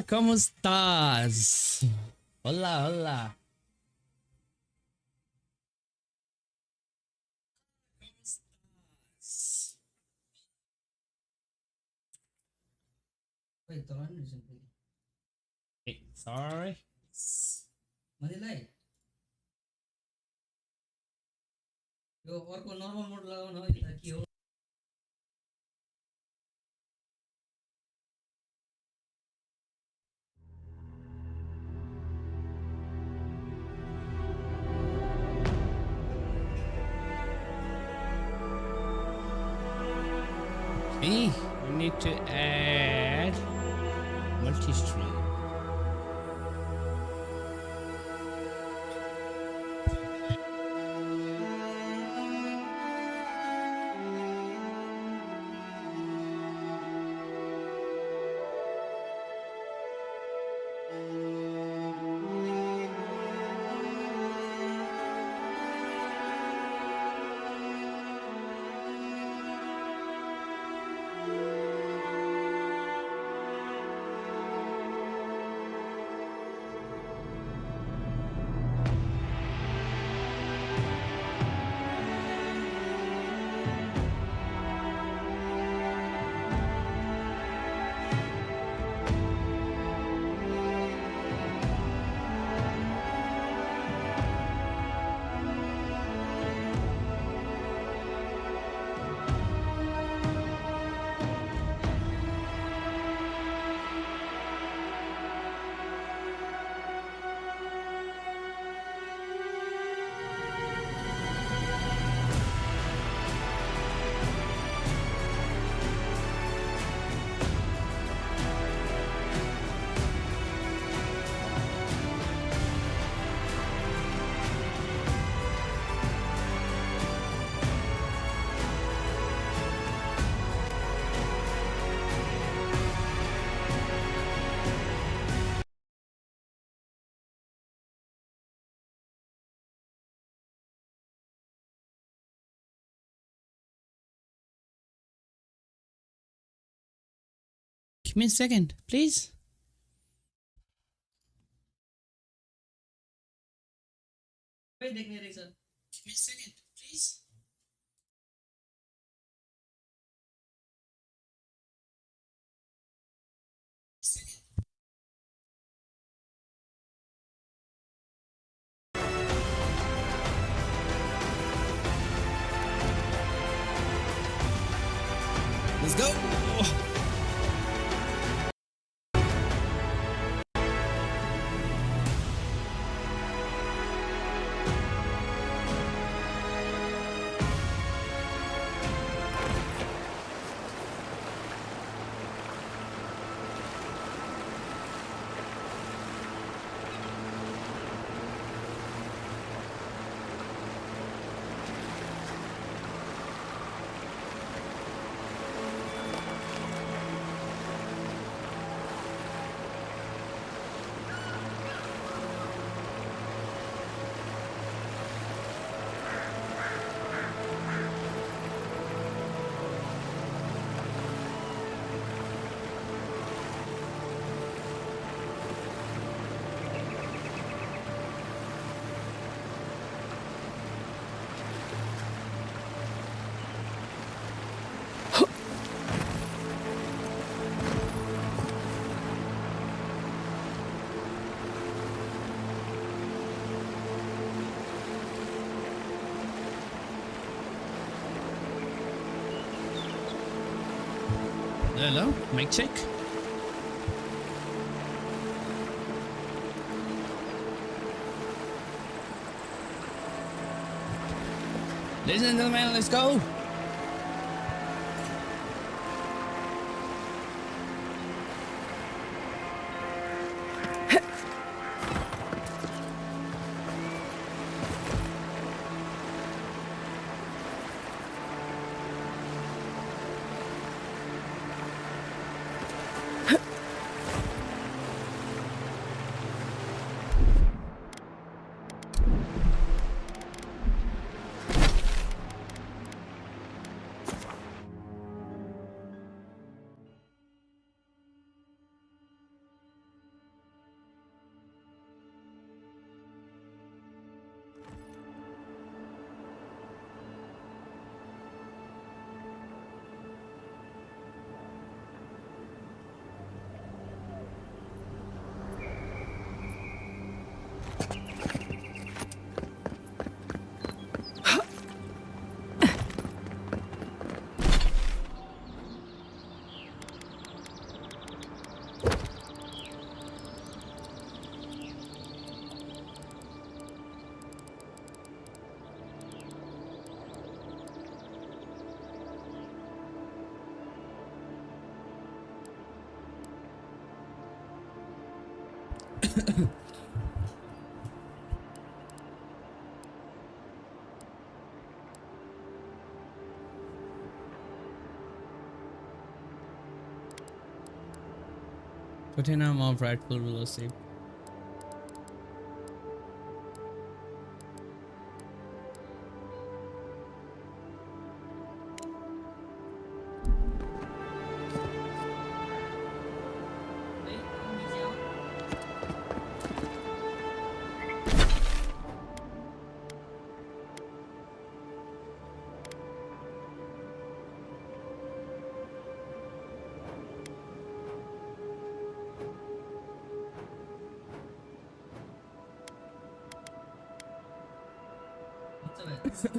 ¿cómo estás? Hola, hola. Wait, तोरण recently. Hey, sorry. मदिलाई यो अर्को normal mode लगाउन हो या के हो Okay, we need to add multi-stream. Give me a second, please. सबै देख्ने रहेछ Give me a second, please. Let's go. Hello, mic check. Ladies and gentlemen, let's go. Tottenham of rightful rulership. Đấy, ông video. What's up?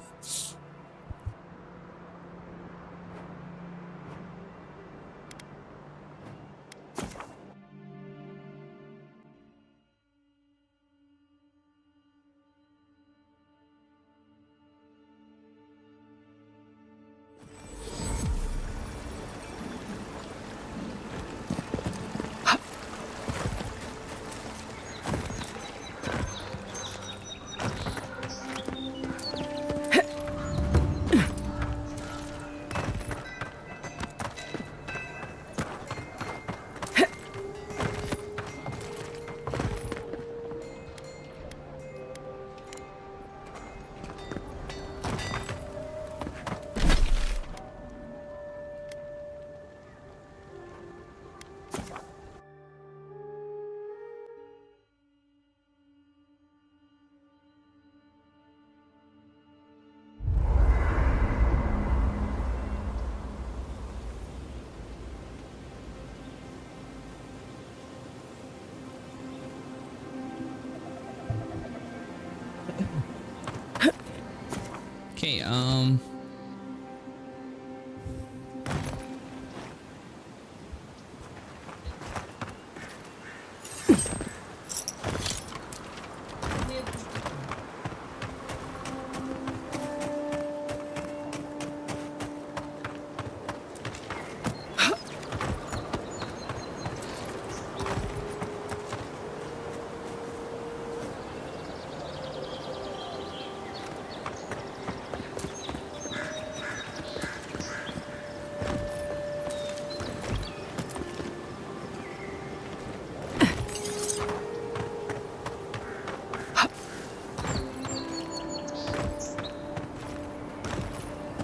Okay,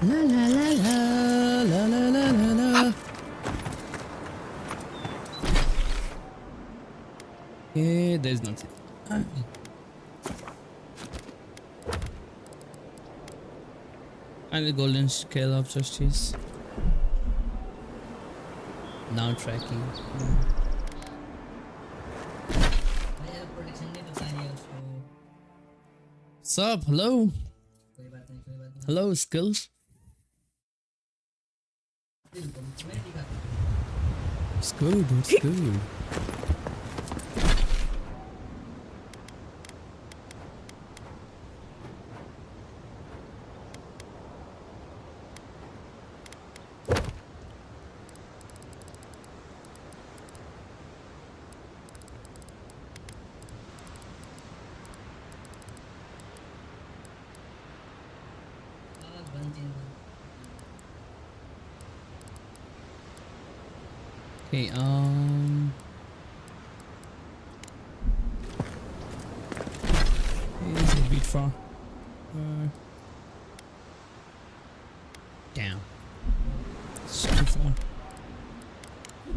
la la la la la la la la la. Okay, there's nothing. And the golden scale of justice. Now tracking. Air protection नहीं तो चाहिए उसको. What's up? Hello? कोई बात नहीं, कोई बात नहीं. Hello, skills. बिल्कुल, मैं दिखाता. It's good, it's good. Gun change. Okay, it's a bit far. Down. It's too far.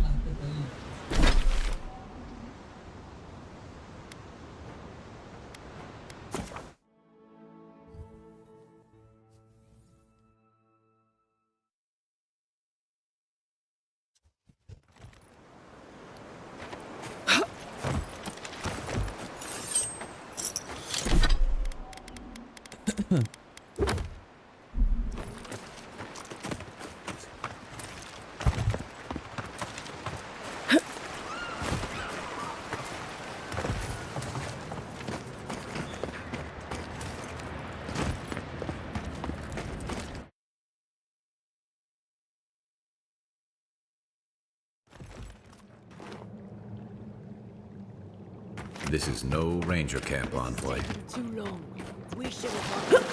आपको कोई This is no ranger camp, envoy. Too long. We should have won by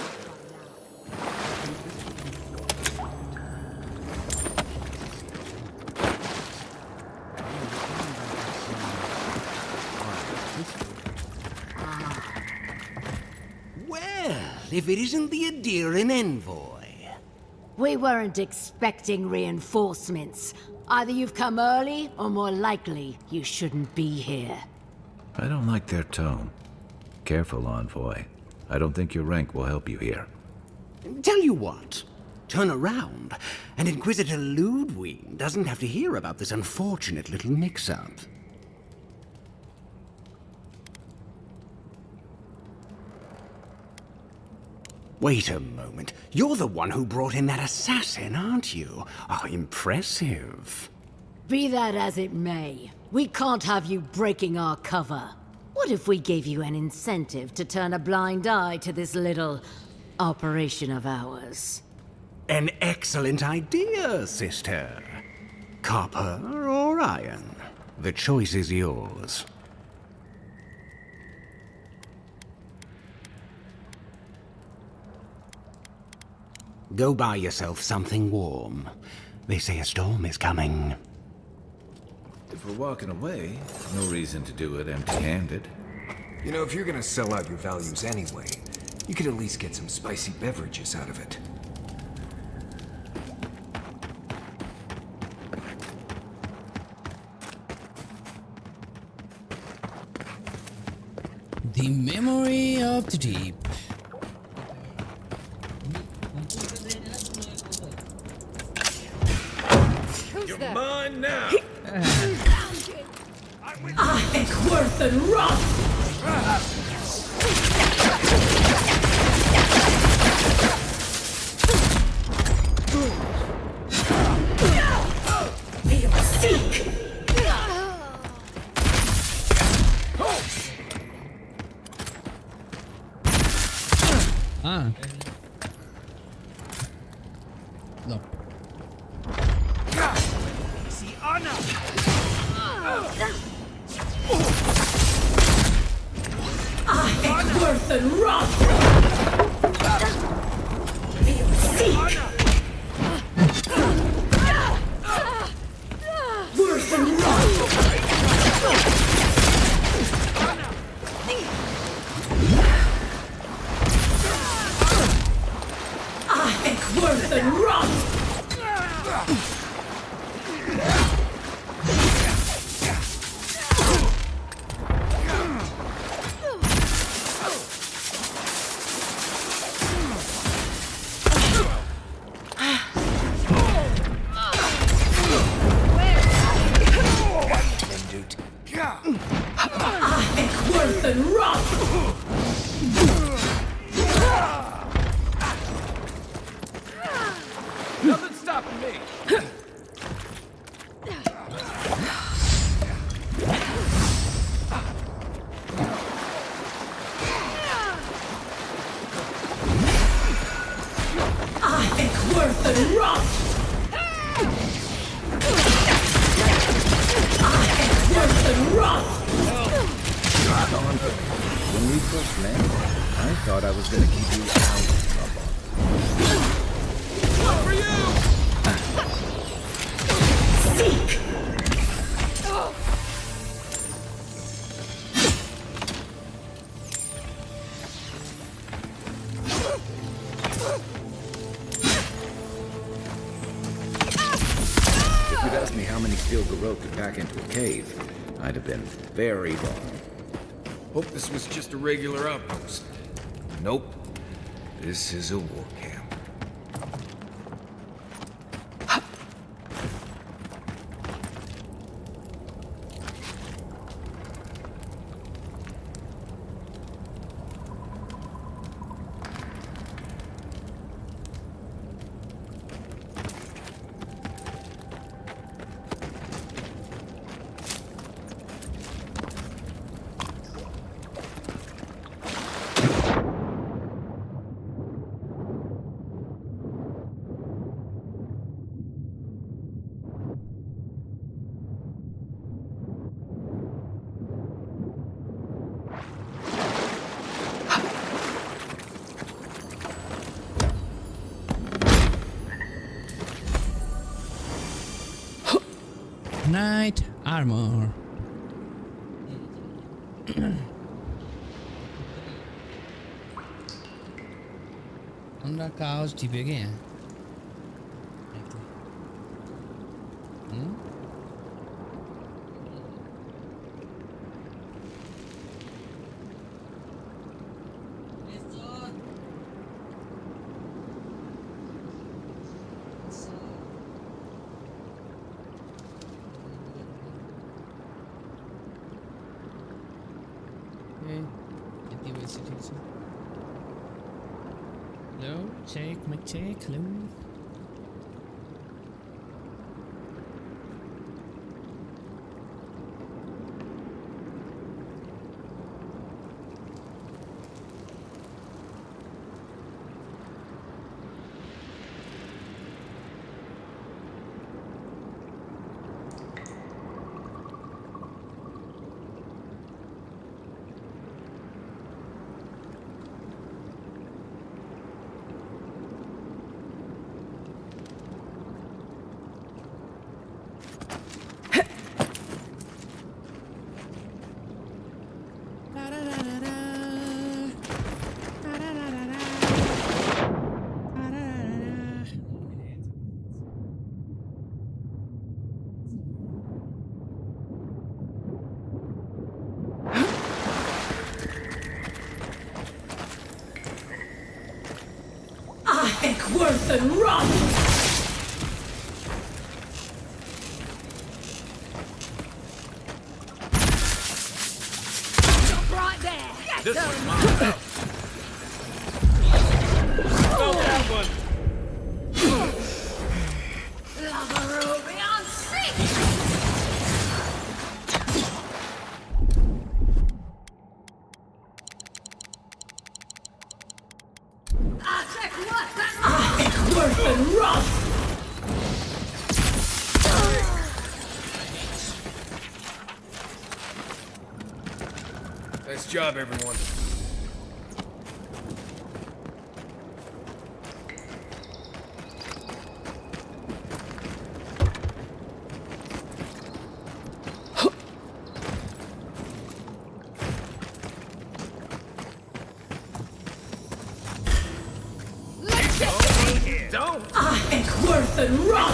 now. Well, if it isn't the Adherin envoy. We weren't expecting reinforcements. Either you've come early, or more likely, you shouldn't be here. I don't like their tone. Careful, envoy. I don't think your rank will help you here. Tell you what, turn around, and Inquisitor Ludwig doesn't have to hear about this unfortunate little mix-up. Wait a moment. You're the one who brought in that assassin, aren't you? Oh, impressive. Be that as it may, we can't have you breaking our cover. What if we gave you an incentive to turn a blind eye to this little operation of ours? An excellent idea, sister. Copper or iron? The choice is yours. Go buy yourself something warm. They say a storm is coming. If we're walking away, no reason to do it empty-handed. You know, if you're gonna sell out your values anyway, you could at least get some spicy beverages out of it. The memory of the deep. You're mine now! Worth and rough! Ah. No. Worth and rough! Worth and rough! Worth and rough! Worth and rough! Nothing's stopping me! Worth and rough! Worth and rough! When we first met, I thought I was gonna keep you out of trouble. For you! Seek! If you'd asked me how many steel garrote could pack into a cave, I'd have been very wrong. Hope this was just a regular outpost. Nope. This is a war camp. Knight armor. Under cows टिप्यो क्या यहाँ? यति भएपछि ठिक छ. Hello, check, mic check, hello. Heckworth and run! Stop right there! This Yes, one's mine. Go that one. Lava on sick! Heckworth and run! Nice job, everyone. Don't! Heckworth and run!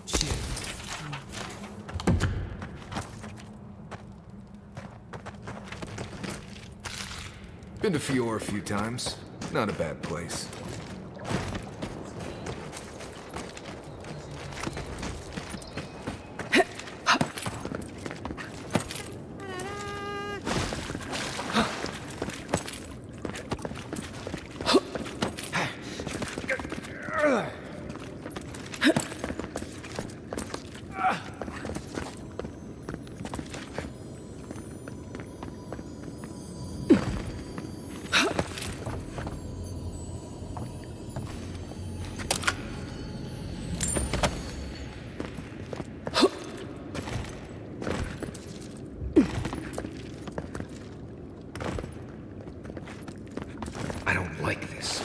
Shit. Been to Fior a few times. Not a bad place. I don't like this.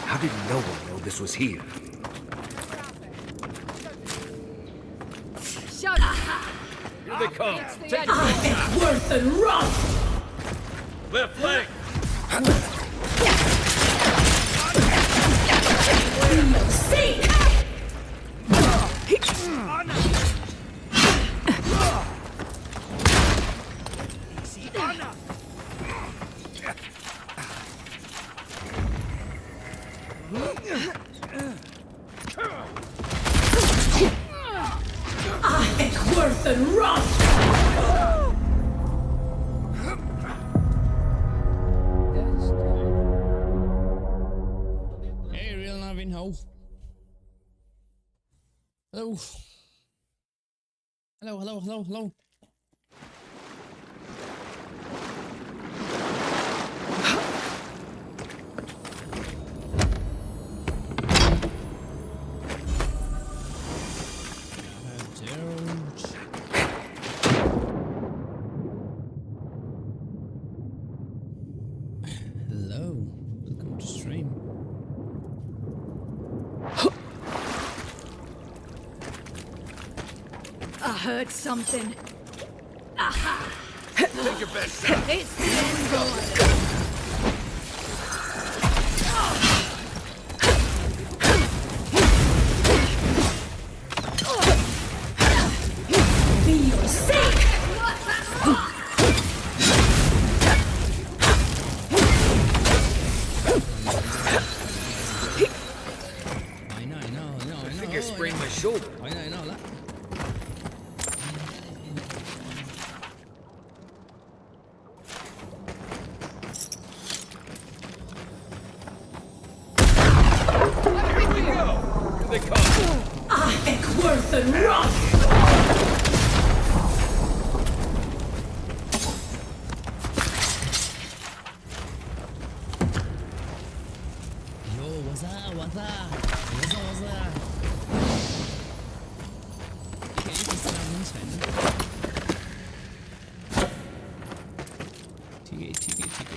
How did no one know this was here? Shut up! Here they come. Take Heckworth and run! left leg. See! Heckworth and run! Hey, real Navin, how? Hello. Hello, hello, hello, hello. I heard something. Take your best shot. It's the envoy. Feel sick! I know. I think I sprained my shoulder. I know that. Here we go! Here they come. Worth and rot! Yo, what's up? What's up? What's up? Okay, this is not TK.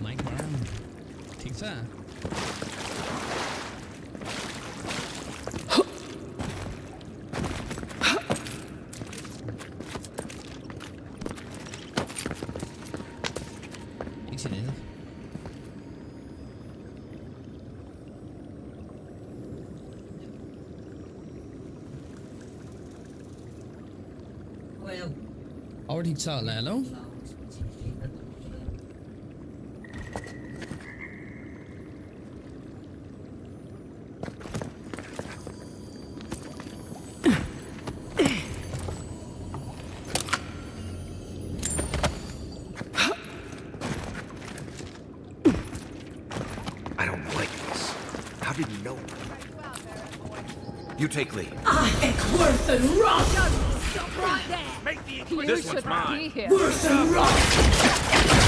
Mike Brown. ठीक सा एक second ओए अब और ठीक सा होला hello I don't like this. How did he know? You take lead. Worth and rot! Stop right there! Make the You This should one's mine. be here. Worth and rot!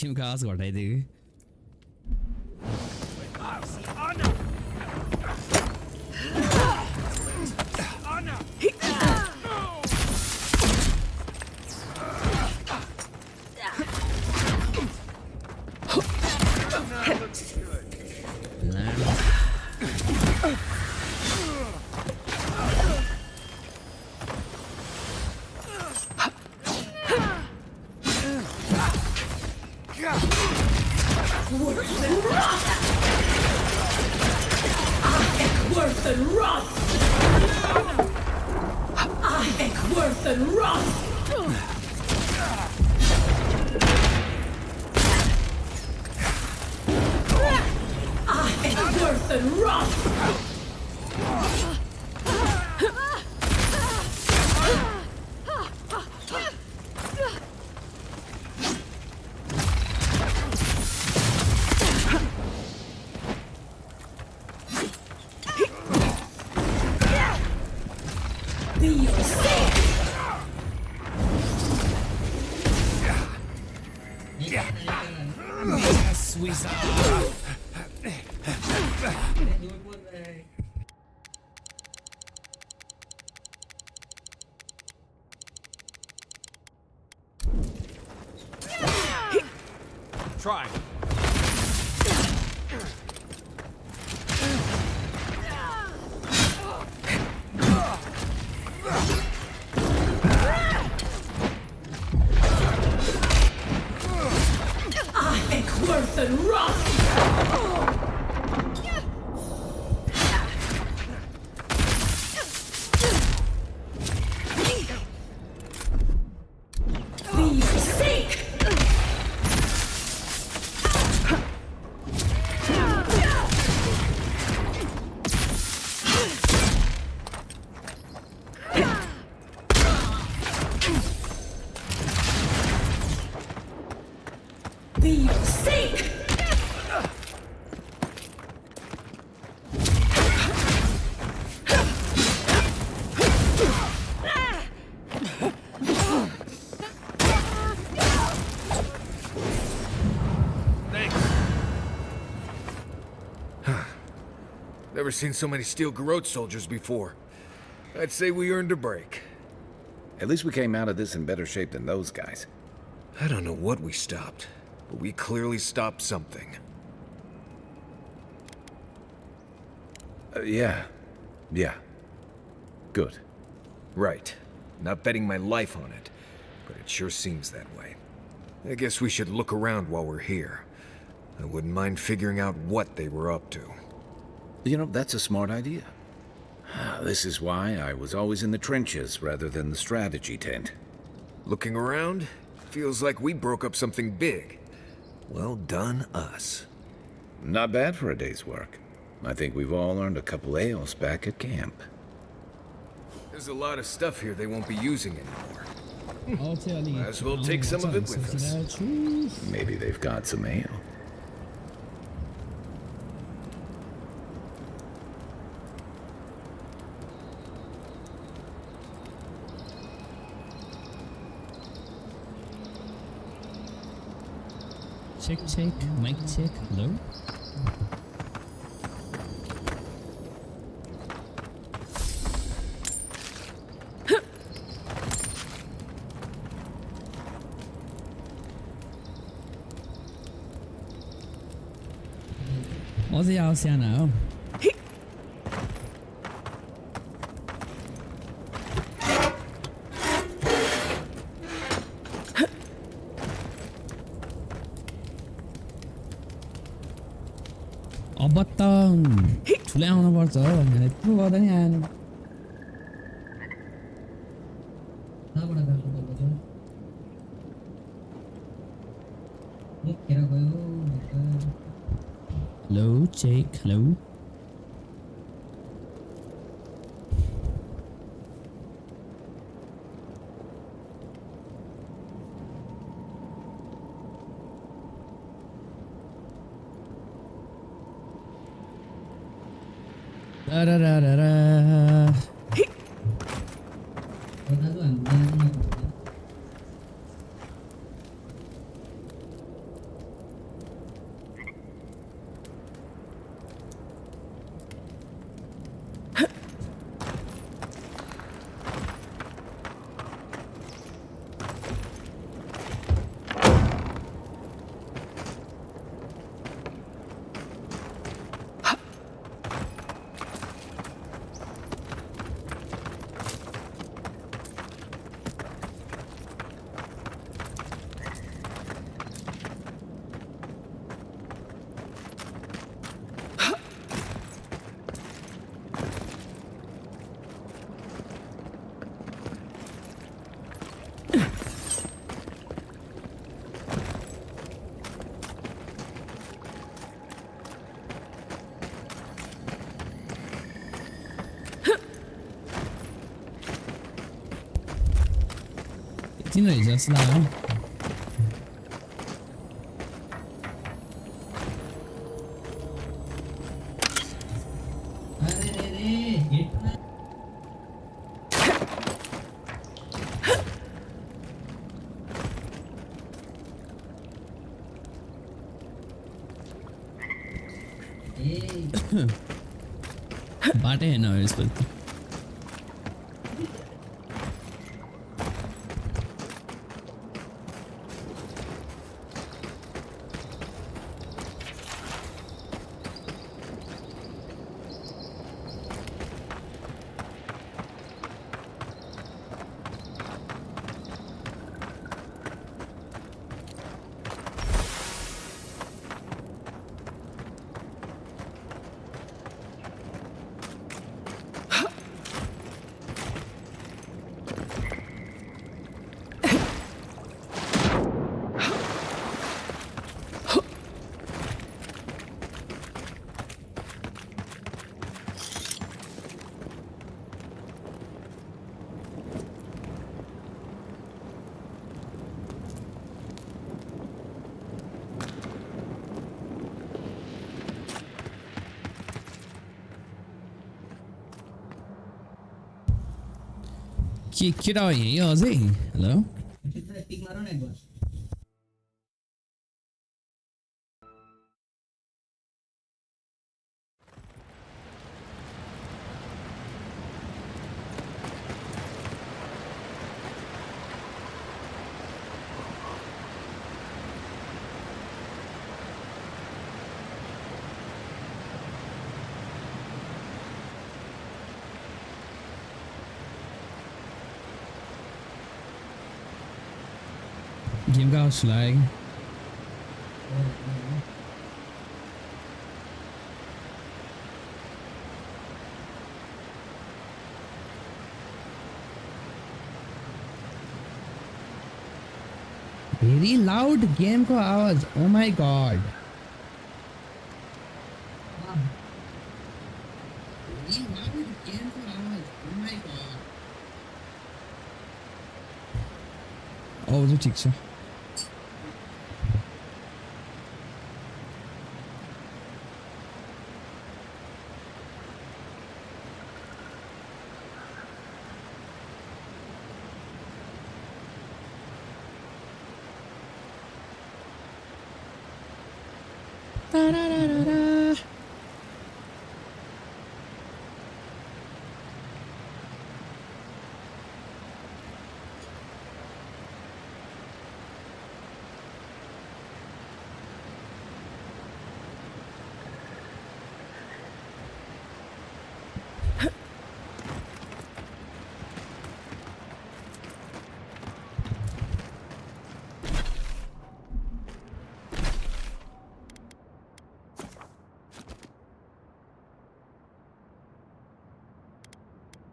Kim घास घटाइदियो Worth and rot! Worth and rot! Worth and rot! Feel sick! Yes, wizard Try. Worth and rot! Feel sick! Feel sick! Never seen so many steel garrote soldiers before. I'd say we earned a break. At least we came out of this in better shape than those guys. I don't know what we stopped, but we clearly stopped something. Yeah. Good. Right. Not betting my life on it, but it sure seems that way. I guess we should look around while we're here. I wouldn't mind figuring out what they were up to. You know, that's a smart idea. This is why I was always in the trenches rather than the strategy tent. Looking around, feels like we broke up something big. Well done, us. Not bad for a day's work. I think we've all earned a couple ales back at camp. There's a lot of stuff here they won't be using anymore. Might as well take some of it with us. Maybe they've got some ale. Check, mic check, hello? What's the else now? अब त ठुलै आउनुपर्छ भनेर यत्रो गर्दा नि आएन कहाँबाट गर्नुपर्छ मुखेर गयो hello check hello Da da da da da. दाजु हामी जाँदैन किन रहेछ जस्तो लाग्यो अरे रे रे हिटमा ए बाटै हेर्न हो यसपालि केटा यहीँ अझै हेलो भित्र पिक मारौ न एकबार गेम का आवाज सुना है वेरी लाउड गेम को आवाज ओ माय गॉड ओ तो ठीक छ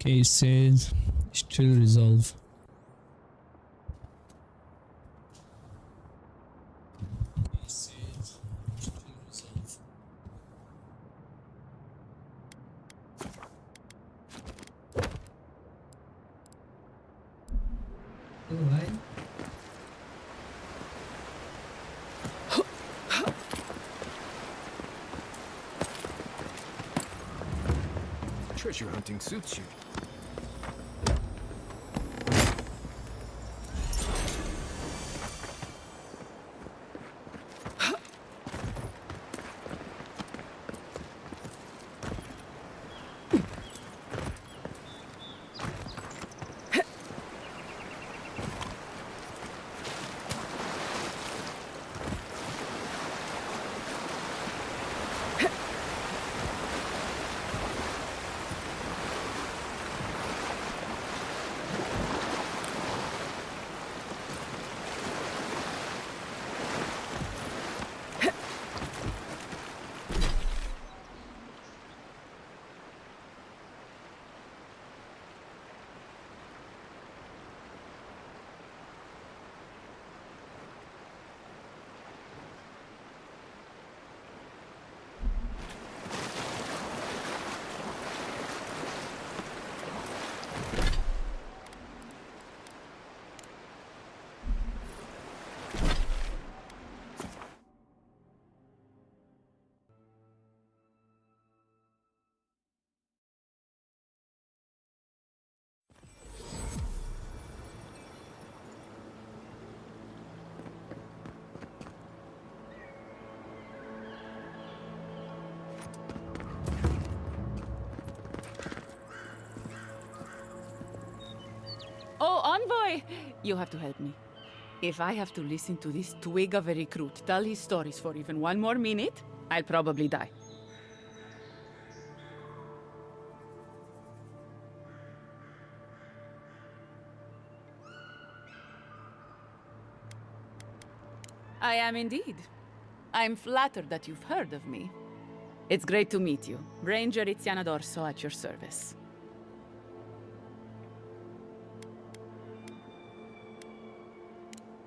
Cases still resolve. तो भाई Treasure hunting suits you. Oh, Envoy! You have to help me. If I have to listen to this twig of a recruit tell his stories for even one more minute, I'll probably die. I am indeed. I'm flattered that you've heard of me. It's great to meet you. Ranger Iziana Dorso at your service.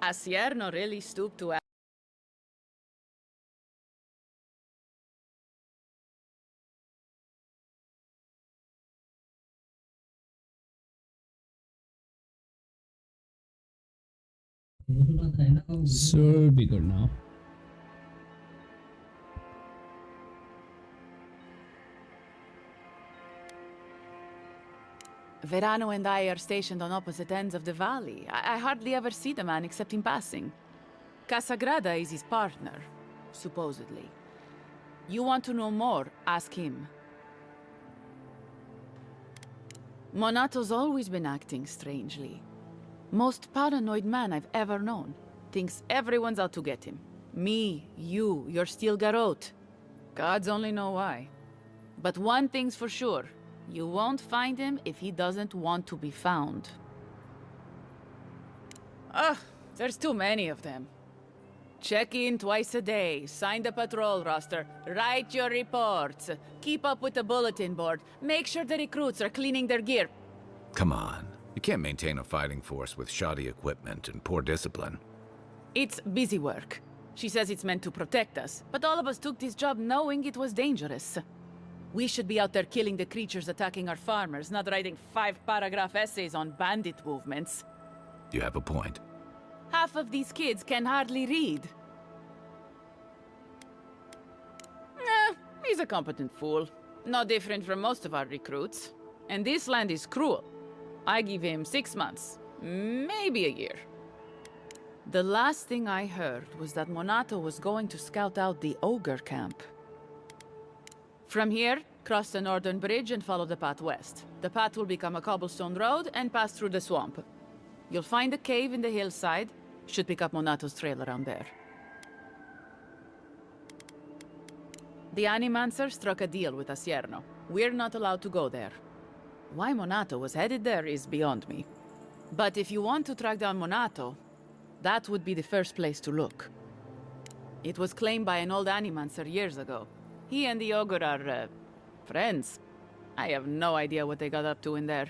Asierno really stooped to बोलना था ना वो So be good now. Verano and I are stationed on opposite ends of the valley. I hardly ever see the man except in passing. Casagrada is his partner, supposedly. You want to know more, ask him. Monato's always been acting strangely. Most paranoid man I've ever known. Thinks everyone's out to get him. Me, you, your steel garrote. Gods only know why. But one thing's for sure. You won't find him if he doesn't want to be found. Ugh, There's too many of them. Check in twice a day, sign the patrol roster, write your reports, keep up with the bulletin board, make sure the recruits are cleaning their gear. Come on. You can't maintain a fighting force with shoddy equipment and poor discipline. It's busy work. She says it's meant to protect us, but all of us took this job knowing it was dangerous. We should be out there killing the creatures attacking our farmers, not writing 5-paragraph essays on bandit movements. You have a point. Half of these kids can hardly read. He's a competent fool. No different from most of our recruits. And this land is cruel. I give him 6 months, maybe a year. The last thing I heard was that Monato was going to scout out the ogre camp. From here, cross the northern bridge and follow the path west. The path will become a cobblestone road and pass through the swamp. You'll find a cave in the hillside. Should pick up Monato's trail around there. The Animancer struck a deal with Asierno. We're not allowed to go there. Why Monato was headed there is beyond me. But if you want to track down Monato, that would be the first place to look. It was claimed by an old Animancer years ago. He and the ogre are, friends. I have no idea what they got up to in there.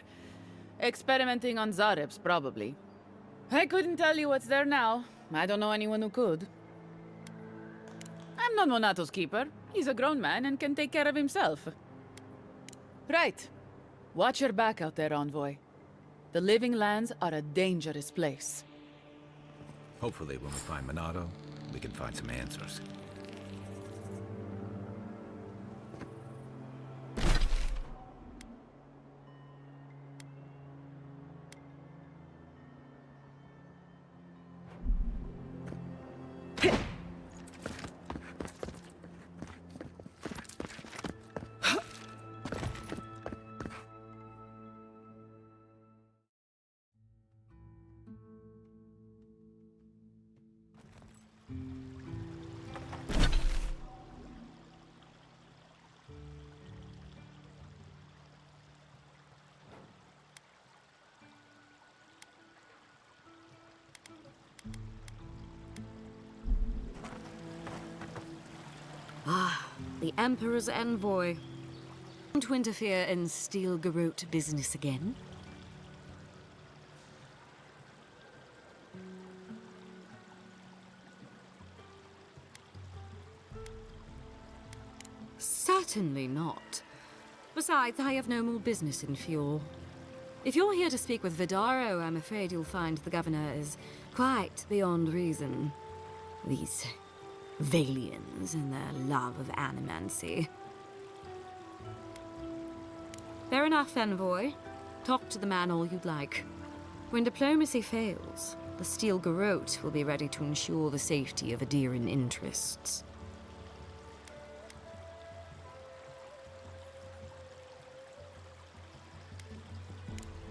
Experimenting on Zarebs, probably. I couldn't tell you what's there now. I don't know anyone who could. I'm not Monato's keeper. He's a grown man and can take care of himself. Right. Watch your back out there, Envoy. The Living Lands are a dangerous place. Hopefully when we find Monato, we can find some answers. The Emperor's envoy. To interfere in Steel Garrote business again? Certainly not. Besides, I have no more business in Fjord. If you're here to speak with Vidaro, I'm afraid you'll find the governor is quite beyond reason. These Valians and their love of animancy. Fair enough, envoy. Talk to the man all you'd like. When diplomacy fails, the Steel Garrote will be ready to ensure the safety of Adiran interests.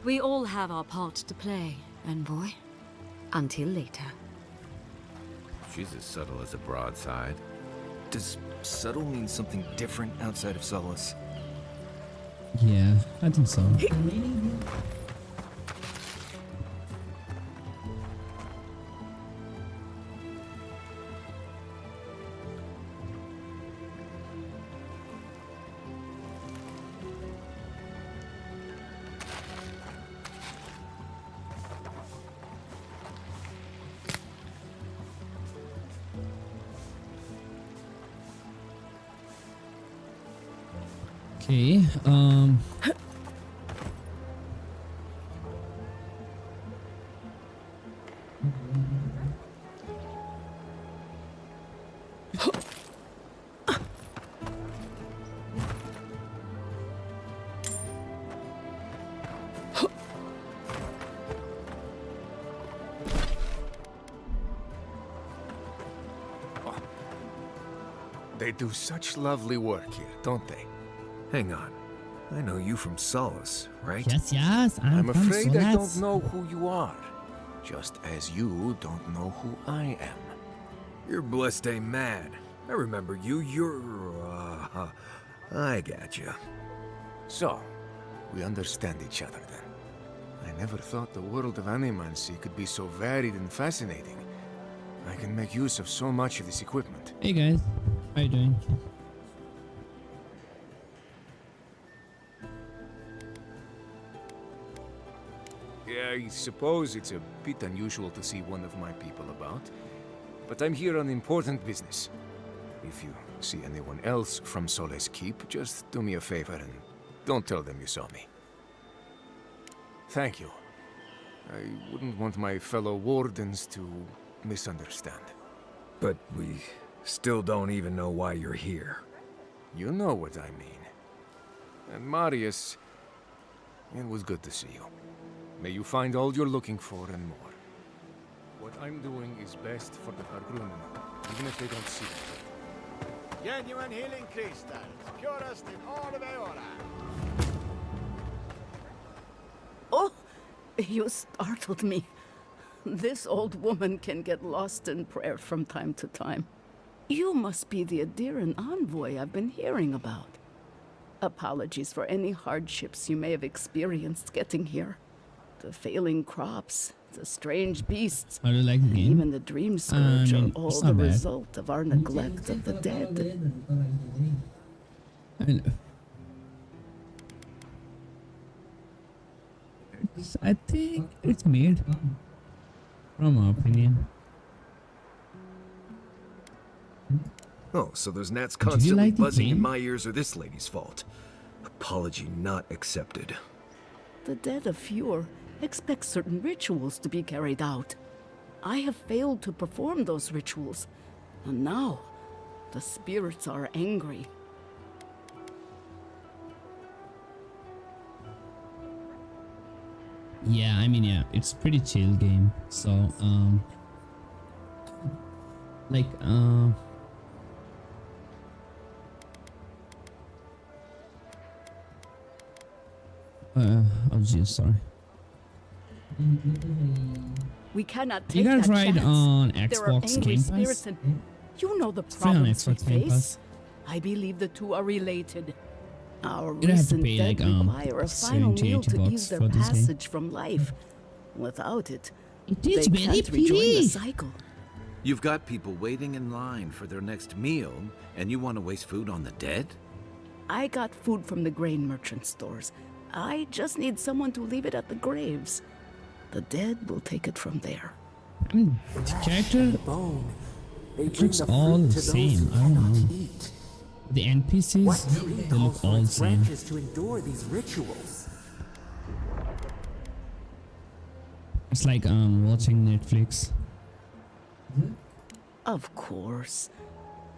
We all have our part to play, envoy. Until later. She's as subtle as a broadside. Does subtle mean something different outside of Solace? Yeah, I think so. Okay, They do such lovely work here, don't they? Hang on. I know you from Solace, right? yes, I'm from afraid I don't Solace. know who you are, just as you don't know who I am. You're blessed a man. I remember you. I gotcha. So, we understand each other then. I never thought the world of animancy could be so varied and fascinating. I can make use of so much of this equipment. Hey guys, how you doing? Yeah, I suppose it's a bit unusual to see one of my people about, but I'm here on important business. If you see anyone else from Sole's Keep, just do me a favor and don't tell them you saw me. Thank you. I wouldn't want my fellow wardens to misunderstand. But we still don't even know why you're here. You know what I mean. And Marius, it was good to see you. May you find all you're looking for and more. What I'm doing is best for the Hargrunen, even if they don't see it. Genuine healing crystals, purest in all of Eora. Oh, you startled me. This old woman can get lost in prayer from time to time. You must be the Adiran envoy I've been hearing about. Apologies for any hardships you may have experienced getting here. The failing crops, the strange beasts, How do you like the game? even the dream scourge are all it's the not bad. result of our neglect of the dead. I think it's made, from our opinion. Oh, so those gnats Did you constantly like the buzzing in game? my ears are this lady's fault. Apology not accepted. The dead of Fjord expect certain rituals to be carried out. I have failed to perform those rituals, and now the spirits are angry. Yeah, I mean, yeah, it's pretty chill game. So, like, oh geez, sorry. We cannot You take gotta that try it chance. on There are Xbox angry Game spirits Pass. and you know the It's free on problems we Xbox Game face. Pass. I believe the two are related. Our You don't have to recent pay, dead like, require a final 70, meal 80 to bucks ease their for this game. passage from life. Without it, It they is very can't rejoin the pretty. cycle. You've got people waiting in line for their next meal, and you want to waste food on the dead? I got food from the grain merchant stores. I just need someone to leave it at the graves. The dead will take it from there. I mean, the character Bone. They bring looks the all fruit the to those same. who I don't cannot know. eat. The NPCs, What tree they calls look for all the its same. branches to endure these rituals? It's like watching Netflix. Of course.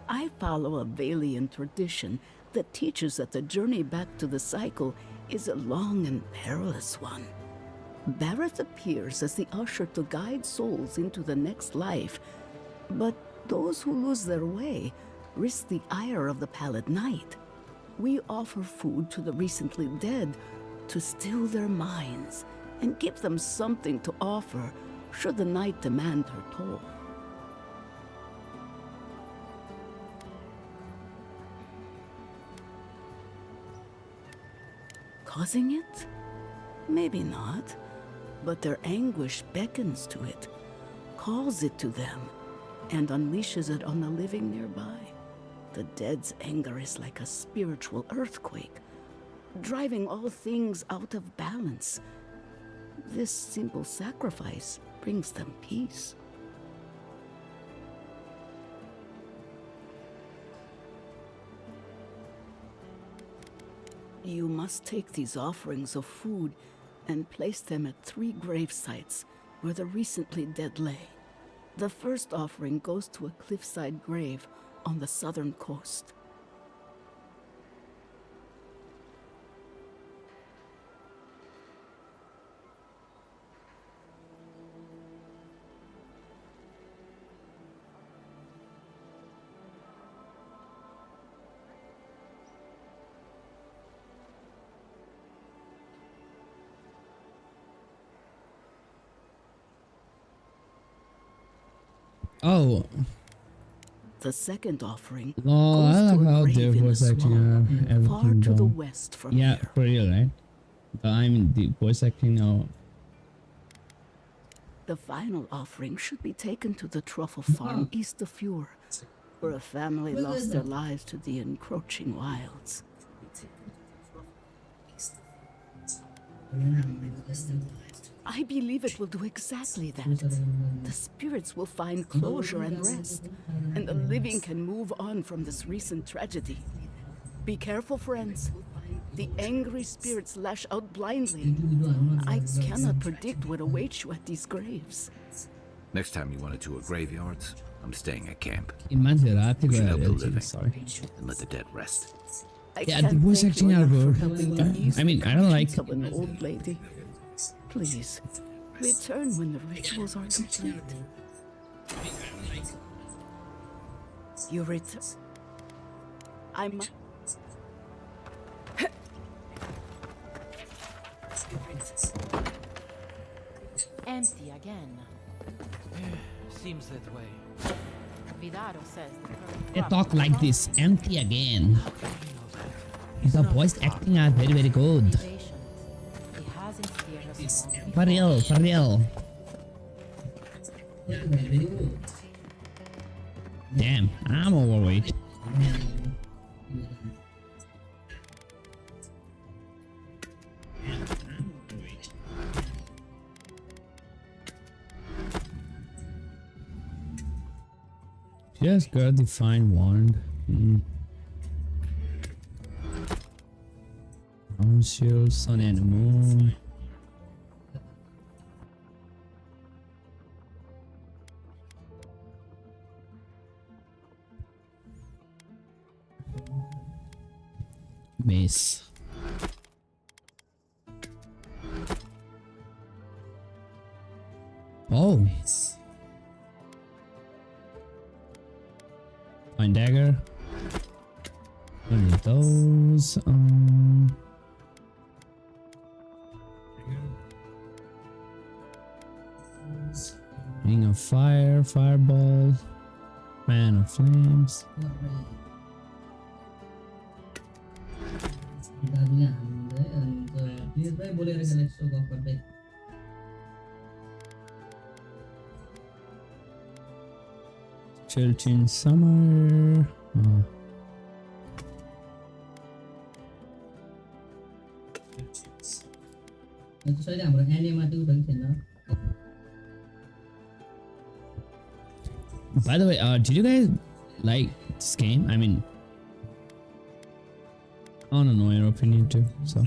I follow a Valian tradition that teaches that the journey back to the cycle is a long and perilous one. Barrett appears as the usher to guide souls into the next life, but those who lose their way risk the ire of the Pallid Knight. We offer food to the recently dead to still their minds and give them something to offer should the Knight demand her toll. Causing it? Maybe not. But their anguish beckons to it, calls it to them, and unleashes it on the living nearby. The dead's anger is like a spiritual earthquake, driving all things out of balance. This simple sacrifice brings them peace. You must take these offerings of food and place them at 3 grave sites where the recently dead lay. The first offering goes to a cliffside grave on the southern coast. Oh, The second offering oh, I goes like to a how grave their in the voice acting swamp, everything far to the done. west from Yeah, here. for real, right? I mean, the voice acting now The final offering should be taken to the truffle farm east of Fure, where a family lost their lives to the encroaching wilds. I believe it will do exactly that. The spirits will find closure and rest, and the living can move on from this recent tragedy. Be careful, friends. The angry spirits lash out blindly. I cannot predict what awaits you at these graves. Next time you want to tour graveyards, I'm staying at camp. Immagine that. We should help the living Sorry. and let the dead rest. Yeah, the voice acting are good. I mean, I don't like. Of an old lady. Please, return when the rituals are complete. You return. I'm. Empty again. Seems that way. Vidaro says They talk like this. Empty again. The voice acting are very, very good. For real, for real. Damn, I'm overweight. Just got the fine wand. Shield, sun and moon. Mace. Oh. Fine dagger. One of those. Ring of fire, fireball, fan of flames. Chilchin summer. Oh. By the way, did you guys like this game? I mean, I want to know your opinion too. So.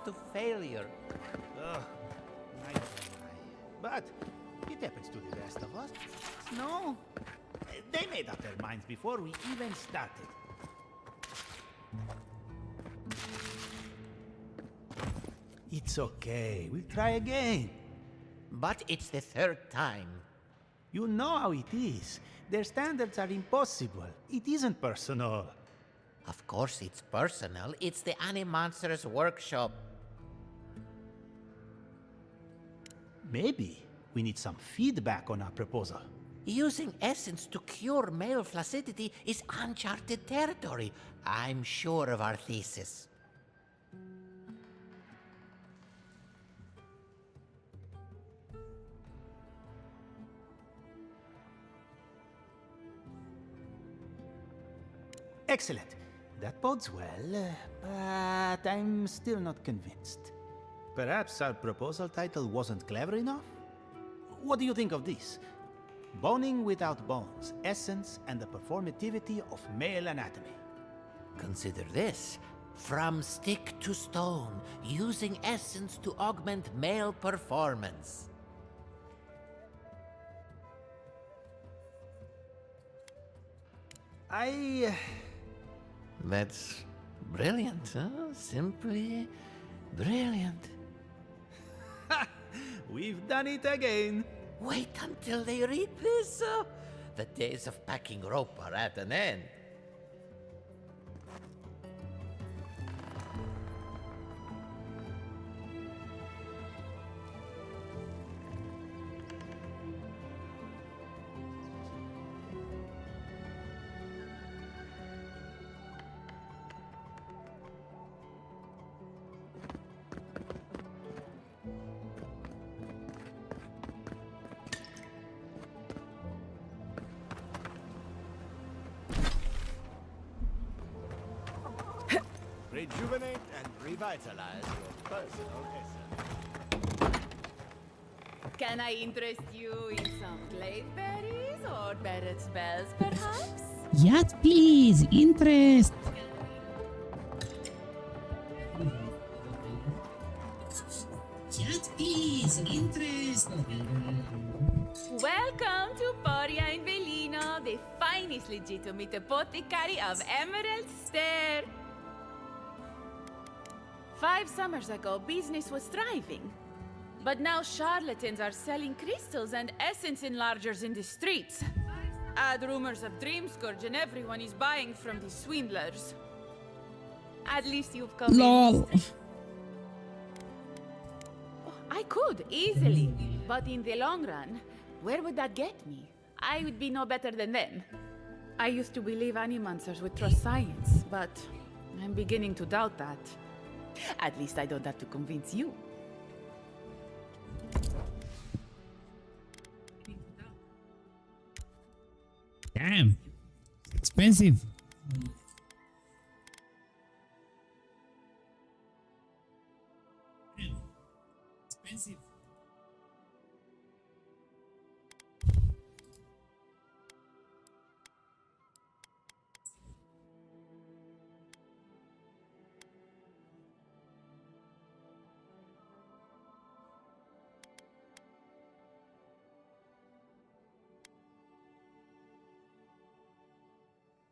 To failure. Ugh, but it happens to the rest of us. No, they made up their minds before we even started. It's okay, we'll try again. But it's the third time. You know how it is. Their standards are impossible. It isn't personal. Of course it's personal. It's the Animonsters workshop. Maybe we need some feedback on our proposal. Using essence to cure male flaccidity is uncharted territory. I'm sure of our thesis. Excellent. That bodes well, but I'm still not convinced. Perhaps our proposal title wasn't clever enough? What do you think of this? Boning without bones, essence and the performativity of male anatomy. Consider this. From stick to stone, using essence to augment male performance. That's brilliant, huh? Simply brilliant. We've done it again. Wait until they read this. The days of packing rope are at an end. Rejuvenate and revitalize your personal essence. Can I interest you in some claveberries or Barrett's bells, perhaps? Yes, please. Interest. Yes, please. Interest. Welcome to Poria in Velino, the finest legitimate apothecary of Emerald Stair. 5 summers ago, business was thriving. But now charlatans are selling crystals and essence enlargers in the streets. Add rumors of Dream Scourge and everyone is buying from these swindlers. At least you've come LOL. I could, easily. But in the long run, where would that get me? I would be no better than them. I used to believe animancers would trust science, but I'm beginning to doubt that. At least I don't have to convince you. Damn. Expensive. Expensive.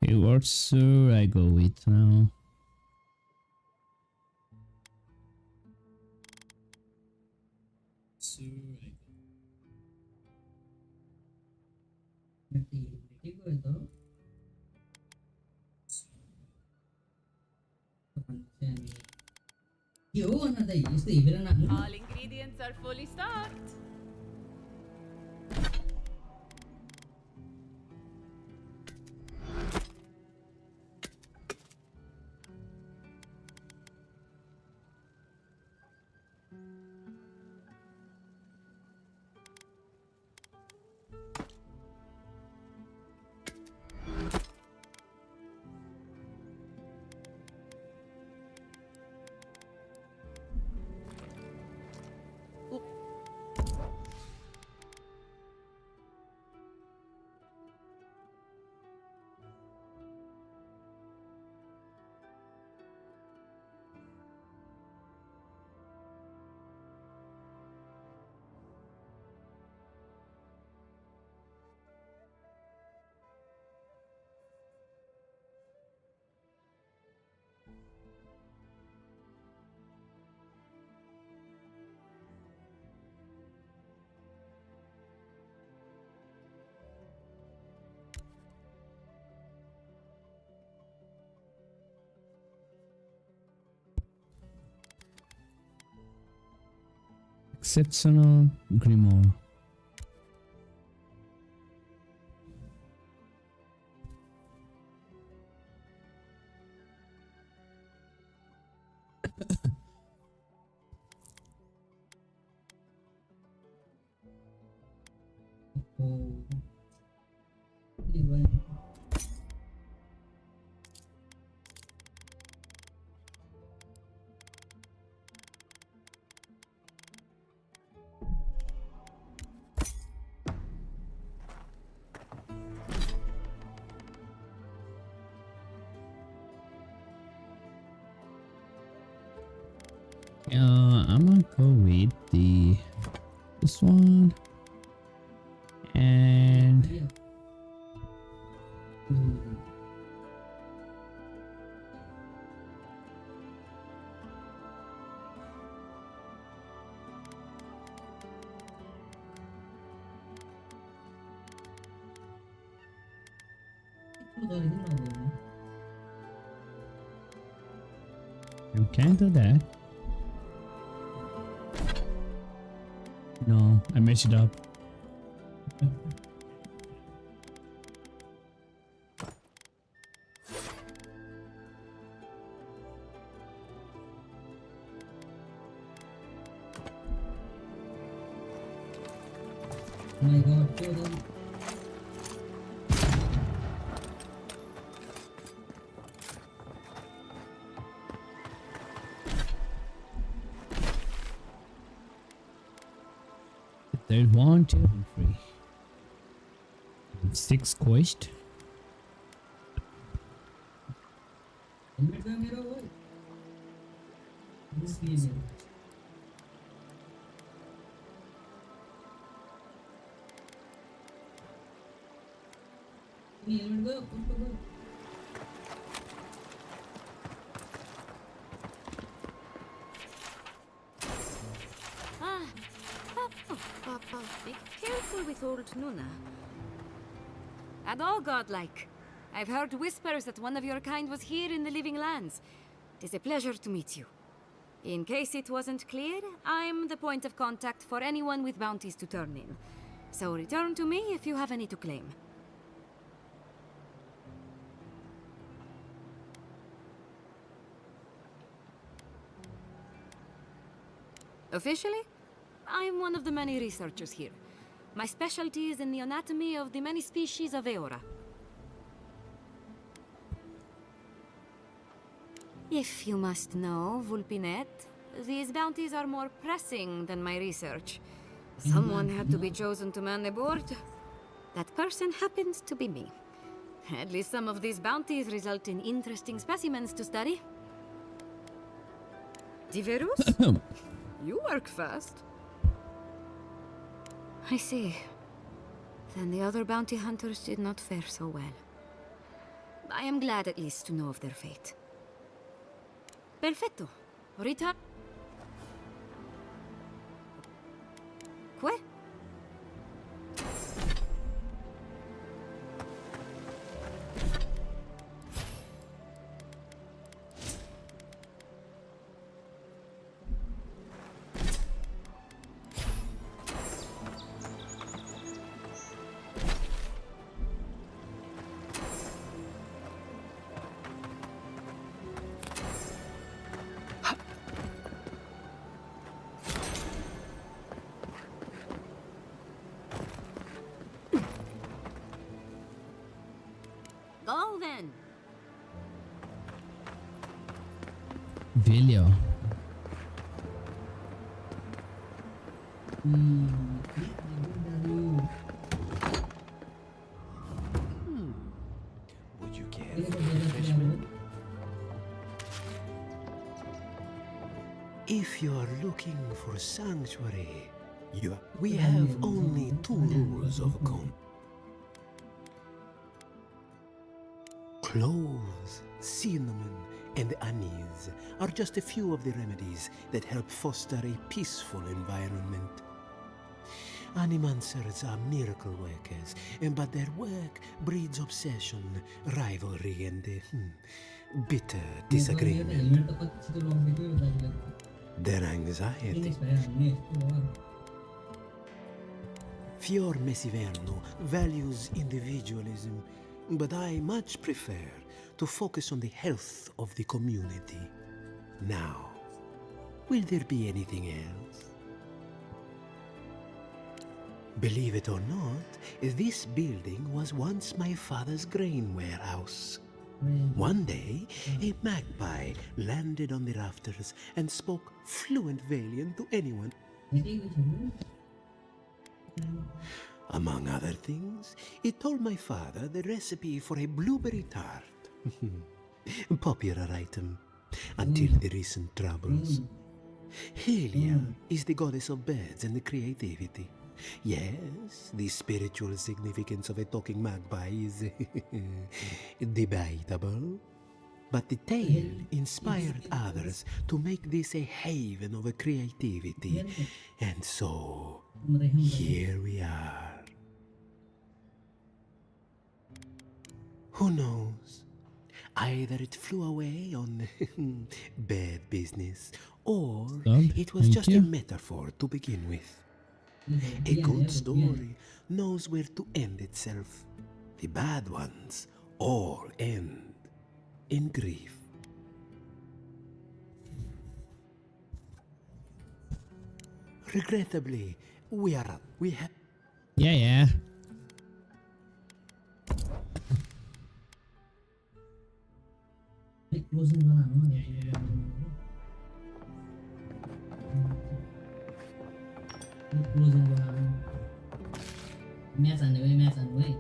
Okay, what should I go with now? All ingredients are fully stocked. Exceptional Grimoire. I'm gonna go with this one and You can do that. No, I messed it up. My god, kill them. There's 1, 2, 3. 6 quest. Helmet में मेरा वो इसलिए मेरा नहीं helmet गयो ऊपर गयो Be careful with old Nuna. And all godlike. I've heard whispers that one of your kind was here in the Living Lands. It is a pleasure to meet you. In case it wasn't clear, I'm the point of contact for anyone with bounties to turn in. So return to me if you have any to claim. Officially, I'm one of the many researchers here. My specialty is in the anatomy of the many species of Eora. If you must know, Vulpinet, these bounties are more pressing than my research. Someone had to be chosen to man the board. That person happens to be me. At least some of these bounties result in interesting specimens to study. Diverus? You work fast. I see. Then the other bounty hunters did not fare so well. I am glad at least to know of their fate. Perfetto. Return. Que? Go then. Velho. Would you care for refreshment? If you are looking for sanctuary, we have only 2 rules of con. Cloves, cinnamon, and anise are just a few of the remedies that help foster a peaceful environment. Animancers are miracle workers, but their work breeds obsession, rivalry, and bitter disagreement. Their anxiety. Fior Mesiverno values individualism, but I much prefer to focus on the health of the community. Now, will there be anything else? Believe it or not, this building was once my father's grain warehouse. One day, a magpie landed on the rafters and spoke fluent Valian to anyone. Among other things, it told my father the recipe for a blueberry tart. Popular item until the recent troubles. Helia is the goddess of birds and creativity. Yes, the spiritual significance of a talking magpie is debatable. But the tale inspired others to make this a haven of creativity. And so, here we are. Who knows? Either it flew away on bad business, or it was just a metaphor to begin with. A good story knows where to end itself. The bad ones all end in grief. Regrettably, we have. Yeah. Match हान्नु है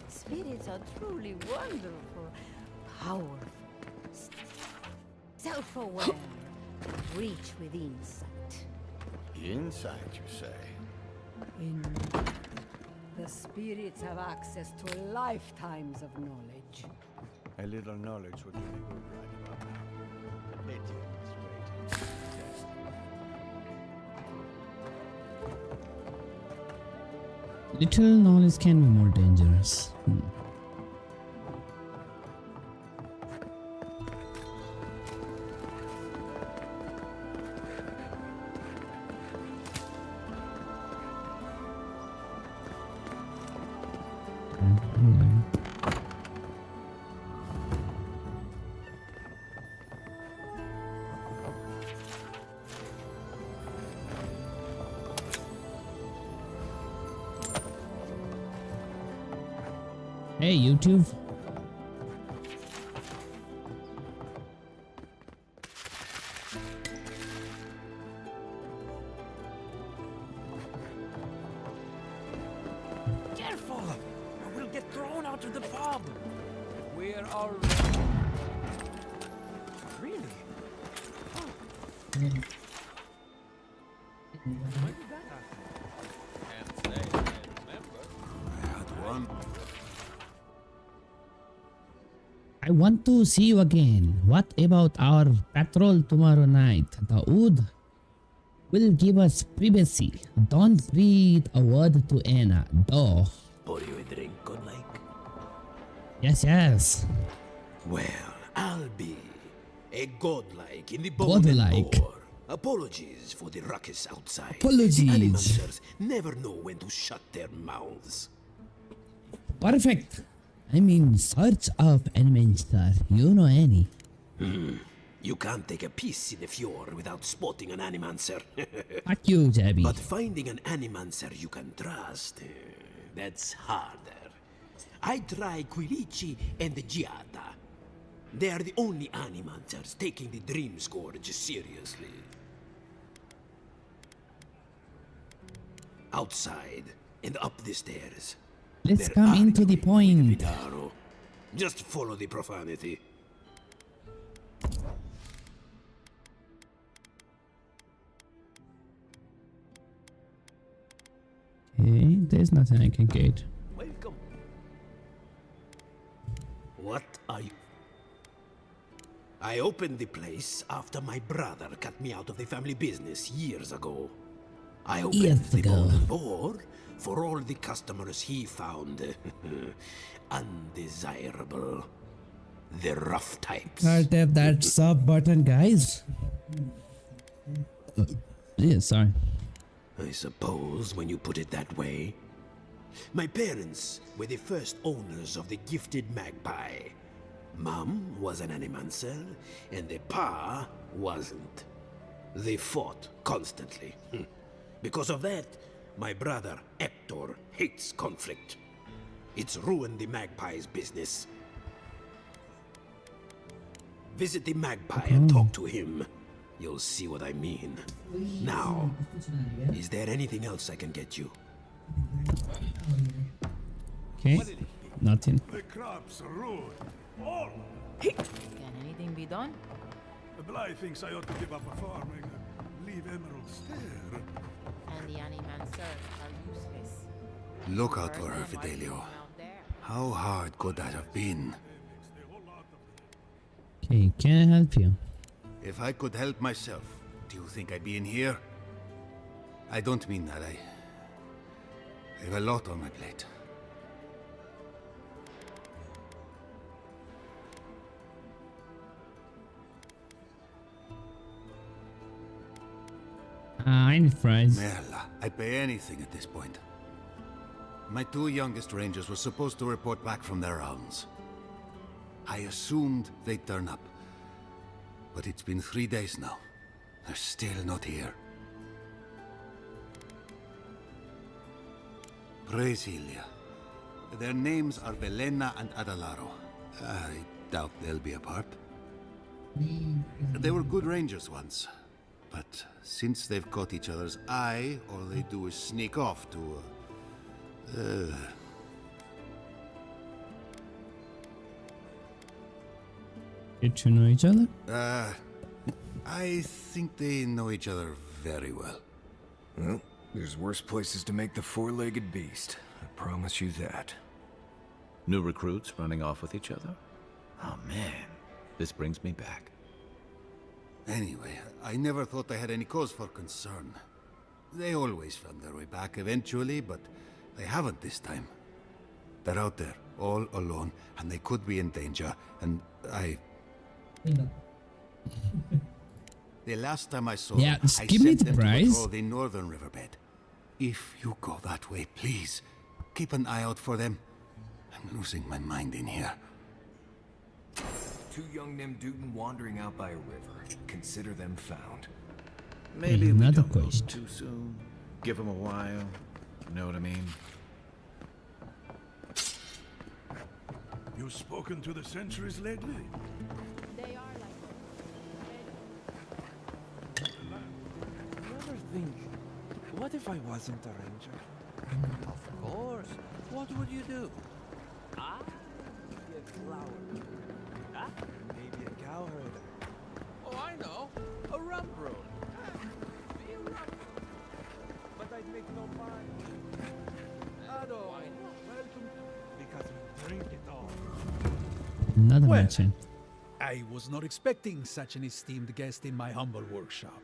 Spirits are truly wonderful, powerful, self-aware, reach with insight. Insight, you say? The spirits have access to lifetimes of knowledge. A little knowledge would do me good right about now. Betty is waiting for the test. Little knowledge can be more dangerous. Hey, YouTube. Careful! Or we'll get thrown out of the pub! We're all... Really? When did that happen? Can't say I remember. I had one. I want to see you again. What about our patrol tomorrow night? The wood will give us privacy. Don't breathe a word to Anna. Though. Pour you a drink, godlike? Yes. Well, I'll be a godlike in the bone Godlike. and bore. Apologies for the ruckus outside. Apologies. The animators never know when to shut their mouths. Perfect. I'm in search of Animancer. You know any? You can't take a piece in the fjord without spotting an animancer. Fuck you, Jabby. But finding an animancer you can trust, that's harder. I try Quilici and the Giada. They are the only animancers taking the Dream Scourge seriously. Outside and up the stairs. Let's They're come into the arguing with point. Vidaro. Just follow the profanity. Hey, there's nothing I can get. Welcome. What are you? I opened the place after my brother cut me out of the family business years ago. I opened Years the ago. Bone and Boar for all the customers he found undesirable. The rough types. I'll tap that sub button, guys. Yeah, sorry. I suppose when you put it that way. My parents were the first owners of the gifted magpie. Mom was an animancer, and the pa wasn't. They fought constantly. Because of that, my brother Hector hates conflict. It's ruined the magpie's business. Visit the magpie and talk to him. You'll see what I mean. Now, is there anything else I can get you? Okay, nothing. The crops are ruined. All. Can anything be done? Bly thinks I ought to give up farming and leave emeralds there. And the animancers are useless. Look out for her, Fidelio. How hard could that have been? Okay, can I help you? If I could help myself, do you think I'd be in here? I don't mean that. I have a lot on my plate. I need fries. Merla, I'd pay anything at this point. My 2 youngest rangers were supposed to report back from their rounds. I assumed they'd turn up. But it's been 3 days now. They're still not here. Praise Ilia. Their names are Velena and Adalaro. I doubt they'll be apart. They were good rangers once. But since they've caught each other's eye, all they do is sneak off to... Get to know each other? I think they know each other very well. Well, there's worse places to make the four-legged beast. I promise you that. New recruits running off with each other? Oh man, this brings me back. Anyway, I never thought I had any cause for concern. They always found their way back eventually, but they haven't this time. They're out there, all alone, and they could be in danger, and I... The last time I saw them, just I give me sent the them to prize. patrol the northern riverbed. If you go that way, please, keep an eye out for them. I'm losing my mind in here. 2 young Nemdutin wandering out by a river. Consider them found. Maybe we Another don't go question. too soon. Give them a while. You know what I mean? You spoken to the sentries lately? They are like You ever think, what if I wasn't a ranger? Of course. What would you do? Ah, maybe a flower. Ah, maybe a cowherder. Oh, I know. A rum brewer. Be a rum brewer. But I'd make no money. Ado, welcome. Because we drink it all. Another Well, mention. I was not expecting such an esteemed guest in my humble workshop.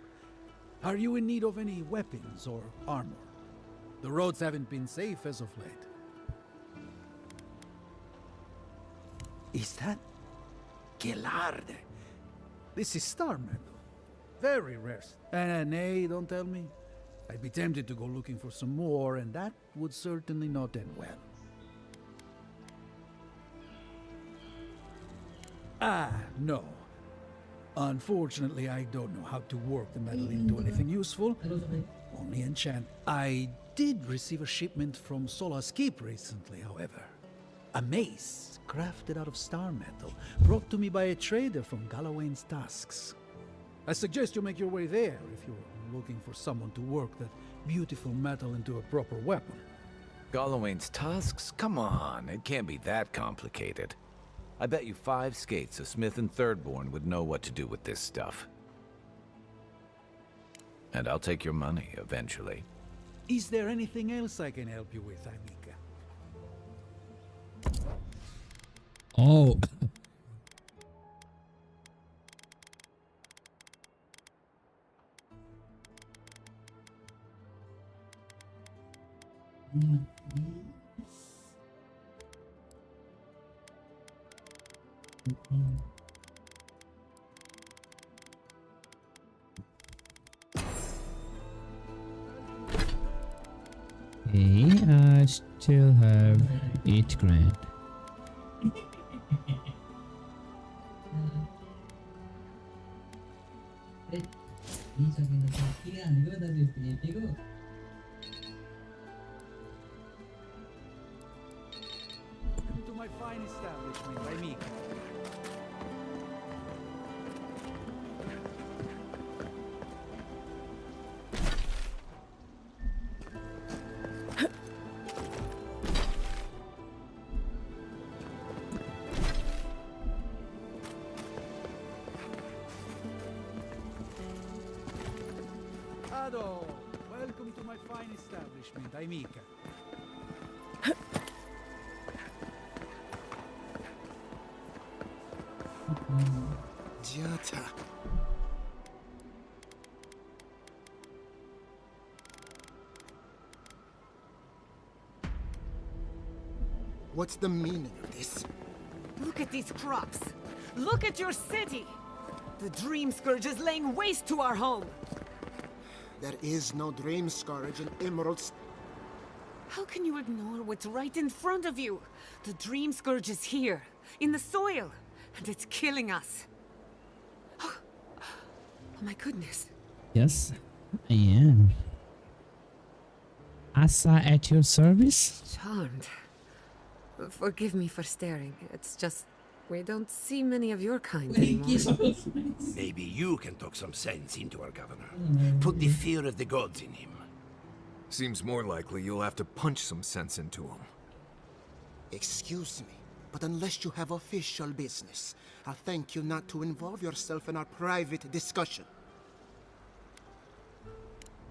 Are you in need of any weapons or armor? The roads haven't been safe as of late. Is that Gelard? This is star metal. Very rare. Nay, don't tell me. I'd be tempted to go looking for some more, and that would certainly not end well. No. Unfortunately, I don't know how to work the metal into anything useful. Only enchant. I did receive a shipment from Sola's Keep recently, however. A mace crafted out of star metal, brought to me by a trader from Galawain's Tusks. I suggest you make your way there if you're looking for someone to work that beautiful metal into a proper weapon. Galawain's tusks? Come on, it can't be that complicated. I bet you 5 skates a Smith and Thirdborn would know what to do with this stuff. And I'll take your money, eventually. Is there anything else I can help you with, Amica? Oh. Okay, still have 8 grand. To my fine establishment, by me. Ado, welcome to my fine establishment, amica. Giata. What's the meaning of this? Look at these crops. Look at your city. The Dream Scourge is laying waste to our home. There is no Dream Scourge in Emeralds. How can you ignore what's right in front of you? The Dream Scourge is here, in the soil, and it's killing us. Oh my goodness. Yes, I am. Asa at your service? Charmed. Forgive me for staring. It's just, we don't see many of your kind anymore. Maybe you can talk some sense into our governor. Put the fear of the gods in him. Seems more likely you'll have to punch some sense into him. Excuse me, but unless you have official business, I'll thank you not to involve yourself in our private discussion.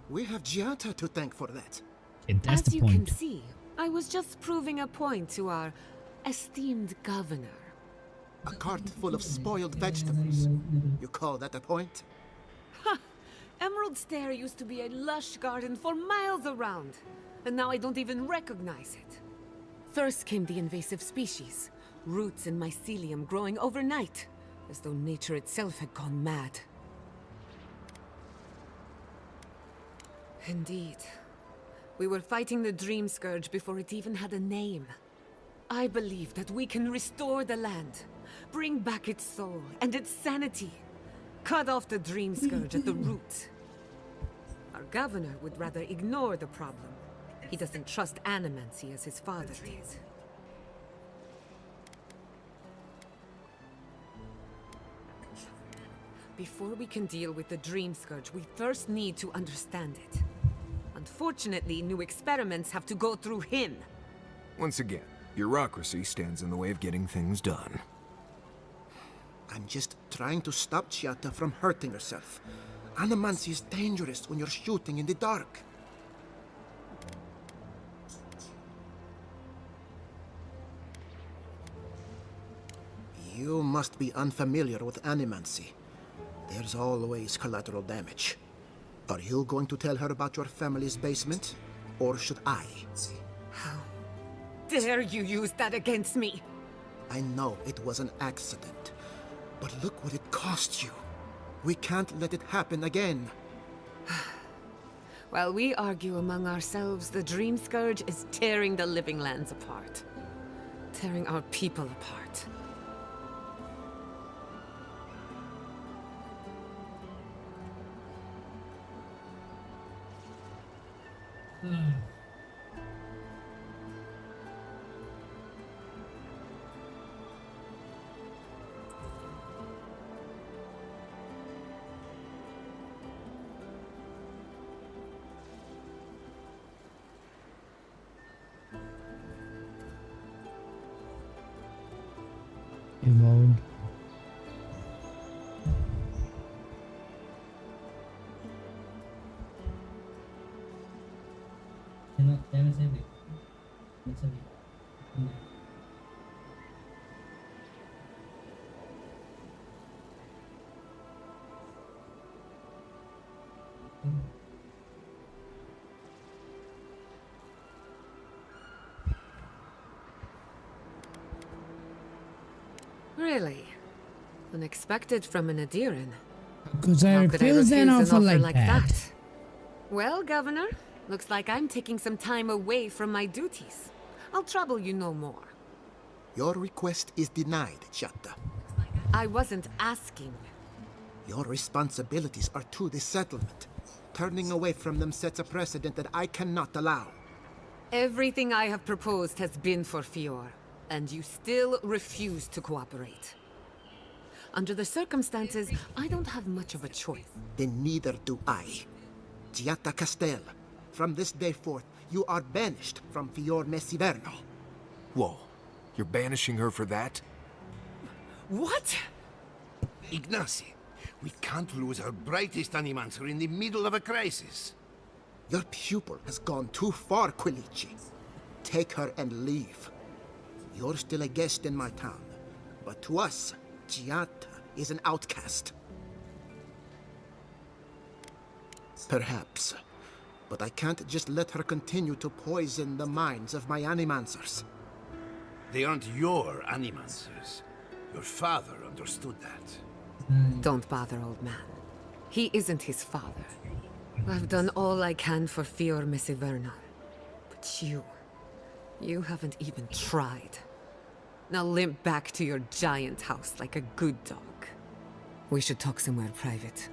We have Giata to thank for that. That's As the you point. can see, I was just proving a point to our esteemed governor. A cart full of spoiled vegetables. You call that a point? Ha! Emerald Stair used to be a lush garden for miles around, and now I don't even recognize it. First came the invasive species, roots and mycelium growing overnight, as though nature itself had gone mad. Indeed. We were fighting the Dream Scourge before it even had a name. I believe that we can restore the land, bring back its soul and its sanity, cut off the Dream Scourge at the root. Our governor would rather ignore the problem. He doesn't trust animancy as his father did. Before we can deal with the Dream Scourge, we first need to understand it. Unfortunately, new experiments have to go through him. Once again, bureaucracy stands in the way of getting things done. I'm just trying to stop Giata from hurting herself. Animancy is dangerous when you're shooting in the dark. You must be unfamiliar with animancy. There's always collateral damage. Are you going to tell her about your family's basement? Or should I? How dare you use that against me? I know it was an accident, but look what it cost you. We can't let it happen again. While we argue among ourselves, the Dream Scourge is tearing the living lands apart. Tearing our people apart. AVOWED. Really? Unexpected from an Adiran. Because I How could I refuse an refuse offer like that. Well, Governor, Looks like I'm taking some time away from my duties. I'll trouble you no more. Your request is denied, Giatta. I wasn't asking. Your responsibilities are to the settlement. Turning away from them sets a precedent that I cannot allow. Everything I have proposed has been for Fior, and you still refuse to cooperate. Under the circumstances, I don't have much of a choice. Then neither do I. Giatta Castel, from this day forth, you are banished from Fior Messiverno. Whoa, you're banishing her for that? What? Ignacy, we can't lose our brightest animancer in the middle of a crisis. Your pupil has gone too far, Quilici. Take her and leave. You're still a guest in my town, but to us, Giatta is an outcast. Perhaps, but I can't just let her continue to poison the minds of my animancers. They aren't your animancers. Your father understood that. Don't bother, old man. He isn't his father. I've done all I can for Fior Messiverno. But you haven't even tried. Now limp back to your giant house like a good dog. We should talk somewhere private.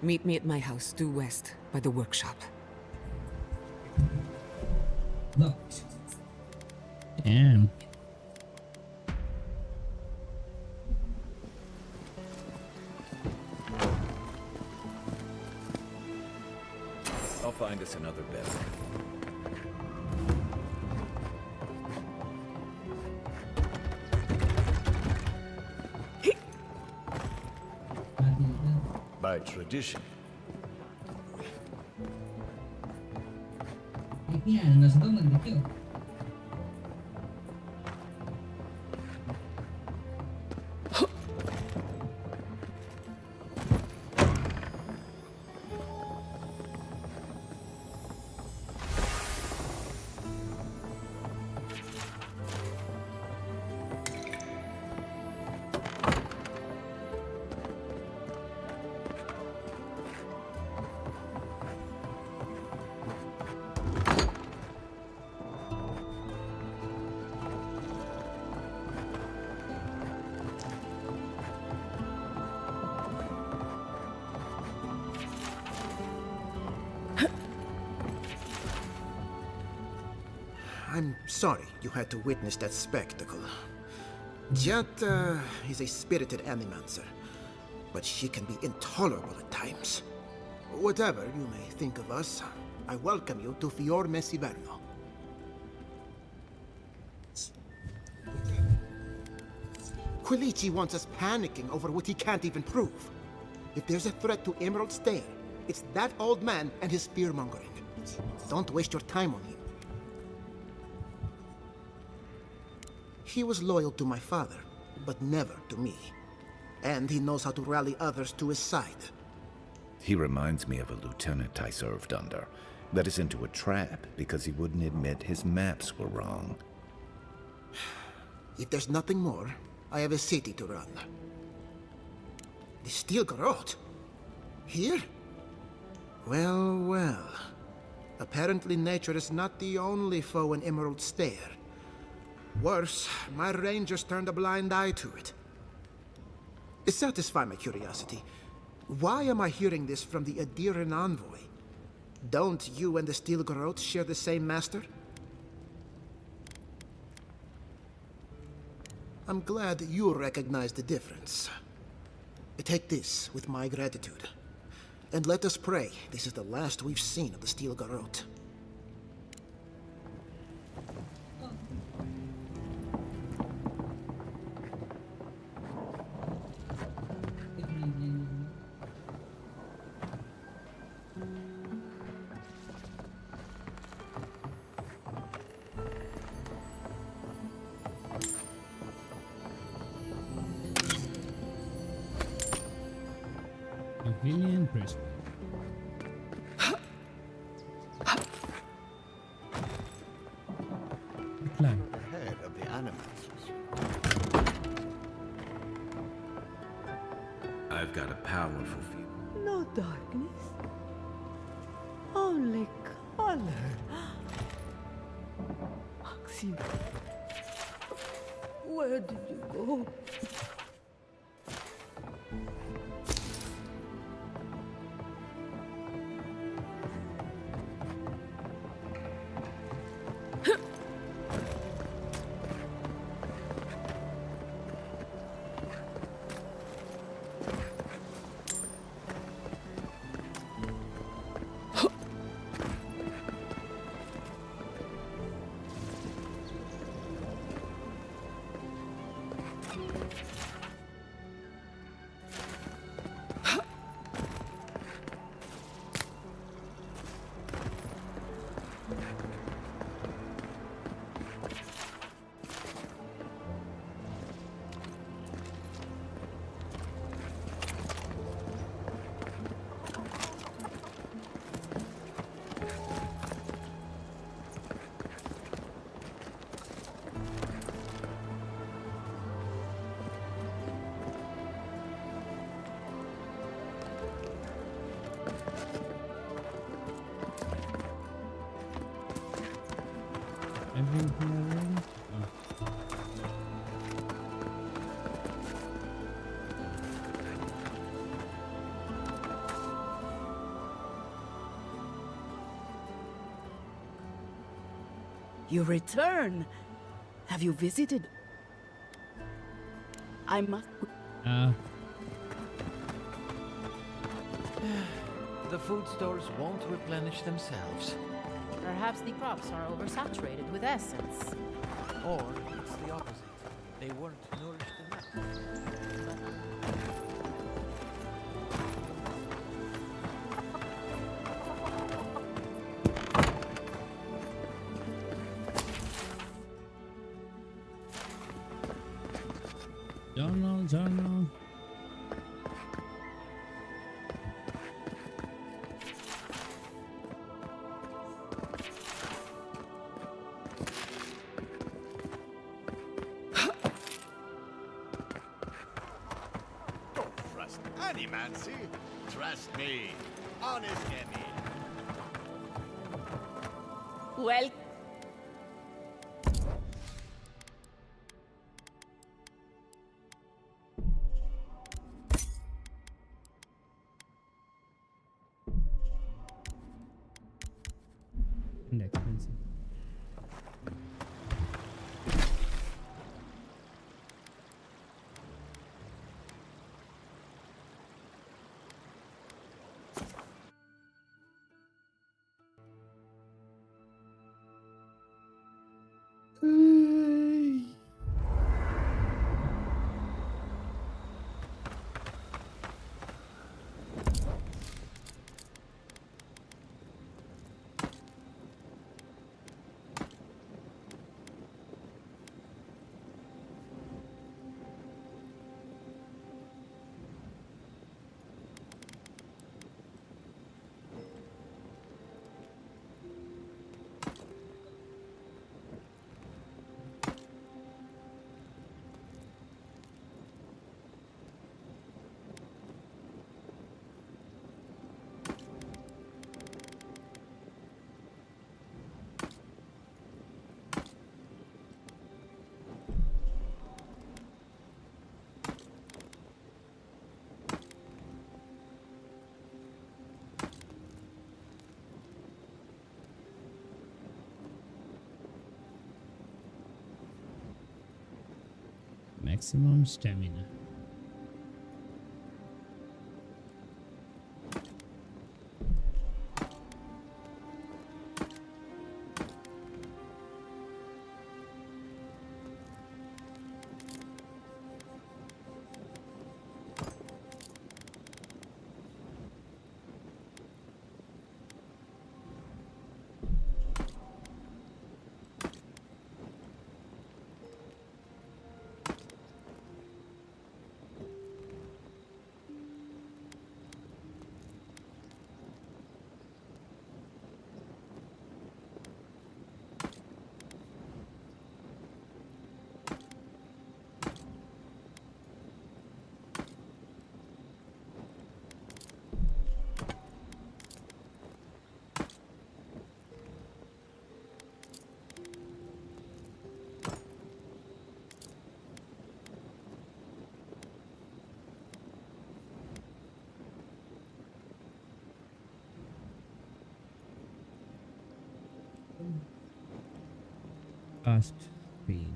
Meet me at my house due west by the workshop. Damn. I'll find us another bed. By tradition. I'm sorry you had to witness that spectacle. Giatta is a spirited animancer, but she can be intolerable at times. Whatever you may think of us, I welcome you to Fior Messiverno. Quilici wants us panicking over what he can't even prove. If there's a threat to Emerald Stair, it's that old man and his fear-mongering. Don't waste your time on him. He was loyal to my father, but never to me. And he knows how to rally others to his side. He reminds me of a lieutenant I served under. Led us into a trap because he wouldn't admit his maps were wrong. If there's nothing more, I have a city to run. The Steel Garrote? Here? Well, well. Apparently nature is not the only foe in Emerald Stair. Worse, my rangers turned a blind eye to it. Satisfy my curiosity. Why am I hearing this from the Adiran envoy? Don't you and the Steel Garrote share the same master? I'm glad you recognize the difference. Take this with my gratitude. And let us pray this is the last we've seen of the Steel Garrote. Pavilion Press. Plan. The head of the animals. I've got a powerful feeling. No darkness. Only color. Maxim, where did you go? Everything. You return. Have you visited? I must. The food stores won't replenish themselves. Perhaps the crops are oversaturated with essence. Or it's the opposite. They weren't nourished enough. Journal. Don't trust any man, see? Trust me. Honest Emmy. Well. And expensive. Maximum stamina. Fast speed.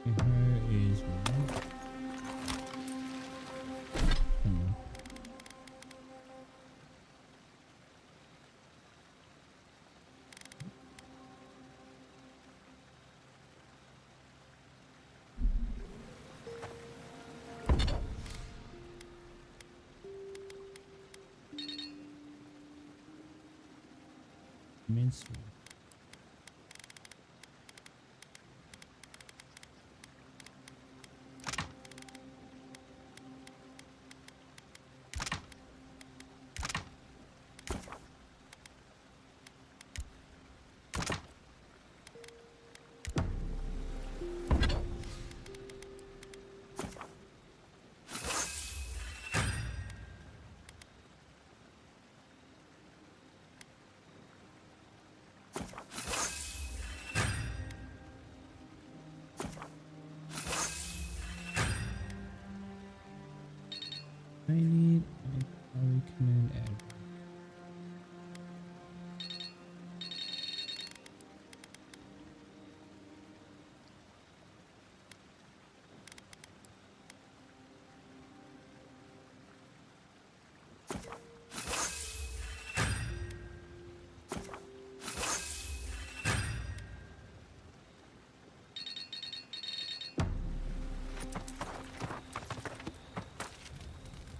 Here is one. Mince. I need a recommend ad.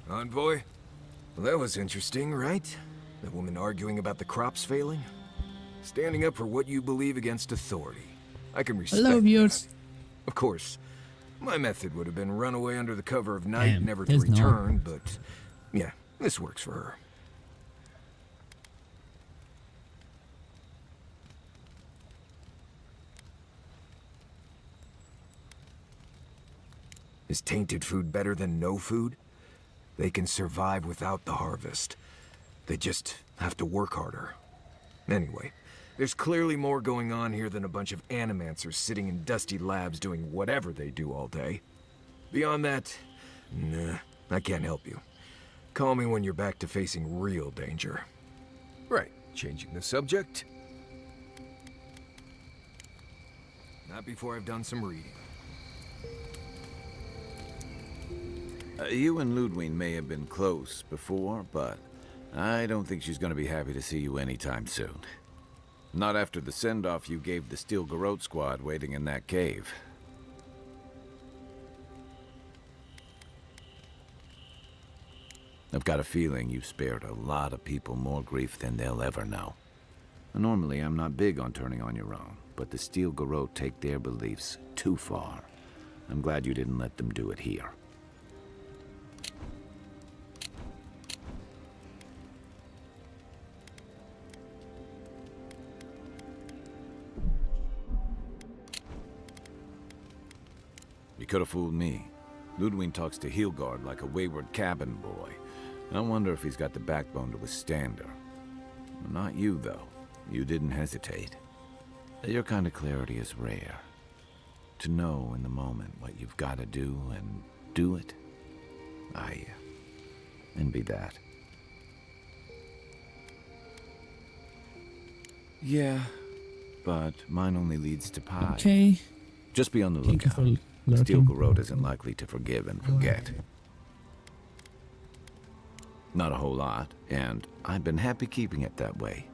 Envoy? Well, that was interesting, right? The woman arguing about the crops failing? Standing up for what you believe against authority. I can respect Hello, viewers. that. Of course, my method would have been run away under the cover of night, Damn, never to there's no- return, but yeah, this works for her. Is tainted food better than no food? They can survive without the harvest. They just have to work harder. Anyway, there's clearly more going on here than a bunch of animancers sitting in dusty labs doing whatever they do all day. Beyond that, nah, I can't help you. Call me when you're back to facing real danger. Right, changing the subject. Not before I've done some reading. You and Ludwig may have been close before, but I don't think she's gonna be happy to see you anytime soon. Not after the send-off you gave the Steel Garrote squad waiting in that cave. I've got a feeling you've spared a lot of people more grief than they'll ever know. Normally, I'm not big on turning on your own, but the Steel Garrote take their beliefs too far. I'm glad you didn't let them do it here. You could have fooled me. Ludwig talks to Hilgard like a wayward cabin boy. I wonder if he's got the backbone to withstand her. Not you, though. You didn't hesitate. Your kind of clarity is rare. To know in the moment what you've got to do and do it. I envy that. Yeah, but mine only leads to pie. Okay. Just be on the Thank you lookout. for lurking. Steel Garrote isn't likely to forgive and forget. Not a whole lot, and I've been happy keeping it that way.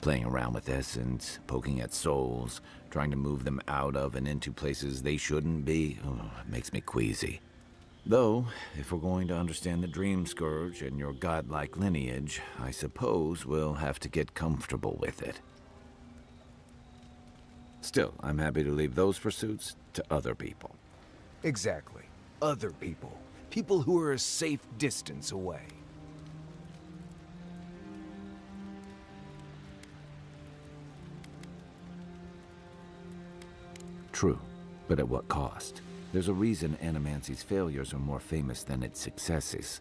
Playing around with essence, poking at souls, trying to move them out of and into places they shouldn't be. Oh, it makes me queasy. Though, if we're going to understand the Dream Scourge and your godlike lineage, I suppose we'll have to get comfortable with it. Still, I'm happy to leave those pursuits to other people. Exactly. Other people. People who are a safe distance away. True, but at what cost? There's a reason Animancy's failures are more famous than its successes.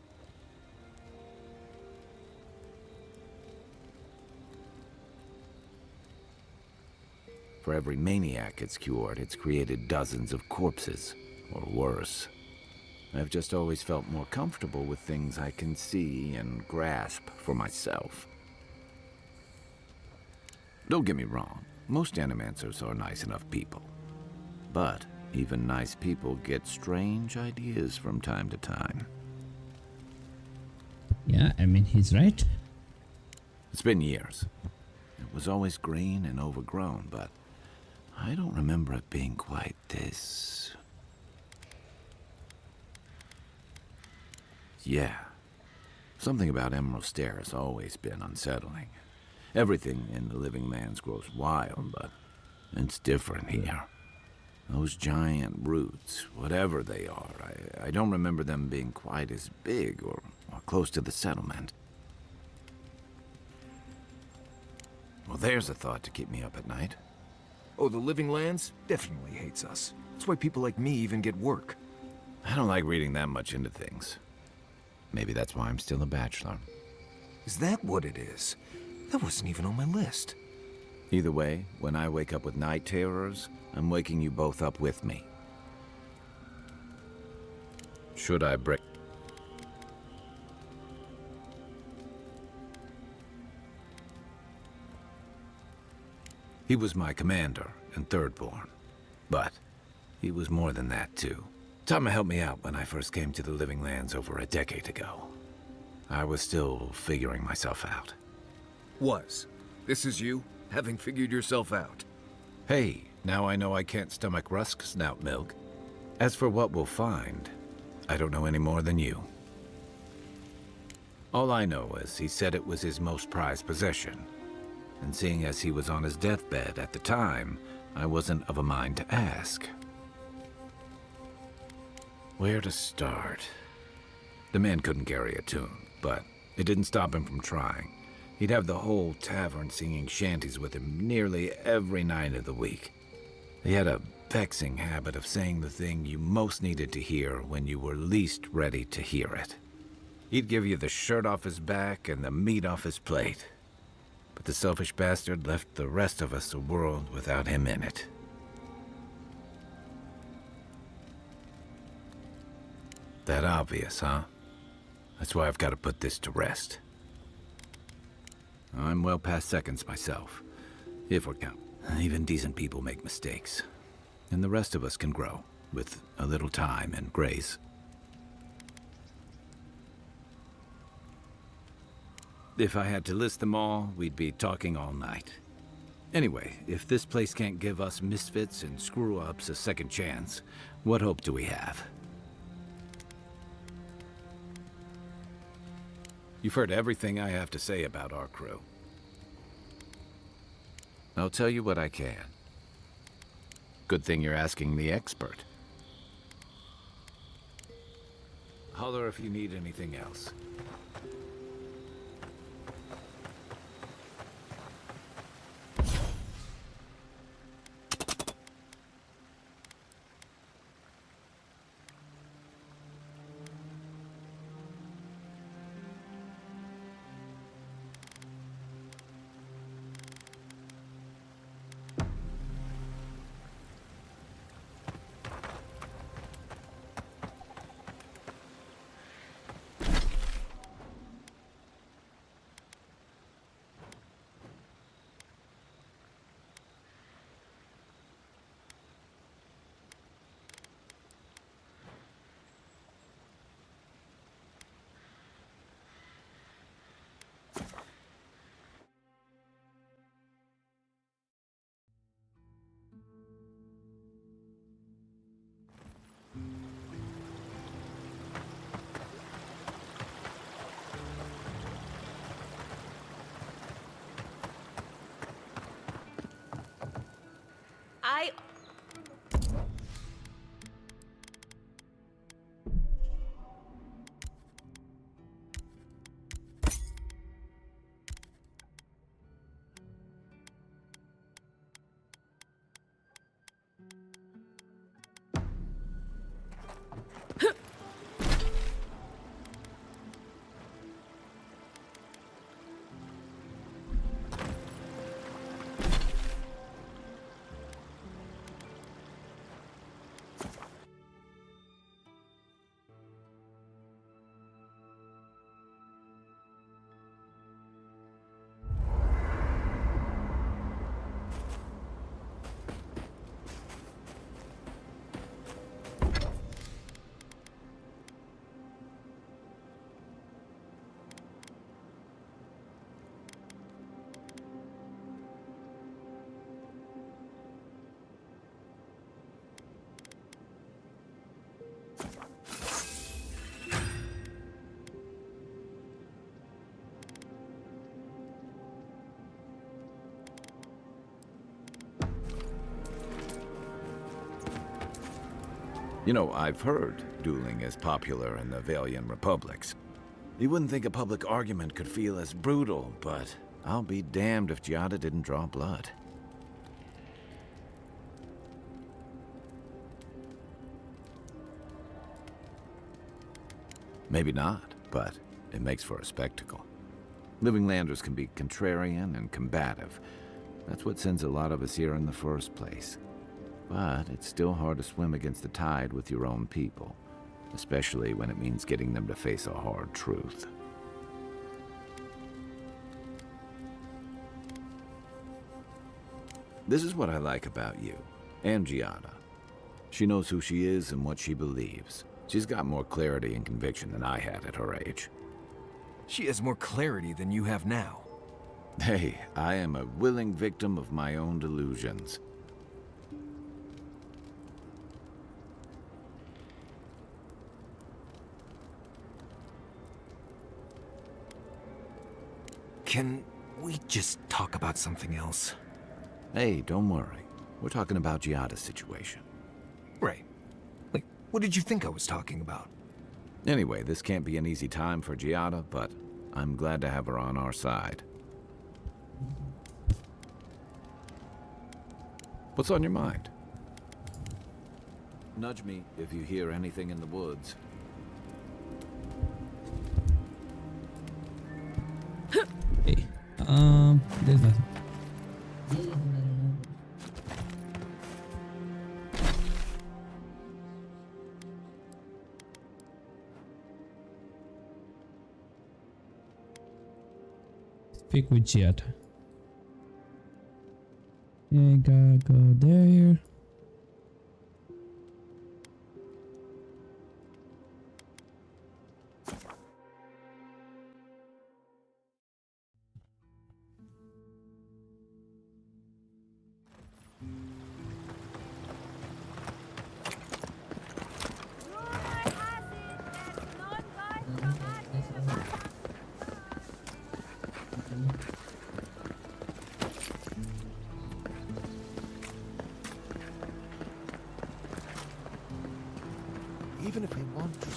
For every maniac it's cured, it's created dozens of corpses, or worse. I've just always felt more comfortable with things I can see and grasp for myself. Don't get me wrong, most Animancers are nice enough people. But even nice people get strange ideas from time to time. Yeah, I mean, he's right. It's been years. It was always green and overgrown, but I don't remember it being quite this. Yeah. Something about Emerald Stair has always been unsettling. Everything in the living lands grows wild, but it's different here. Those giant roots, whatever they are, I don't remember them being quite as big or close to the settlement. Well, there's a thought to keep me up at night. Oh, the Living Lands definitely hates us. That's why people like me even get work. I don't like reading that much into things. Maybe that's why I'm still a bachelor. Is that what it is? That wasn't even on my list. Either way, when I wake up with night terrors, I'm waking you both up with me. Should I break... He was my commander and thirdborn. But he was more than that, too. Tama helped me out when I first came to the Living Lands over a decade ago. I was still figuring myself out. Was. This is you, having figured yourself out. Hey, now I know I can't stomach rusk snout milk. As for what we'll find, I don't know any more than you. All I know is he said it was his most prized possession. And seeing as he was on his deathbed at the time, I wasn't of a mind to ask. Where to start? The man couldn't carry a tune, but it didn't stop him from trying. He'd have the whole tavern singing shanties with him nearly every night of the week. He had a vexing habit of saying the thing you most needed to hear when you were least ready to hear it. He'd give you the shirt off his back and the meat off his plate. But the selfish bastard left the rest of us a world without him in it. That obvious, huh? That's why I've got to put this to rest. I'm well past seconds myself, if we're count. Even decent people make mistakes. And the rest of us can grow, with a little time and grace. If I had to list them all, we'd be talking all night. Anyway, if this place can't give us misfits and screw-ups a second chance, what hope do we have? You've heard everything I have to say about our crew. I'll tell you what I can. Good thing you're asking the expert. Holler if you need anything else. I... You know, I've heard dueling is popular in the Valian republics. You wouldn't think a public argument could feel as brutal, but I'll be damned if Giada didn't draw blood. Maybe not, but it makes for a spectacle. Living landers can be contrarian and combative. That's what sends a lot of us here in the first place. But it's still hard to swim against the tide with your own people, especially when it means getting them to face a hard truth. This is what I like about you, and Giada. She knows who she is and what she believes. She's got more clarity and conviction than I had at her age. She has more clarity than you have now. Hey, I am a willing victim of my own delusions. Can we just talk about something else? Hey, don't worry. We're talking about Giada's situation. Right. Like, what did you think I was talking about? Anyway, this can't be an easy time for Giada, but I'm glad to have her on our side. What's on your mind? Nudge me if you hear anything in the woods. Hey, there's nothing. Speak with Giada. Yeah, gotta go there.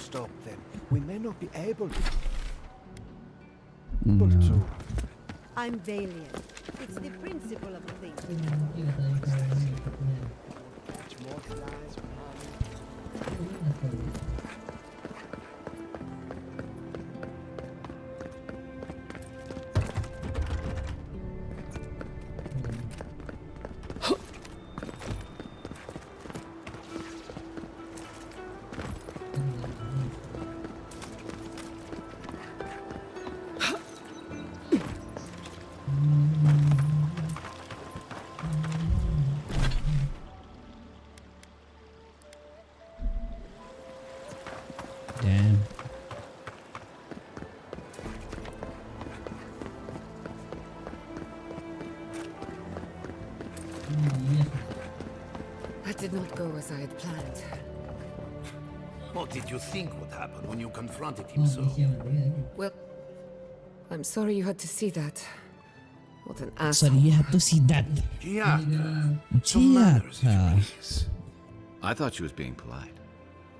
stop them, we may not be able to. No. I'm valiant. It's the principle of the thing. Catch more flies or Damn. That did not go as I had planned. What did you think would happen when you confronted him so? Well, I'm sorry you had to see that. What an asshole. Sorry, you have to see that. Giata. I thought she was being polite.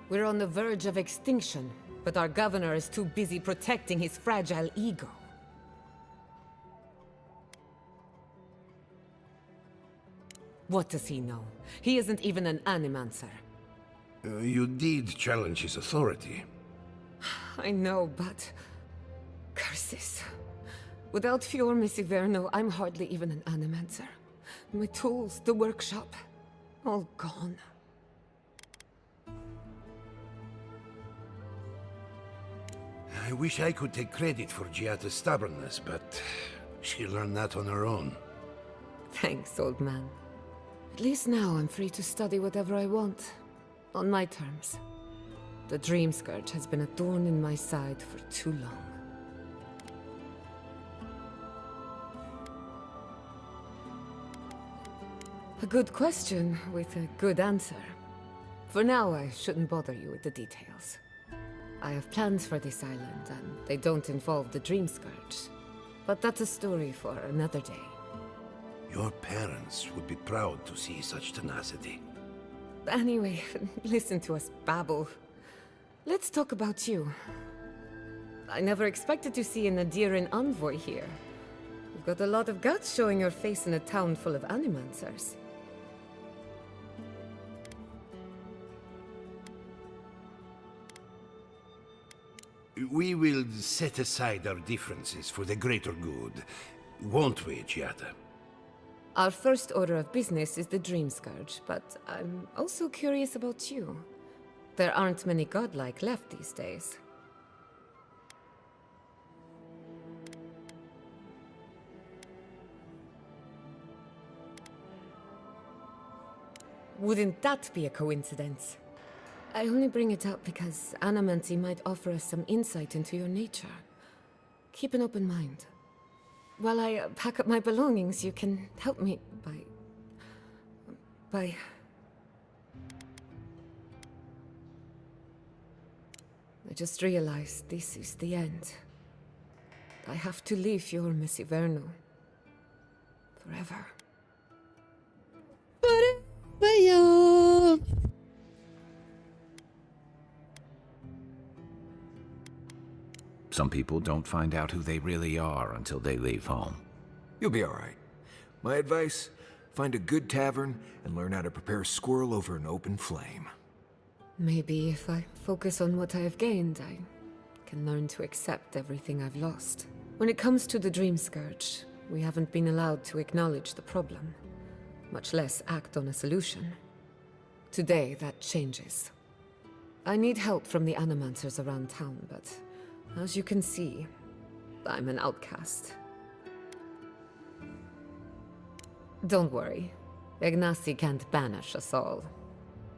We're on the verge of extinction, but our governor is too busy protecting his fragile ego. What does he know? He isn't even an animancer. You did challenge his authority. I know, but... curses. Without Fior Messiverno, I'm hardly even an animancer. My tools, the workshop, all gone. I wish I could take credit for Giata's stubbornness, but she learned that on her own. Thanks, old man. At least now I'm free to study whatever I want. On my terms. The Dream Scourge has been a thorn in my side for too long. A good question with a good answer. For now, I shouldn't bother you with the details. I have plans for this island, and they don't involve the Dream Scourge. But that's a story for another day. Your parents would be proud to see such tenacity. Anyway, listen to us babble. Let's talk about you. I never expected to see an Adiran envoy here. You've got a lot of guts showing your face in a town full of animancers. We will set aside our differences for the greater good, won't we, Giata? Our first order of business is the Dream Scourge, but I'm also curious about you. There aren't many godlike left these days. Wouldn't that be a coincidence? I only bring it up because Animancy might offer us some insight into your nature. Keep an open mind. While I pack up my belongings, you can help me by... I just realized this is the end. I have to leave Fior Messiverno. Forever. Some people don't find out who they really are until they leave home. You'll be all right. My advice, find a good tavern and learn how to prepare squirrel over an open flame. Maybe if I focus on what I have gained, I can learn to accept everything I've lost. When it comes to the Dream Scourge, we haven't been allowed to acknowledge the problem, much less act on a solution. Today, that changes. I need help from the animancers around town, but as you can see, I'm an outcast. Don't worry, Ignacy can't banish us all.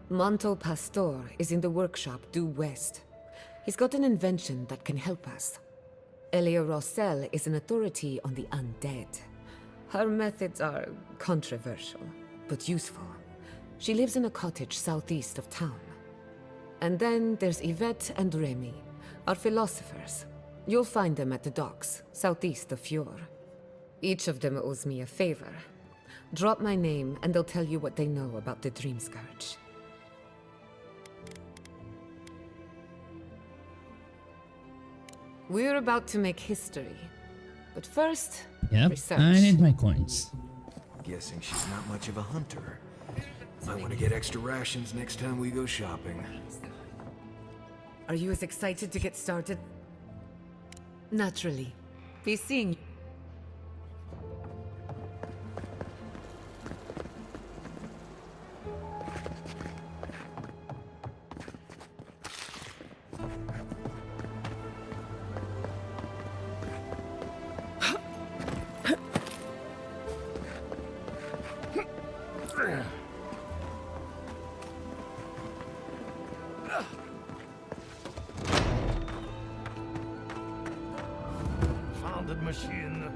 Manto Pastor is in the workshop due west. He's got an invention that can help us. Elia Rossell is an authority on the undead. Her methods are controversial, but useful. She lives in a cottage southeast of town. And then there's Yvette and Remy, our philosophers. You'll find them at the docks, southeast of Fior. Each of them owes me a favor. Drop my name and they'll tell you what they know about the Dream Scourge. We're about to make history. But first, Yep, research. I need my coins. Guessing she's not much of a hunter. Might want to get extra rations next time we go shopping. Are you as excited to get started? Naturally. Be seeing you. Founded machine.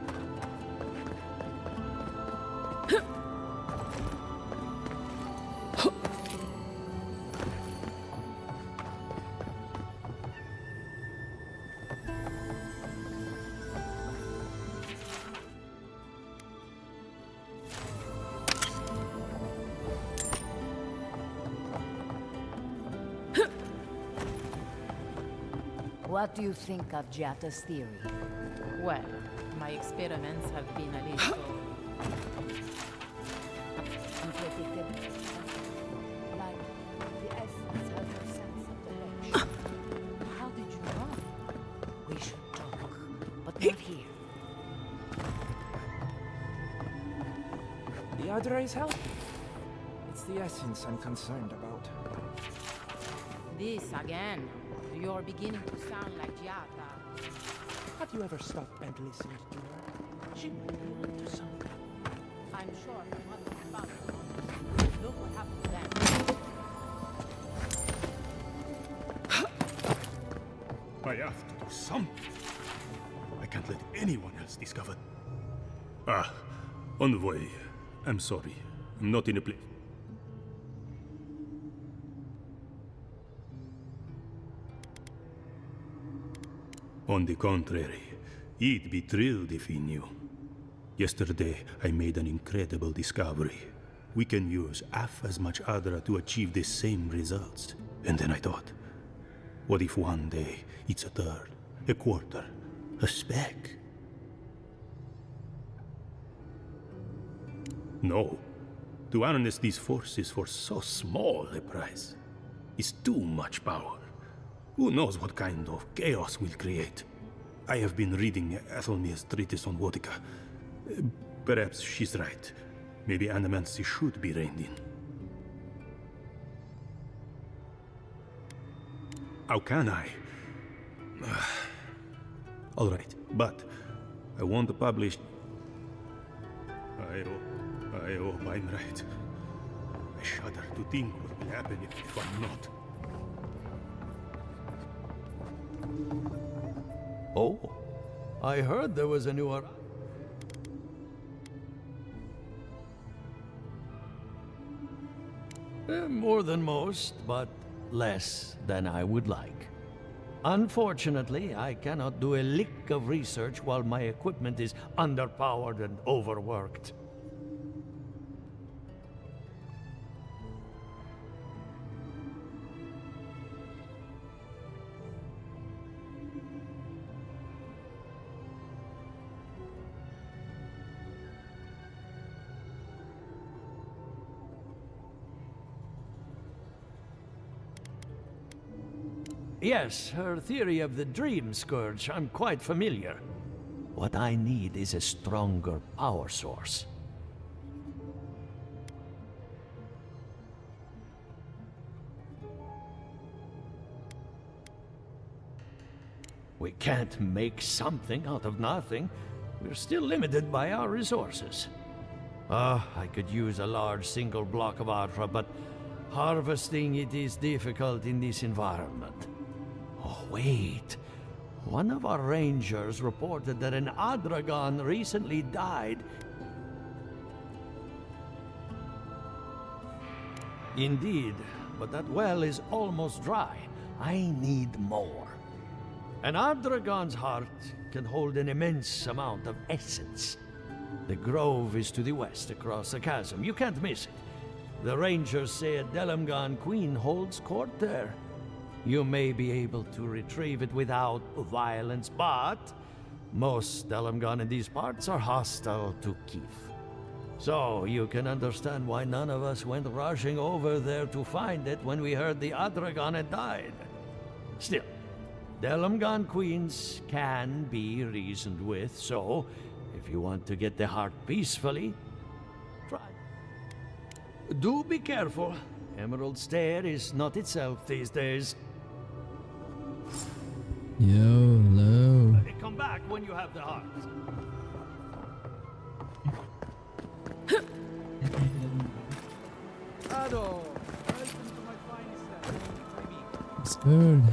What do you think of Jata's theory? Well, my experiments have been a little... Unpredictable. Like the essence has a sense of direction. How did you know? We should talk, but not here. The Adra is healthy. It's the essence I'm concerned about. This again. You're beginning to sound like Giata. Have you ever stopped and listened to her? She might be up to something. I'm sure her mother and father were. Look what happened to them. I have to do something. I can't let anyone else discover. Ah, envoy. I'm sorry. I'm not in a place. On the contrary, he'd be thrilled if he knew. Yesterday, I made an incredible discovery. We can use half as much Adra to achieve the same results. And then I thought, what if one day it's a third, a quarter, a speck? No. To harness these forces for so small a price is too much power. Who knows what kind of chaos we'll create? I have been reading Athelmir's treatise on Wotica. Perhaps she's right. Maybe Animancy should be reined in. How can I? All right, but I want to publish... I hope I'm right. I shudder to think what will happen if I'm not. Oh, I heard there was a new... More than most, but less than I would like. Unfortunately, I cannot do a lick of research while my equipment is underpowered and overworked. Yes, her theory of the Dream Scourge, I'm quite familiar. What I need is a stronger power source. We can't make something out of nothing. We're still limited by our resources. I could use a large single block of Adra, but harvesting it is difficult in this environment. Oh, wait. One of our rangers reported that an Adragon recently died. Indeed, but that well is almost dry. I need more. An Adragon's heart can hold an immense amount of essence. The grove is to the west, across the chasm. You can't miss it. The rangers say a Delamgan queen holds court there. you may be able to retrieve it without violence, but most Delmgon in these parts are hostile to Keith. So you can understand why none of us went rushing over there to find it when we heard the Adragon had died. Still, Delmgon queens can be reasoned with, so if you want to get the heart peacefully, try. Do be careful. Emerald Stair is not itself these days. Yo, hello. Come back when you have the heart. Ado, welcome to my finest set. It's good.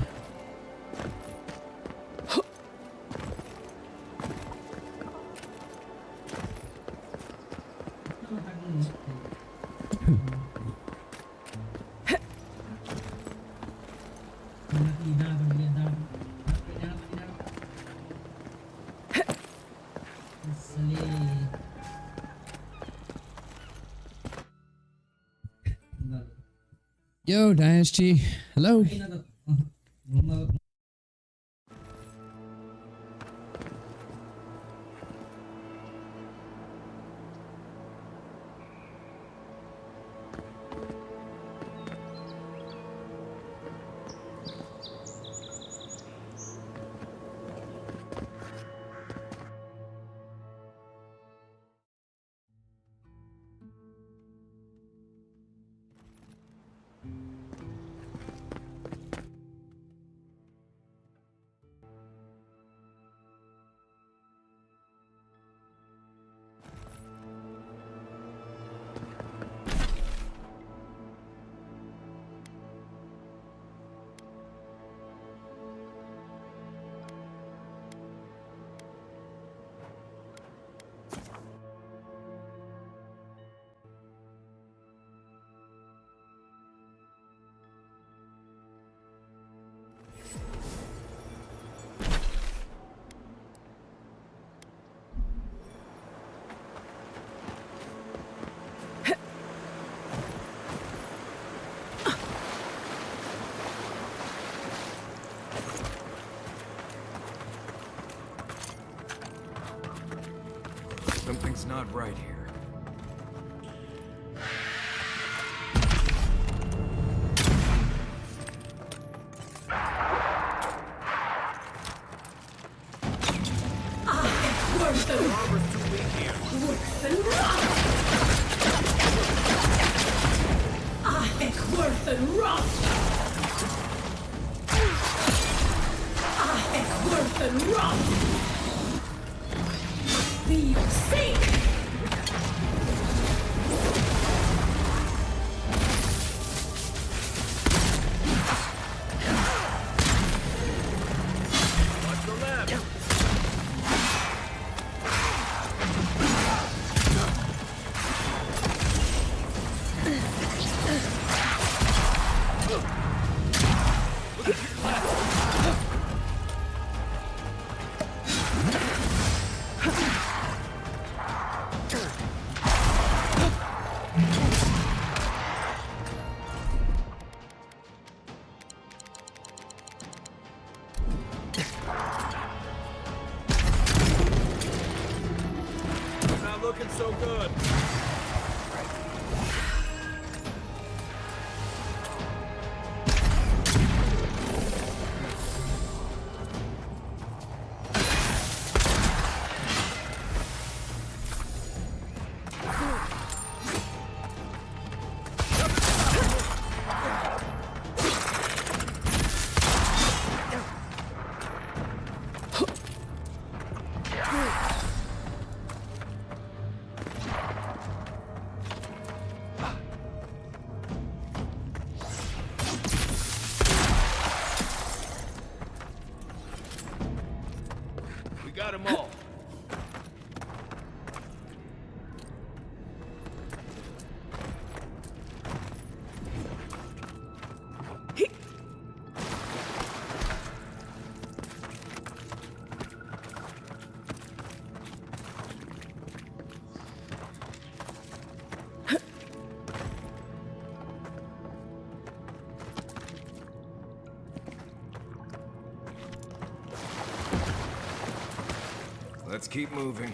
Yo, Dynasty. Hello. Something's not right here. Not looking so good. Got them all. Let's keep moving.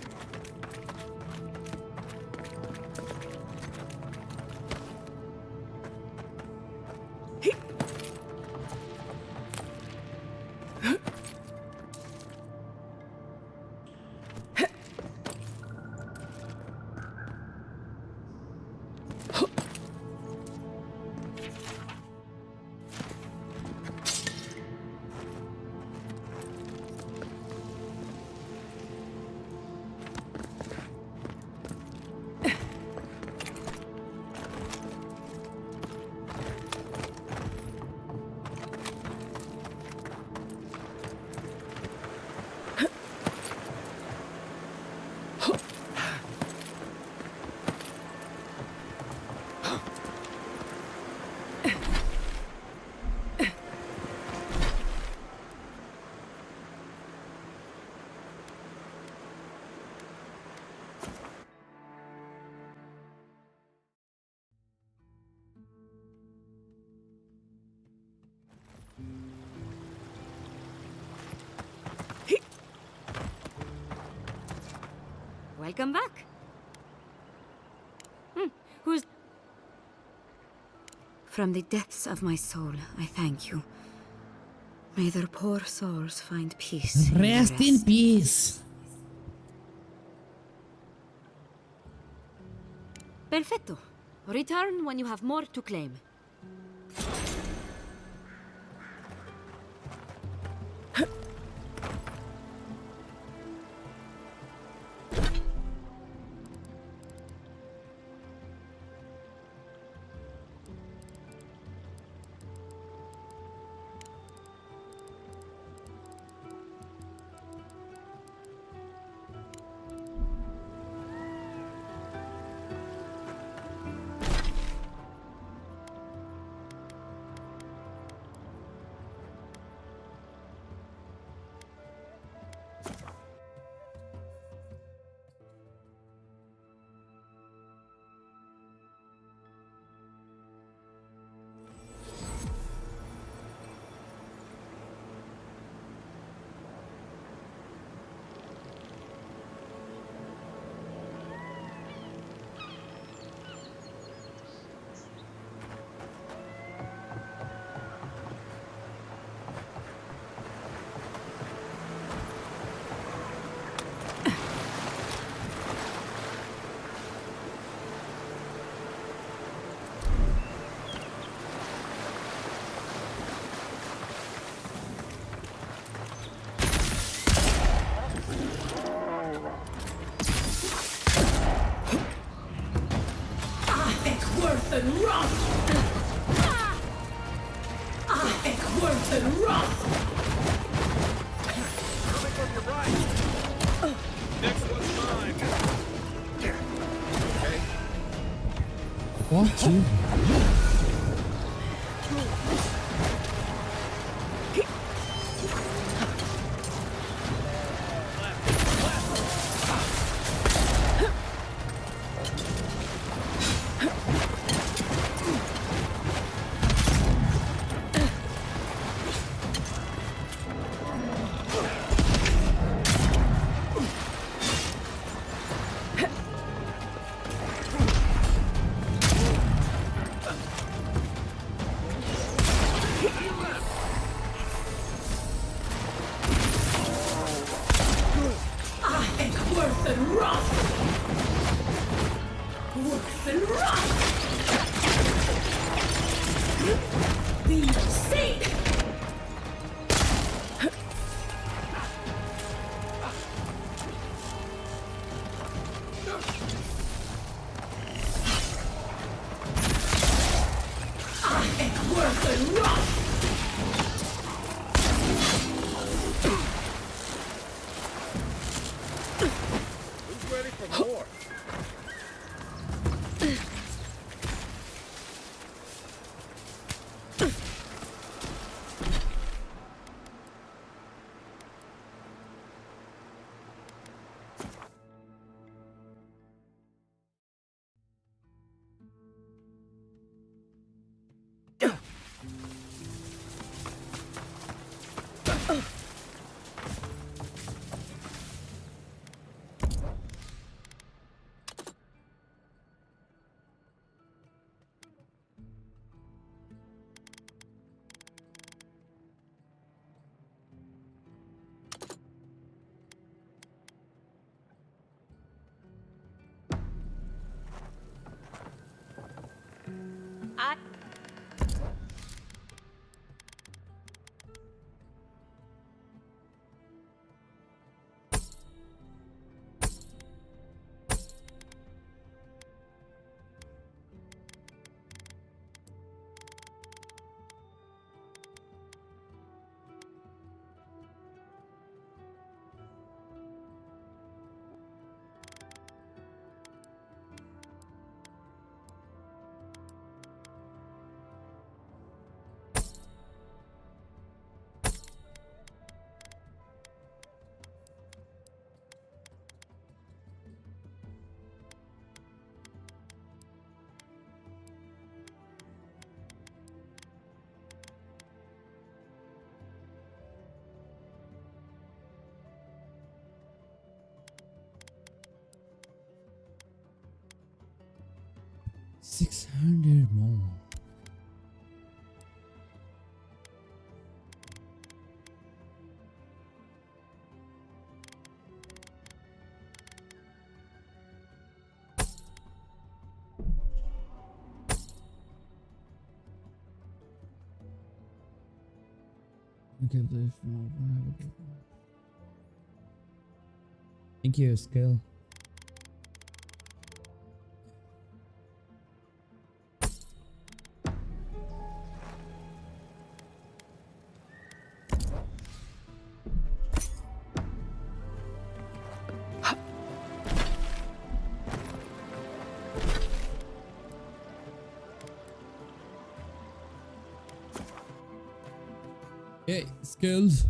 Welcome back. Who's... From the depths of my soul, I thank you. May their poor souls find peace. Rest in peace. Perfecto. Return when you have more to claim. What you? 600 more. Okay, please. Thank you, skill. Okay, skills.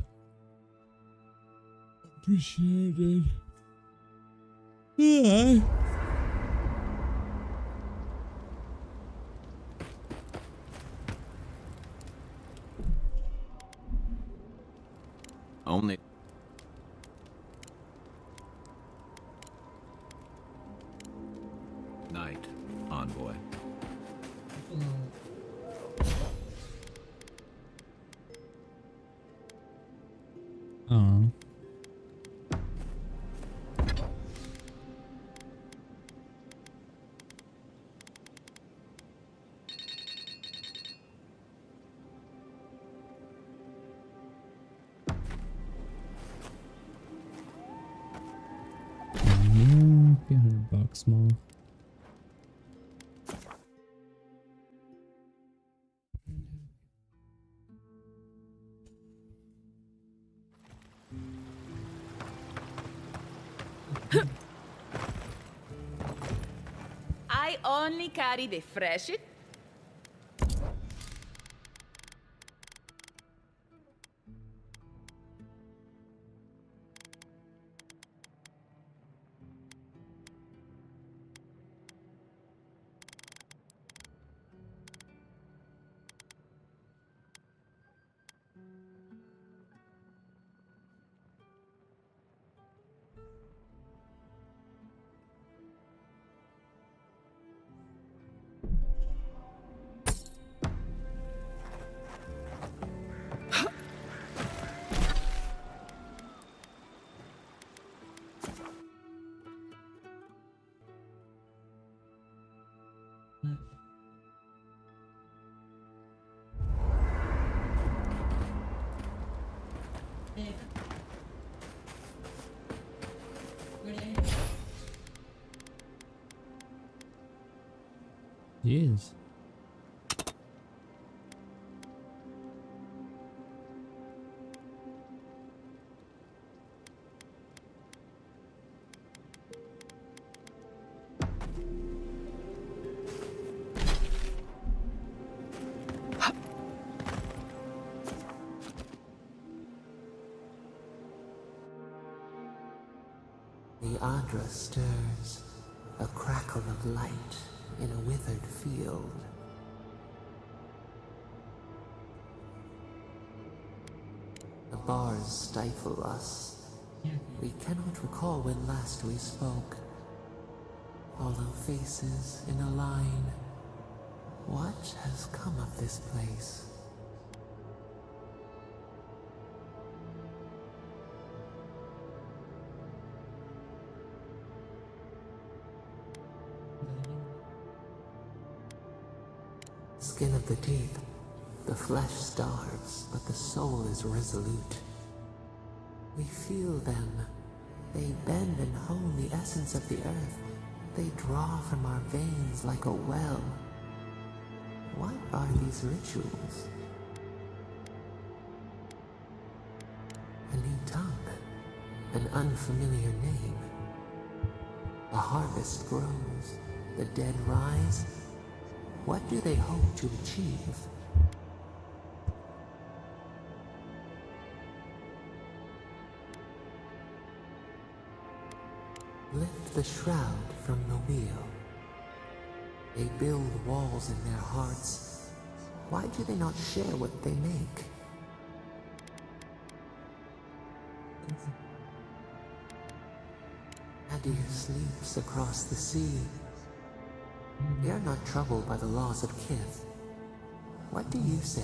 Appreciated. Only. Night, envoy. Oh. $100 more. I only carry the freshest. Jeez. The Adra stirs, a crackle of light in a withered field. The bars stifle us. We cannot recall when last we spoke. Hollow faces in a line. What has come of this place? Skin of the deep. The flesh starves, but the soul is resolute. We feel them. They bend and hone the essence of the earth. They draw from our veins like a well. What are these rituals? A new tongue. An unfamiliar name. A harvest grows. The dead rise. What do they hope to achieve? Lift the shroud from the wheel. They build walls in their hearts. Why do they not share what they make? Adir sleeps across the sea. We are not troubled by the loss of kith. What do you say?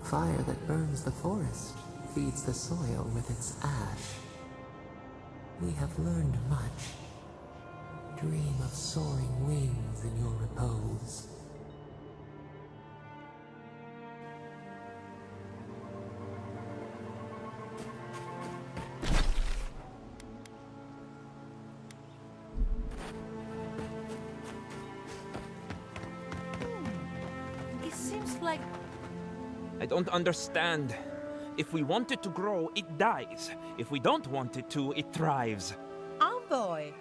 Fire that burns the forest feeds the soil with its ash. We have learned much. Dream of soaring wings in your repose. It seems like I don't understand. If we want it to grow, it dies. If we don't want it to, it thrives. Envoy.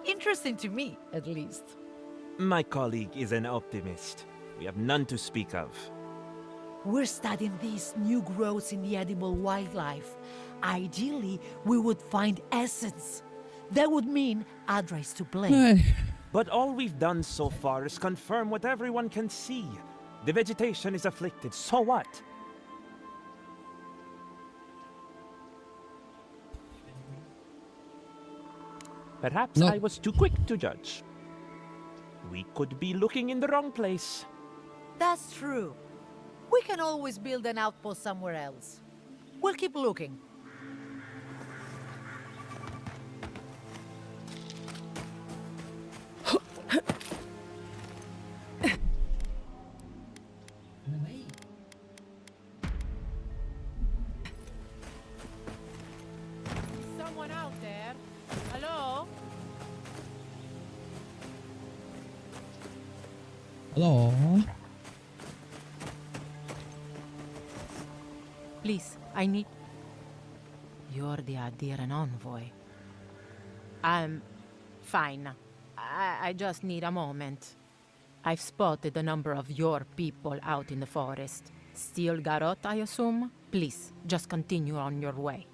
Interesting to me, at least. My colleague is an optimist. We have none to speak of. We're studying these new growths in the edible wildlife. Ideally, we would find essence. That would mean Adra is to blame. But all we've done so far is confirm what everyone can see. The vegetation is afflicted, so what? Perhaps I was too quick to judge. We could be looking in the wrong place. That's true. We can always build an outpost somewhere else. We'll keep looking. Someone out there? Hello? Hello? Please, I need... You're the Adiran envoy. I'm fine. I just need a moment. I've spotted a number of your people out in the forest. Still Garot, I assume? Please, just continue on your way.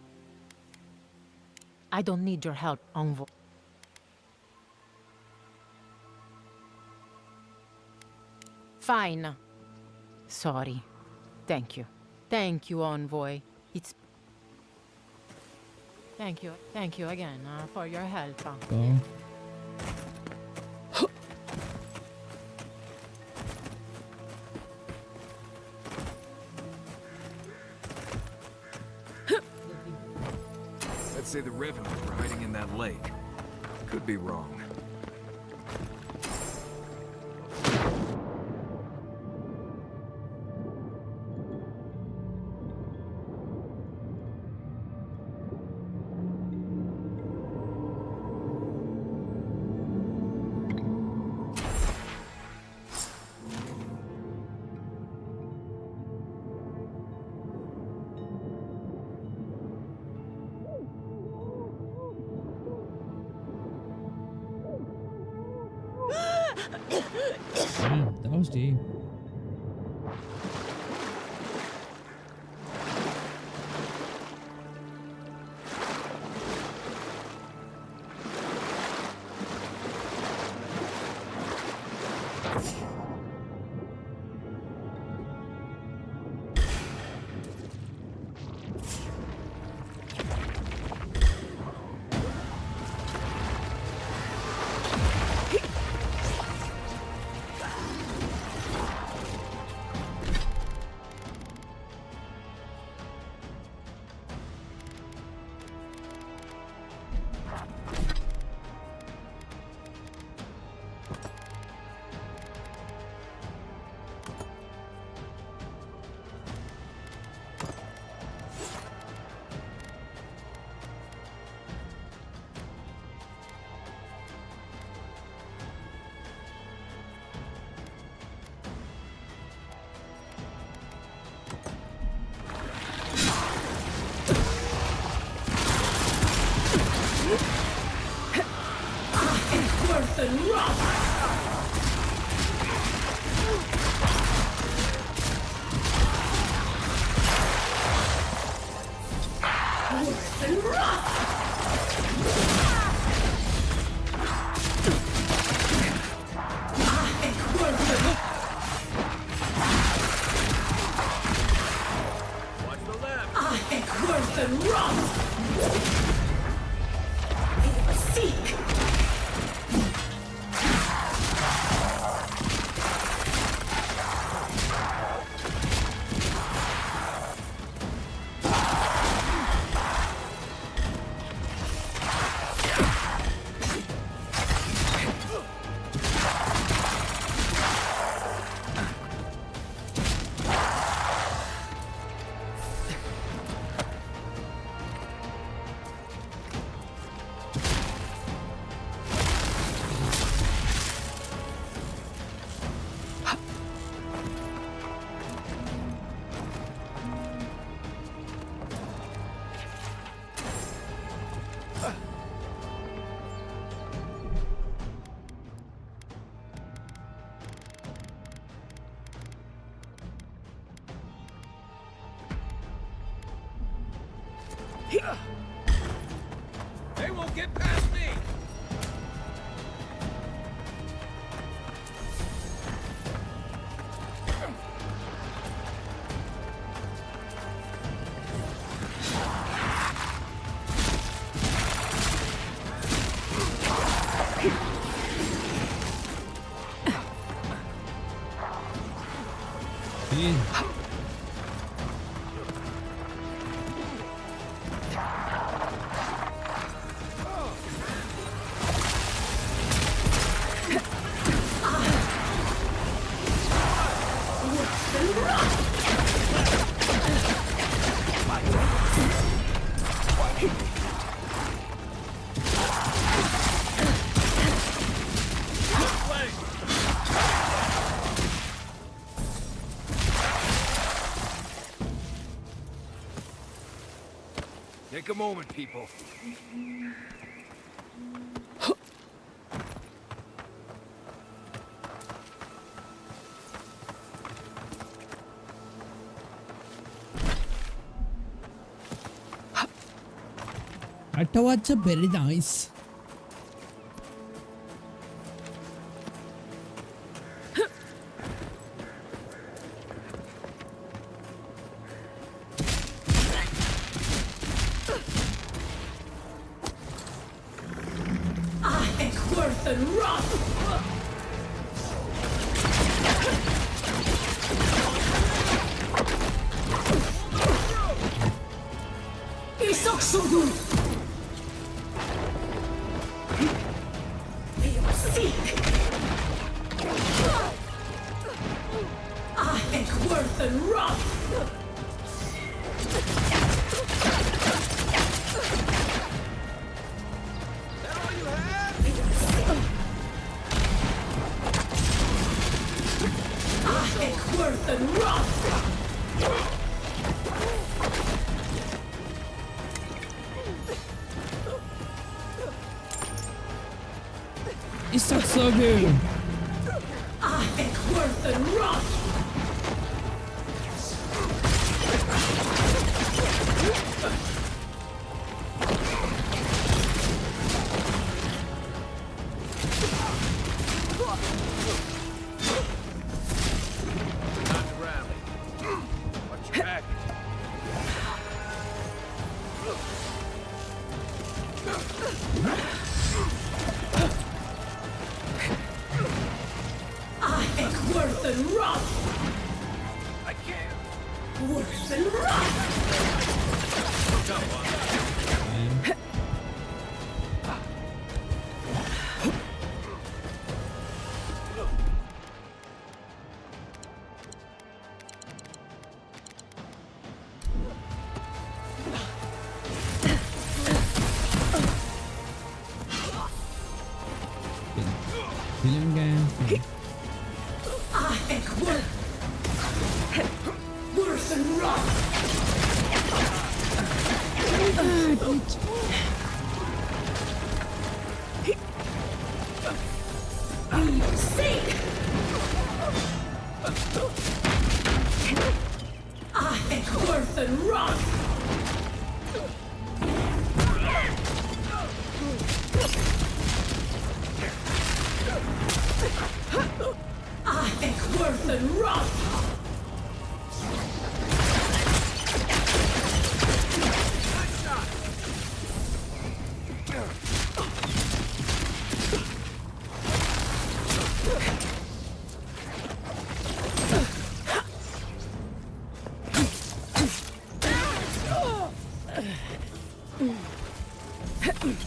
I don't need your help, envoy. Fine. Sorry. Thank you. Thank you, envoy. It's... Thank you again for your help. Go. I'd say the revenants were hiding in that lake. Could be wrong. That was deep. They won't get past me! Take a moment, people. That was very nice. It's so good.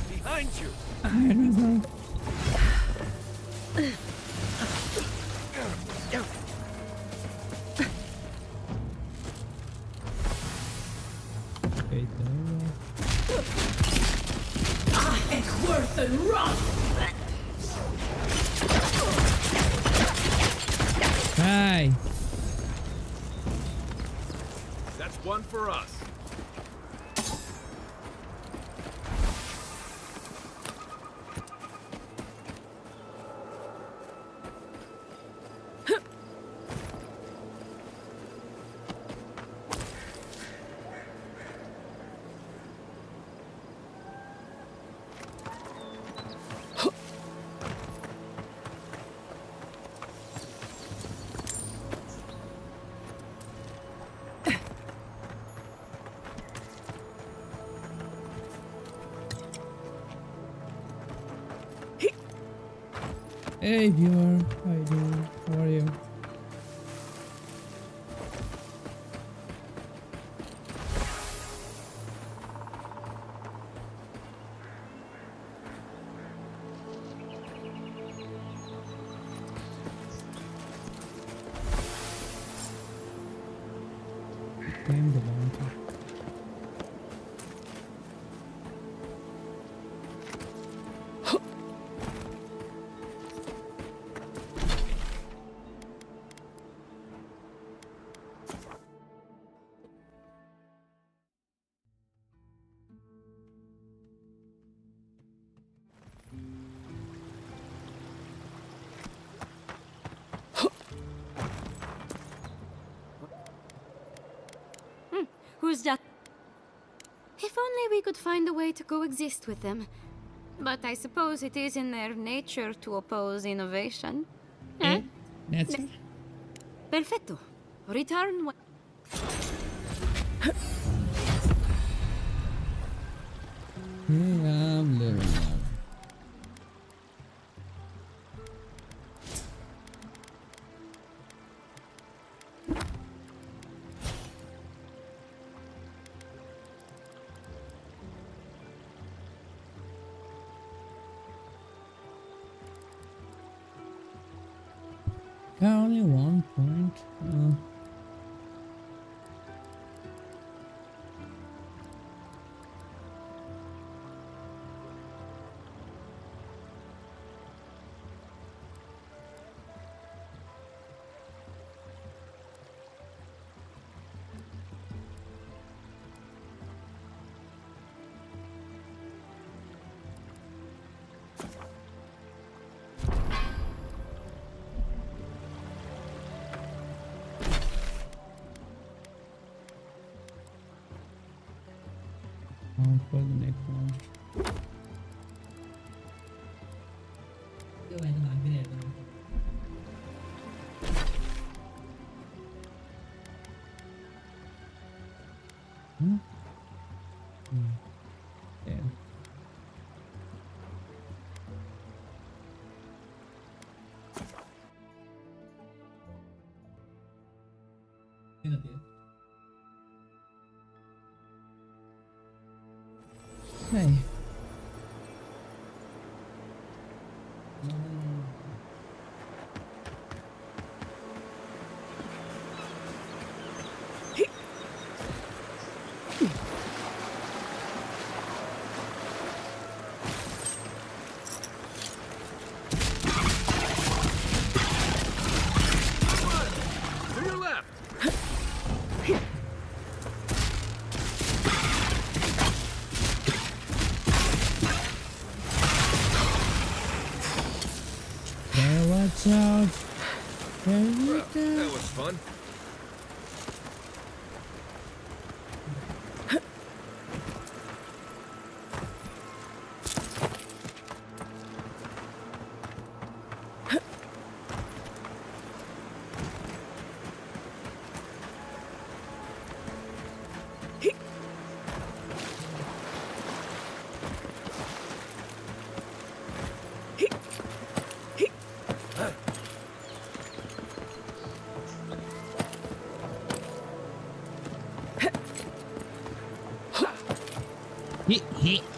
Behind you! Hi. That's one for us. Hey viewer, how you doing? How are you? Climb the mountain. Who's that? If only we could find a way to coexist with them. But I suppose it is in their nature to oppose innovation. Eh? That's Perfetto. Return when... yeah, I'm living now. Only 1 point. For the next one. Hmm? Yeah. Hey. To your left! Yeah, watch out. There you Well, go. that was fun.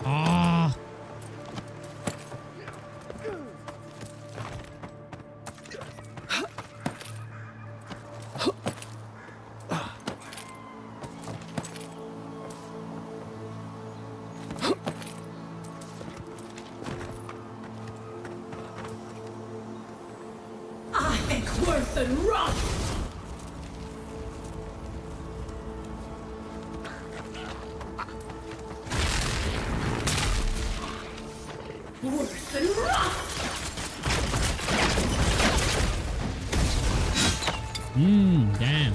Ah. I think worse than rust! Worse than rust! Damn.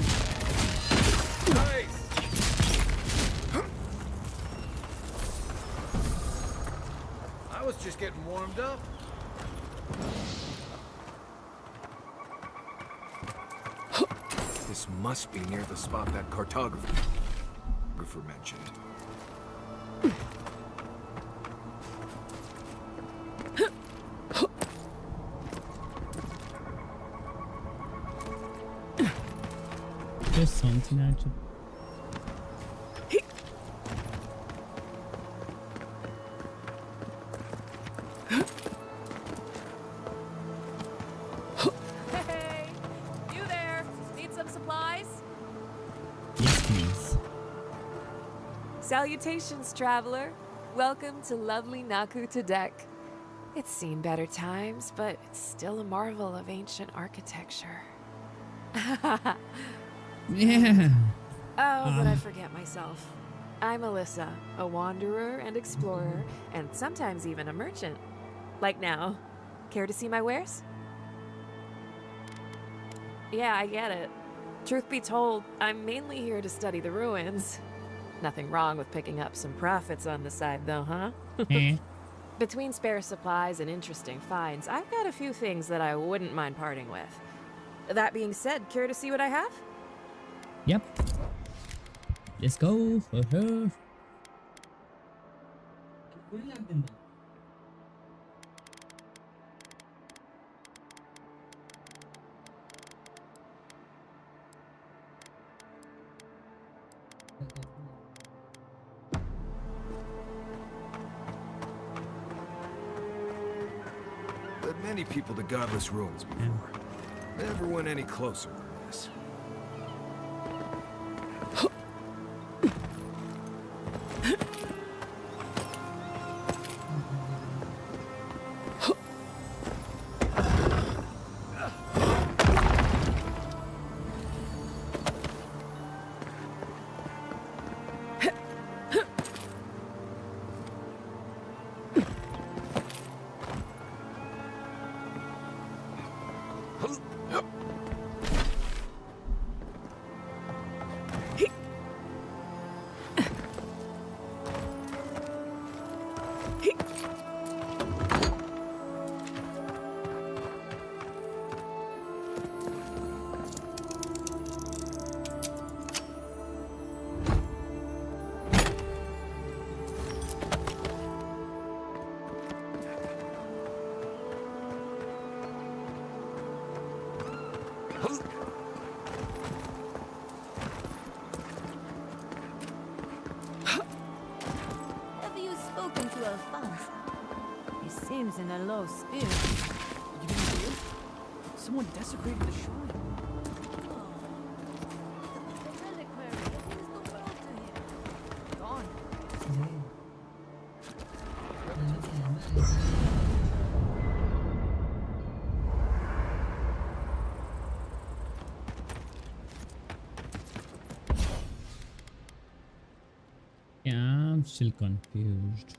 Nice! I was just getting warmed up. This must be near the spot that cartographer mentioned. there's something actually. Hey, you there? Need some supplies? Yes, please. Salutations, traveler. Welcome to lovely Naku Tadek. It's seen better times, but it's still a marvel of ancient architecture. Yeah. Oh, but I forget myself. I'm Alyssa, a wanderer and explorer, and sometimes even a merchant. Like now. Care to see my wares? Yeah, I get it. Truth be told, I'm mainly here to study the ruins. Nothing wrong with picking up some profits on the side, though, huh? Eh. Between spare supplies and interesting finds, I've got a few things that I wouldn't mind parting with. That being said, care to see what I have? Yep. Let's go for her. Led many people to godless ruins before. Never went any closer than this. Have you spoken to Alphonse? He seems in a low spirit. You didn't hear? Someone desecrated the shrine. Yeah, I'm still confused.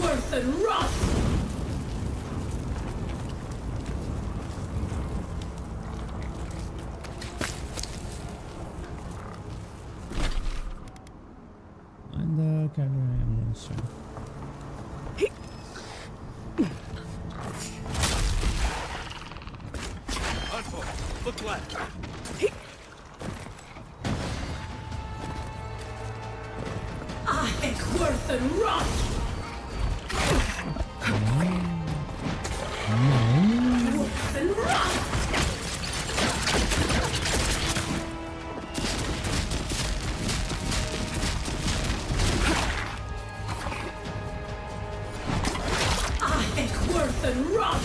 Worth and rot! And the cavalry monster. Look left. Worth and rot! Worth and rot! Worth and rot!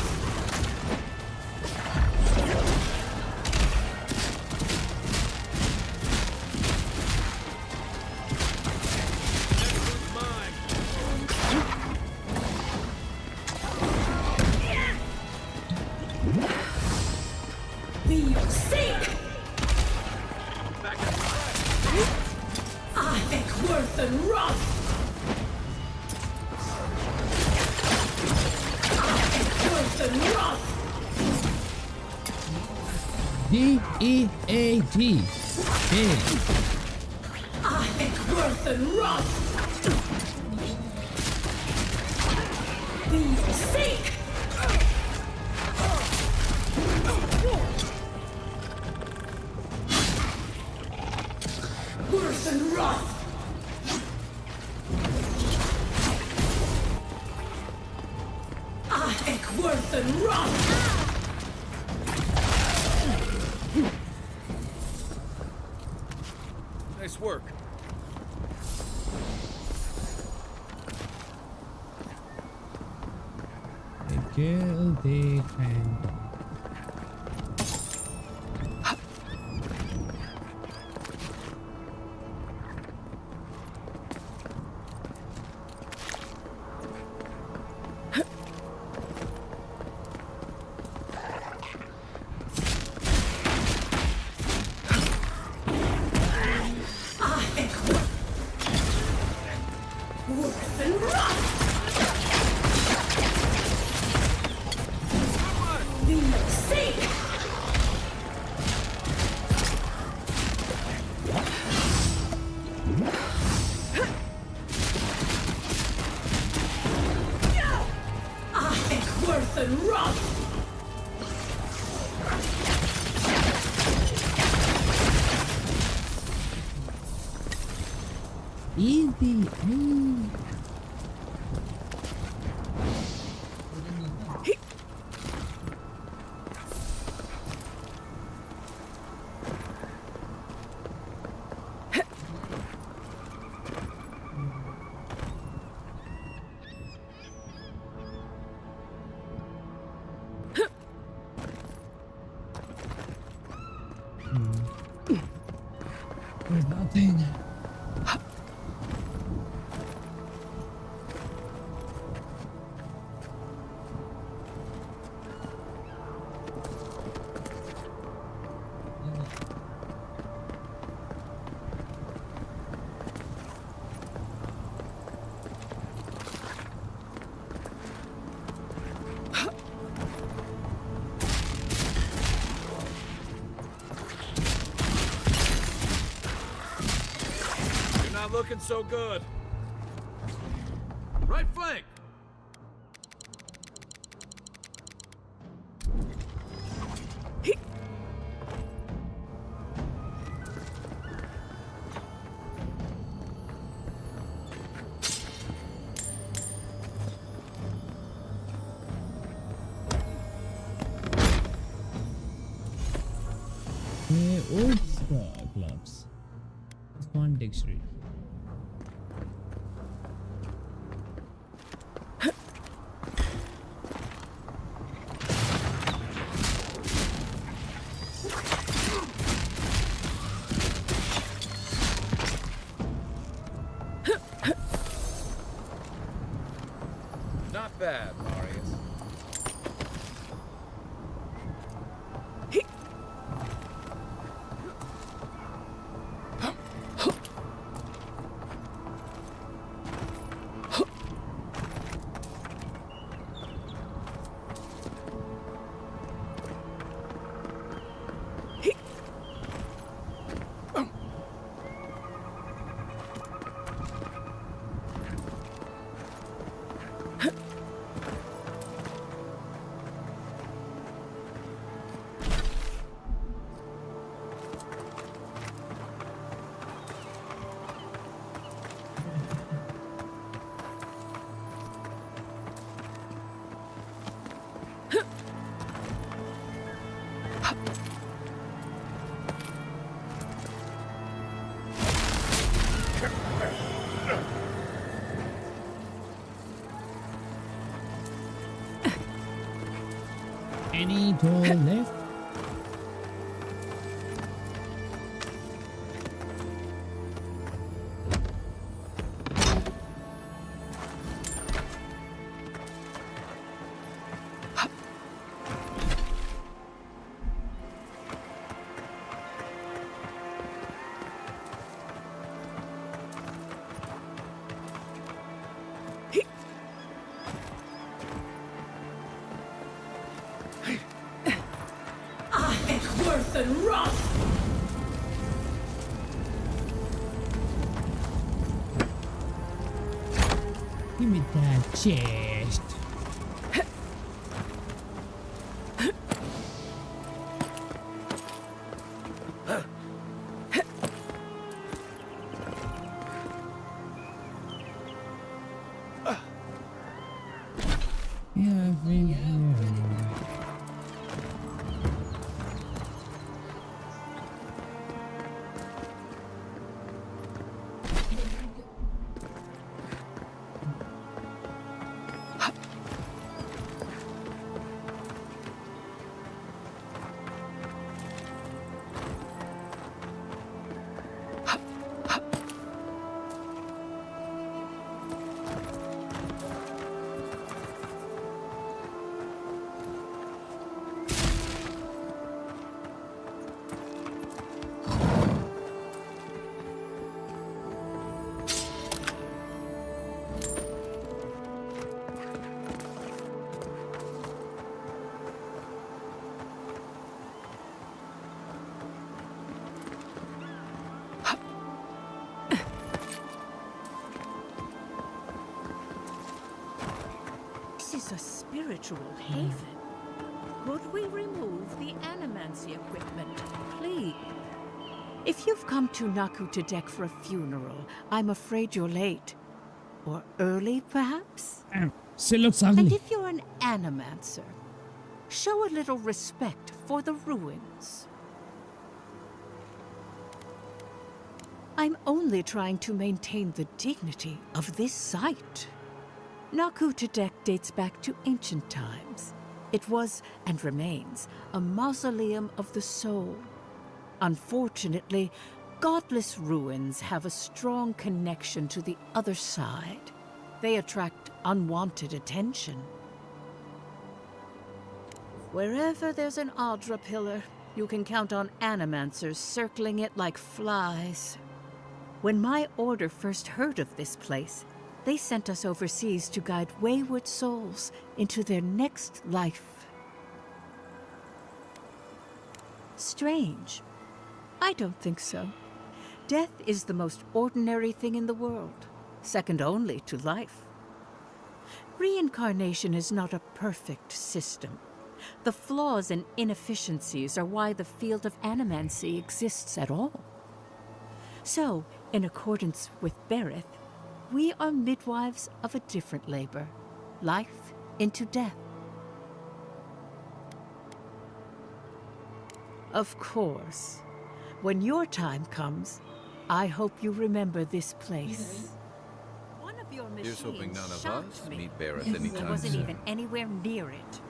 Worth and rot! Worth and rot! D-E-A-T. Okay. Worth and rot! For your sake! Worth and rot! Worth and rot! Nice work. They kill the phantom. Worth and rot! For your sake! Worth and rot! Easy. There's nothing. Not looking so good. Right flank. Old gloves. It's one dictionary. Not bad, Marius. Any door left? Worth and Roth! Give me that chest. Yeah, I've been here. This is a spiritual haven. Could we remove the animancy equipment, please? If you've come to Naku to deck for a funeral, I'm afraid you're late. Or early, perhaps? She looks And ugly. if you're an animancer, show a little respect for the ruins. I'm only trying to maintain the dignity of this site. Naku Tedek dates back to ancient times. It was, and remains, a mausoleum of the soul. Unfortunately, godless ruins have a strong connection to the other side. They attract unwanted attention. Wherever there's an Adra pillar, you can count on animancers circling it like flies. When my order first heard of this place, they sent us overseas to guide wayward souls into their next life. Strange. I don't think so. Death is the most ordinary thing in the world, second only to life. Reincarnation is not a perfect system. The flaws and inefficiencies are why the field of animancy exists at all. So, in accordance with Berith, we are midwives of a different labor, life into death. Of course, when your time comes, I hope you remember this place. One of your Here's hoping none of shocked us me. meet Barrett He anytime wasn't soon. even anywhere near it.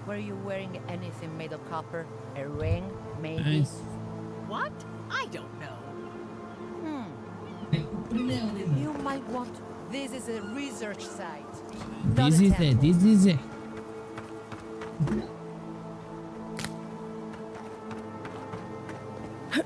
Were you wearing anything made of copper? A ring, maybe? Nice. What? I don't know. You might want This is a research site. This is it. This is it. Huh?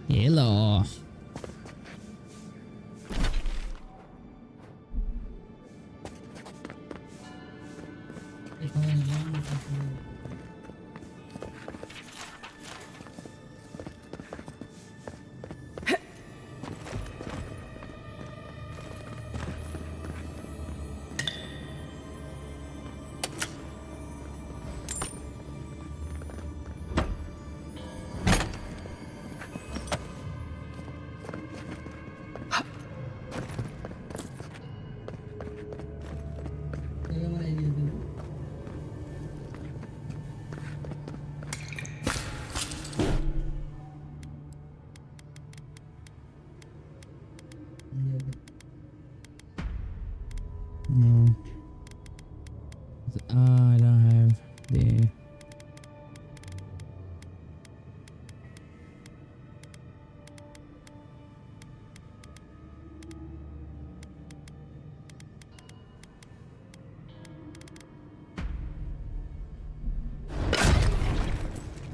Hello. No. I don't have the.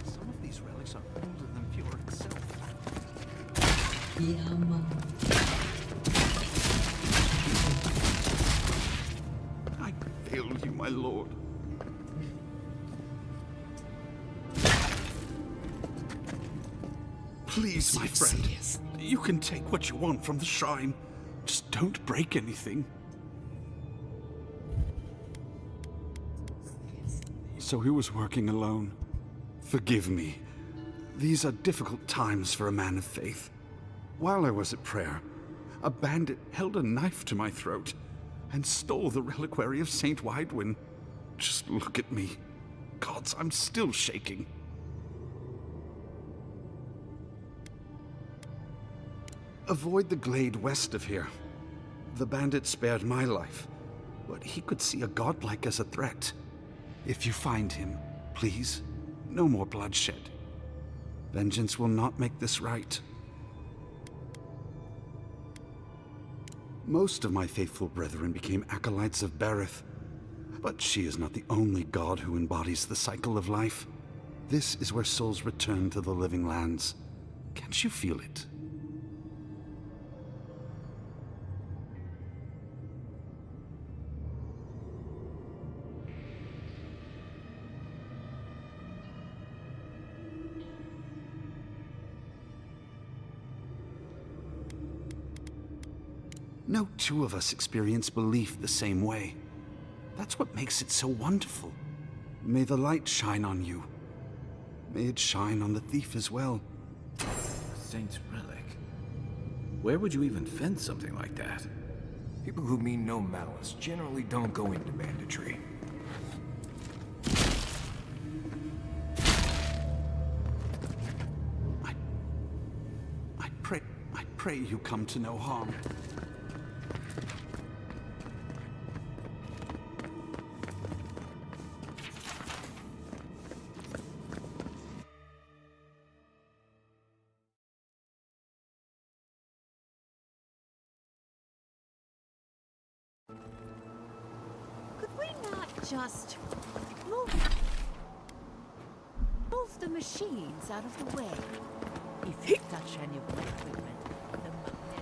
Some of these relics are older than Fjord itself. Yeah, man. I failed you, my lord. Please, my friend. You can take what you want from the shrine. Just don't break anything. So he was working alone. Forgive me. These are difficult times for a man of faith. While I was at prayer, a bandit held a knife to my throat and stole the reliquary of Saint Widewin. Just look at me. Gods, I'm still shaking. Avoid the glade west of here. The bandit spared my life, but he could see a godlike as a threat. If you find him, please, no more bloodshed. Vengeance will not make this right. Most of my faithful brethren became acolytes of Berith, but she is not the only god who embodies the cycle of life. This is where souls return to the living lands. Can't you feel it? No two of us experience belief the same way. That's what makes it so wonderful. May the light shine on you. May it shine on the thief as well. A saint's relic. Where would you even find something like that? People who mean no malice generally don't go into banditry. I pray you come to no harm. Could we not just move the machines out of the way? If you touch any of the equipment, the magnetic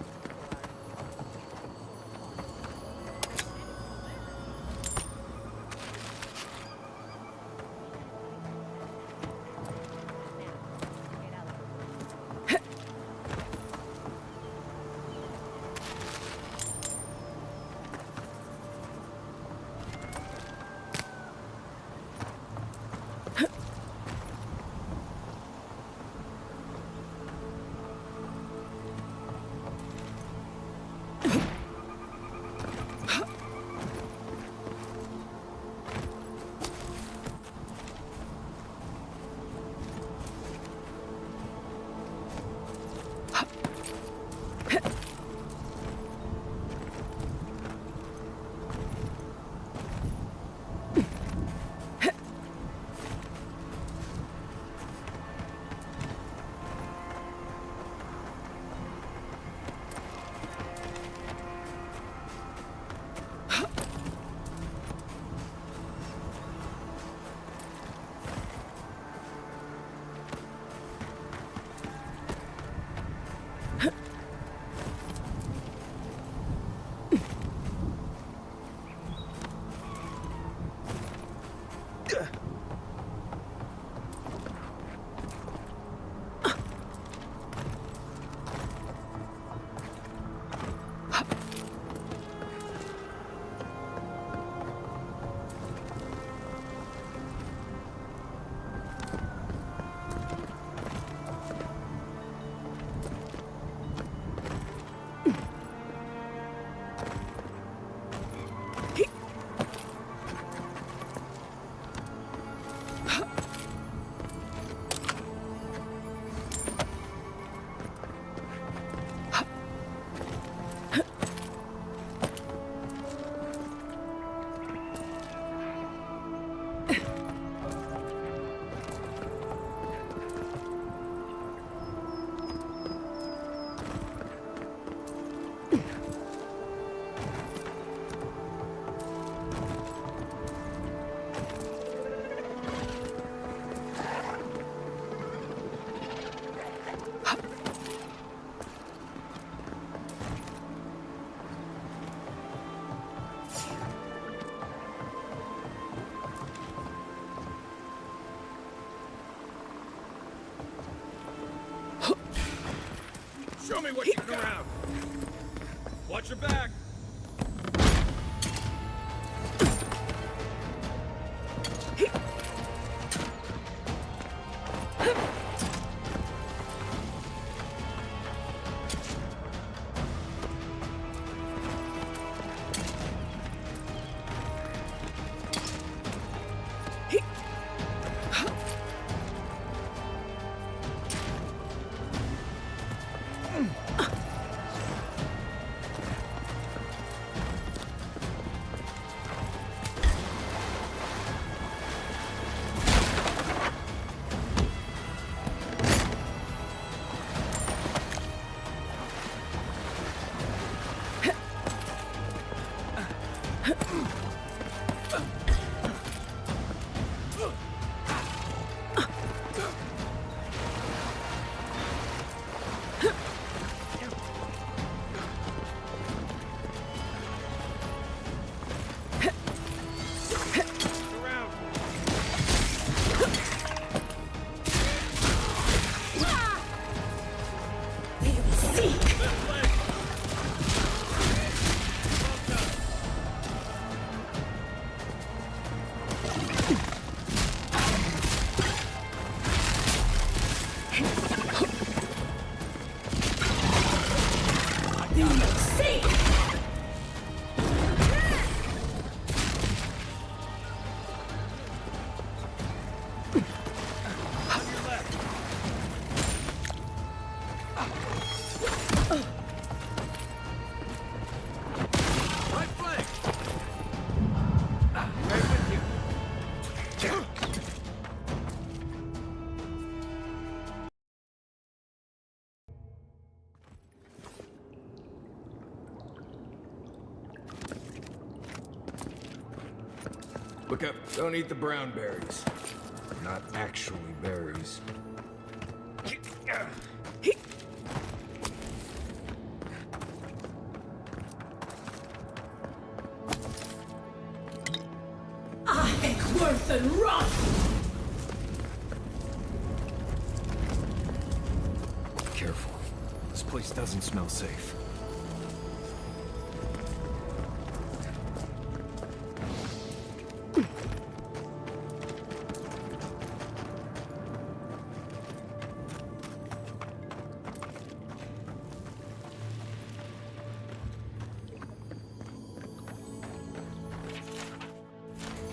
Show me what you can around. Watch your back. Look up. Don't eat the brown berries. Not actually berries. Worth and rot! Careful. This place doesn't smell safe.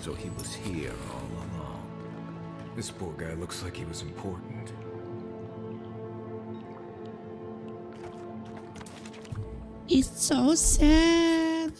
So he was here all along. This poor guy looks like he was important. It's so sad.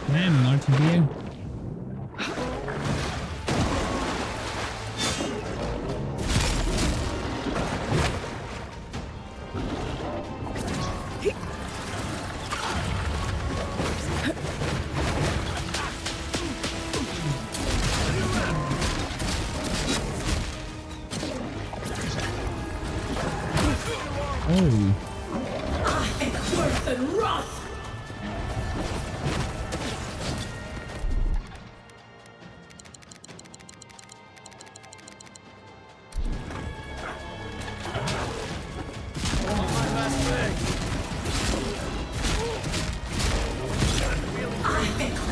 Damn, not here. Oh. Worse than wrath!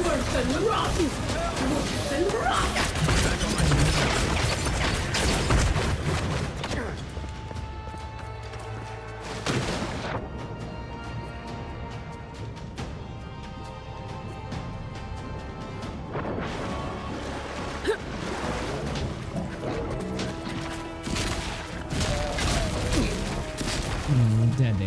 Worse than wrath! Worse than wrath! Dead.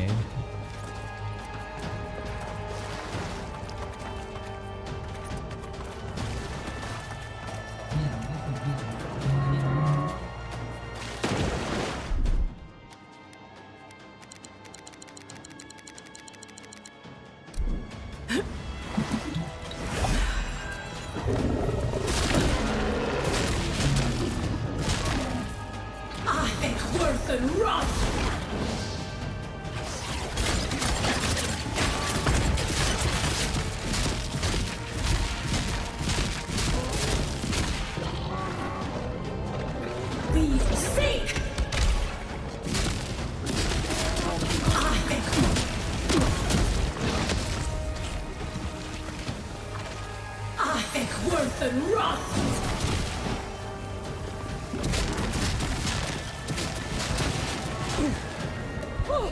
Worse than wrath! We sink! I think worse than wrath! Oh,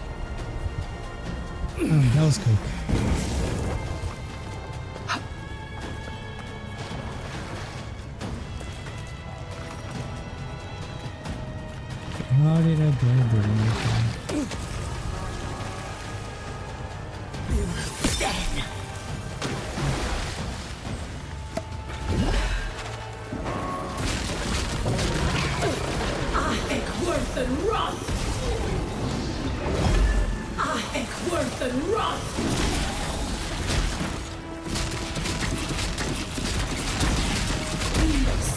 that was quick. How did I get there? I think worse than wrath! I think worse than wrath!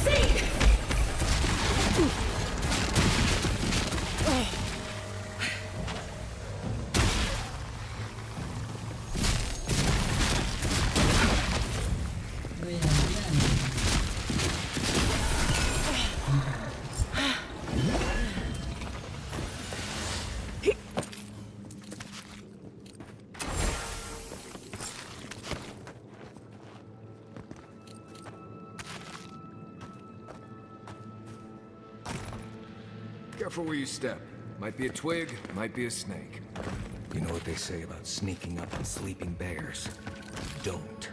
Sink! Careful where you step. Might be a twig, might be a snake. You know what they say about sneaking up on sleeping bears? Don't.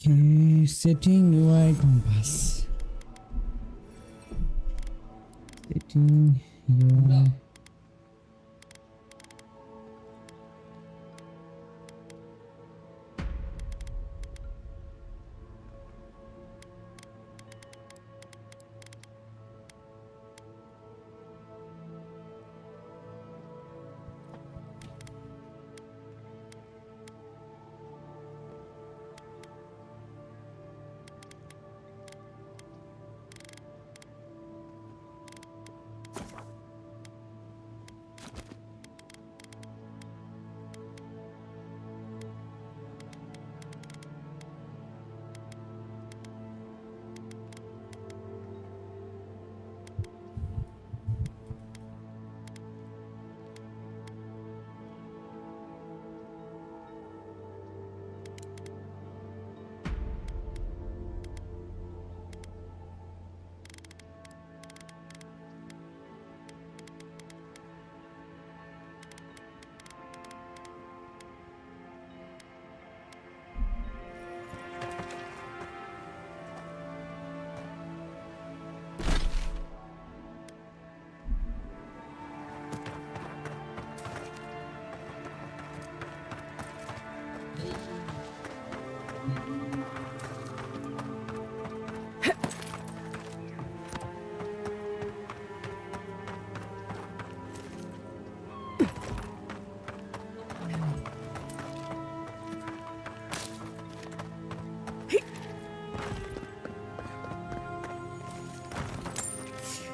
Okay, setting UI compass. Setting UI.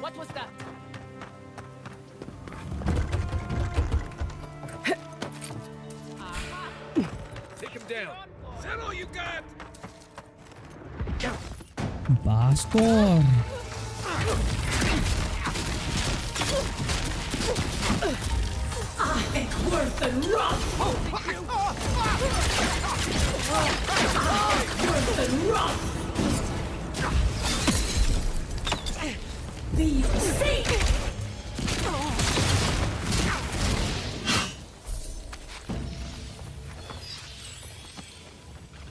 What was that? Take him down. Is that all you got? Bastard. I think worth and rough! Worth and rough! These see!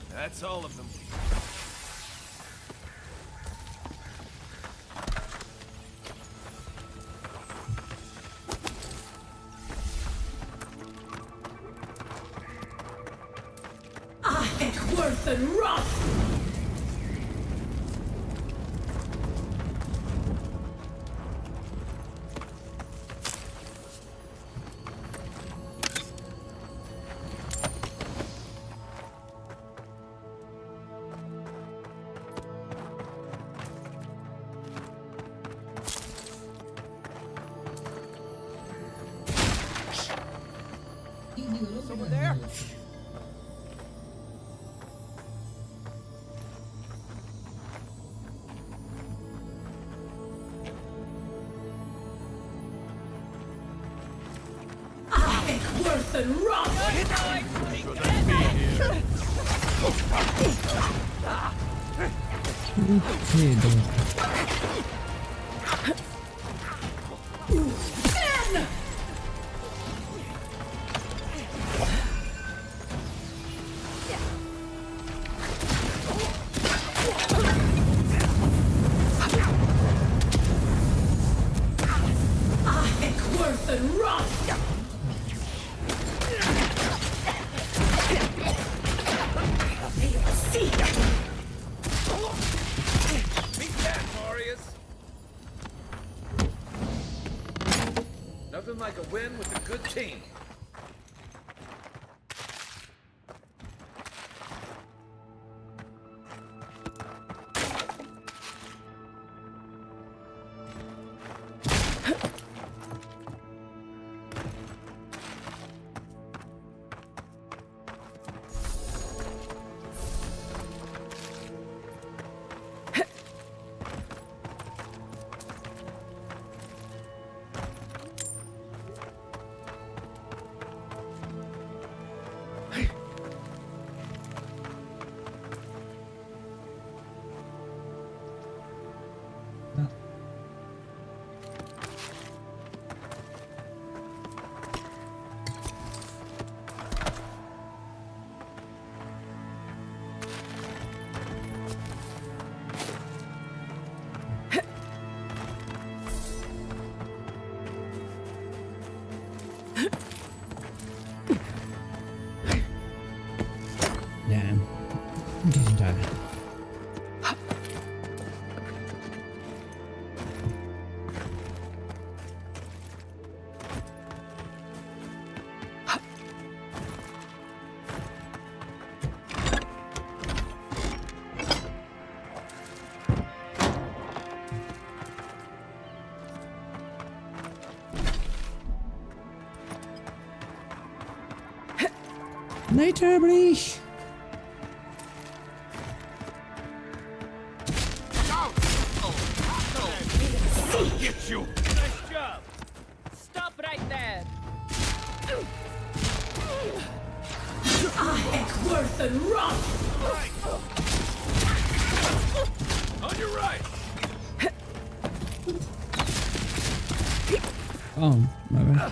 That's all of them. I think worth and rough! Someone there? I think worth and rough! Ben! I think worth and rough! See! Beat that, Marius. Nothing like a win with a good team. Later, Brich. Get you! Nice job! Stop right there! Worth and rough! On your right! Oh, my bad.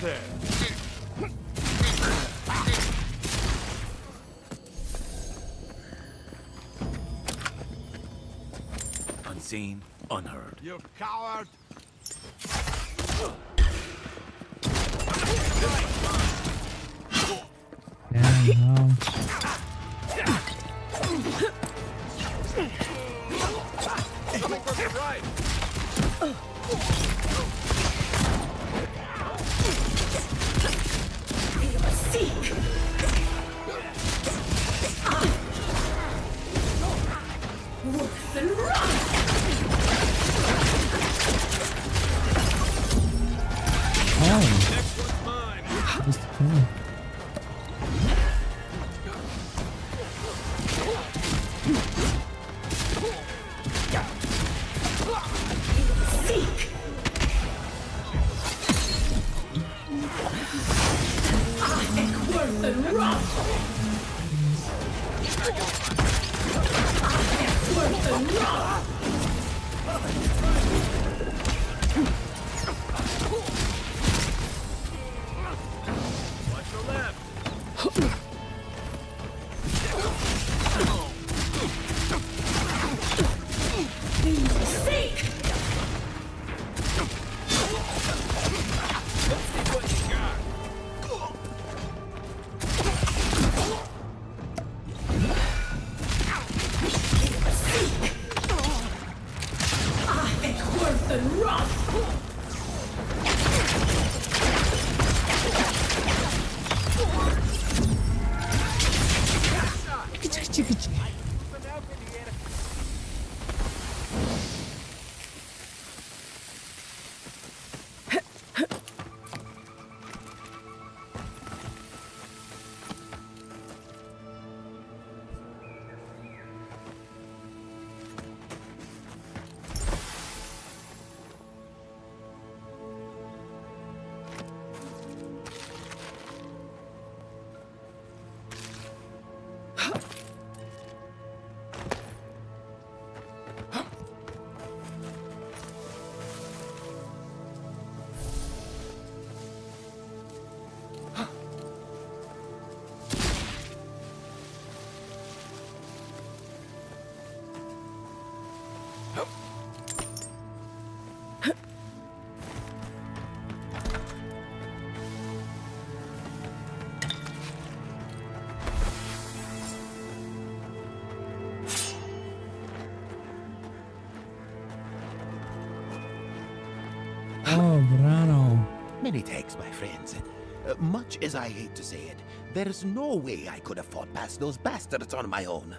There. Unseen, unheard. You coward! Damn, no. Coming from your right! Next one's mine. Just cool. Worth and rough! Worth and rough! Watch your left! Seek! Let's see what you got! Worth and rough! Oh, Brano. Many thanks, my friends. Much as I hate to say it, there's no way I could have fought past those bastards on my own.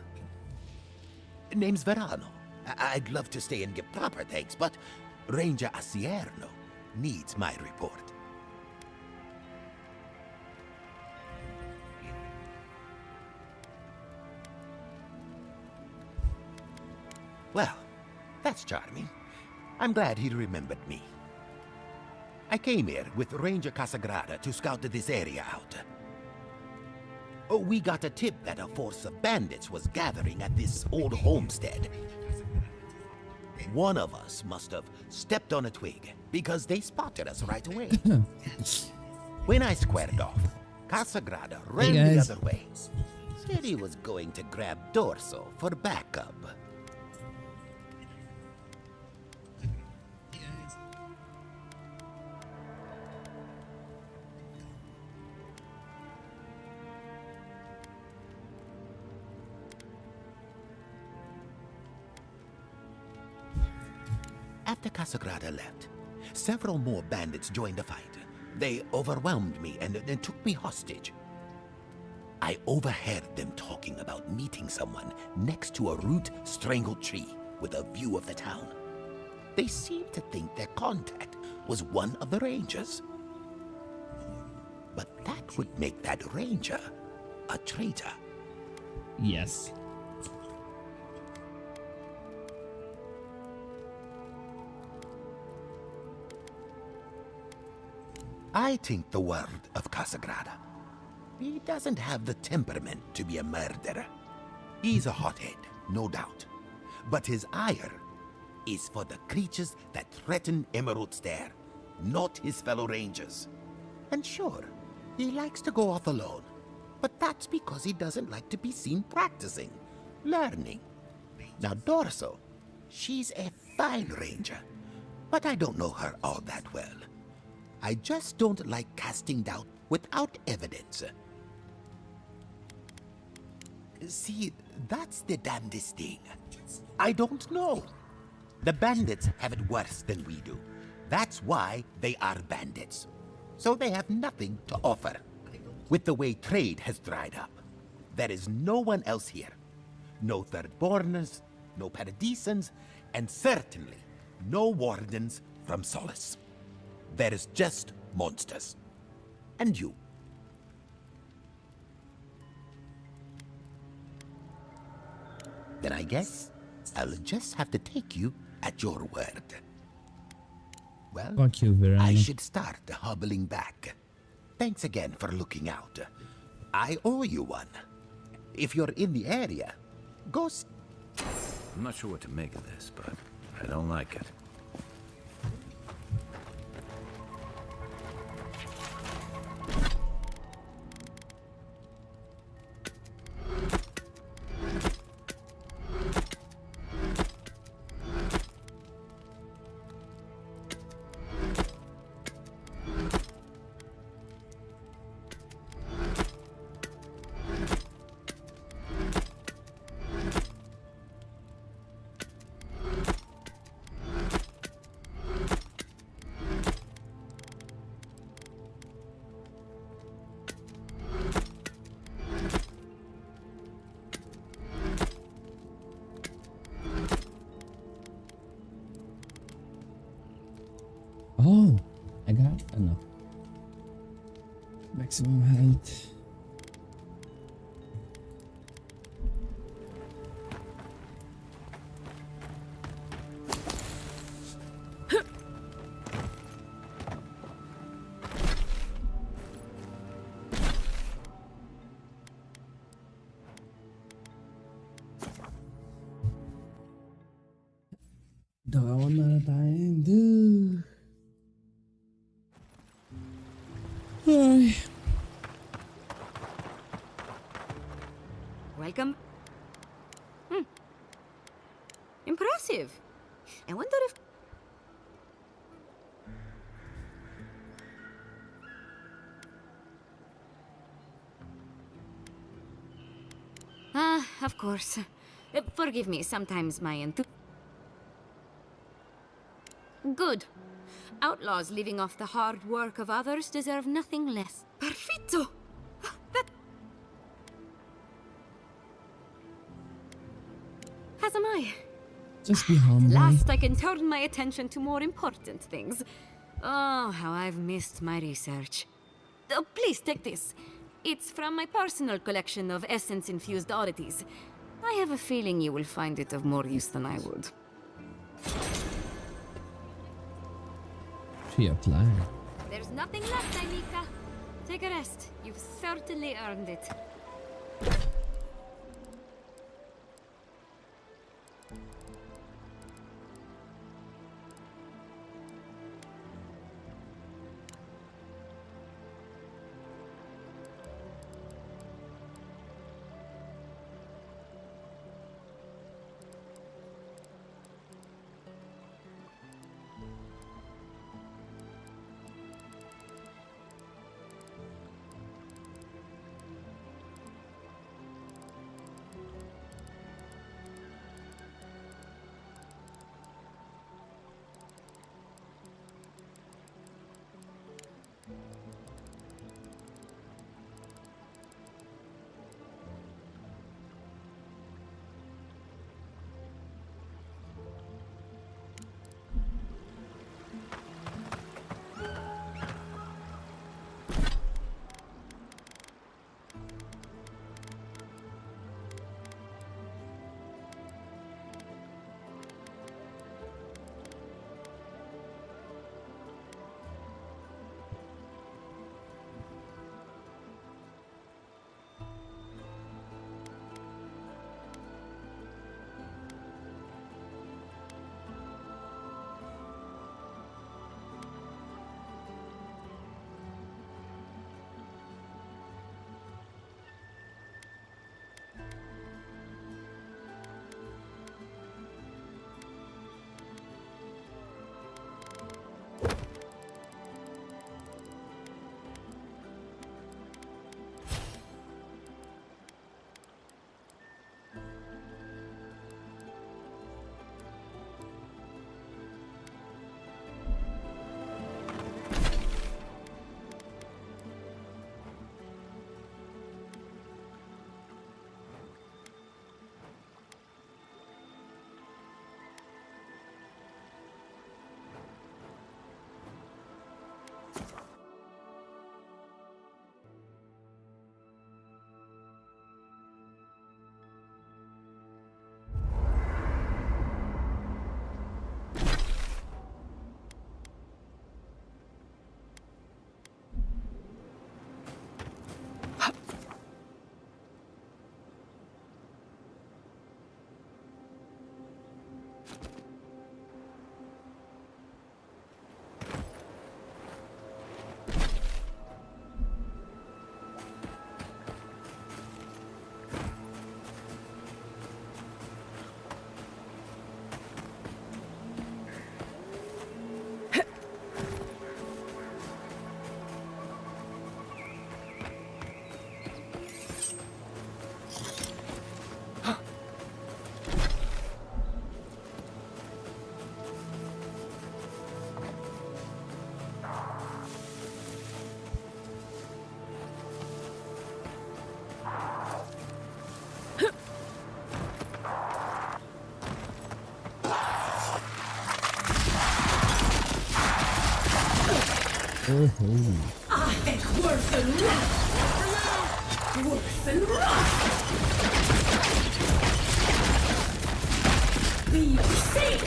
Name's Verano. I'd love to stay and give proper thanks, but Ranger Asierno needs my report. Well, that's charming. I'm glad he remembered me. I came here with Ranger Casagrada to scout this area out. Oh, we got a tip that a force of bandits was gathering at this old homestead. One of us must have stepped on a twig, because they spotted us right away. When I squared off, Casagrada ran the other way. Said he was going to grab Dorso for backup. After Casagrada left, several more bandits joined the fight. They overwhelmed me and took me hostage. I overheard them talking about meeting someone next to a root-strangled tree with a view of the town. They seemed to think their contact was one of the Rangers. But that would make that Ranger a traitor. Yes. I think the word of Casagrada. He doesn't have the temperament to be a murderer. He's a hothead, no doubt. But his ire is for the creatures that threaten Emerald's Dare, not his fellow Rangers. And sure, he likes to go off alone. But that's because he doesn't like to be seen practicing, learning. Now Dorso, she's a fine Ranger, but I don't know her all that well. I just don't like casting doubt without evidence. See, that's the damnedest thing. I don't know. The bandits have it worse than we do. That's why they are bandits. So they have nothing to offer. With the way trade has dried up, there is no one else here. No Thirdborners, no Paradisans, and certainly no wardens from Solace. There is just monsters. And you. Then I guess I'll just have to take you at your word. Well, Fuck you, Verona. I should start hobbling back. Thanks again for looking out. I owe you one. If you're in the area, go... I'm not sure what to make of this, but I don't like it. Oh, I got enough. Maximum health. Dalawa na tayo. Dude. Ay. Welcome. Impressive. I wonder if... Of course. Forgive me, sometimes my Good. Outlaws living off the hard work of others deserve nothing less. Perfetto! As am I. Just be humble. Last, I can turn my attention to more important things. Oh, how I've missed my research. Oh, please take this. It's from my personal collection of essence-infused oddities. I have a feeling you will find it of more use than I would. She applied. There's nothing left, Aimika. Take a rest. You've certainly earned it. Oh, I think worse than rough! Worse than rough! Be sick!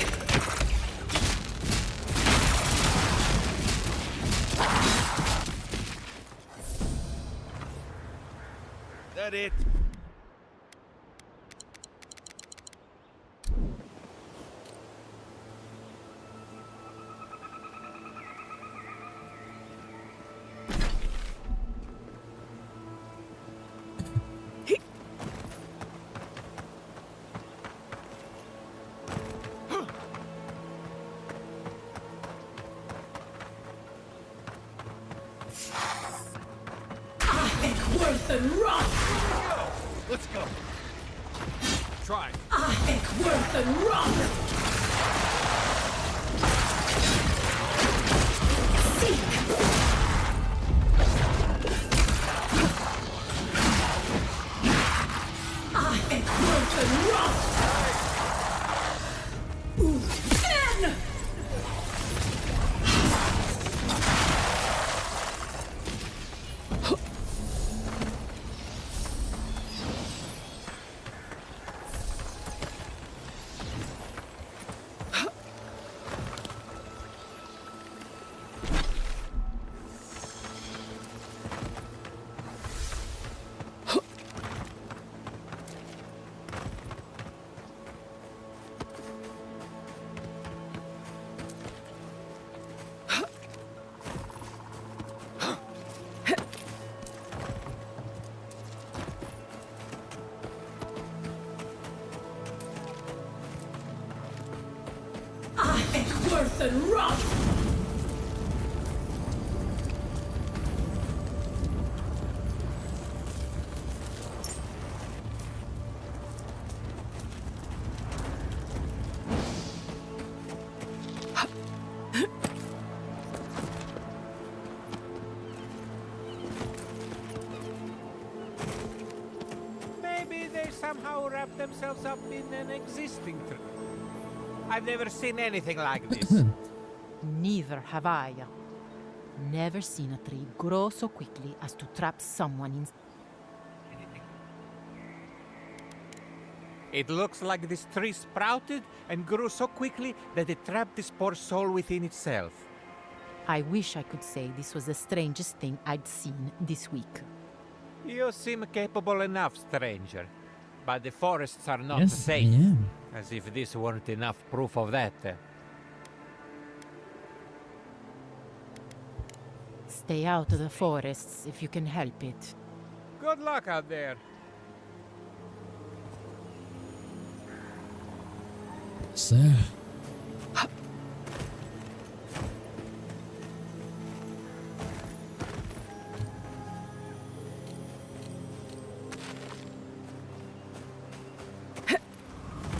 That it? I think worse than rough! Let's go. Try. I think worse than rough! I think worse than rough! Ooh, man! I think worse than rough! Maybe they somehow wrap themselves up in an existing tree. I've never seen anything like this. Neither have I. Never seen a tree grow so quickly as to trap someone in. It looks like this tree sprouted and grew so quickly that it trapped this poor soul within itself. I wish I could say this was the strangest thing I'd seen this week. You seem capable enough, stranger. But the forests are not Yes, safe. I am. As if this weren't enough proof of that. Stay out of the forests if you can help it. Good luck out there. Sir.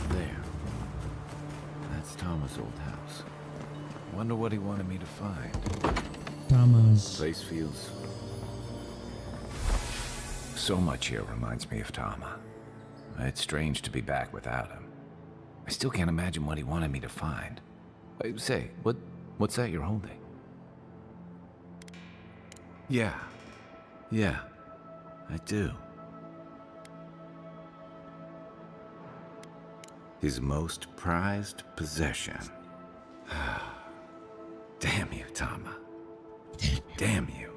There. That's Thomas' old house. Wonder what he wanted me to find. Thomas. Place feels... So much here reminds me of Tama. It's strange to be back without him. I still can't imagine what he wanted me to find. Say, what's that you're holding? Yeah, I do. His most prized possession. Damn you, Tama. Damn you.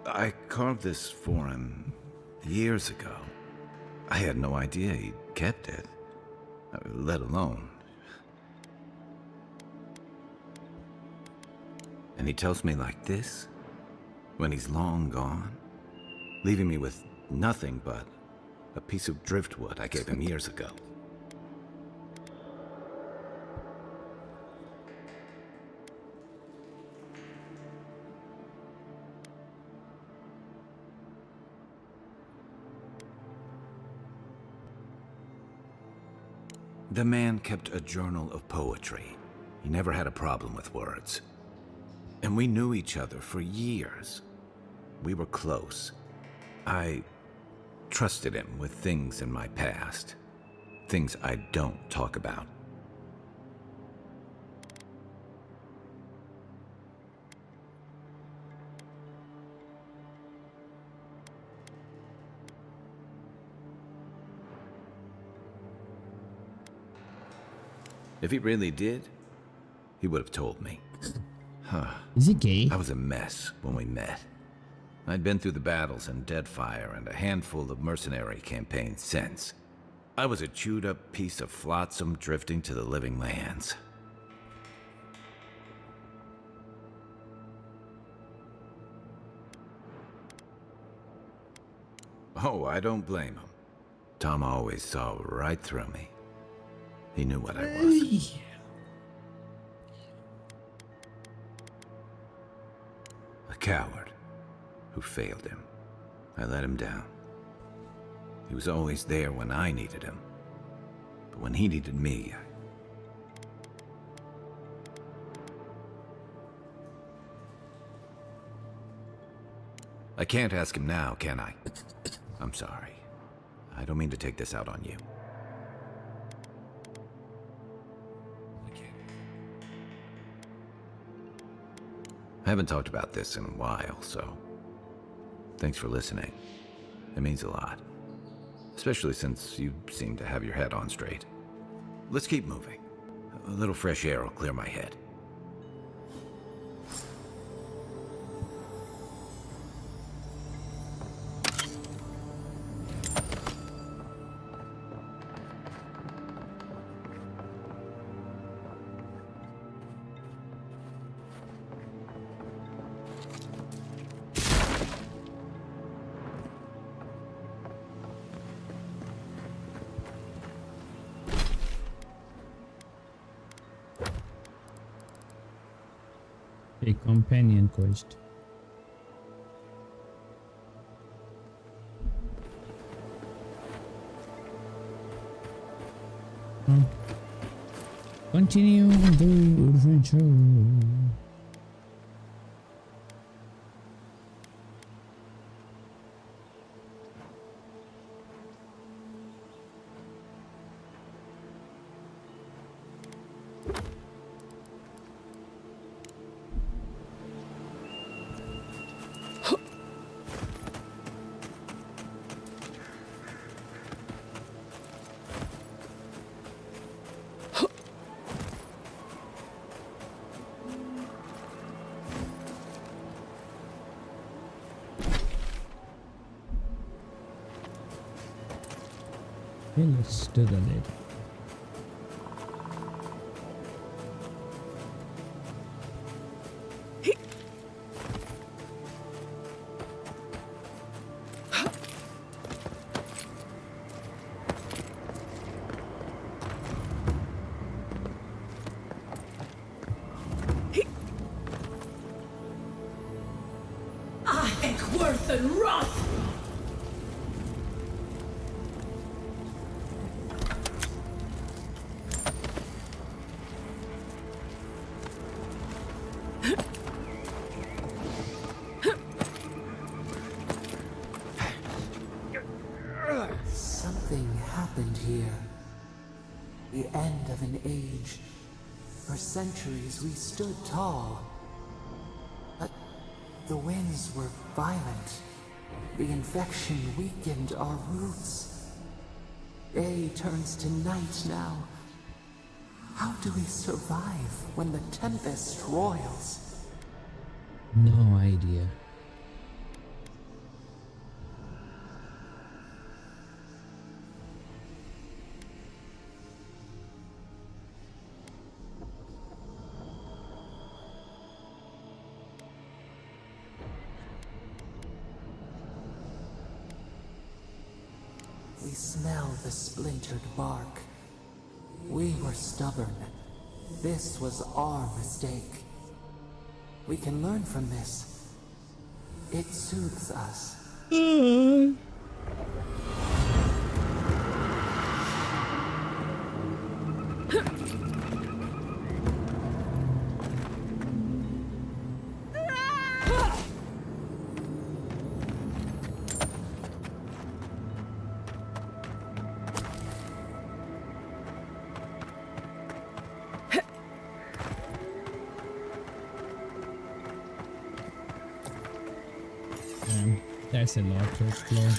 I carved this for him years ago. I had no idea he'd kept it, let alone. And he tells me like this, when he's long gone, leaving me with nothing but a piece of driftwood I gave him years ago. The man kept a journal of poetry. He never had a problem with words. And we knew each other for years. We were close. I trusted him with things in my past. Things I don't talk about. If he really did, he would have told me. Huh. Is he gay? I was a mess when we met. I'd been through the battles in Deadfire and a handful of mercenary campaigns since. I was a chewed-up piece of flotsam drifting to the living lands. Oh, I don't blame him. Tom always saw right through me. He knew what I was. A coward who failed him. I let him down. He was always there when I needed him. But when he needed me, I can't ask him now, can I? I'm sorry. I don't mean to take this out on you. I haven't talked about this in a while, so thanks for listening. It means a lot. Especially since you seem to have your head on straight. Let's keep moving. A little fresh air will clear my head. A companion quest. Continue the adventure. Okay, let's do the lid. Worth and Roth! Something happened here. The end of an age. For centuries we stood tall. But the winds were violent. The infection weakened our roots. Day turns to night now. How do we survive when the tempest roils? No idea. We smell the splintered bark. We were stubborn. This was our mistake. We can learn from this. It soothes us. That's a lot to explore.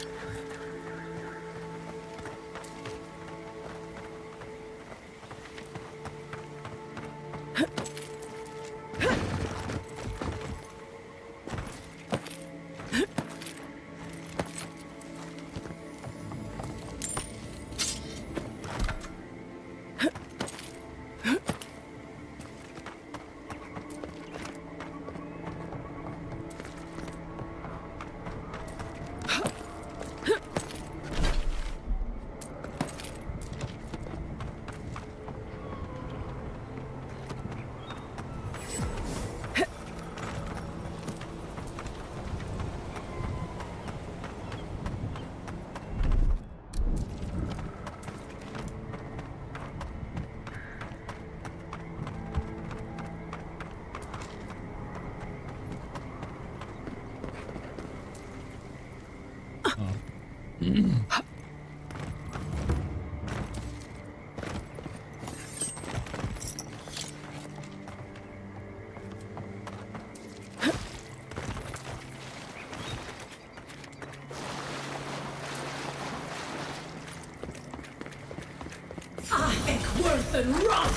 Worth and rough!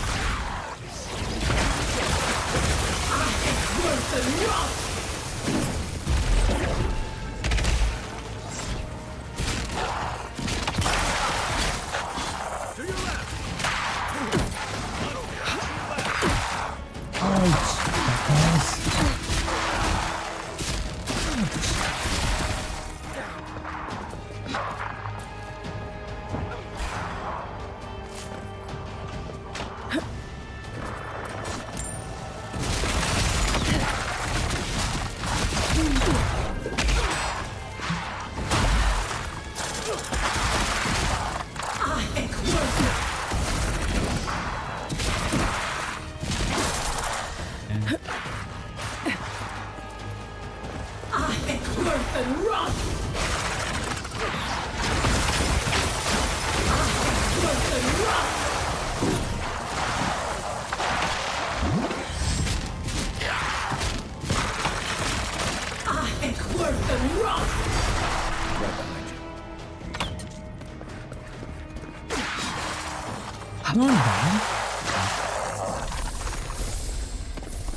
Worth and rough! To your left! Ouch! Not bad.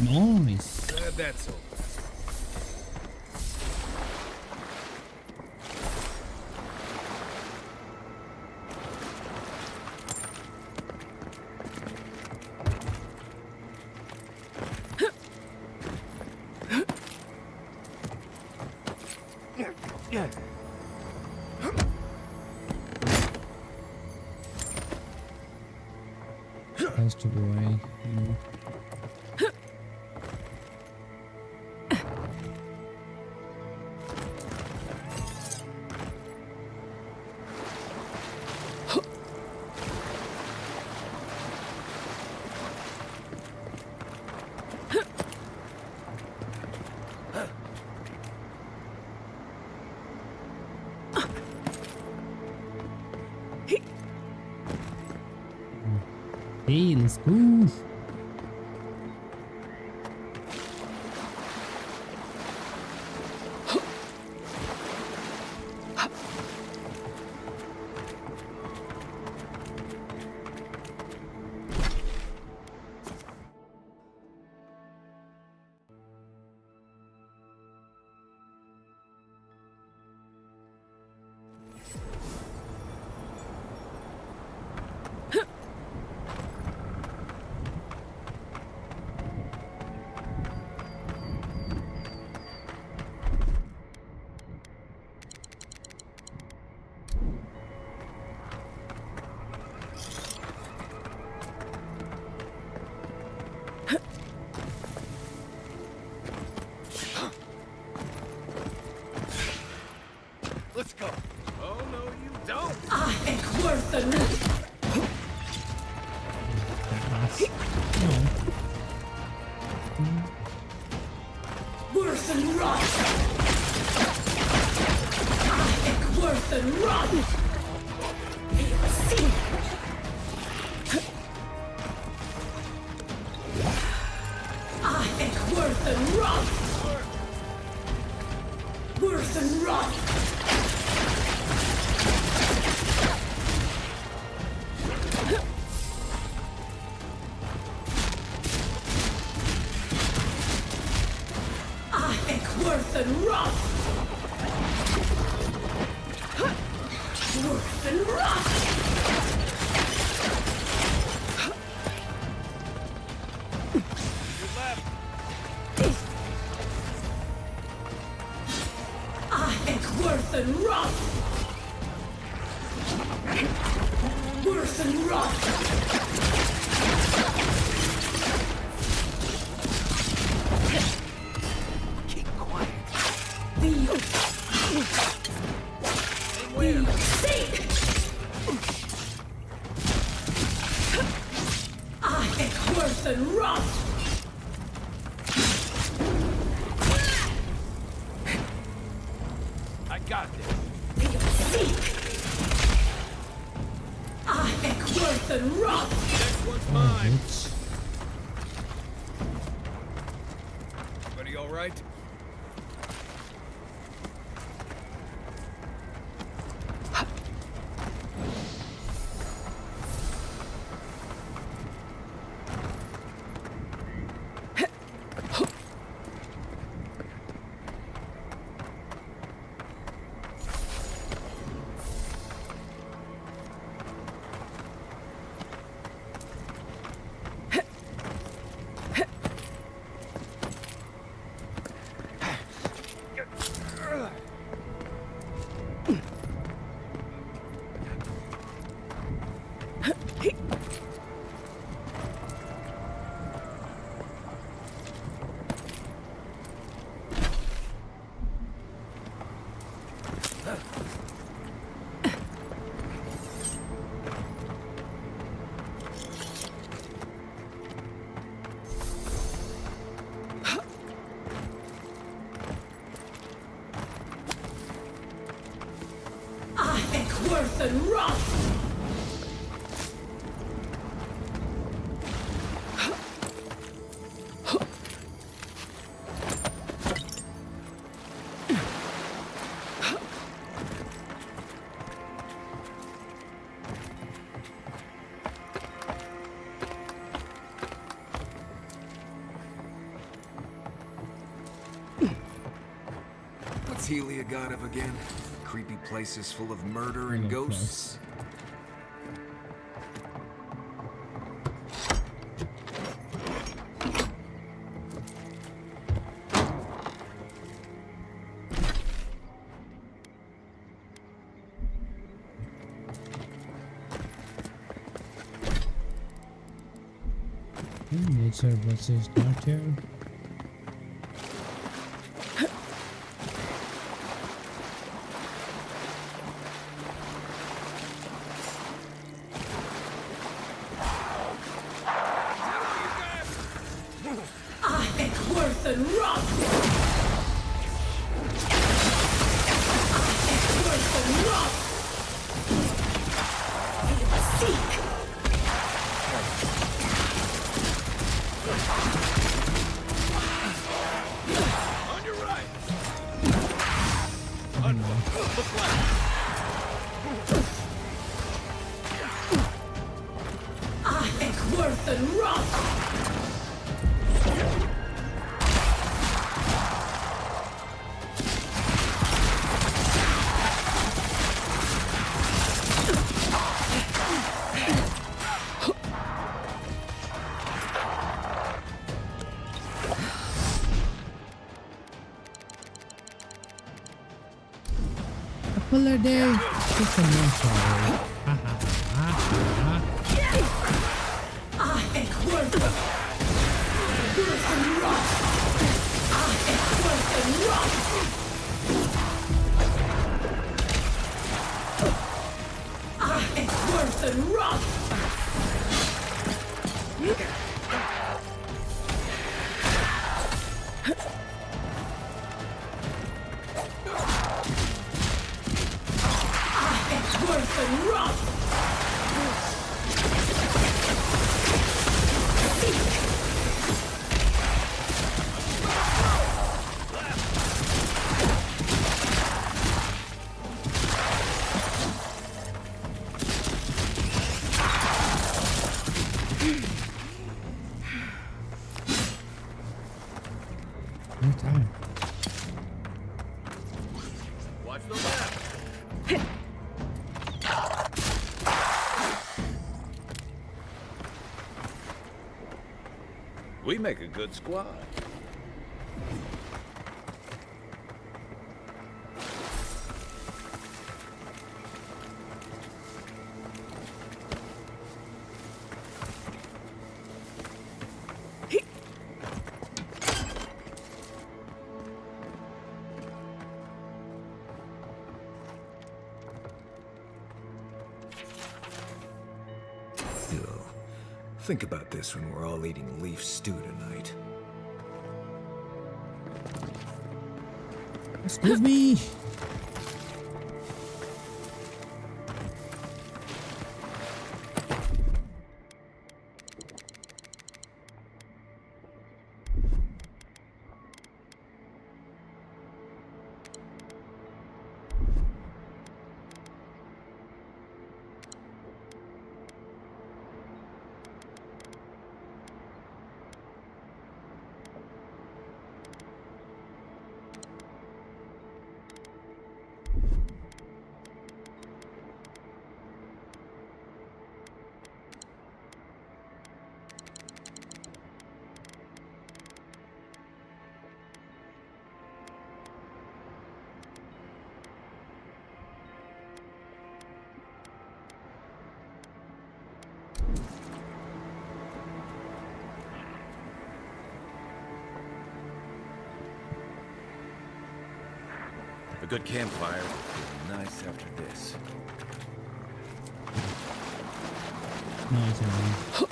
Nice. That's all. Best boy. Hey, let's go. Let's go. Oh, no, you don't. Worth and Worth and rot! Worth and rot! Worth and rot! Worth and rot! Worth and rot! Worth and rot! Your left. Worth and rot! Worth and rot! Worth and rot! I got this. Seek! and rot! Next one's mine. Everybody all right? Worth and rot! What's Helia god of again? Creepy places full of murder and ghosts? Nature versus nature. Worth and rot! Worth and rot! Seek! On your right! Look left! Worth and rot! Puller day. Just a monster. Worth and rot! Worth and rot! No time. Watch the left! We make a good squad. Think about this when we're all eating leaf stew tonight. Excuse me. good campfire will feel nice after this. Nice, man.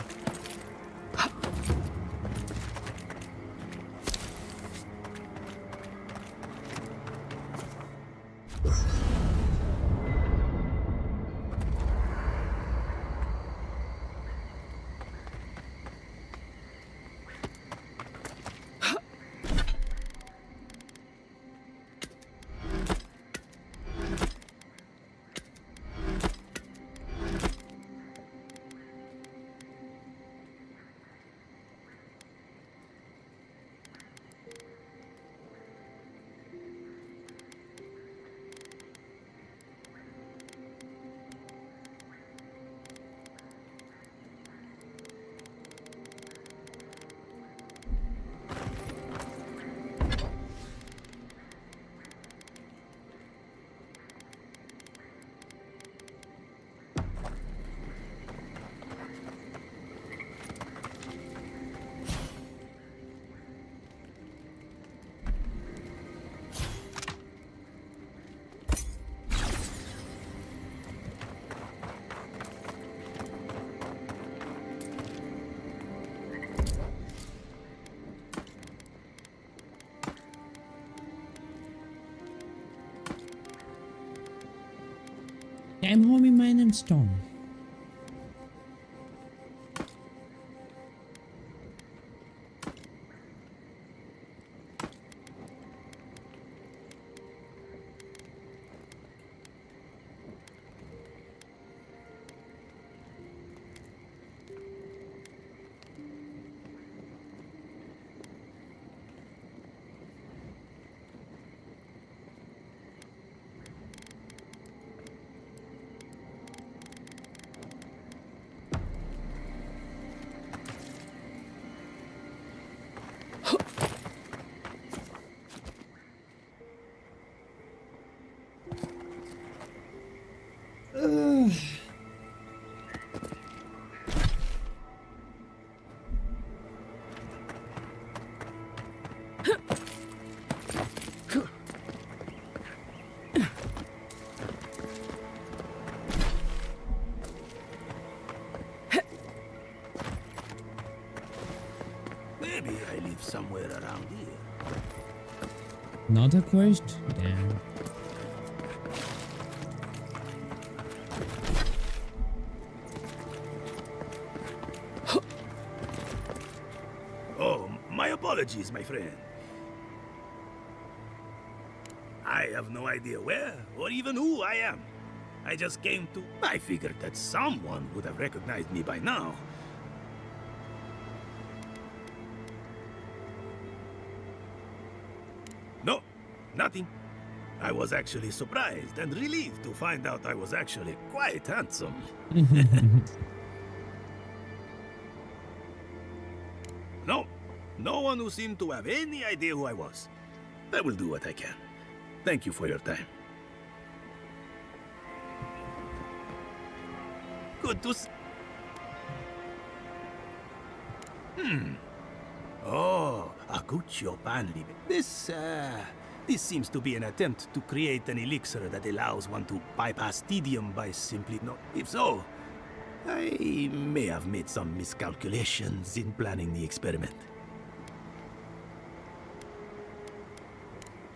I'm home in mine and stone. Maybe I live somewhere around here. Not a quest? Damn. Oh, my apologies, my friend. I have no idea where or even who I am. I just came to... I figured that someone would have recognized me by now. No, nothing. I was actually surprised and relieved to find out I was actually quite handsome. No, no one who seemed to have any idea who I was. I will do what I can. Thank you for your time. Good to see. Oh, Acuccio Panli. This seems to be an attempt to create an elixir that allows one to bypass tedium by simply no. If so, I may have made some miscalculations in planning the experiment.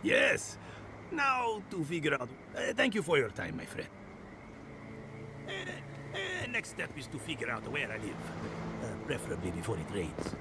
Yes. Now to figure out. Thank you for your time, my friend. Next step is to figure out where I live, preferably before it rains.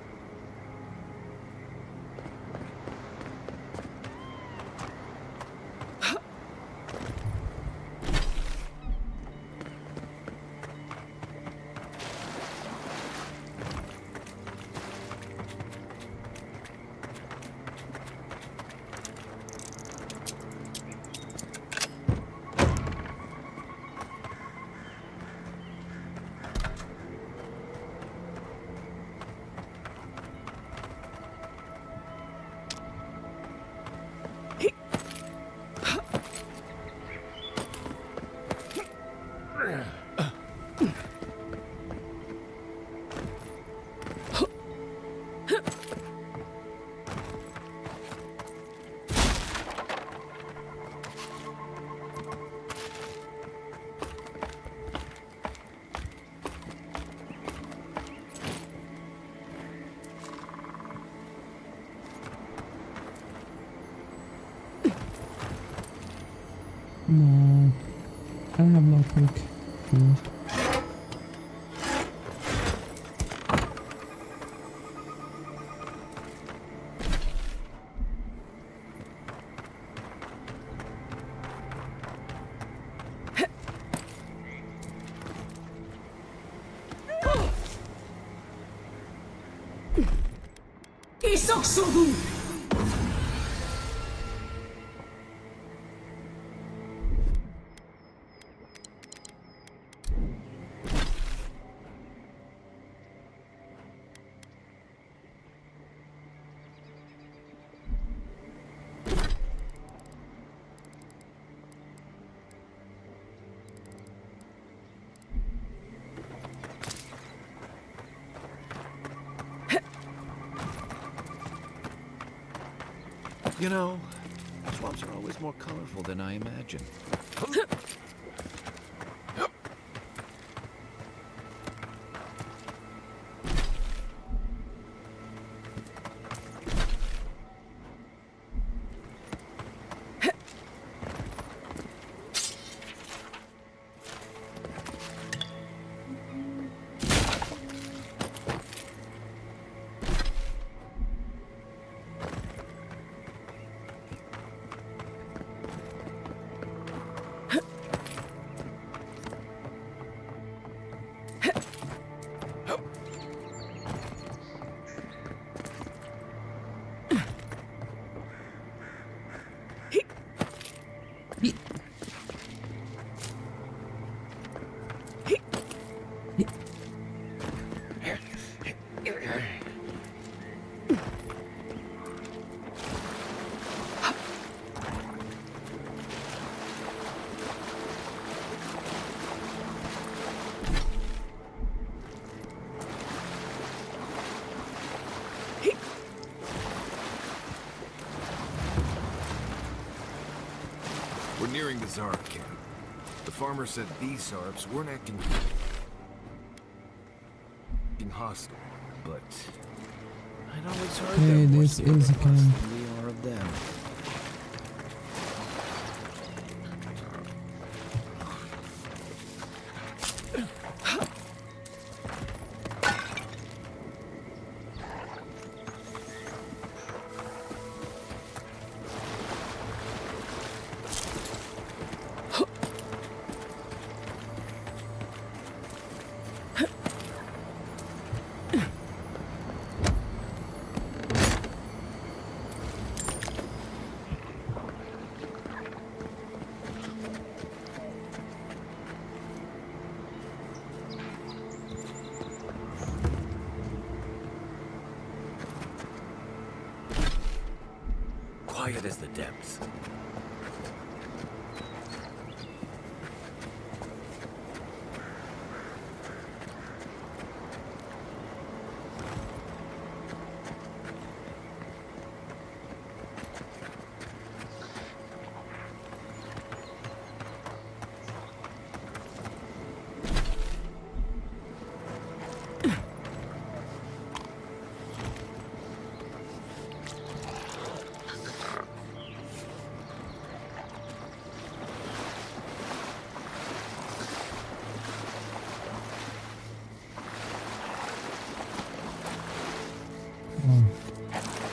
No. I don't have lockpick. Here. Isoksugu! You know, swamps are always more colorful than I imagined. We're nearing the Zarp camp. The farmer said these Zarps weren't acting hostile, but I'd always heard Hey, they're more this scared is a of us camp. than we are of them. Quiet as the depths.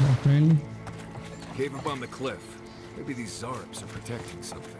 Not really. cave up on the cliff. Maybe these Zarps are protecting something.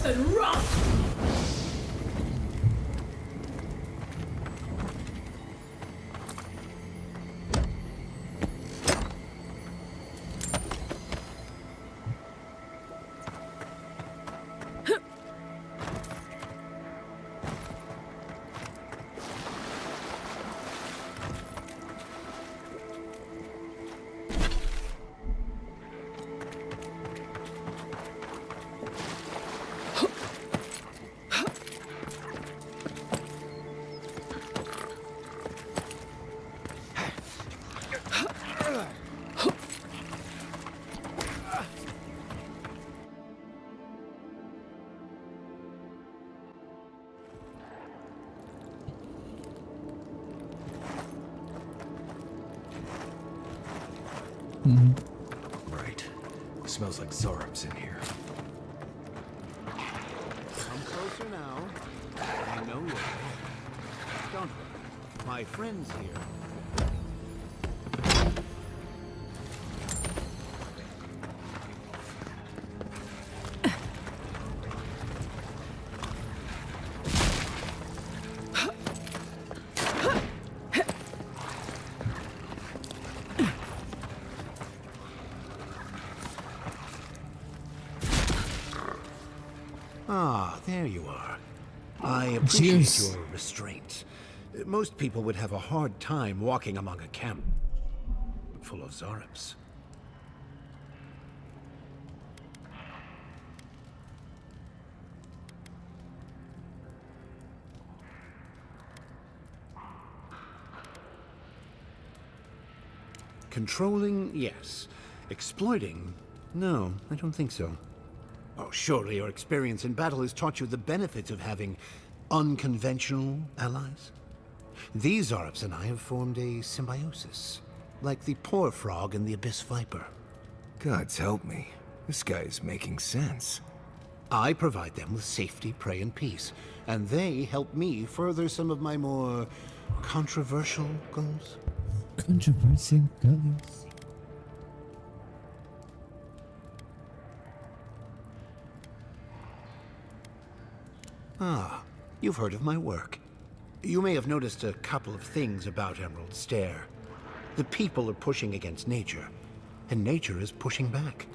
and rot! Right. Smells like Zarub's in here. Come closer now. I know you're there. Don't worry. My friend's here. Ah, there you are. I appreciate Cheers. your restraint. Most people would have a hard time walking among a camp full of Zarubs. Controlling, yes. Exploiting? No, I don't think so. Oh, surely your experience in battle has taught you the benefits of having unconventional allies? These Zarubs and I have formed a symbiosis, like the poor frog and the abyss viper. Gods help me. This guy is making sense. I provide them with safety, prey, and peace, and they help me further some of my more controversial goals. Controversial goals. Ah, you've heard of my work. You may have noticed a couple of things about Emerald Stair. The people are pushing against nature, and nature is pushing back.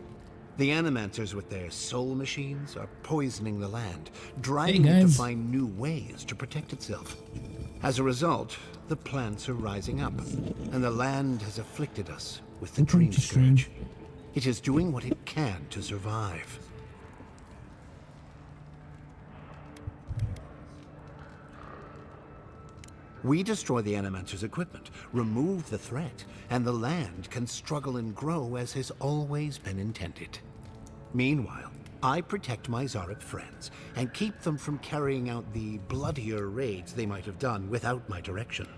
The Animancers with their soul machines are poisoning the land, driving it to find new ways to protect itself. As a result, the plants are rising up, and the land has afflicted us with the Dream Scourge. It is doing what it can to survive. We destroy the Animancer's equipment, remove the threat, and the land can struggle and grow as has always been intended. Meanwhile, I protect my Zarub friends and keep them from carrying out the bloodier raids they might have done without my direction.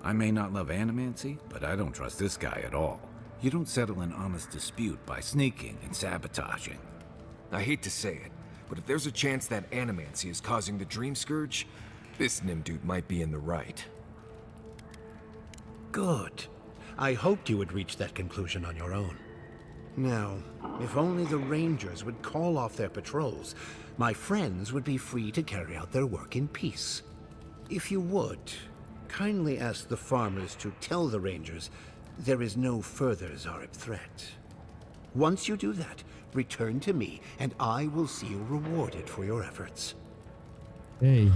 I may not love animancy, but I don't trust this guy at all. You don't settle an honest dispute by sneaking and sabotaging. I hate to say it, but if there's a chance that animancy is causing the Dream Scourge, this Nimdude might be in the right. Good. I hoped you would reach that conclusion on your own. Now, if only the Rangers would call off their patrols, my friends would be free to carry out their work in peace. If you would, kindly ask the farmers to tell the Rangers there is no further Zarub threat. Once you do that, return to me, and I will see you rewarded for your efforts. Hey.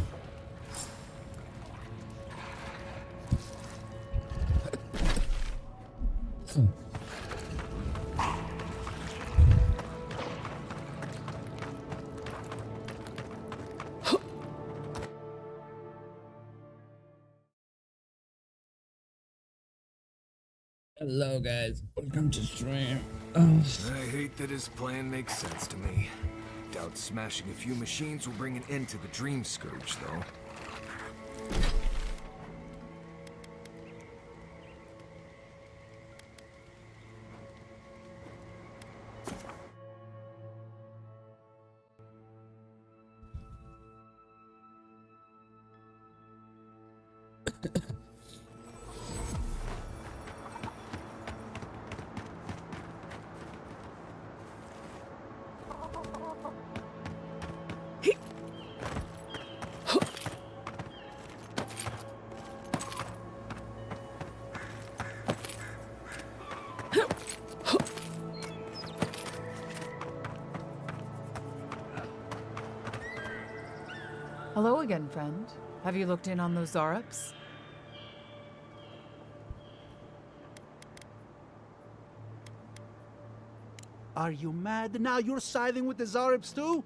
Hello guys, welcome to stream. I hate that his plan makes sense to me. Doubt smashing a few machines will bring an end to the Dream Scourge, though. Hello again, friend. Have you looked in on those Zarups? Are you mad? Now you're siding with the Zarups too?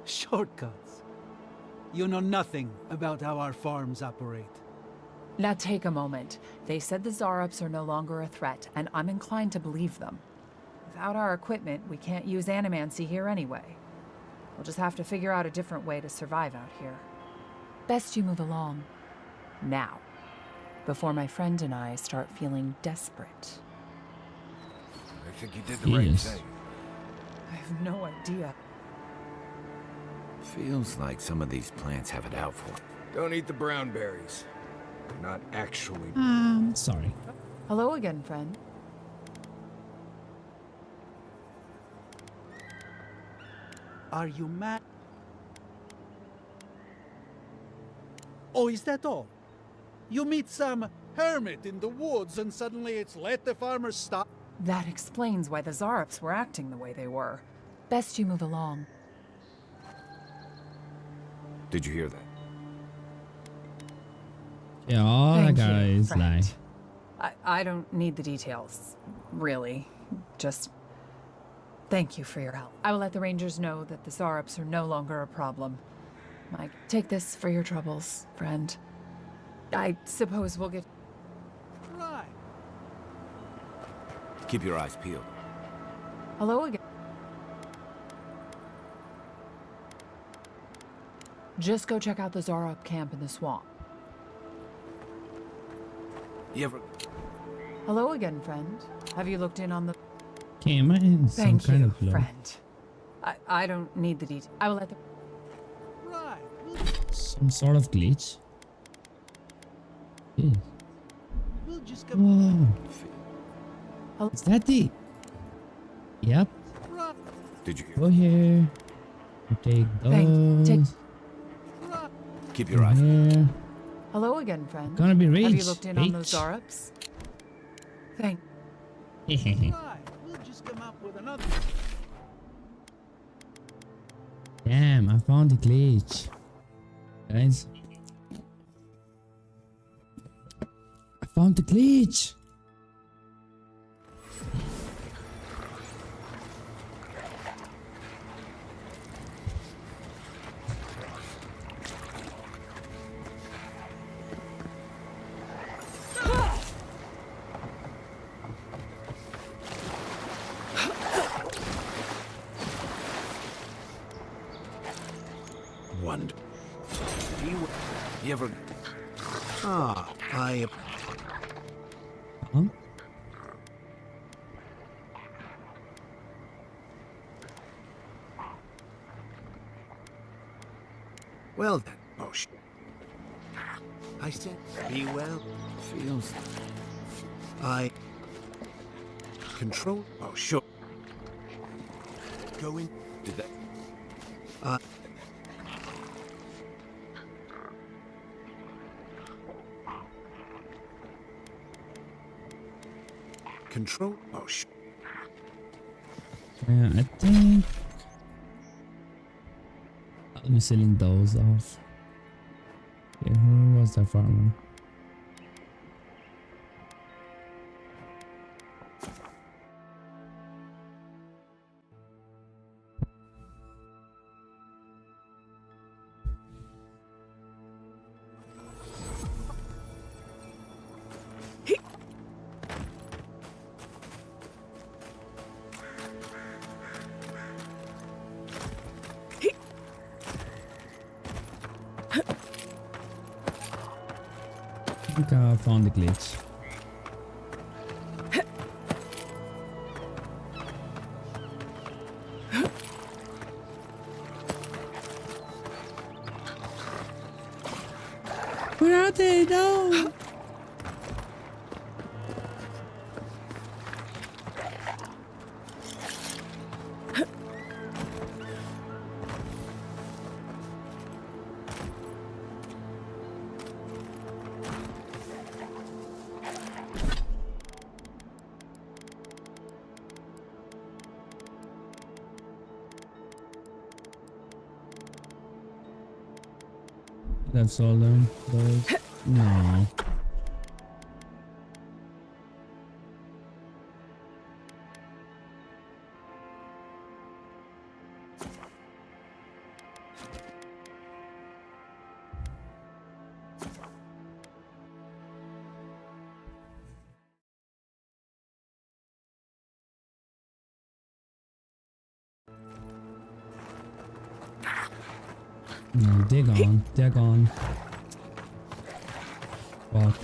Shortcuts. You know nothing about how our farms operate. Now take a moment. They said the Zarups are no longer a threat, and I'm inclined to believe them. Without our equipment, we can't use animancy here anyway. We'll just have to figure out a different way to survive out here. Best you move along. Now. Before my friend and I start feeling desperate. I think you did the right thing. I have no idea. Feels like some of these plants have it out for them. Don't eat the brown berries. They're not actually... Sorry. Hello again, friend. Are you mad? Oh, is that all? You meet some hermit in the woods and suddenly it's let the farmers stop? That explains why the Zarups were acting the way they were. Best you move along. Did you hear that? Yeah, all the Thank you, guys friend. like. I don't need the details, really. Just thank you for your help. I will let the Rangers know that the Zarups are no longer a problem. Mike, take this for your troubles, friend. I suppose we'll get... Right. Keep your eyes peeled. Hello again. Just go check out the Zarup camp in the swamp. You ever... Hello again, friend. Have you looked in on the... Okay, am I in some Thank kind you, of flow? friend. I don't need the details. I will let the... Some sort of glitch? Yes. We'll just Whoa. Is that the... Yep. Did you Go here. You take those. keep your eyes here. Hello again, friend. Gonna be Have you rich, looked in on those rich. Zarups? Thank... We'll just come up with another. Damn, I found the glitch. Guys. I found the glitch. Wonder. You ever... Ah, I... Huh? Well then. Oh, I said, be well. Feels... I... Control? Oh, sure. Go in. Did that... Control? Oh, Yeah, I think I'll be selling those off. Okay, who was the farmer? I think I found the glitch. Where are they? No! That's all them. Those. No. No, they're gone. They're gone. Fuck.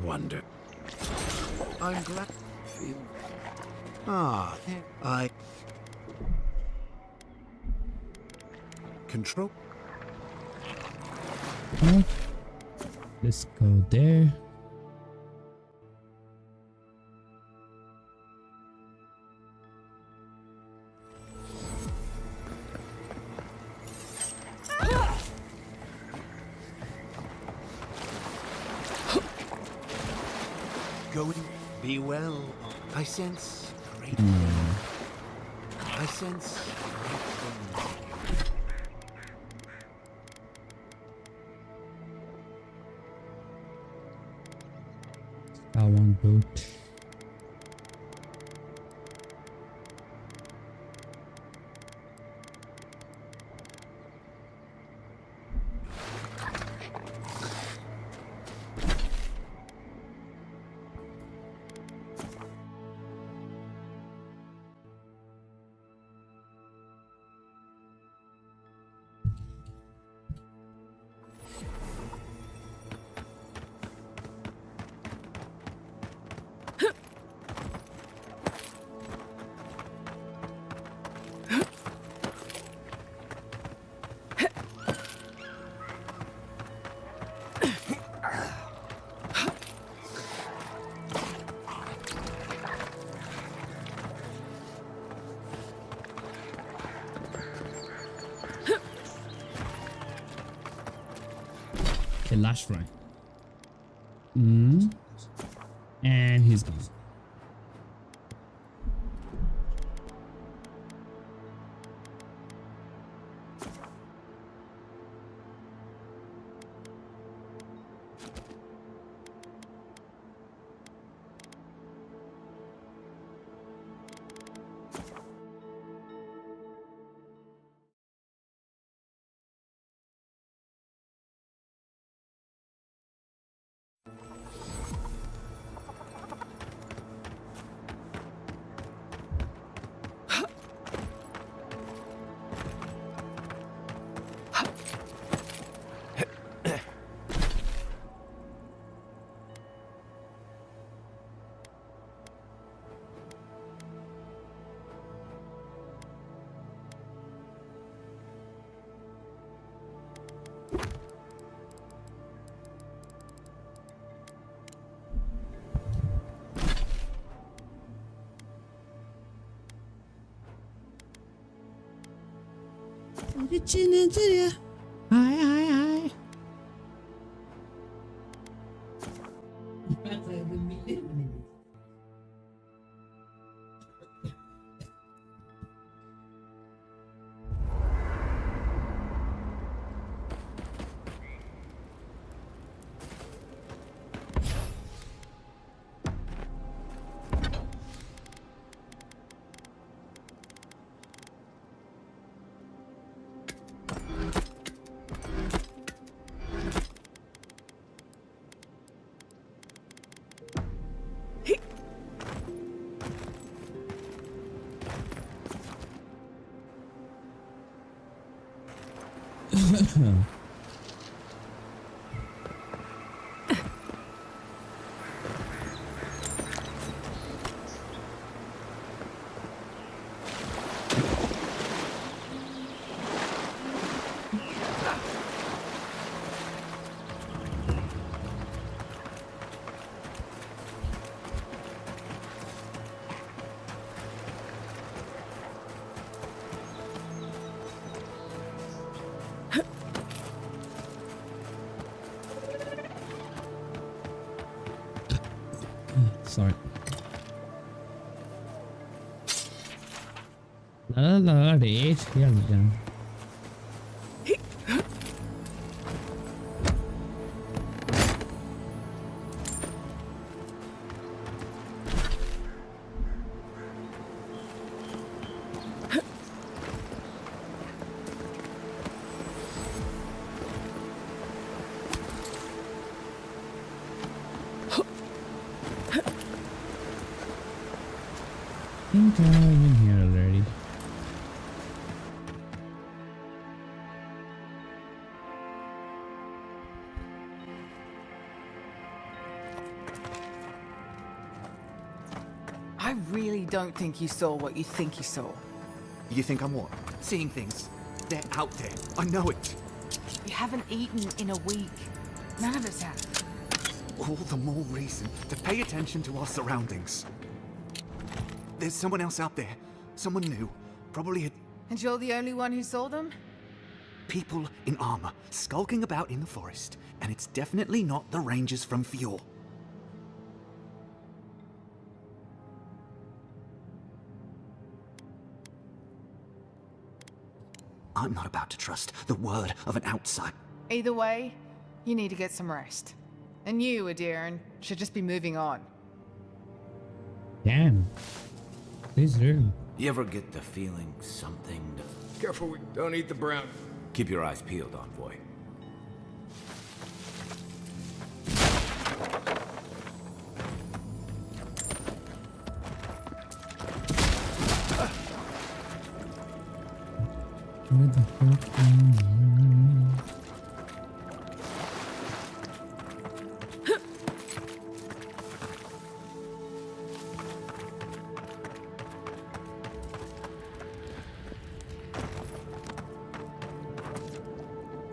Wonder. I'm glad to feel. Ah, I control. Huh? Let's go there. Going, be well. I sense great. I sense great. I want boot. Okay, last try. And he's gone. Hi. Sorry. La reis geleceğim. I think I'm in here already. I really don't think you saw what you think you saw. You think I'm what? Seeing things. They're out there. I know it. You haven't eaten in a week. None of us have. All the more reason to pay attention to our surroundings. There's someone else out there. Someone new. Probably a... And you're the only one who saw them? people in armor skulking about in the forest, and it's definitely not the rangers from Fjord. I'm not about to trust the word of an outsider. Either way, you need to get some rest. And you, Adiran, should just be moving on. Damn. This room. You ever get the feeling something... Careful, we don't eat the brown. Keep your eyes peeled, Envoy. Where the fuck am I?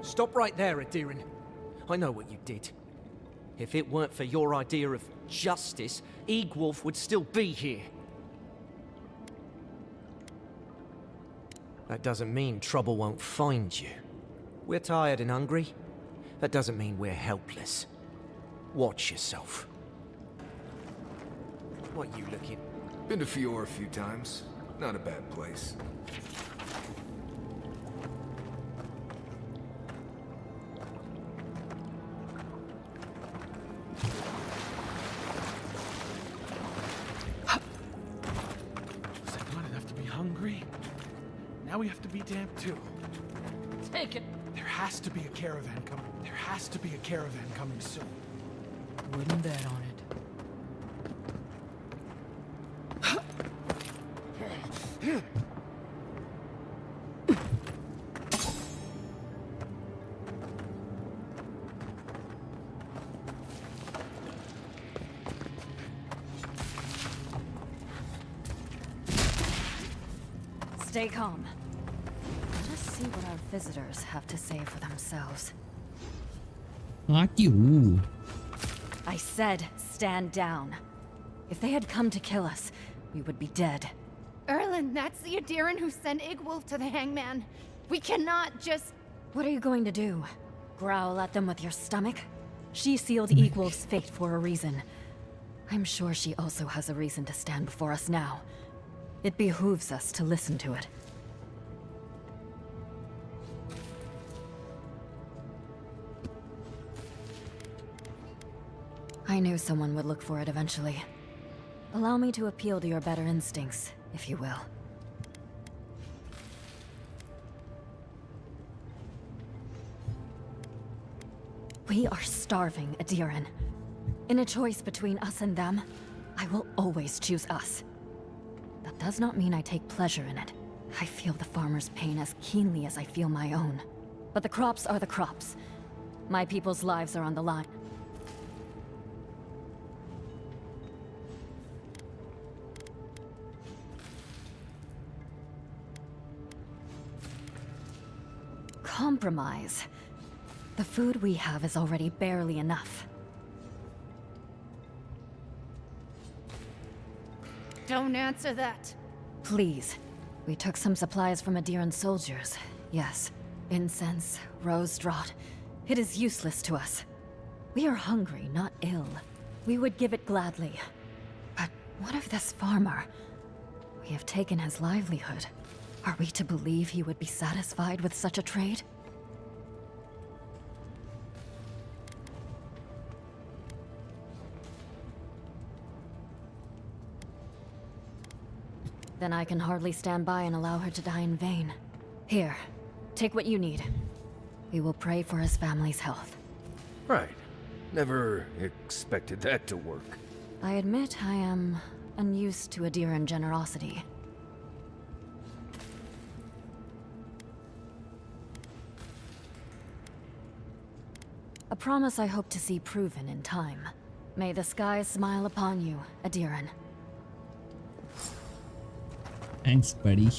Stop right there, Adiran. I know what you did. If it weren't for your idea of justice, Egwolf would still be here. That doesn't mean trouble won't find you. We're tired and hungry. That doesn't mean we're helpless. Watch yourself. What you looking? Been to Fjord a few times. Not a bad place. Now we have to be damp too. Take it. There has to be a caravan coming. There has to be a caravan coming soon. Wouldn't bet on it. Stay calm. Let us see what our visitors have to say for themselves. Fuck you. I said stand down. If they had come to kill us, we would be dead. Erlen, that's the Adiran who sent Egwolf to the hangman. We cannot just... What are you going to do? Growl at them with your stomach? She sealed Egwolf's fate for a reason. I'm sure she also has a reason to stand before us now. It behooves us to listen to it. I knew someone would look for it eventually. Allow me to appeal to your better instincts, if you will. We are starving, Adiran. In a choice between us and them, I will always choose us. That does not mean I take pleasure in it. I feel the farmer's pain as keenly as I feel my own. But the crops are the crops. My people's lives are on the line. Compromise. The food we have is already barely enough. Don't answer that. Please. We took some supplies from Adiran soldiers. Yes. Incense, rose draught. It is useless to us. We are hungry, not ill. We would give it gladly. But what of this farmer? We have taken his livelihood. Are we to believe he would be satisfied with such a trade? Then I can hardly stand by and allow her to die in vain. Here, take what you need. We will pray for his family's health. Right. Never expected that to work. I admit I am unused to Adiran generosity. A promise I hope to see proven in time. May the skies smile upon you, Adiran. Thanks, buddy.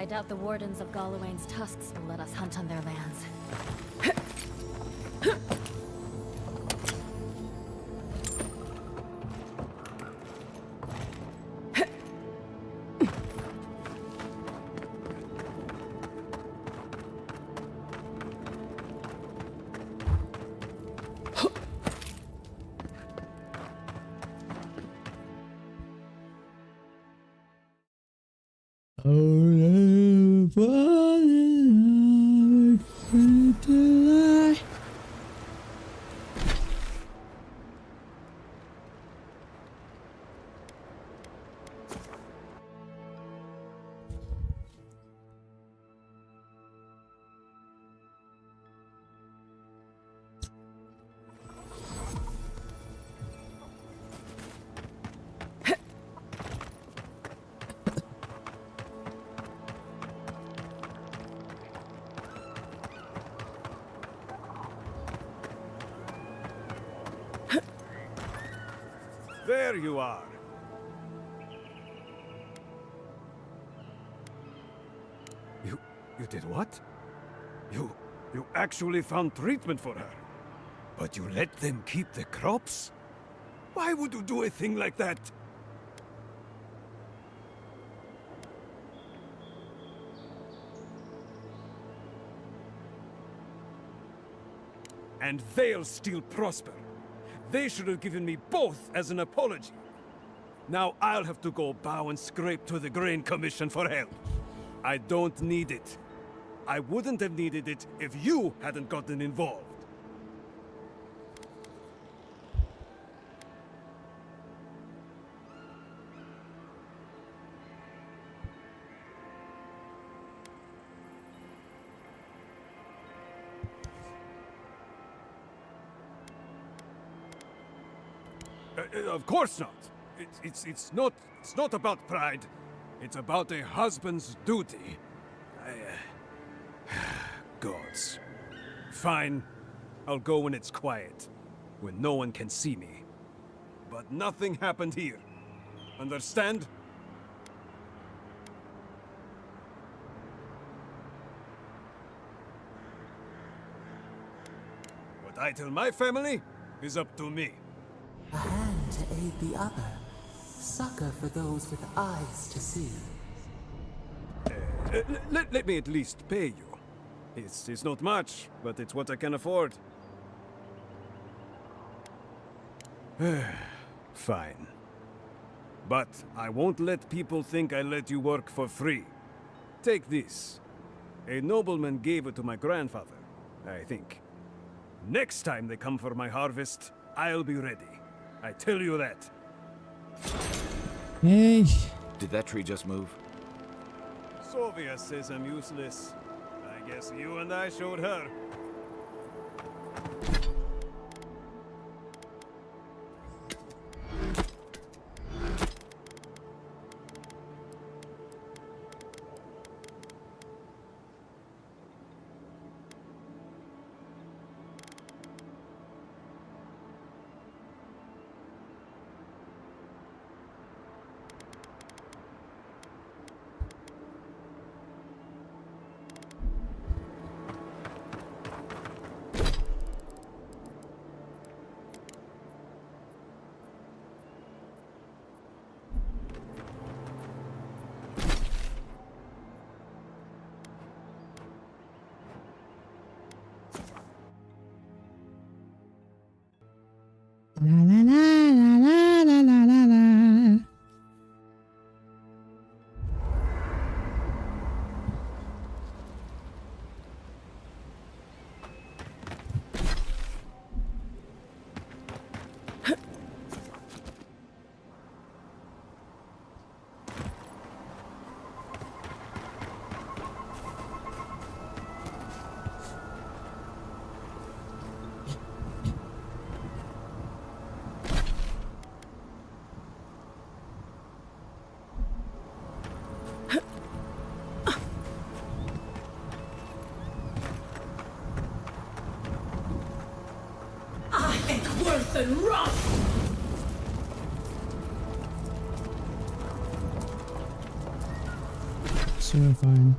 I doubt the Wardens of Galawain's tusks will let us hunt on their lands. There you are. You did what? You actually found treatment for her. But you let them keep the crops? Why would you do a thing like that? And they'll still prosper. They should have given me both as an apology. Now I'll have to go bow and scrape to the Grain Commission for help. I don't need it. I wouldn't have needed it if you hadn't gotten involved. Of course not. It's not about pride. It's about a husband's duty. Gods. Fine. I'll go when it's quiet, when no one can see me. But nothing happened here. Understand? What I tell my family is up to me. A hand to aid the other. Succor for those with eyes to see. Let me at least pay you. It's not much, but it's what I can afford. Fine. But I won't let people think I let you work for free. Take this. A nobleman gave it to my grandfather, I think. Next time they come for my harvest, I'll be ready. I tell you that. Hey. Did that tree just move? Sylvia says I'm useless. I guess you and I showed her. La la la la la la la la. Worth and rough! Sure, fine.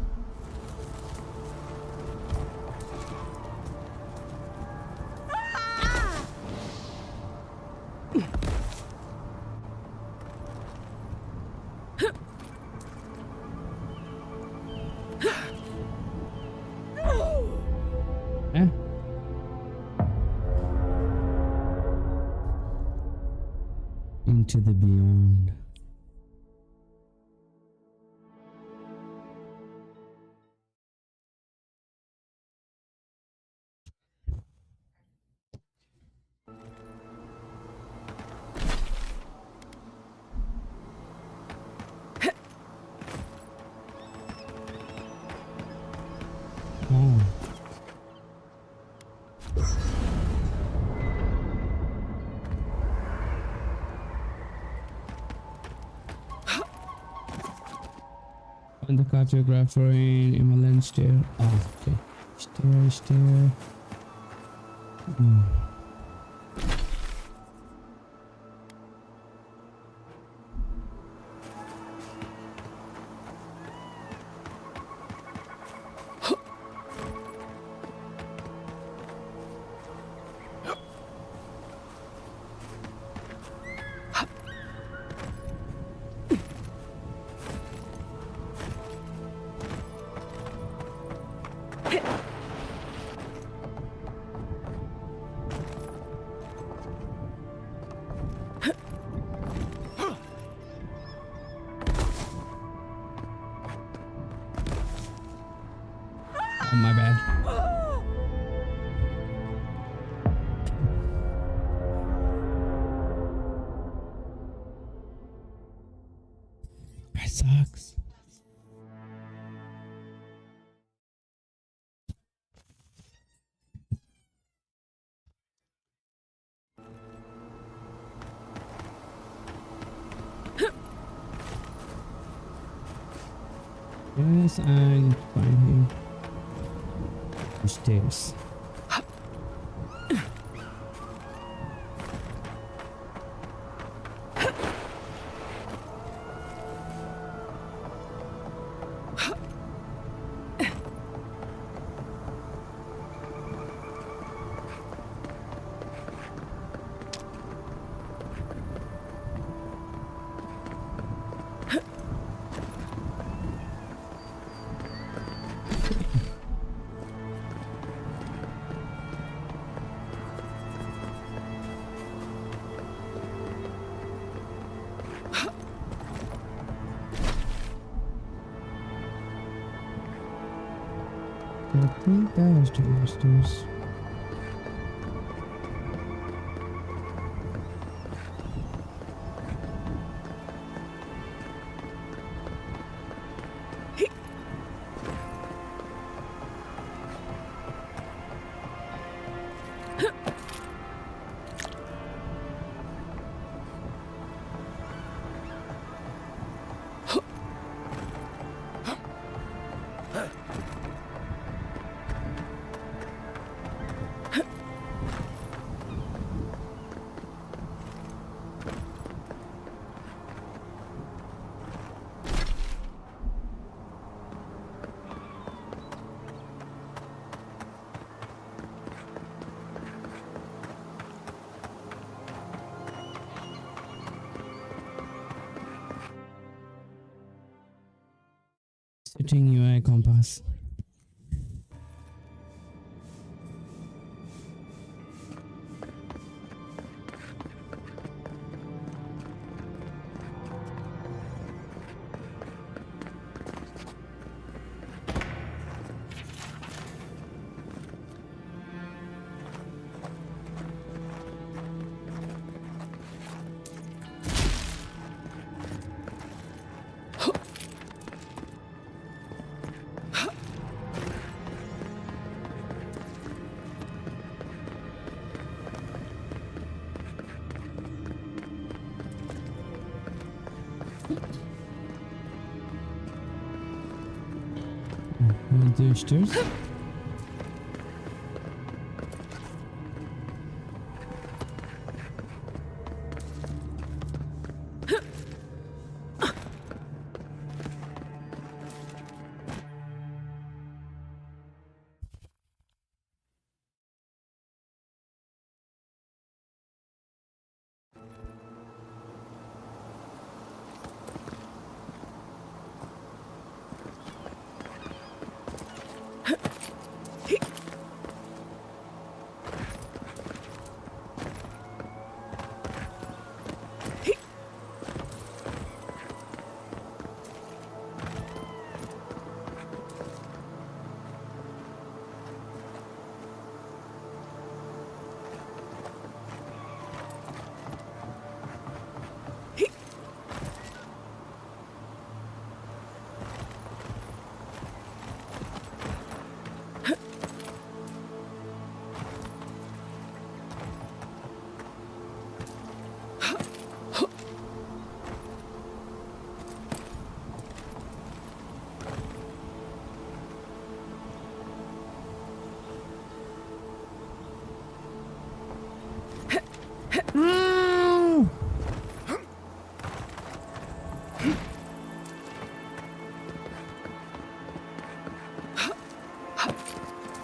Eh? Into the beyond. Oh. And the cartographer in Himalayan stair. Oh, okay. Stair. Hmm. Oh, my bad. That sucks. Yes, I need to find him. Stairs. I think that was downstairs. floating UI compass. The stairs.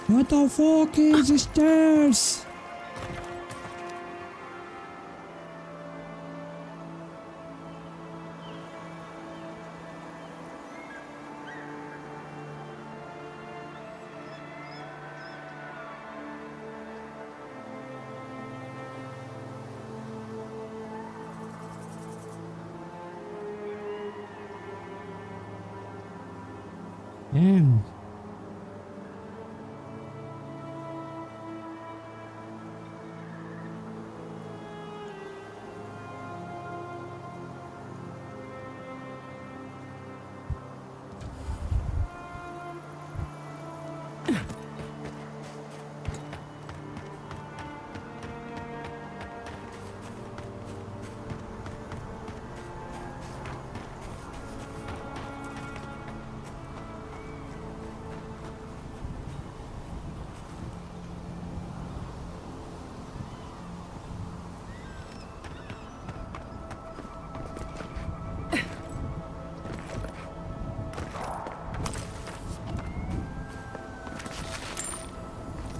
What the fuck is the stairs? Damn.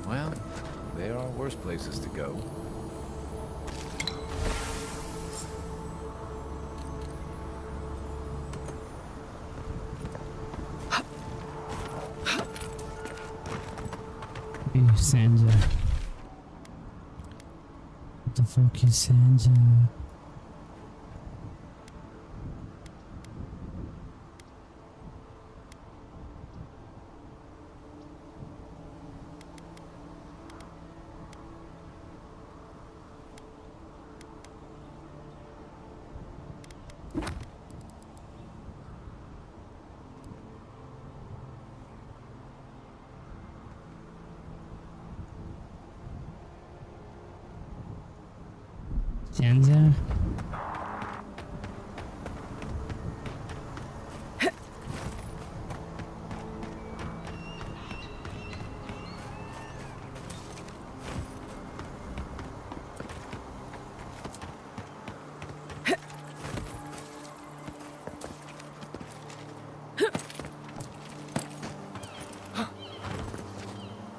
Well, there are worse places to go. Hey, Sanja. What the fuck is Sanja? Sanja.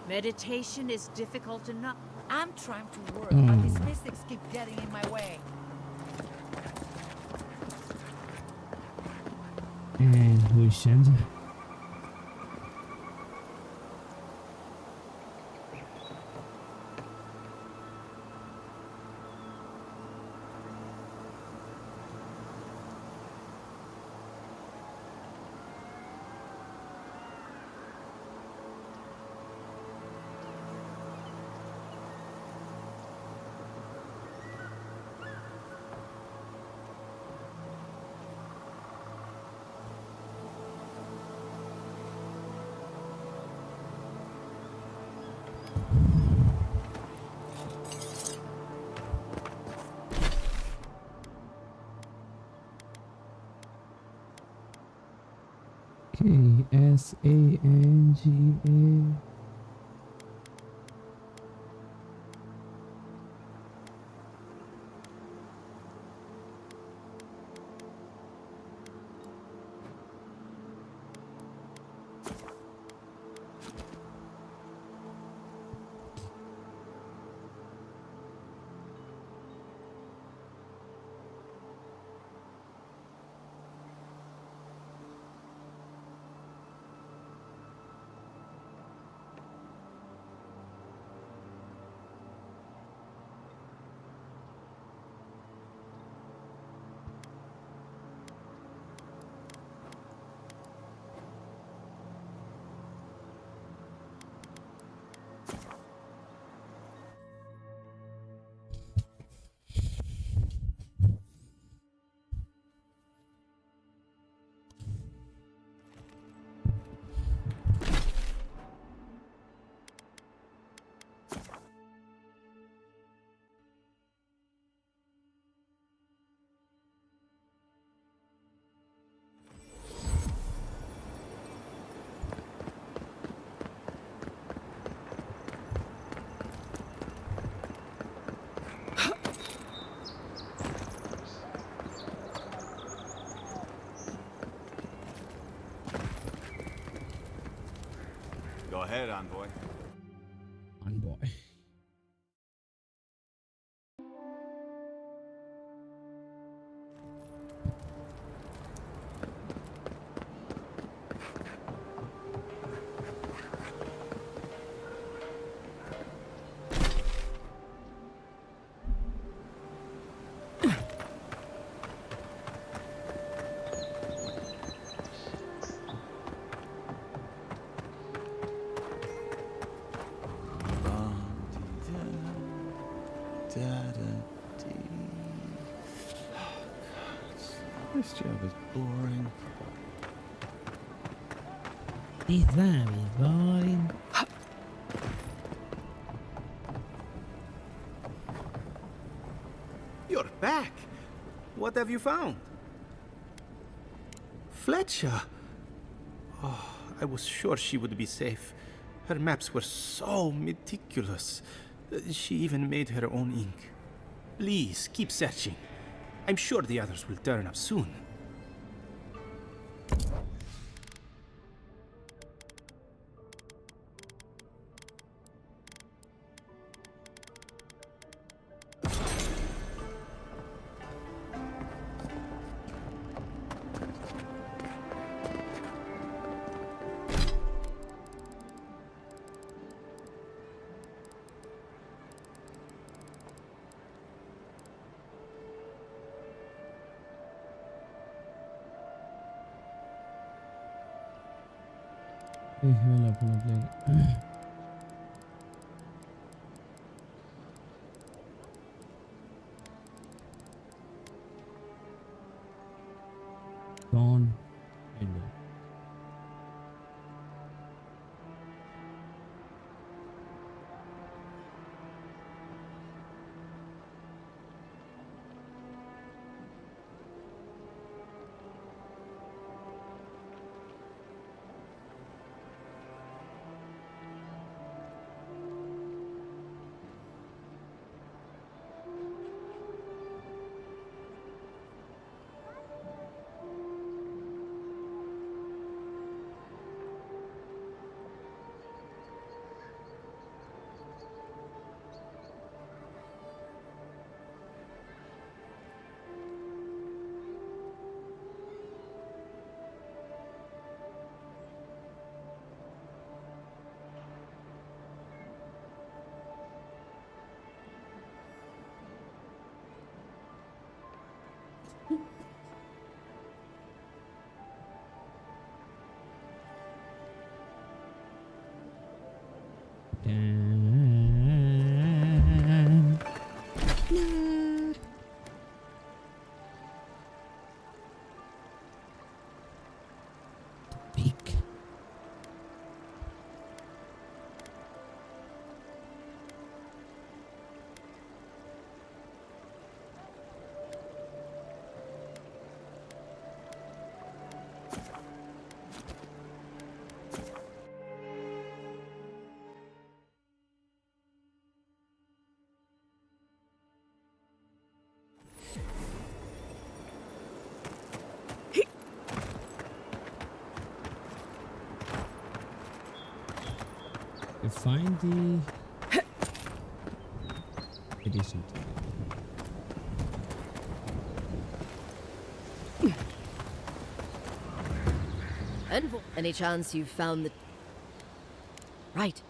Meditation is difficult enough. I'm trying to work, but these mystics keep getting in my way. And who is Sanja? K-S-A-N-G-A. Go ahead, envoy. Envoy. This job is boring. This job is boring. You're back. What have you found? Fletcher. Oh, I was sure she would be safe. Her maps were so meticulous. She even made her own ink. Please, keep searching. I'm sure the others will turn up soon. We'll open up later. Gone. And go. Damn. Nah. Peak. find the edition. Any chance you've found the... Right.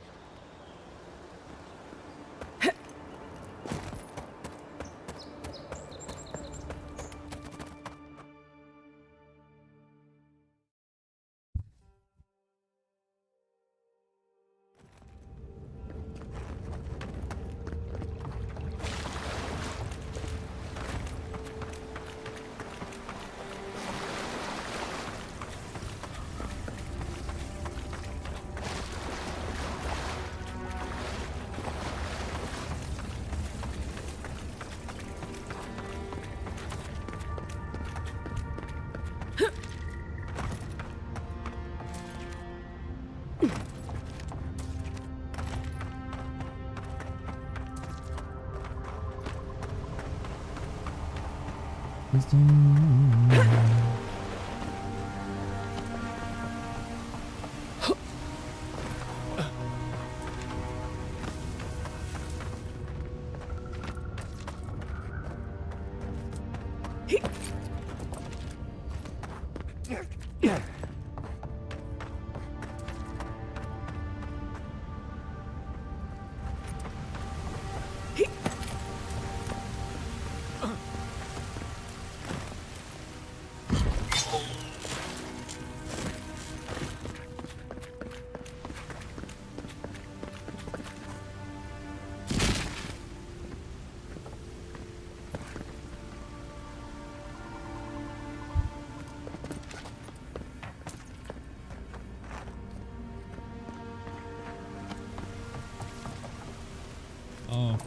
Oh.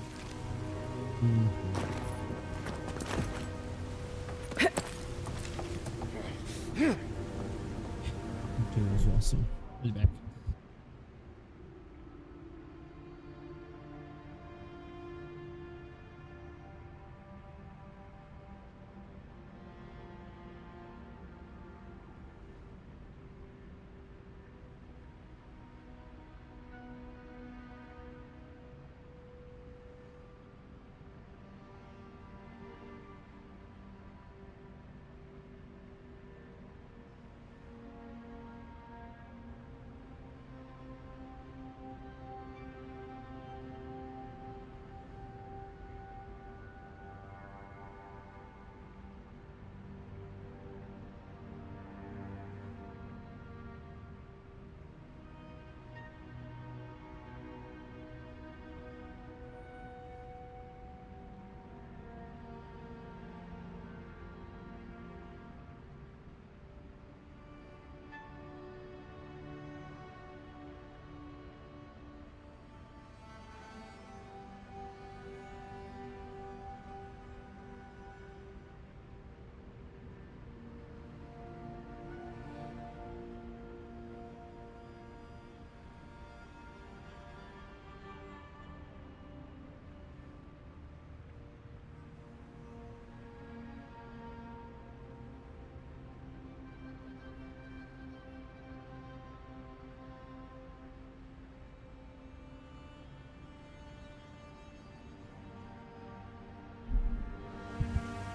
Okay, that was awesome. We'll be back.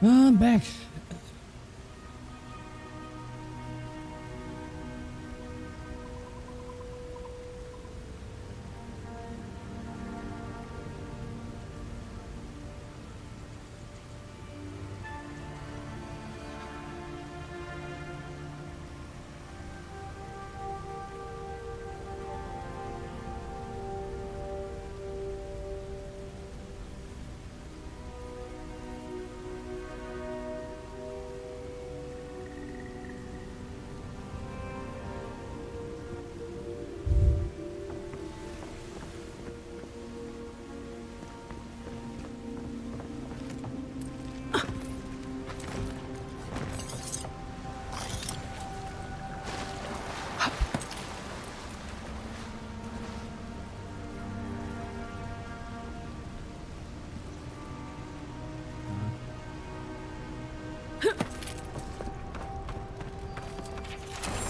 I'm back.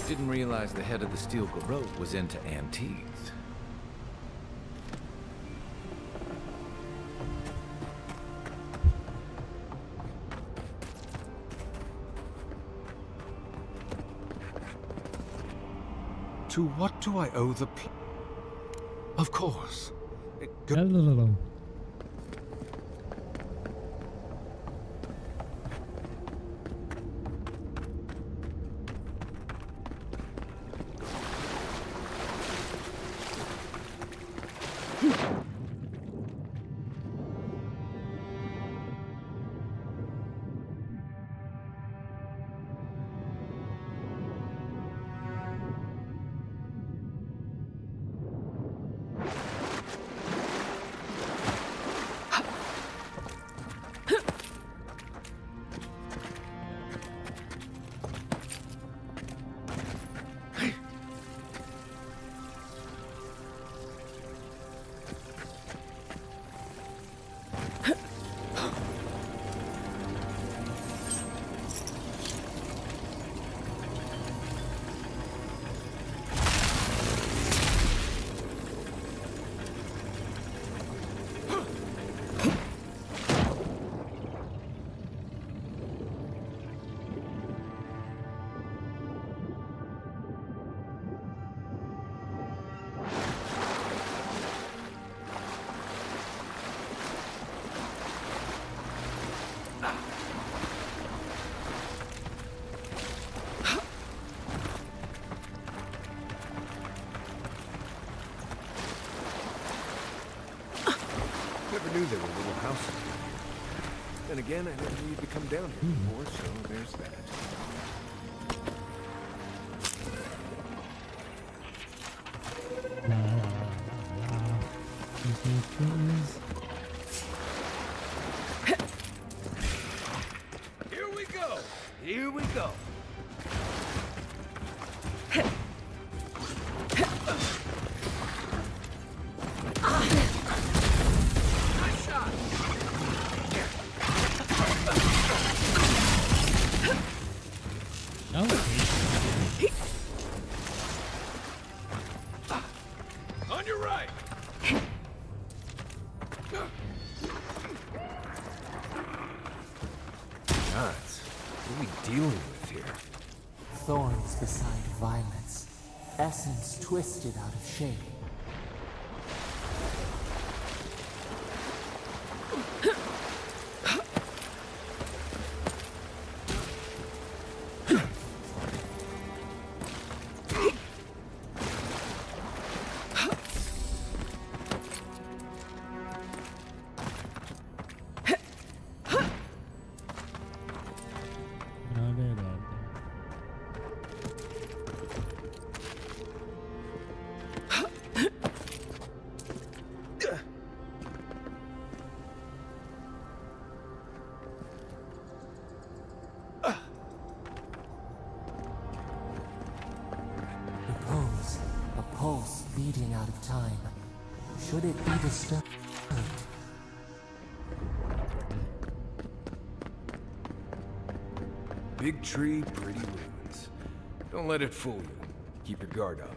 Didn't realize the head of the steel garrote was into antiques. To what do I owe the Of course. Never knew there were little houses here. Then again, I never knew to come down here before, so there's that. Here we go! Here we go! Nice shot! On your right! Nuts. What are we dealing with here? Thorns beside violets, essence twisted out of shape. A pulse beating out of time. Should it be disturbed? Big tree, pretty ruins. Don't let it fool you. Keep your guard up.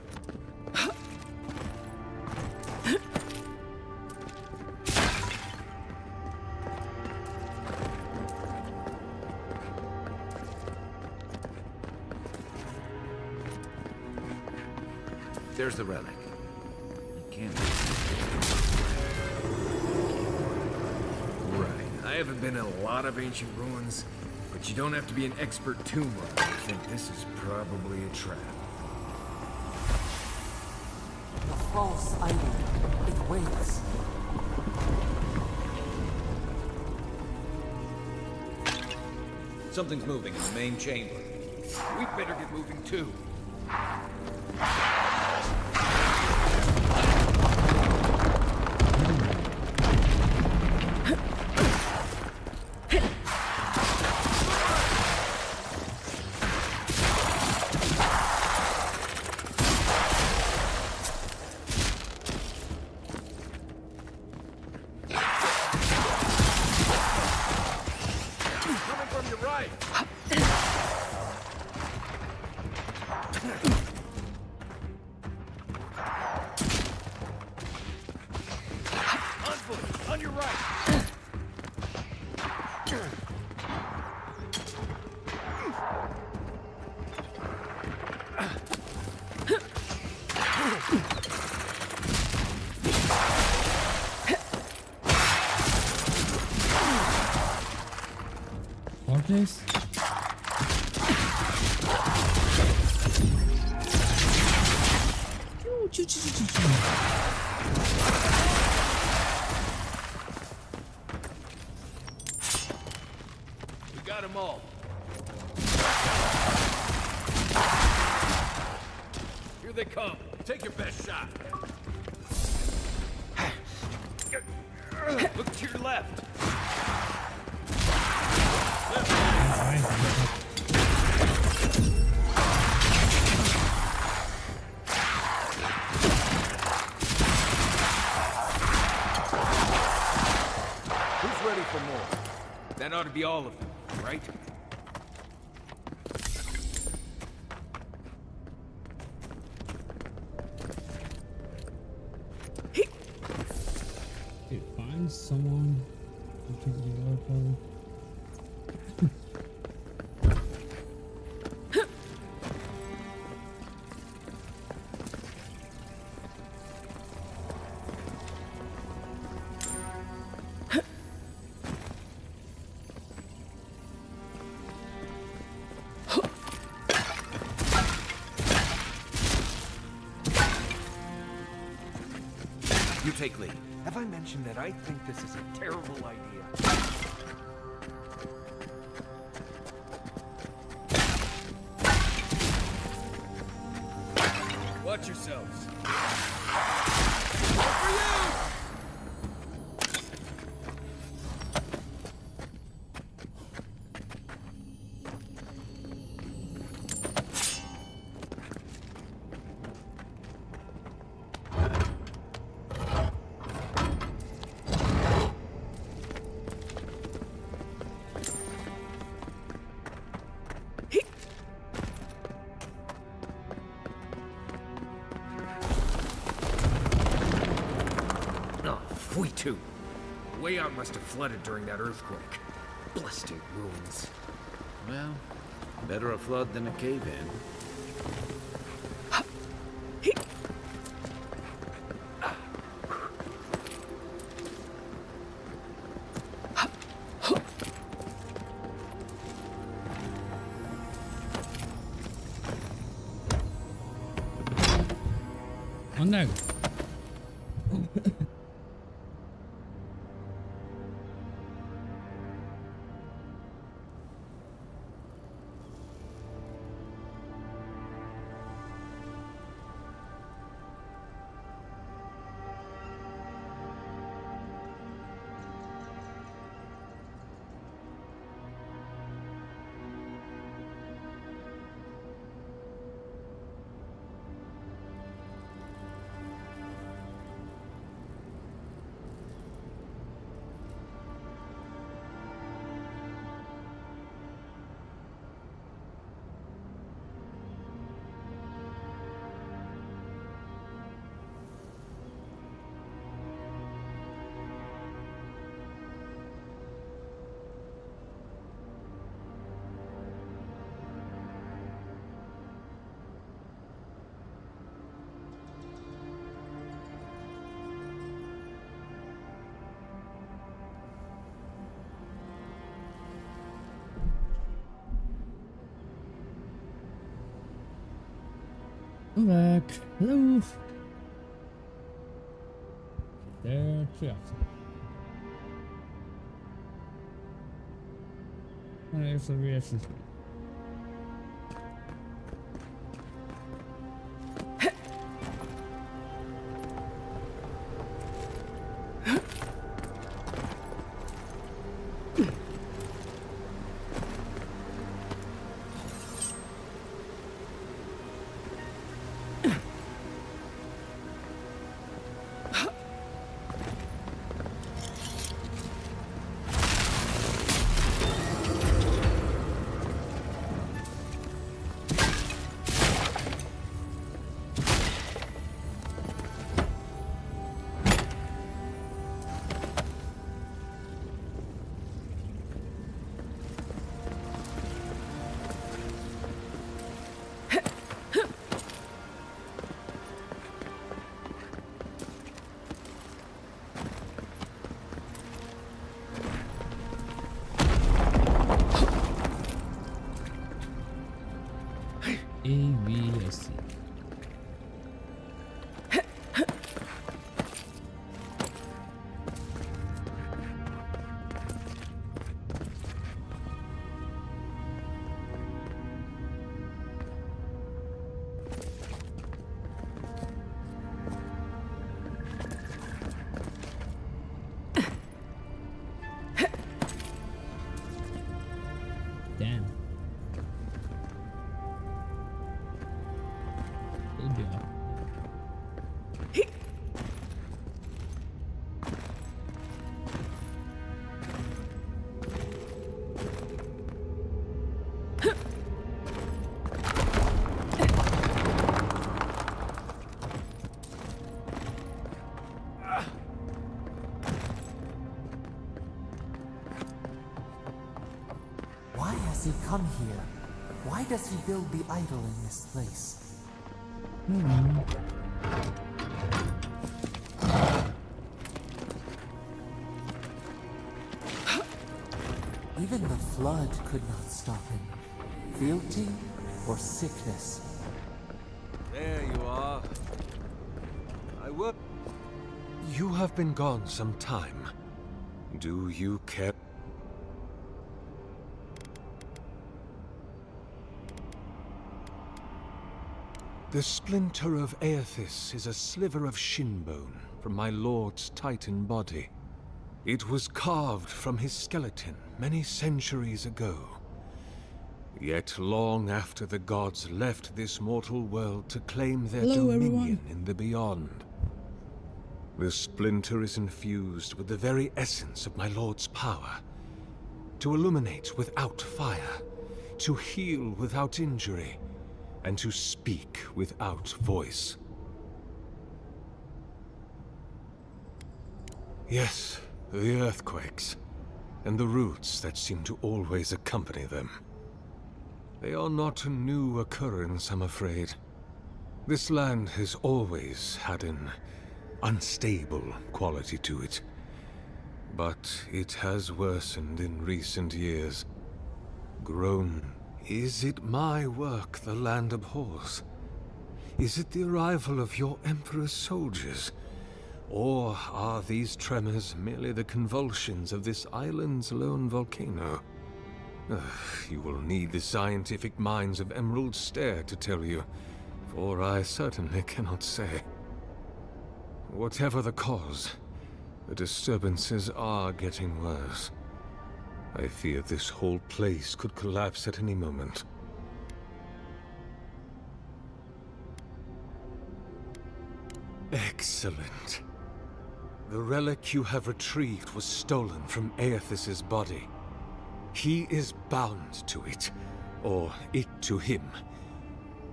There's the relic. I can't... Right. I haven't been in a lot of ancient ruins, but you don't have to be an expert tomb runner to think this is probably a trap. The false item. It waits. Something's moving in the main chamber. We'd better get moving too. On your right! Fortress? We got them all. Here they come. Take your best shot. Look to your left. Who's ready for more? That ought to be all of them, right? Dude, find someone who can develop a... You take lead. Have I mentioned that I think this is a terrible idea? Watch yourselves. We too. The way out must have flooded during that earthquake. Blasted ruins. Well, better a flood than a cave-in. On deck. I'm back. Hello. There, three options. There's the reaction. I see. Damn. Good job. Why has he come here? Why does he build the idol in this place? Even the flood could not stop him. Fealty or sickness? There you are. I work. You have been gone some time. Do you care? The splinter of Aethys is a sliver of shin bone from my lord's titan body. It was carved from his skeleton many centuries ago. Yet long after the gods left this mortal world to claim their dominion in the beyond. The splinter is infused with the very essence of my lord's power. To illuminate without fire, to heal without injury, and to speak without voice. Yes, the earthquakes, and the roots that seem to always accompany them. They are not a new occurrence, I'm afraid. This land has always had an unstable quality to it. But it has worsened in recent years. Grown. Is it my work the land abhors? Is it the arrival of your Emperor's soldiers? Or are these tremors merely the convulsions of this island's lone volcano? You will need the scientific minds of Emerald Stair to tell you, for I certainly cannot say. Whatever the cause, the disturbances are getting worse. I fear this whole place could collapse at any moment. Excellent. The relic you have retrieved was stolen from Aethys' body. He is bound to it, or it to him.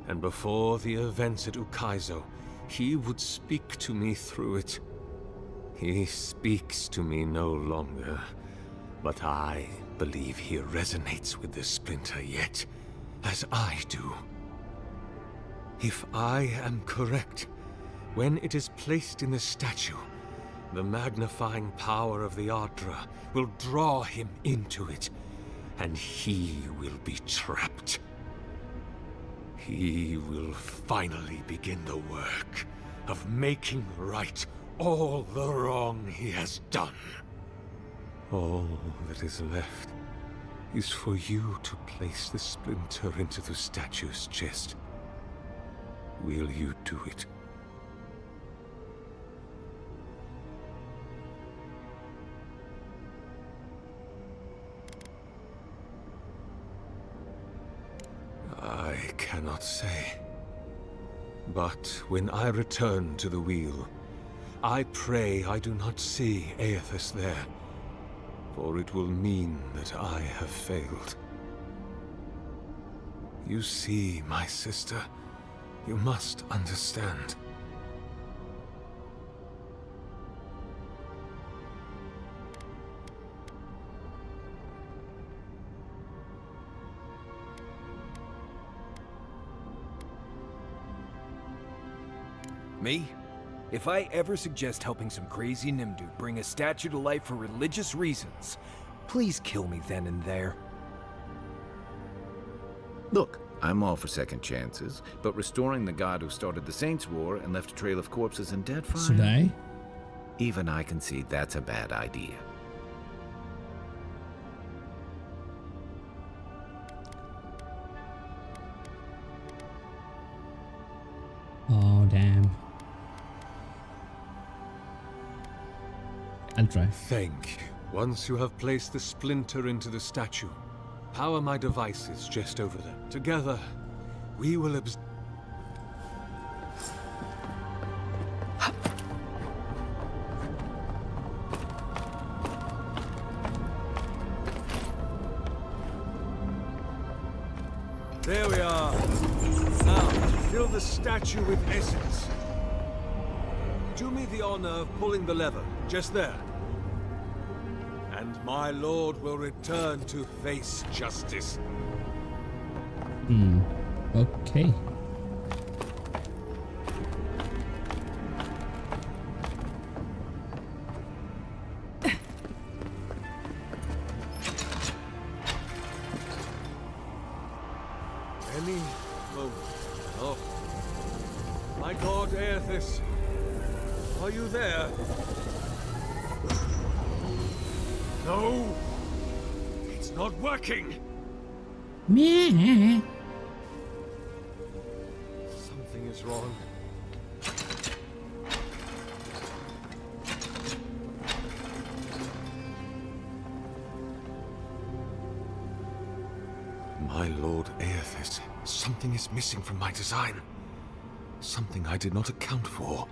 And before the events at Ukaizo, he would speak to me through it. He speaks to me no longer, but I believe he resonates with the splinter yet, as I do. If I am correct, when it is placed in the statue, the magnifying power of the Ardra will draw him into it, and he will be trapped. He will finally begin the work of making right all the wrong he has done. All that is left is for you to place the splinter into the statue's chest. Will you do it? I cannot say. But when I return to the wheel, I pray I do not see Aethys there, for it will mean that I have failed. You see, my sister, you must understand. Me? If I ever suggest helping some crazy Nimdu bring a statue to life for religious reasons, please kill me then and there. Look, I'm all for second chances, but restoring the god who started the Saints' War and left a trail of corpses and dead fire... Should I? Even I can see that's a bad idea. Oh, damn. I'll try. Think. Once you have placed the splinter into the statue, power my devices just over them. Together, we will There we are. Now, fill the statue with essence. Do me the honor of pulling the lever, just there. And my lord will return to face justice. Okay. Any moment. Oh. My god, Aethys. Are you there? No! It's not working! Meh. Something is wrong. My lord Aethys, something is missing from my design. Something I did not account for.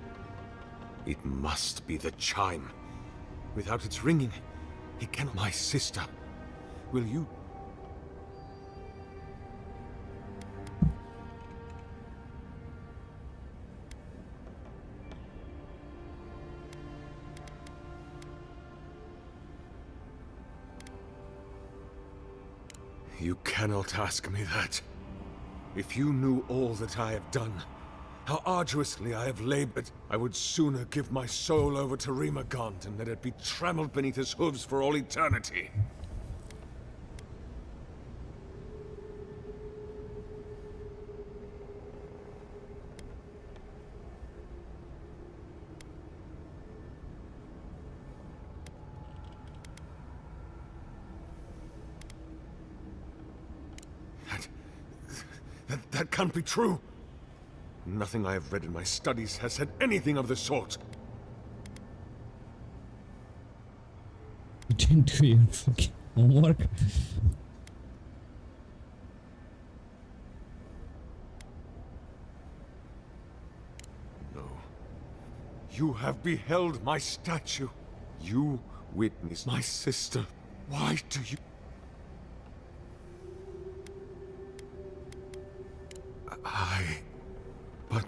It must be the chime. Without its ringing, it cannot... My sister, will you... You cannot ask me that. If you knew all that I have done, how arduously I have labored, I would sooner give my soul over to Remagant and let it be trampled beneath his hooves for all eternity. That can't be true. Nothing I have read in my studies has said anything of the sort. You didn't do your fucking homework. No. You have beheld my statue. You witnessed my sister. Why do you... But...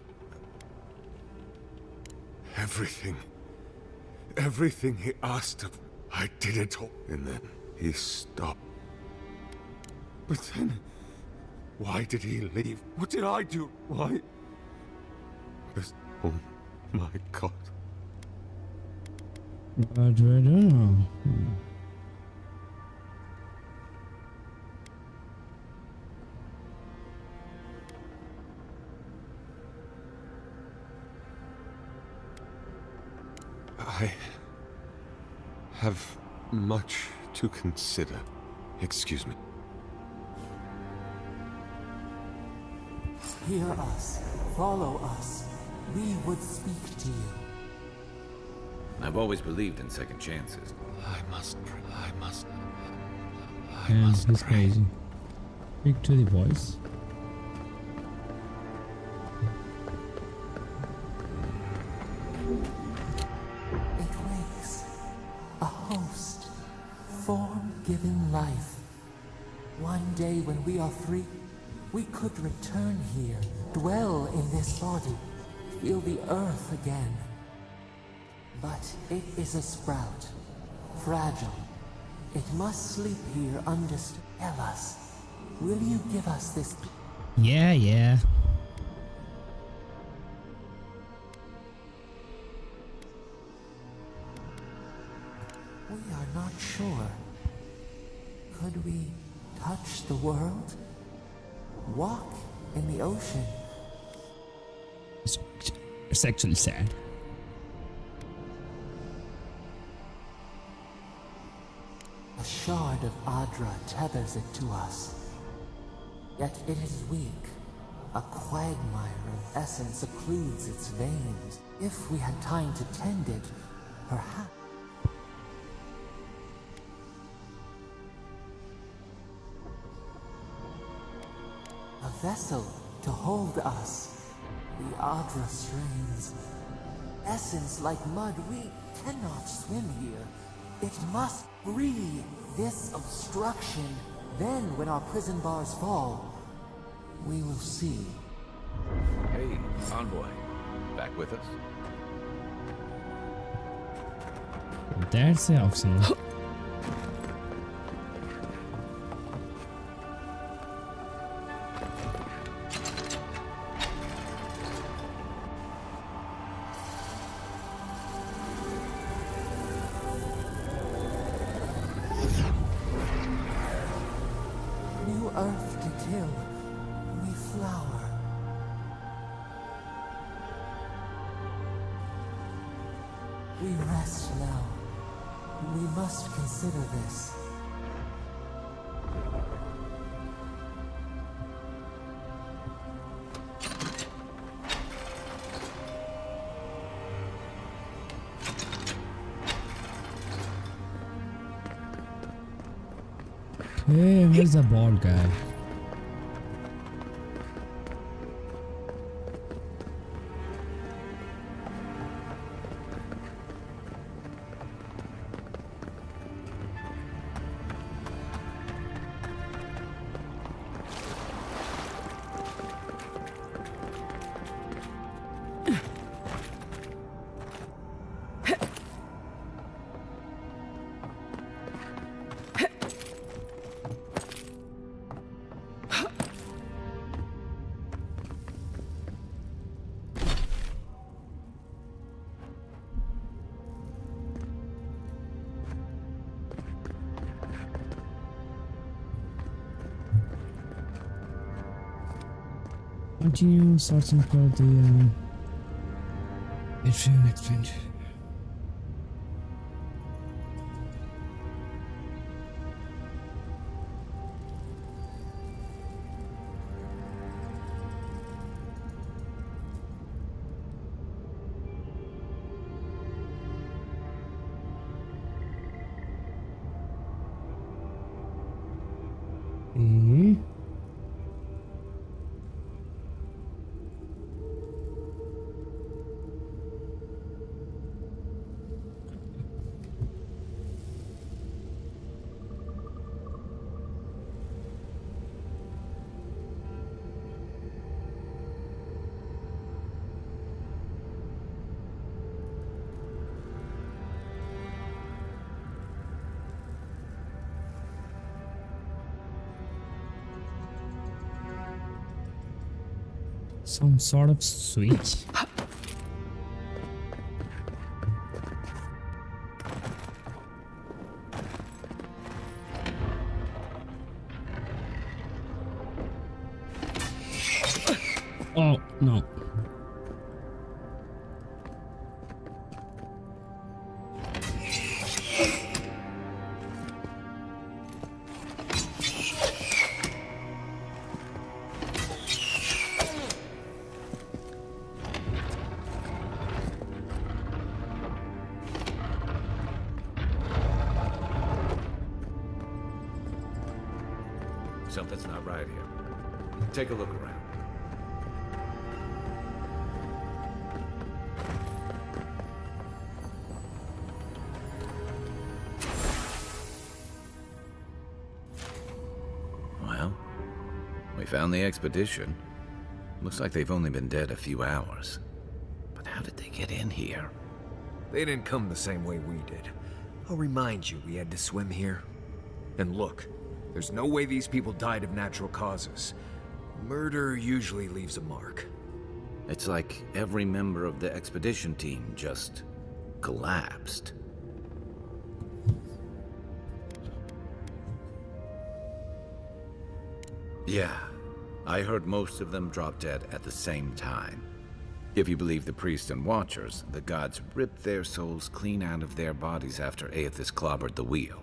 Everything he asked of, I did it all. And then he stopped. But then, why did he leave? What did I do? Why? Oh my god. I don't know. I have much to consider. Excuse me. Hear us. Follow us. We would speak to you. I've always believed in second chances. I must pray. Yeah, he's crazy. Speak to the voice. A host, form-given life. One day when we are free, we could return here, dwell in this body, feel the earth again. But it is a sprout, fragile. It must sleep here undisturbed. Tell us, will you give us this? Yeah. We are not sure. Could we touch the world? walk in the ocean. It's actually sad. A shard of Adra tethers it to us. Yet it is weak. A quagmire of essence occludes its veins. If we had time to tend it, perhaps. A vessel to hold us. The Adra strains. Essence like mud, we cannot swim here. It must free this obstruction. Then, when our prison bars fall, we will see. Hey, envoy. Back with us? That's awesome. New earth to till, we flower. We rest now. We must consider this. Hey, where's the bald guy? Continue searching for the atrium exchange. Some sort of switch. Oh no. Something's not right here. Take a look around. Well, we found the expedition. Looks like they've only been dead a few hours. But how did they get in here? They didn't come the same way we did. I'll remind you, we had to swim here. And look, there's no way these people died of natural causes. Murder usually leaves a mark. It's like every member of the expedition team just collapsed. Yeah, I heard most of them drop dead at the same time. If you believe the priests and watchers, the gods ripped their souls clean out of their bodies after Aethys clobbered the wheel.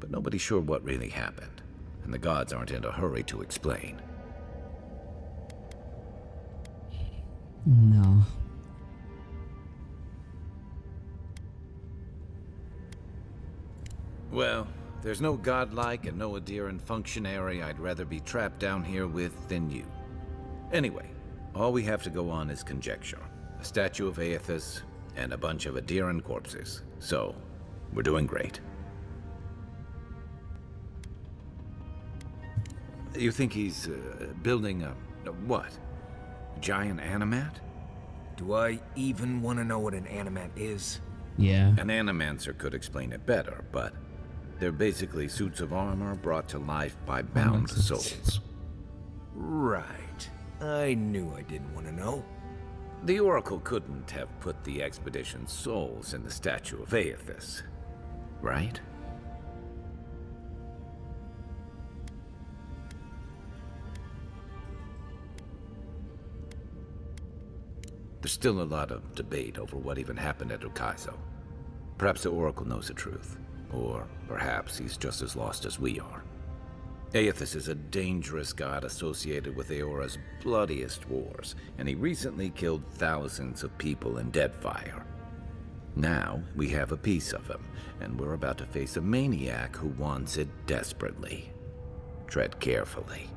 But nobody's sure what really happened, and the gods aren't in a hurry to explain. No. Well, there's no godlike and no Adiran functionary I'd rather be trapped down here with than you. Anyway, all we have to go on is conjecture. A statue of Aethys and a bunch of Adiran corpses. So, we're doing great. You think he's building a what? Giant animat? Do I even want to know what an animat is? Yeah. An animancer could explain it better, but they're basically suits of armor brought to life by bound souls. Right. I knew I didn't want to know. The Oracle couldn't have put the expedition's souls in the statue of Aethys, right? There's still a lot of debate over what even happened at Ukaizo. Perhaps the Oracle knows the truth, or perhaps he's just as lost as we are. Aethys is a dangerous god associated with Eora's bloodiest wars, and he recently killed thousands of people in Deadfire. Now, we have a piece of him, and we're about to face a maniac who wants it desperately. Tread carefully.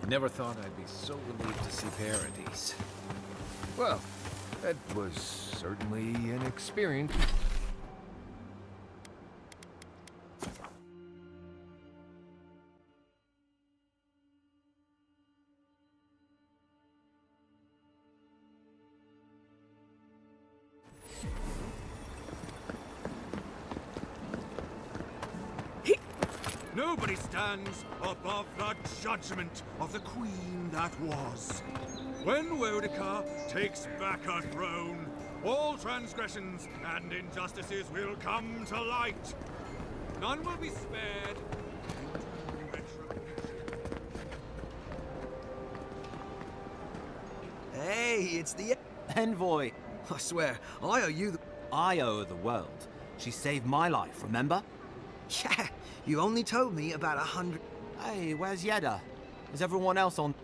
Never thought I'd be so relieved to see Paradise. Well, that was certainly an experience. Nobody stands above the judgment of the queen that was. When Wodica takes back her throne, all transgressions and injustices will come to light. None will be spared. Hey, it's the envoy. I swear, I owe you the... I owe her the world. She saved my life, remember? Yeah, you only told me about 100... Hey, where's Yeda? Is everyone else on...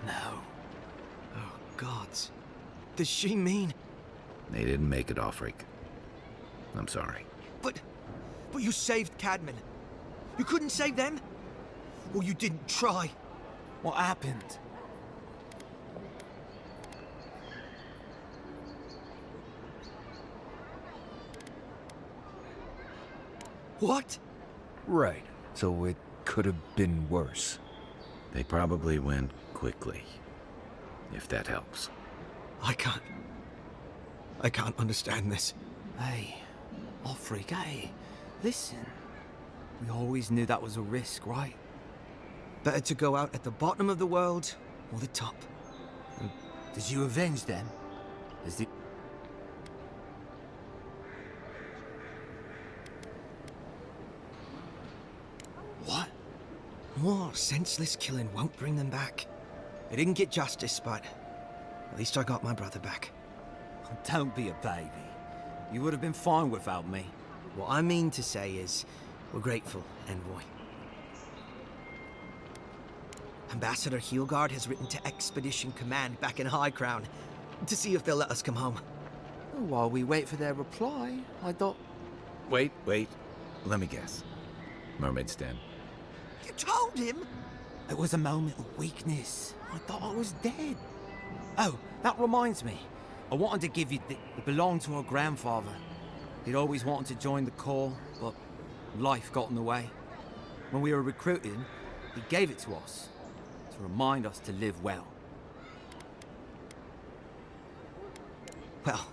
No. Oh, gods. Does she mean... They didn't make it, Offric. I'm sorry. But you saved Cadman. You couldn't save them? Or you didn't try? What happened? What? Right. So it could have been worse. They probably went quickly, if that helps. I can't understand this. Hey, Offric, hey, listen. We always knew that was a risk, right? Better to go out at the bottom of the world or the top. Did you avenge them? Is the... What? More senseless killing won't bring them back. They didn't get justice, but at least I got my brother back. Don't be a baby. You would have been fine without me. What I mean to say is, we're grateful, Envoy. Ambassador Heelgard has written to Expedition Command back in High Crown to see if they'll let us come home. While we wait for their reply, I thought... Wait. Let me guess. Mermaid's Den. You told him? It was a moment of weakness. I thought I was dead. Oh, that reminds me. I wanted to give you it belonged to our grandfather. He'd always wanted to join the Corps, but life got in the way. When we were recruiting, he gave it to us to remind us to live well. Well,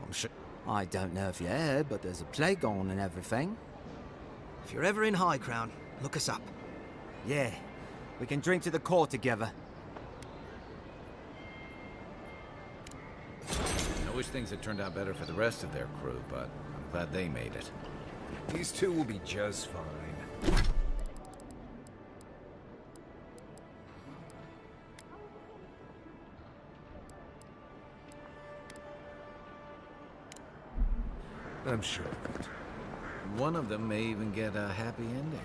I'm sure... I don't know if you heard, but there's a plague on and everything. If you're ever in High Crown, look us up. Yeah, we can drink to the Corps together. I wish things had turned out better for the rest of their crew, but I'm glad they made it. These two will be just fine. I'm sure of it. One of them may even get a happy ending.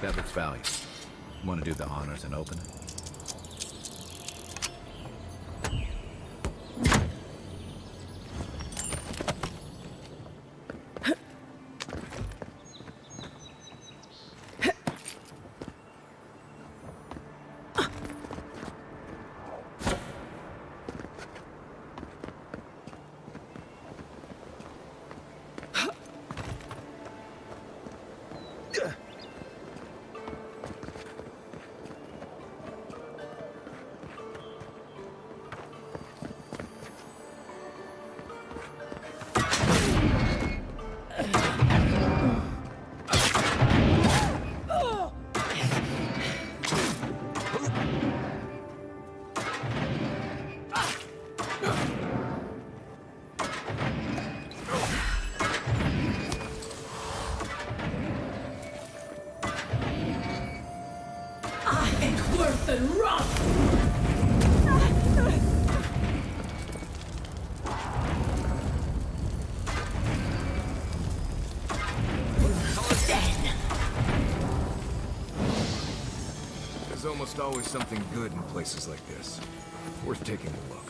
That looks valuable. Want to do the honors and open it? Worth and rot! There's almost always something good in places like this. Worth taking a look.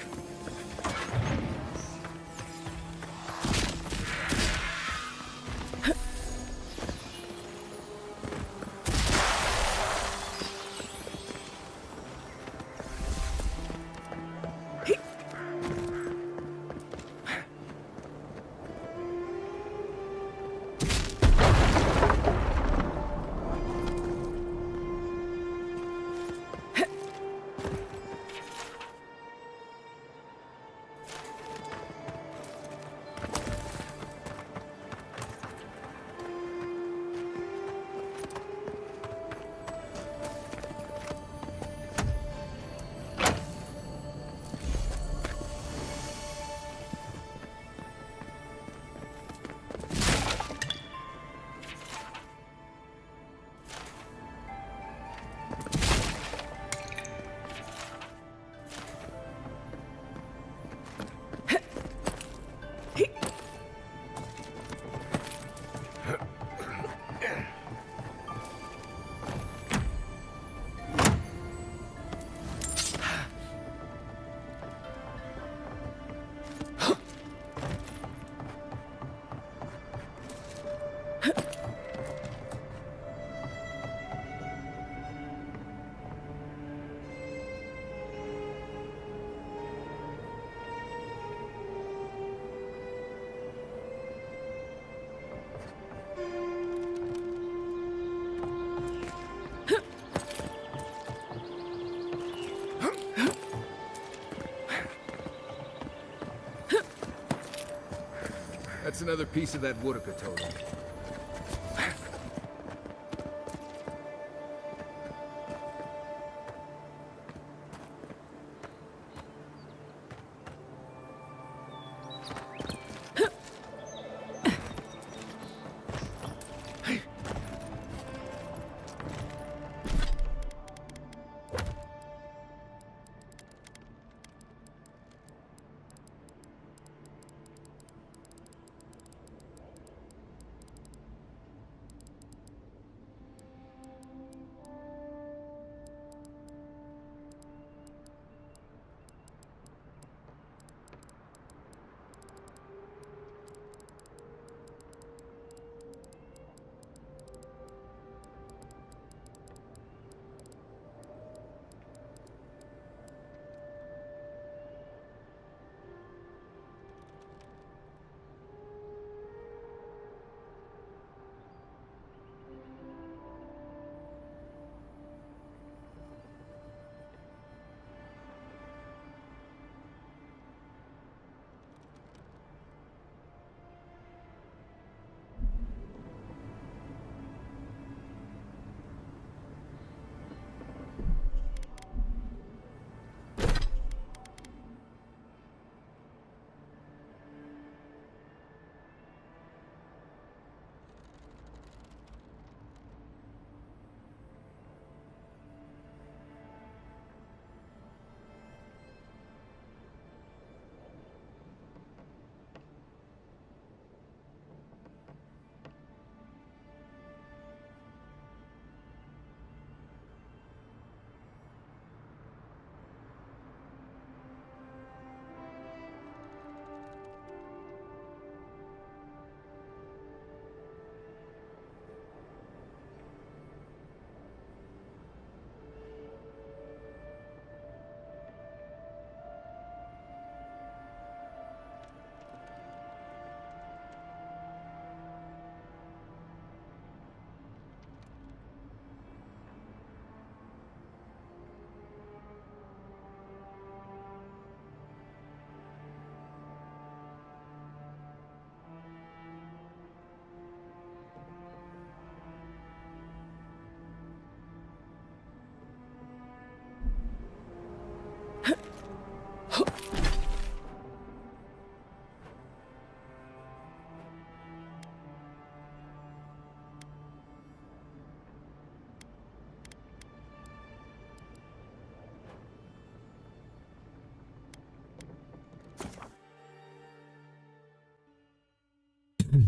That's another piece of that Woodaka totem.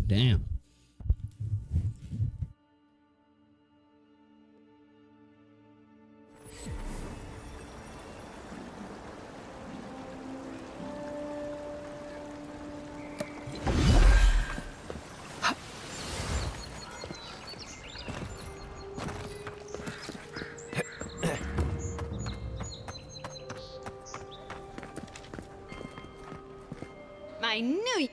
Damn. I knew you.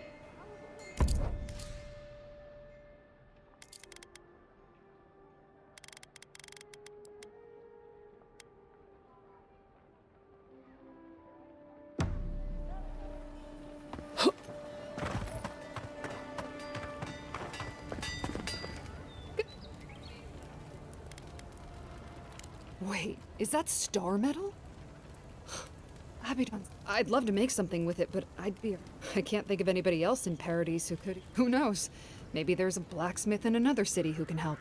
Wait, is that star metal? Abaddon. I'd love to make something with it, but I can't think of anybody else in Paradise who could. Who knows? Maybe there's a blacksmith in another city who can help.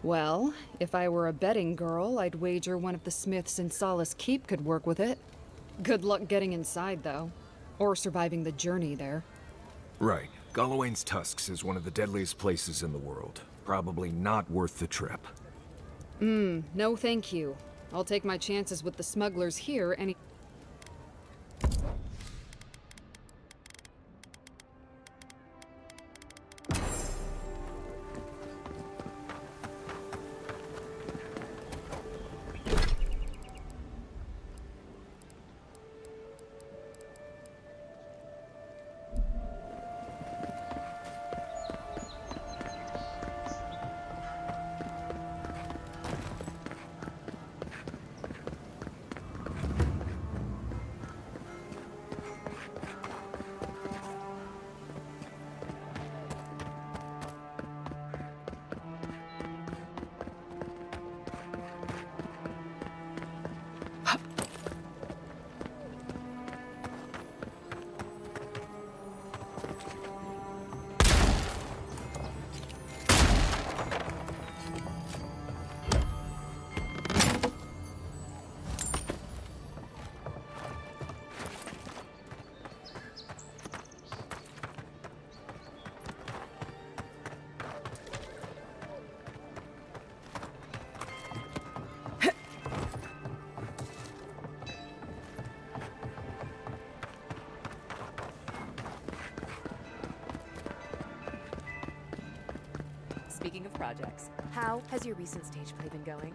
Well, if I were a betting girl, I'd wager one of the smiths in Solace Keep could work with it. Good luck getting inside, though. Or surviving the journey there. Right. Galawain's Tusks is one of the deadliest places in the world. Probably not worth the trip. No thank you. I'll take my chances with the smugglers here any— Speaking of projects, how has your recent stage play been going?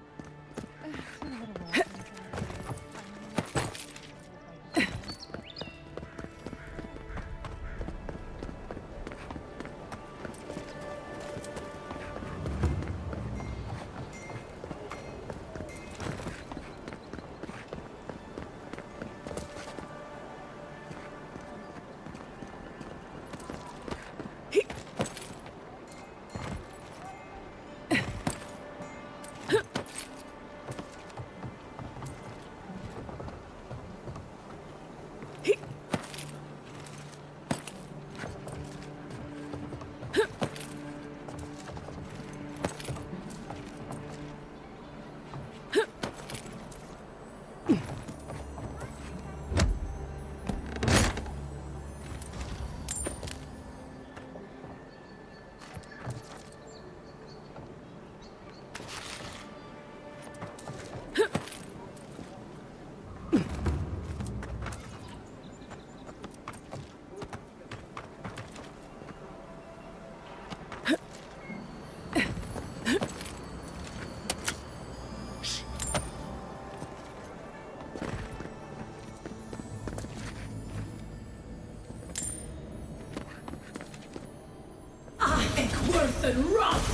Worth and rough!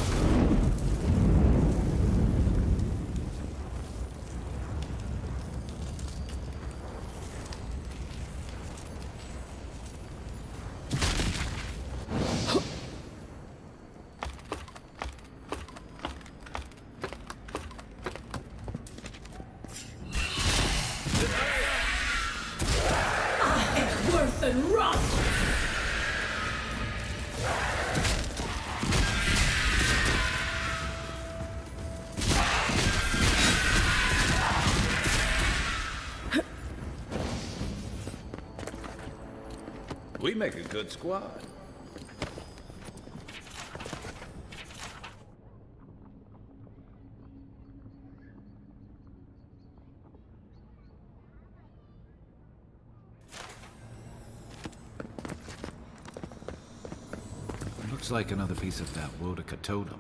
Worth and rough! We make a good squad. Looks like another piece of that Wodica totem.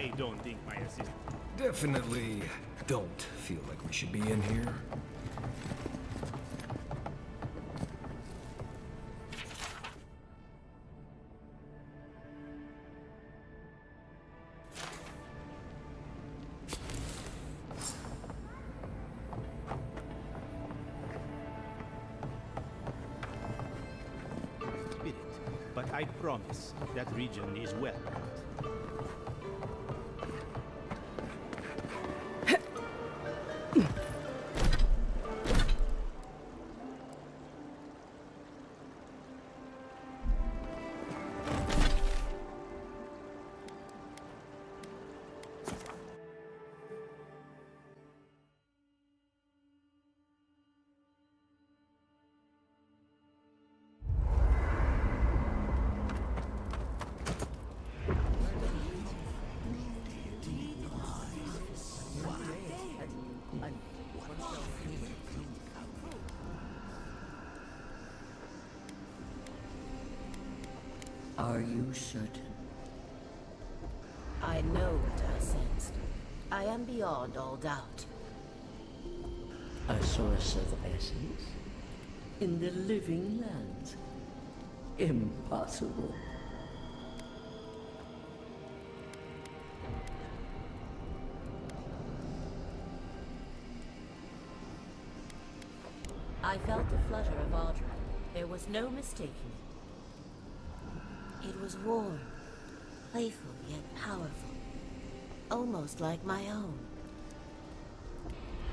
I don't think my assistant... Definitely don't feel like we should be in here. Spirit, but I promise that region is well. Are you certain? I know what I sensed. I am beyond all doubt. A source of essence? In the living lands? Impossible. I felt the flutter of Audra. There was no mistaking it. It was warm, playful yet powerful, almost like my own.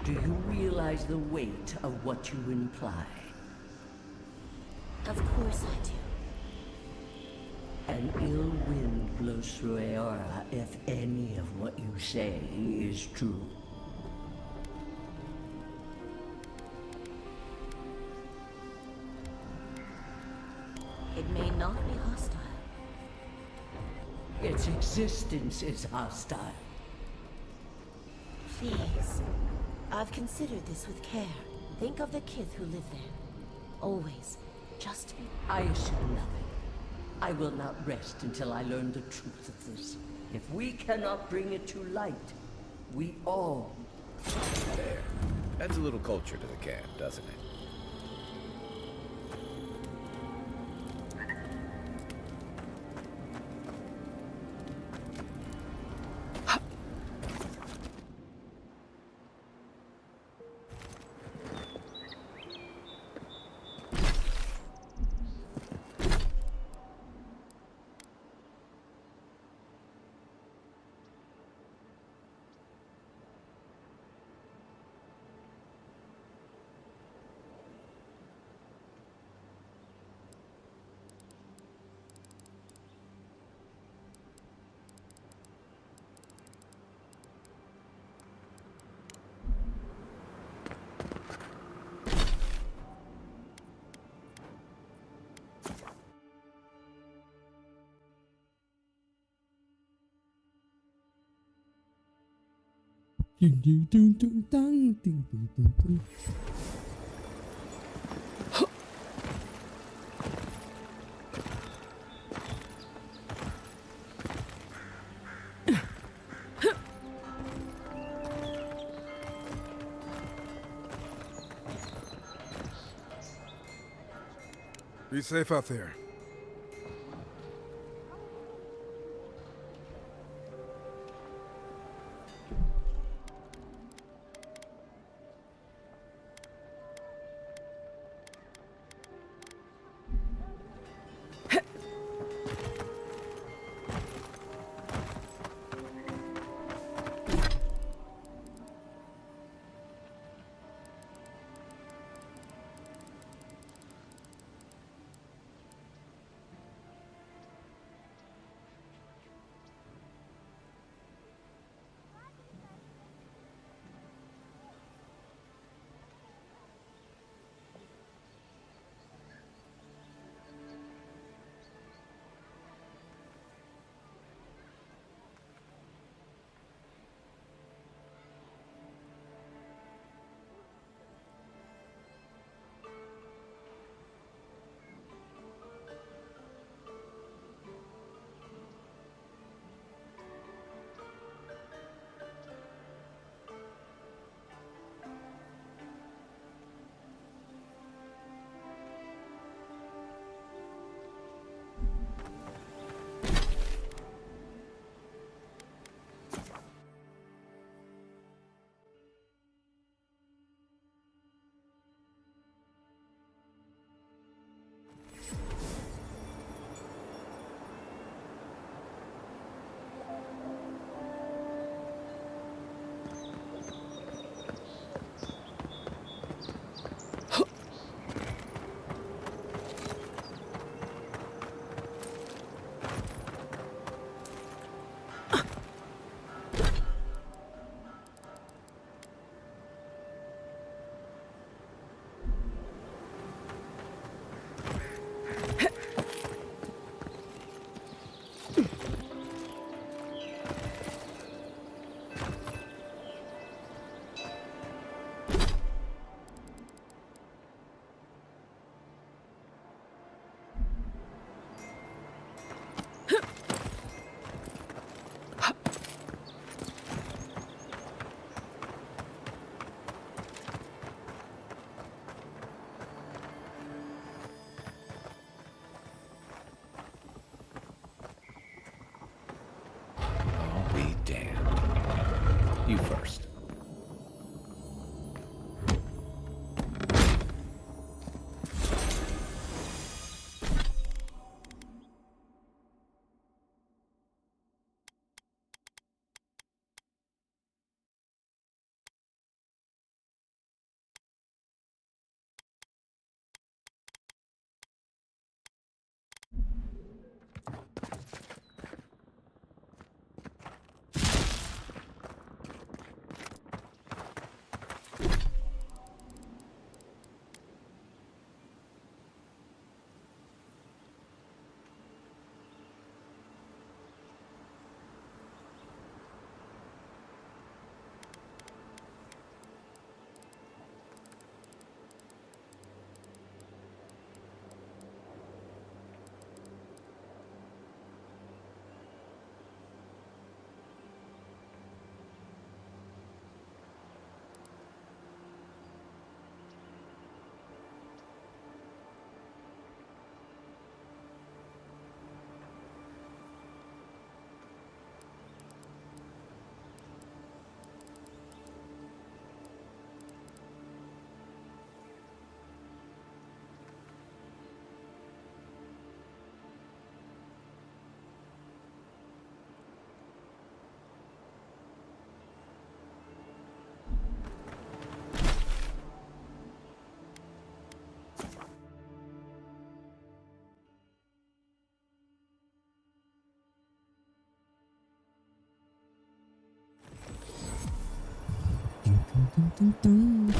Do you realize the weight of what you imply? Of course I do. An ill wind blows through Aora if any of what you say is true. It may not be hostile. Its existence is hostile. Please. I've considered this with care. Think of the kith who live there. Always. Just be... I assume nothing. I will not rest until I learn the truth of this. If we cannot bring it to light, we all... There. Adds a little culture to the camp, doesn't it? Ding ding ding ding ding ding ding ding ding. Be safe out there. Dun, dun.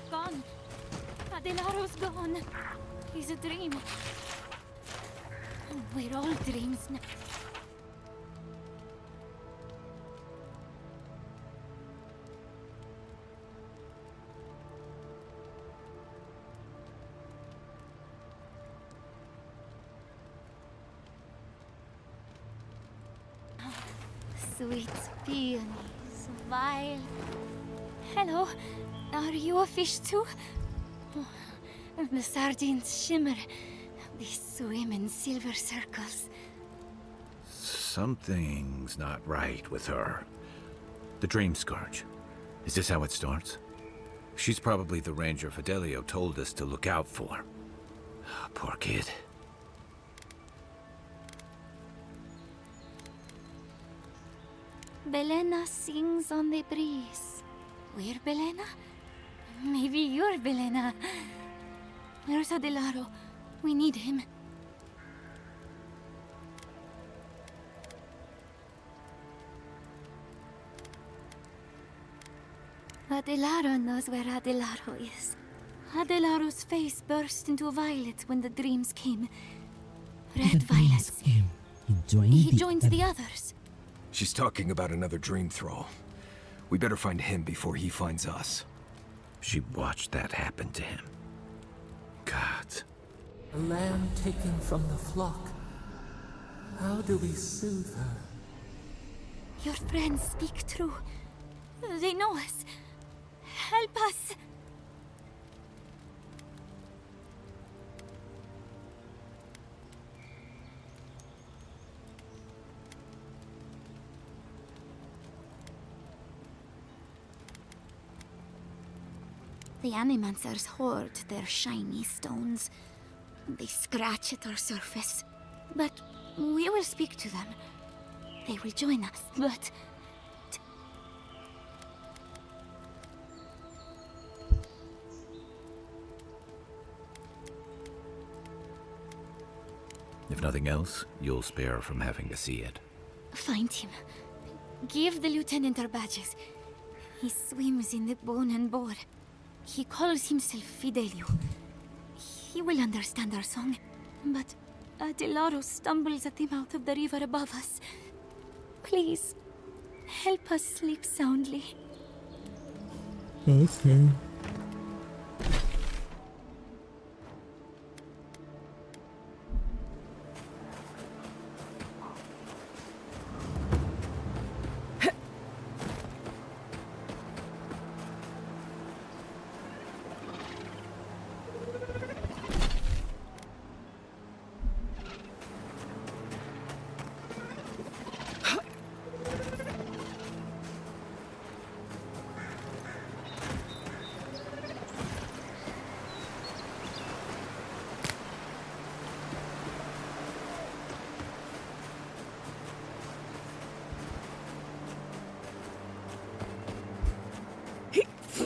Gone. Adelaro's gone. He's a dream. We're all dreams now. Sweet peonies, vile. Hello, are you a fish too? Oh, the sardines shimmer. They swim in silver circles. Something's not right with her. The dream scourge. Is this how it starts? She's probably the ranger Fidelio told us to look out for. Poor kid. Belena sings on the breeze. We're Belena? Maybe you're Belena. Where's Adelaro? We need him. Adelaro knows where Adelaro is. Adelaro's face burst into violet when the dreams came. Red violets. He joined the others. She's talking about another dream thrall. We better find him before he finds us. She watched that happen to him. God. A lamb taken from the flock. How do we soothe her? Your friends speak true. They know us. Help us. The animancers hoard their shiny stones. They scratch at our surface. But we will speak to them. They will join us, but... If nothing else, you'll spare her from having to see it. Find him. Give the lieutenant our badges. He swims in the bone and boar. He calls himself Fidelio. He will understand our song. But Adelaro stumbles at the mouth of the river above us. Please, help us sleep soundly. Okay.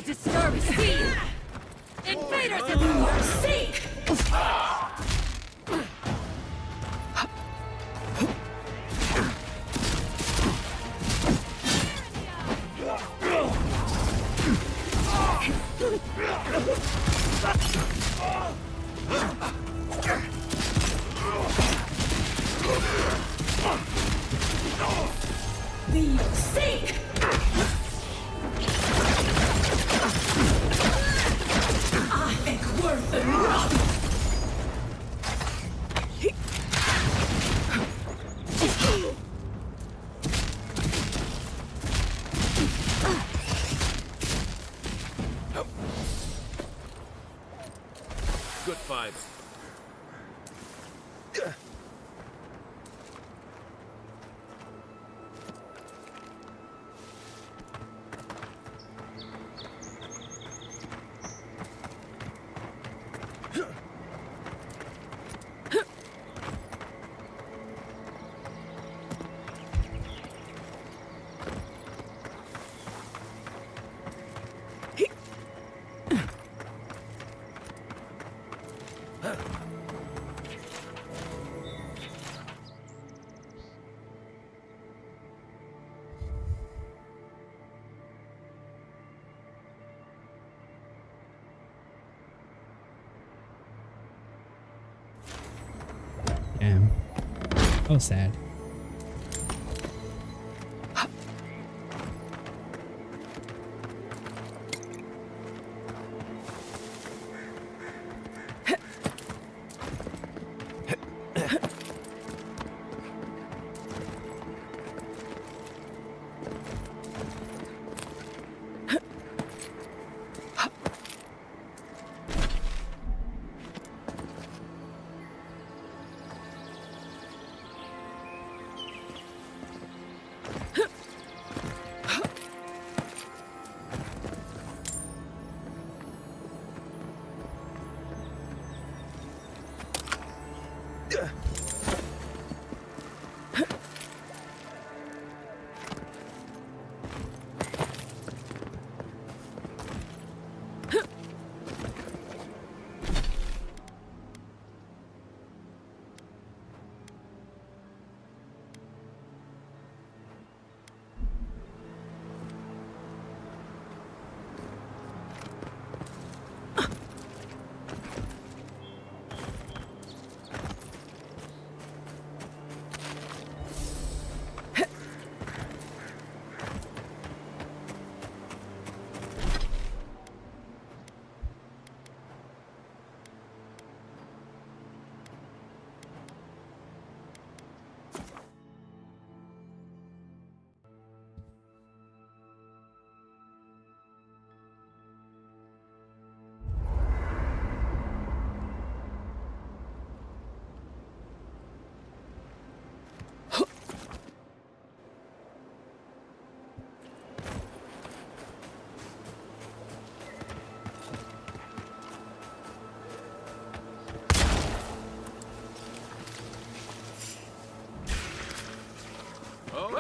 Disturb speed! Invaders in the seek! The seek! I think worth the run! Good fight. Damn. So sad.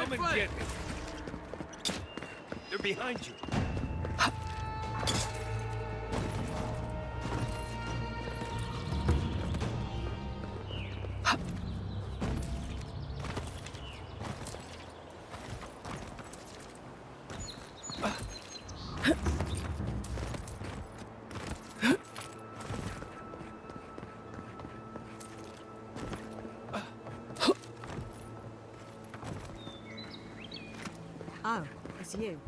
Come and get me. They're behind you. Oh, it's you.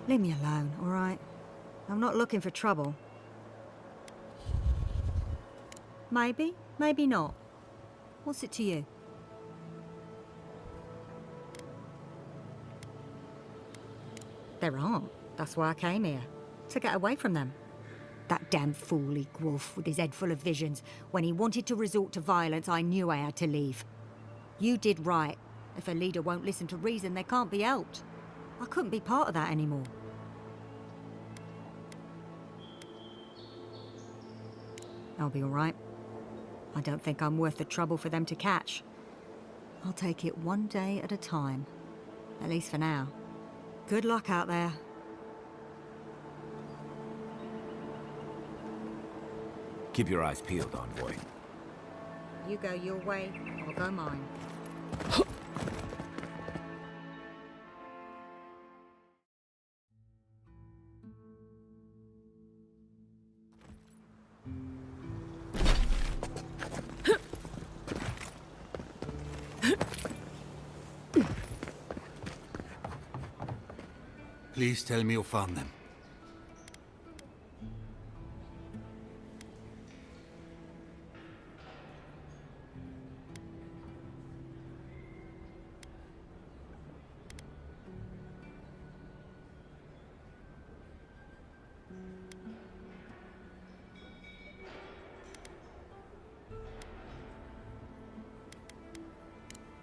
Leave me alone, all right? I'm not looking for trouble. Maybe, maybe not. What's it to you? There aren't. That's why I came here. To get away from them. That damn fool Wolf with his head full of visions. When he wanted to resort to violence, I knew I had to leave. You did right. If a leader won't listen to reason, they can't be helped. I couldn't be part of that anymore. I'll be all right. I don't think I'm worth the trouble for them to catch. I'll take it one day at a time. At least for now. Good luck out there. Keep your eyes peeled, Envoy. You go your way, I'll go mine. Please tell me you found them.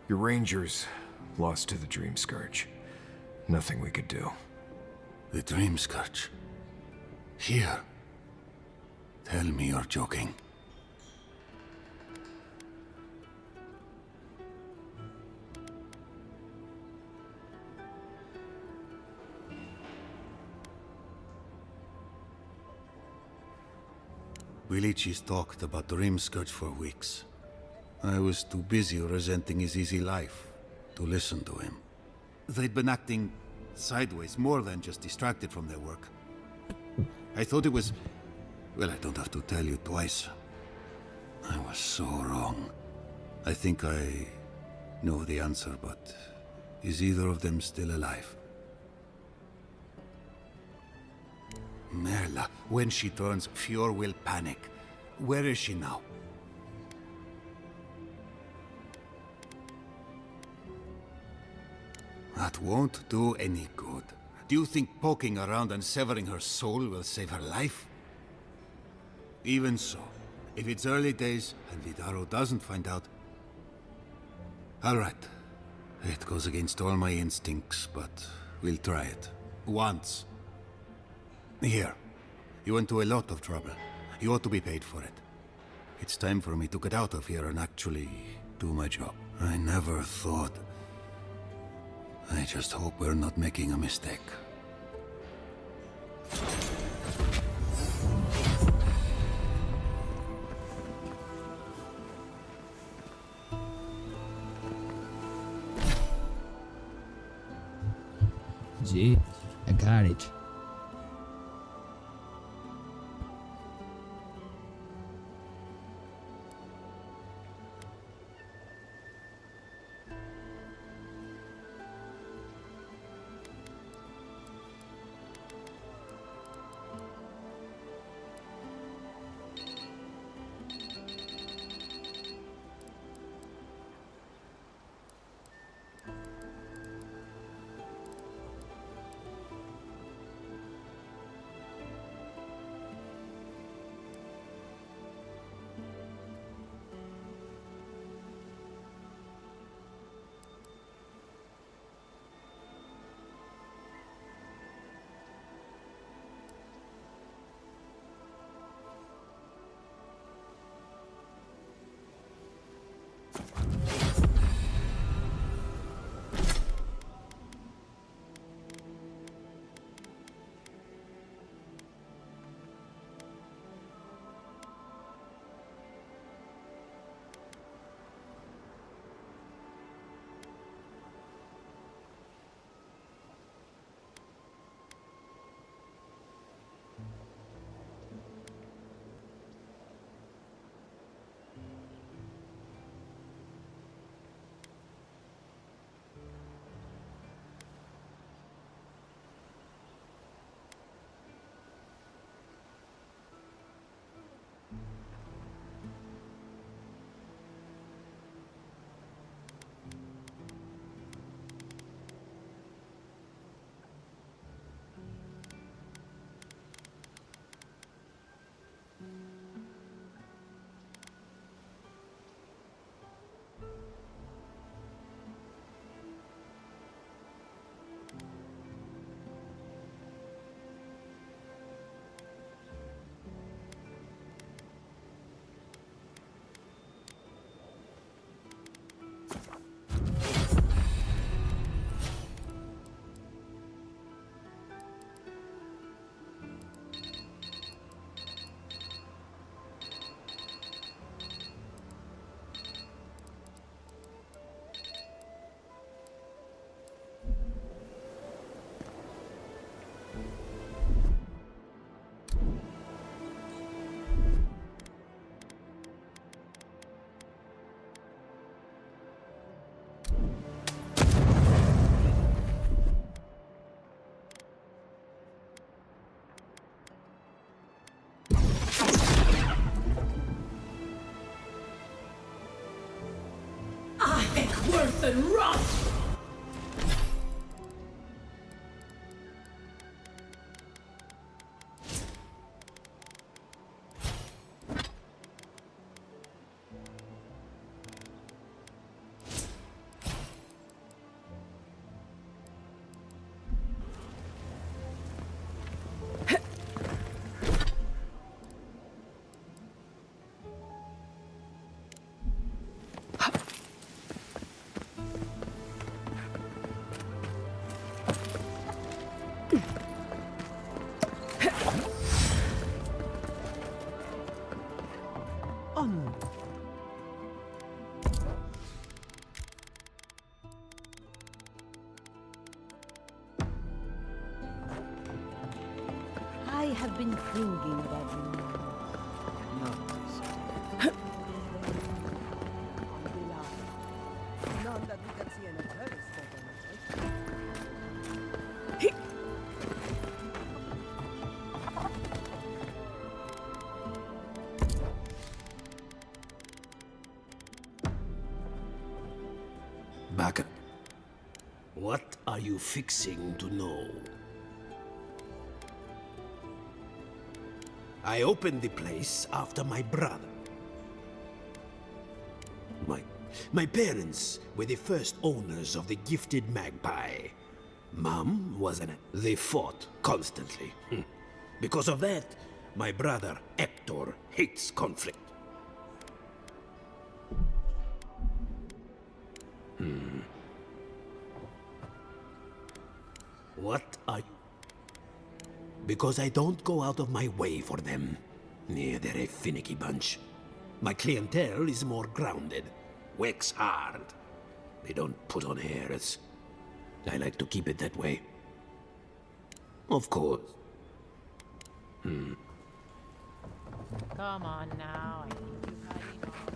Your rangers lost to the Dream Scourge. Nothing we could do. The Dream Scourge? Here? Tell me you're joking. Villagers talked about the Dream Scourge for weeks. I was too busy resenting his easy life to listen to him. They'd been acting sideways, more than just distracted from their work. I thought it was... well, I don't have to tell you twice. I was so wrong. I think I know the answer, but is either of them still alive? Merla, when she turns, Fjord will panic. Where is she now? That won't do any good. Do you think poking around and severing her soul will save her life? Even so, if it's early days and Vidaro doesn't find out... all right. It goes against all my instincts, but we'll try it. Once. Here. You went to a lot of trouble. You ought to be paid for it. It's time for me to get out of here and actually do my job. I never thought... I just hope we're not making a mistake. Gee, I got it. Worth and rot! I have been thinking about you. None that we can see in a telescope, Back. What are you fixing to know? I opened the place after my brother. My parents were the first owners of the gifted magpie. Mom was an... They fought constantly. Because of that, my brother Hector hates conflict. What are you... Because I don't go out of my way for them. Yeah, they're a finicky bunch. My clientele is more grounded. Works hard. They don't put on airs. I like to keep it that way. Of course. Come on now, I think you've had enough.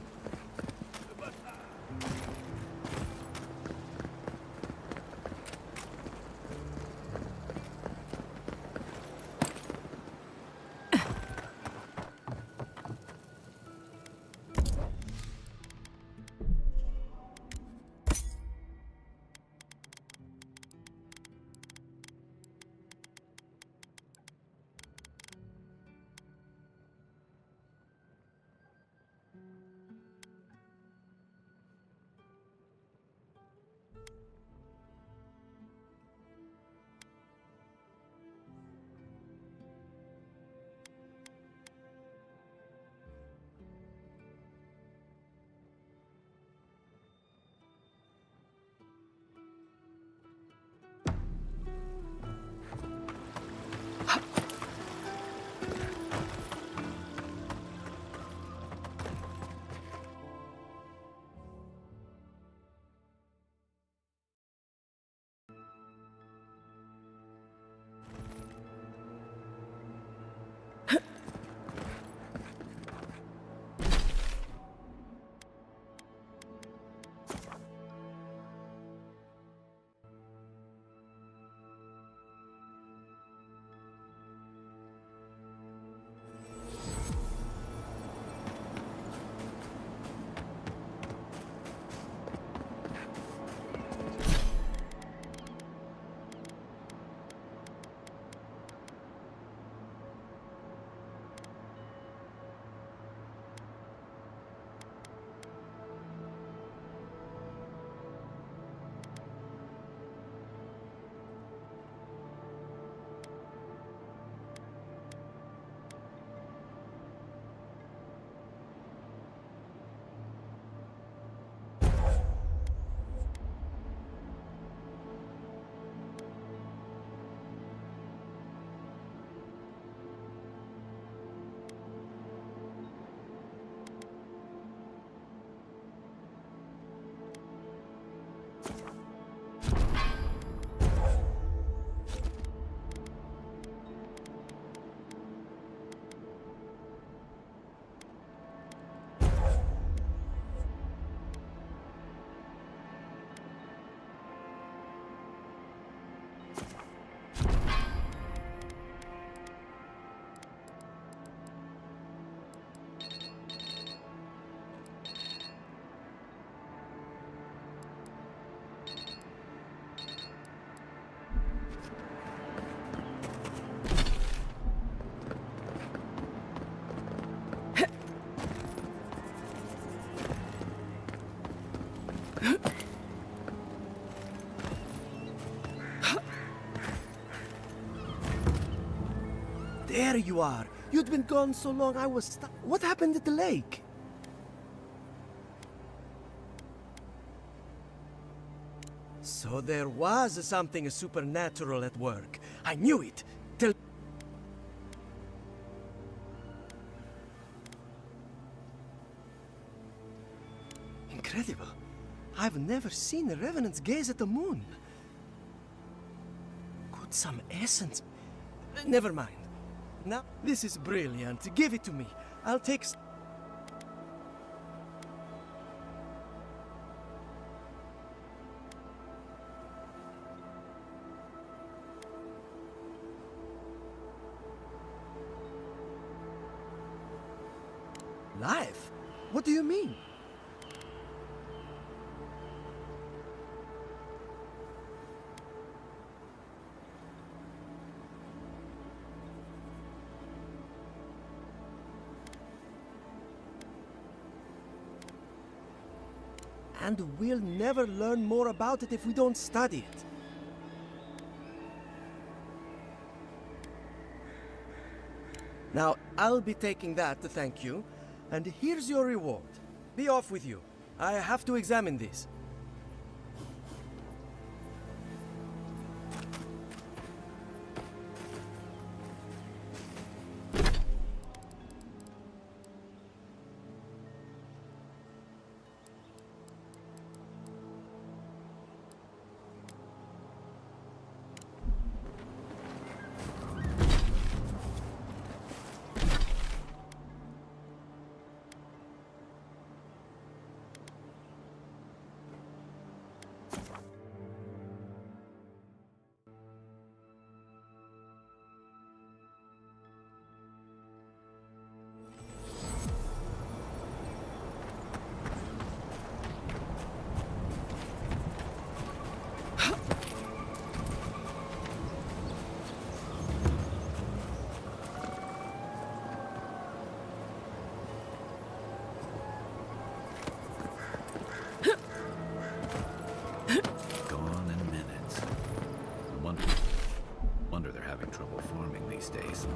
There you are. You'd been gone so long I was stuck. What happened at the lake? So there was something supernatural at work. I knew it. Till... Incredible. I've never seen a revenant gaze at the moon. Could some essence... Never mind. Now, this is brilliant. Give it to me. I'll take... Life? What do you mean? And we'll never learn more about it if we don't study it. Now, I'll be taking that to thank you, and here's your reward. Be off with you. I have to examine this. Gone in minutes. Wonder they're having trouble farming these days.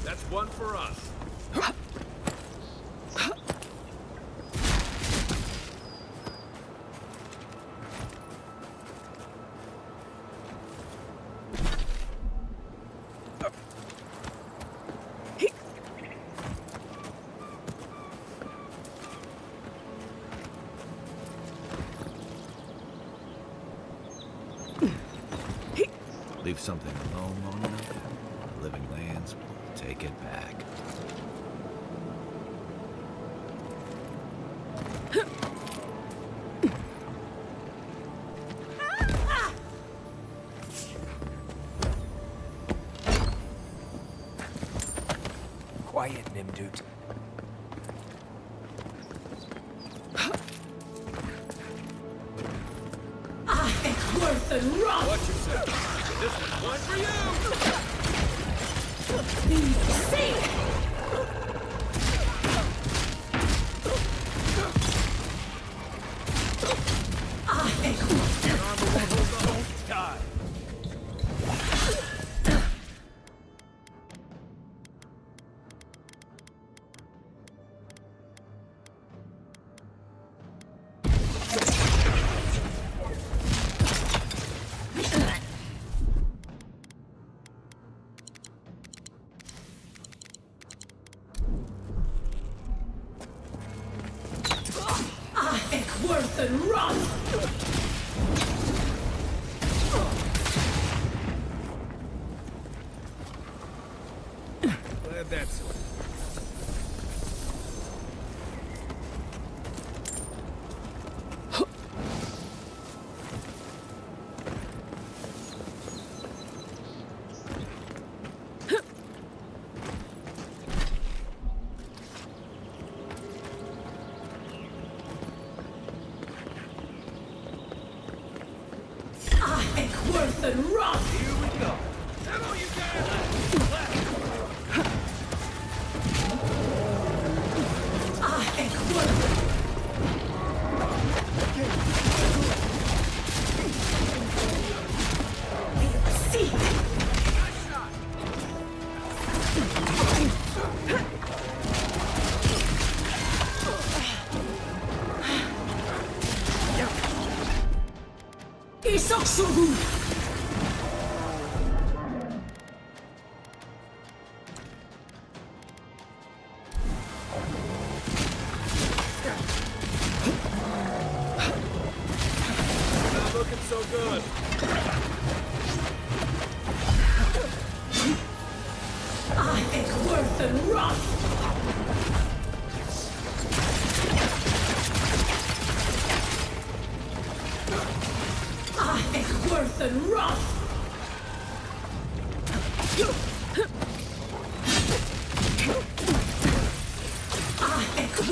That's one for us. Leave something alone long enough, the living lands will take it back. Quiet, Nimdut. Watch yourself. This one's one for Die. worth and run! Glad that's it. Worth and run! Here we go. Ammo you Not looking so good. Worth and run! Worth and run!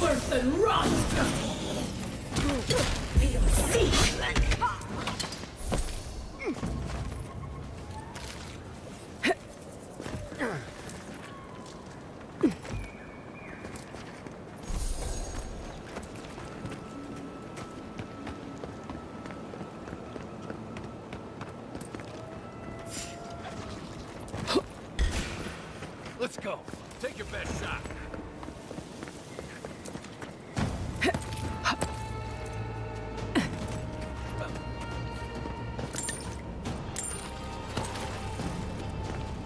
Worth and run! Let's go. Take your best shot.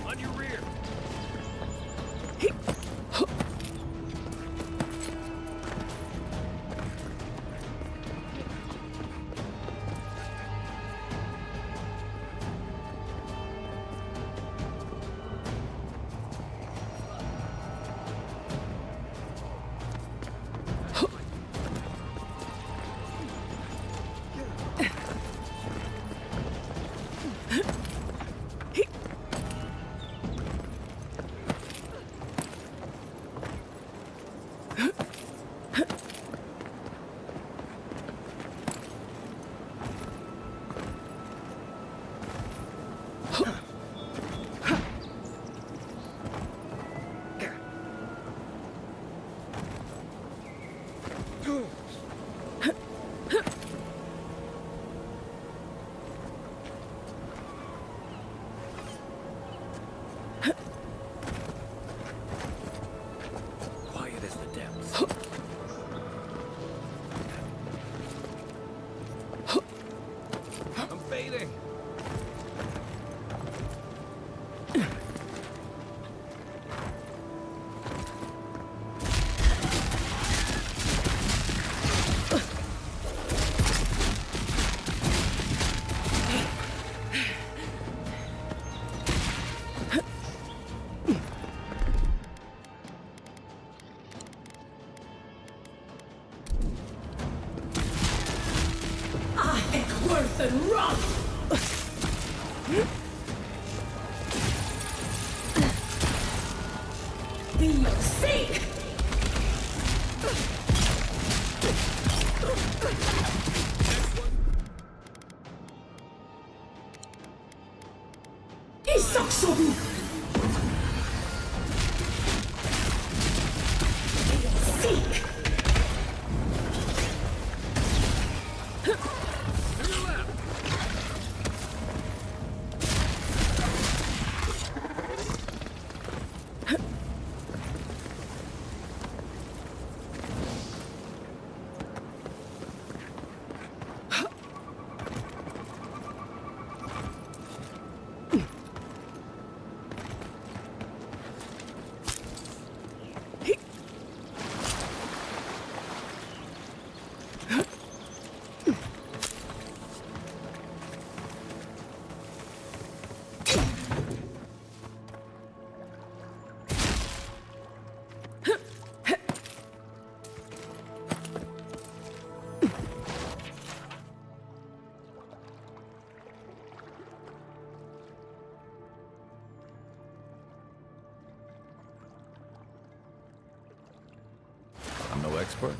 On your rear. Quiet as the depths. I'm fading. Worth and run! Be your sake! Isaksobu! Seek! I'm no expert.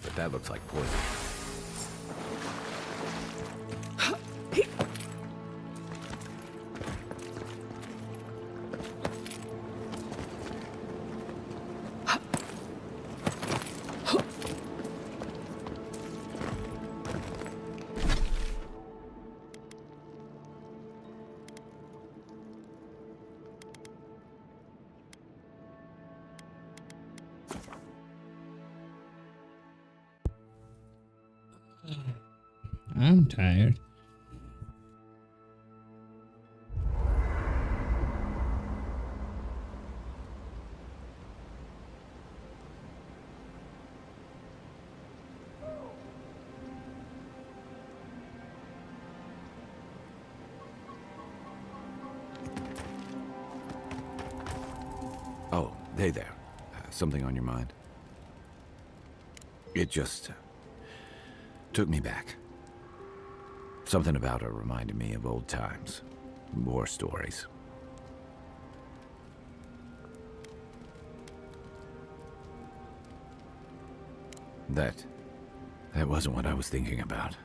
But that looks like poison. I'm tired. Oh, hey there. Something on your mind? It just took me back. Something about her reminded me of old times. War stories. That wasn't what I was thinking about.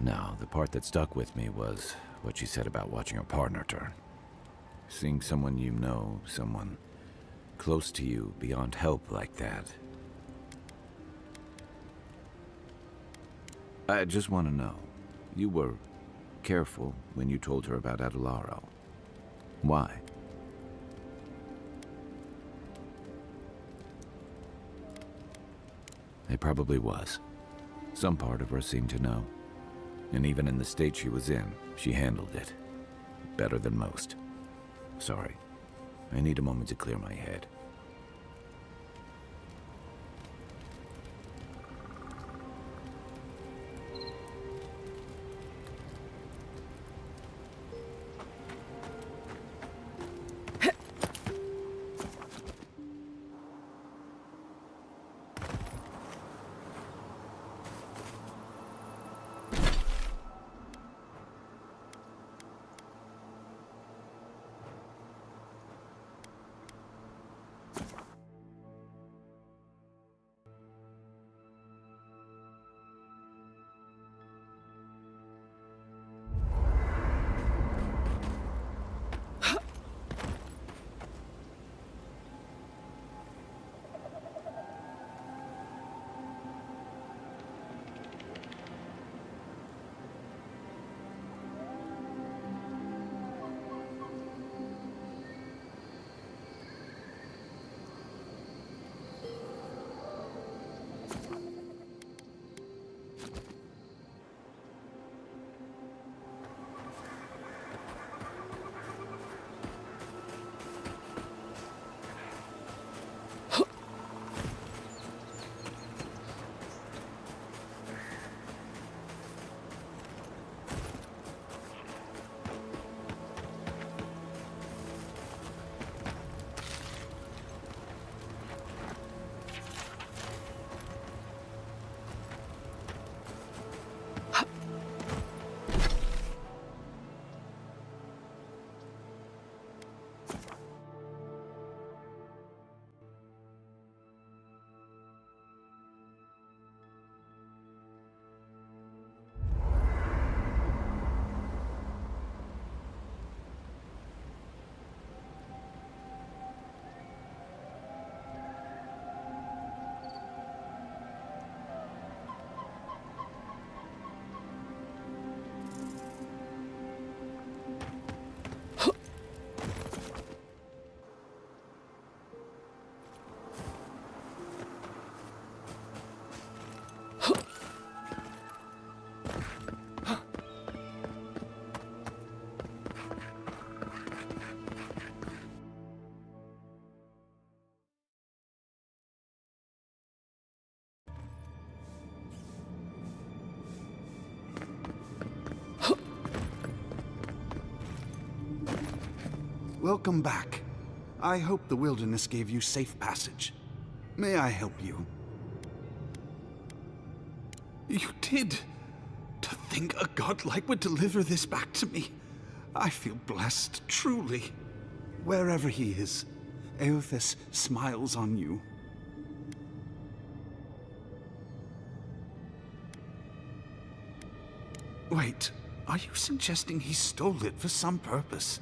No, the part that stuck with me was what she said about watching her partner turn. Seeing someone you know, someone close to you, beyond help like that. I just want to know, you were careful when you told her about Adelaro. Why? It probably was. Some part of her seemed to know. And even in the state she was in, she handled it. Better than most. Sorry. I need a moment to clear my head. Welcome back. I hope the wilderness gave you safe passage. May I help you? You did! To think a godlike would deliver this back to me. I feel blessed, truly. Wherever he is, Eothas smiles on you. Wait, are you suggesting he stole it for some purpose?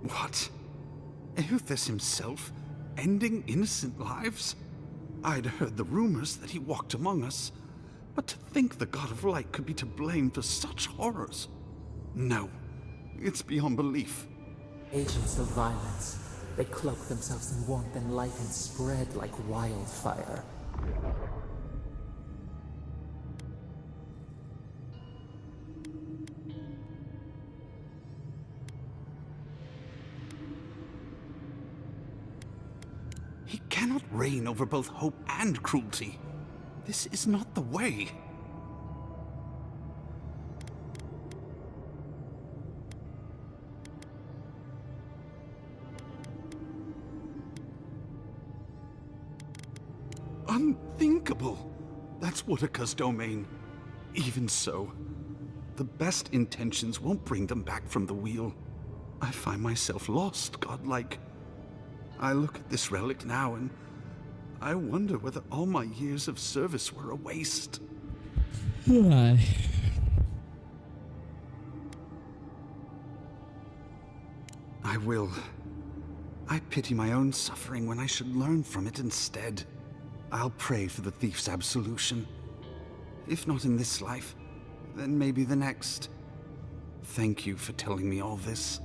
What? Euthys himself, ending innocent lives? I'd heard the rumors that he walked among us, but to think the God of Light could be to blame for such horrors? No, it's beyond belief. Agents of violence. They cloak themselves in warmth and light and spread like wildfire. He cannot reign over both hope and cruelty. This is not the way. Unthinkable! That's Woodaka's domain. Even so, the best intentions won't bring them back from the wheel. I find myself lost, godlike. I look at this relic now and I wonder whether all my years of service were a waste. Why? I will. I pity my own suffering when I should learn from it instead. I'll pray for the thief's absolution. If not in this life, then maybe the next. Thank you for telling me all this.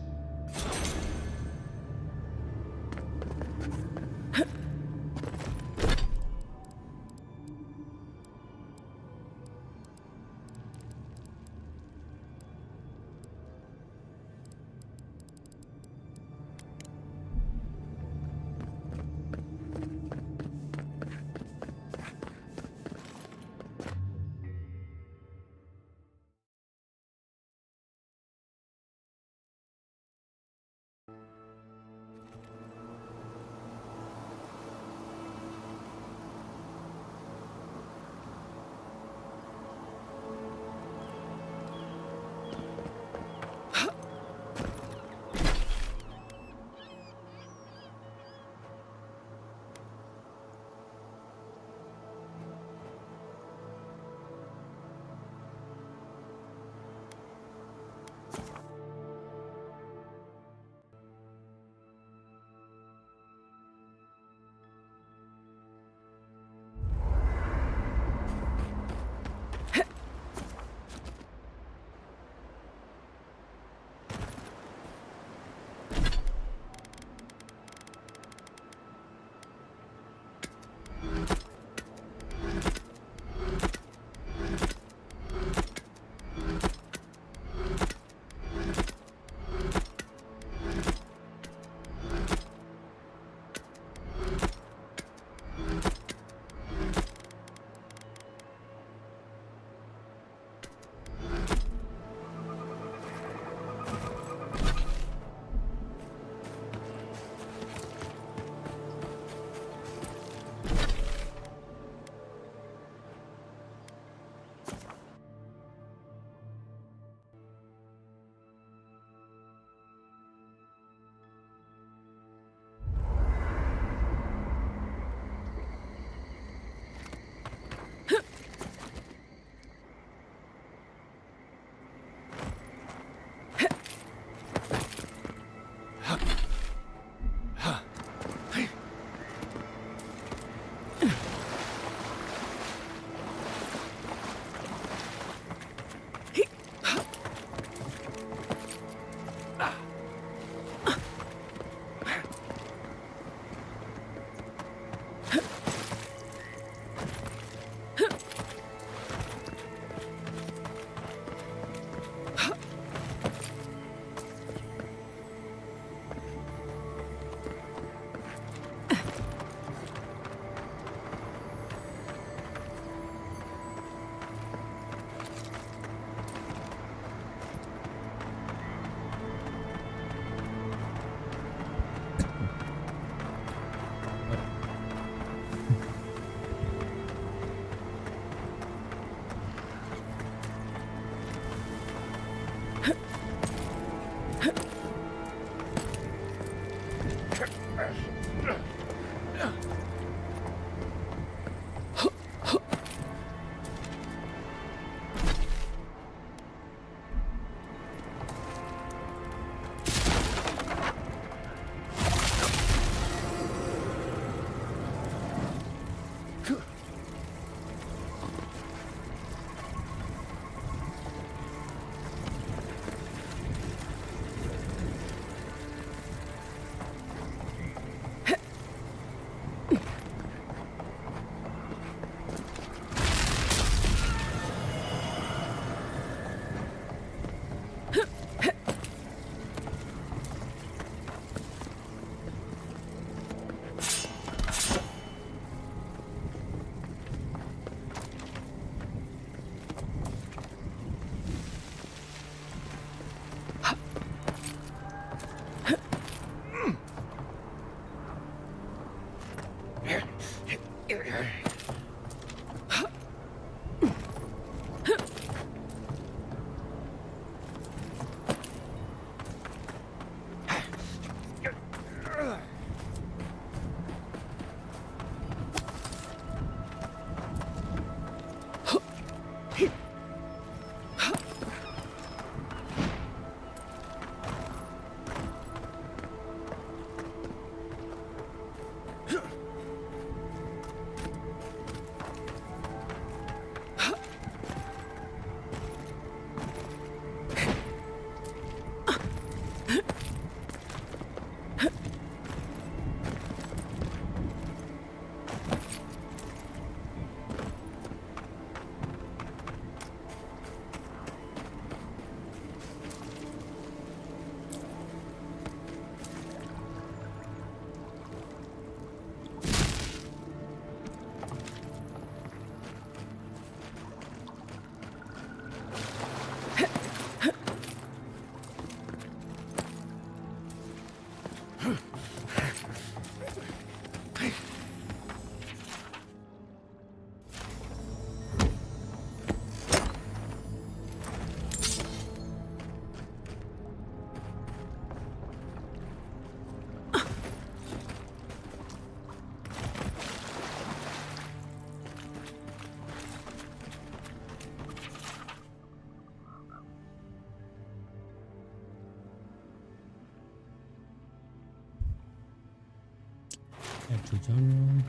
Back to genre.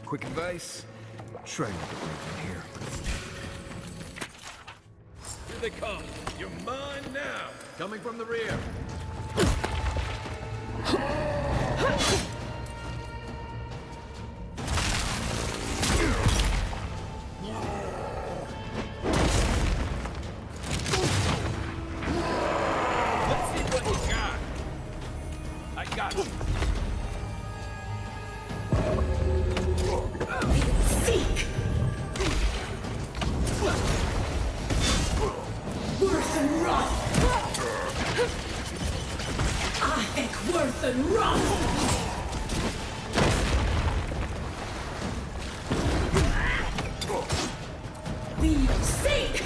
Quick advice? Try not to break in here. Here they come. You're mine now. Coming from the rear. Let's see what you got. I got you. Seek! Worth and wrath! I think worth and wrath! We seek!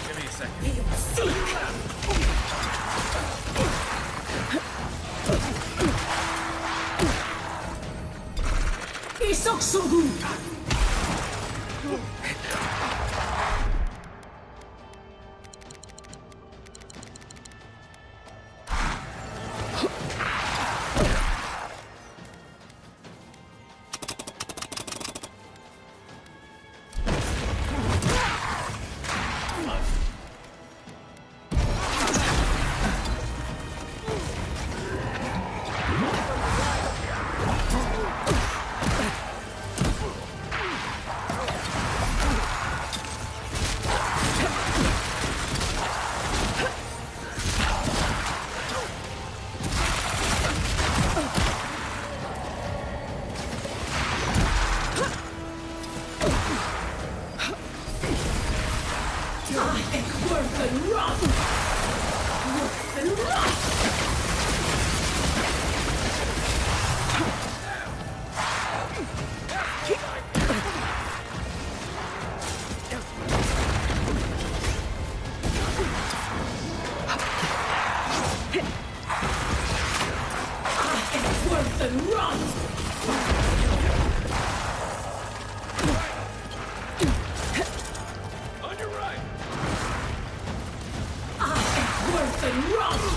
Give me a second. Isoksogu! That was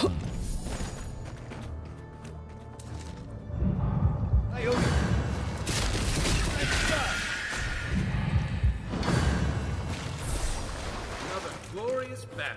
fun. Another glorious battle.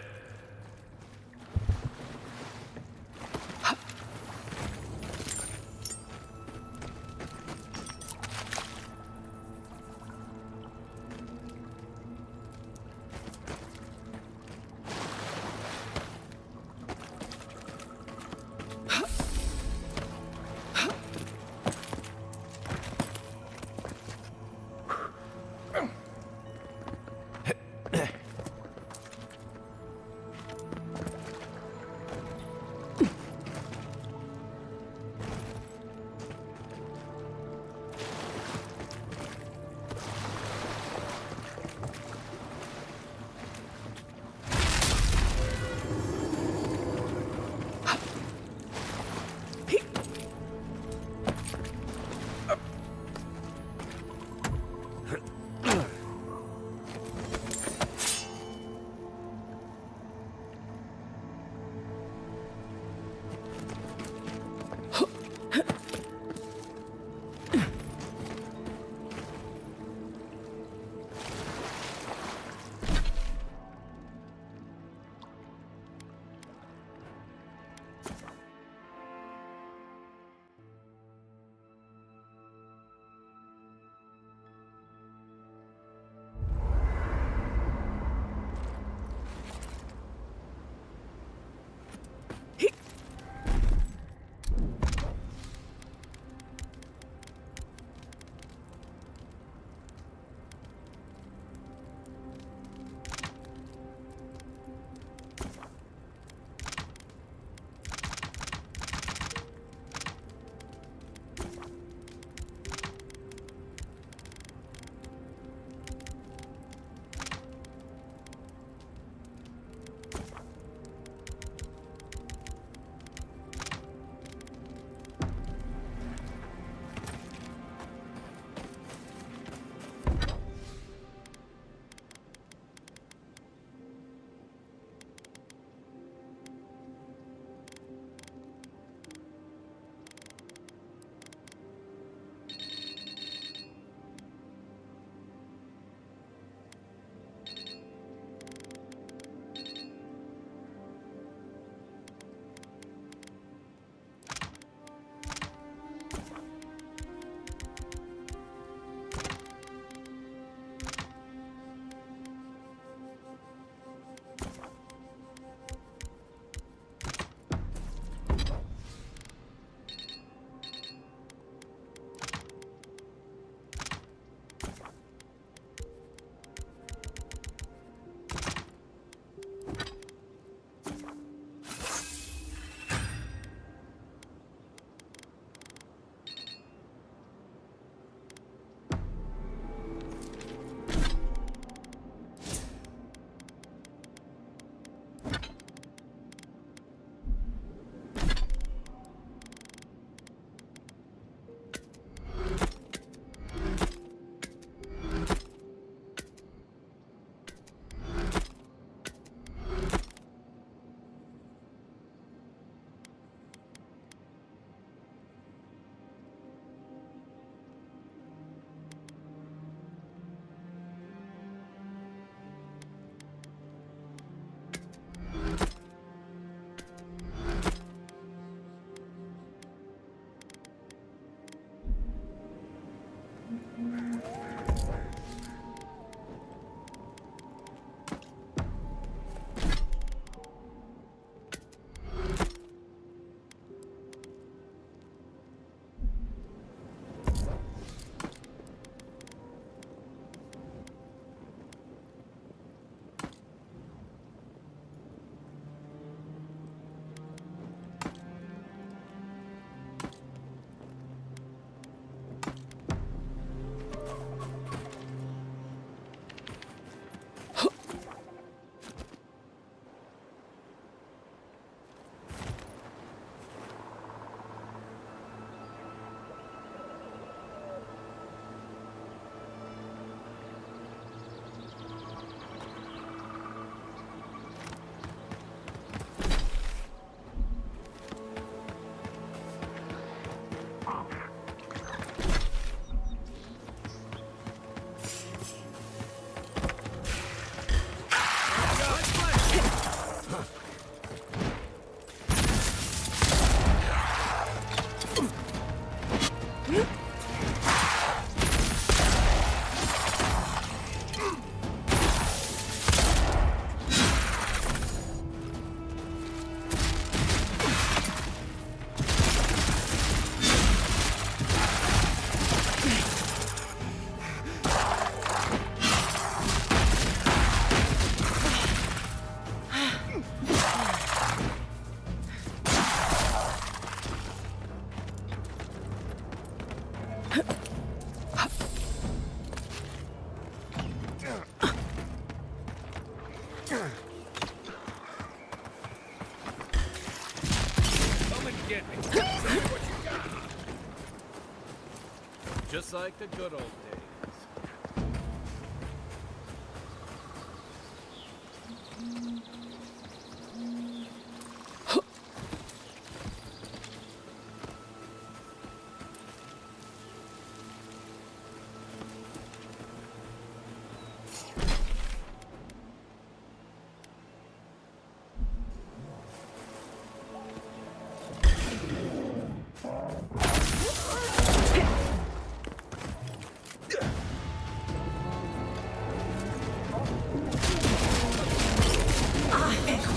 like the good old days.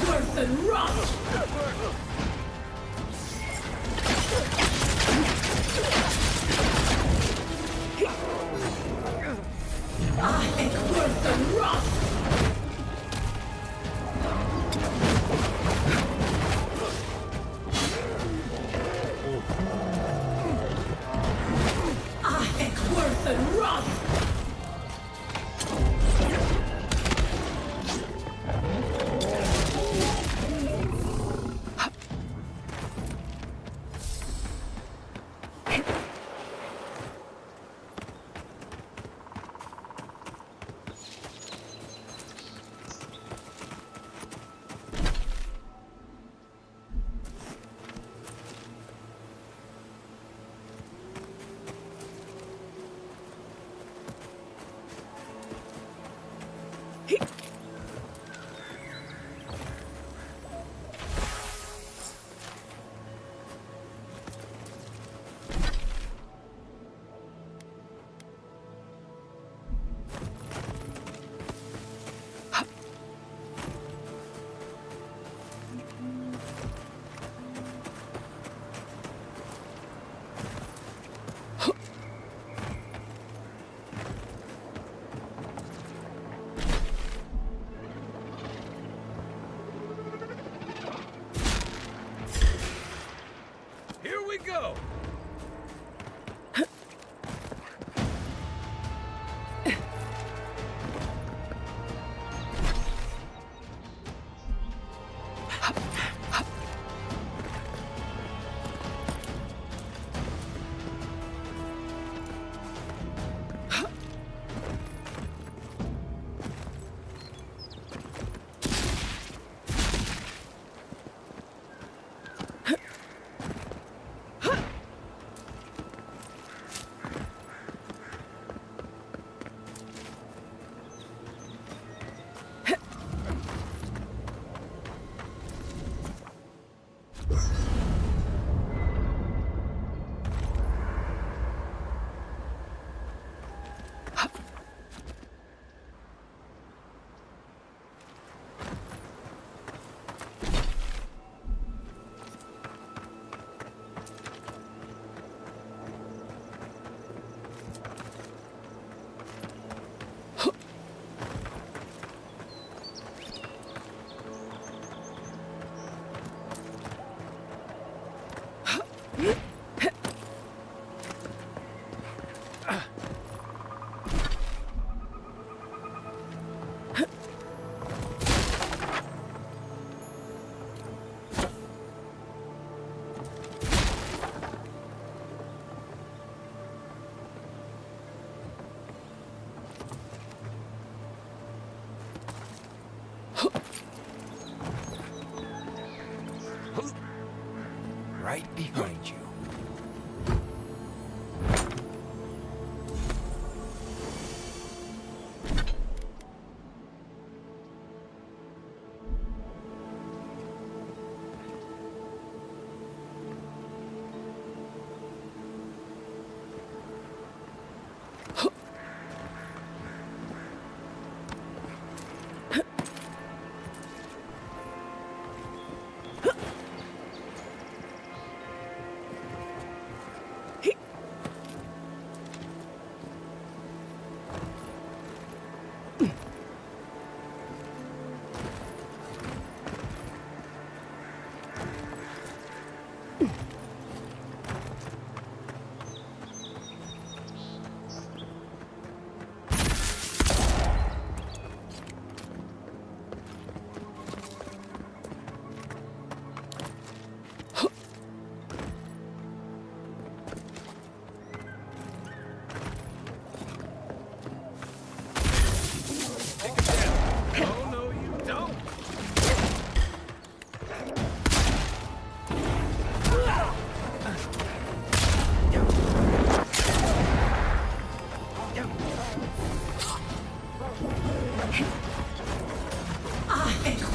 Worth and rot! I think worth and rot! I think worth and rot! Here we go! Right behind you.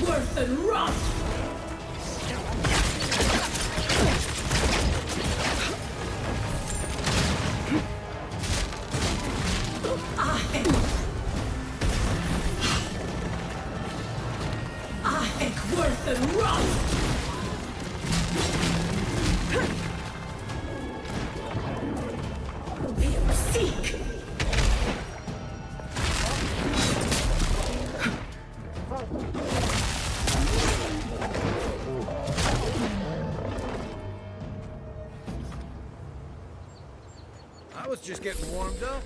Worth and rot! Worth and rot! Seek! I was just getting warmed up.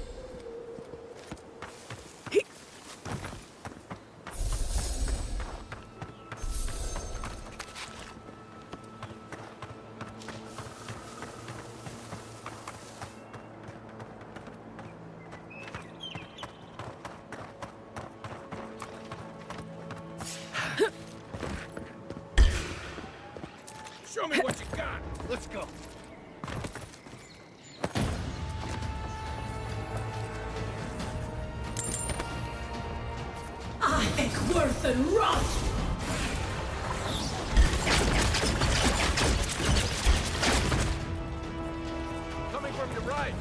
Show me what you got. Let's go. Worth and rot! Coming from your right.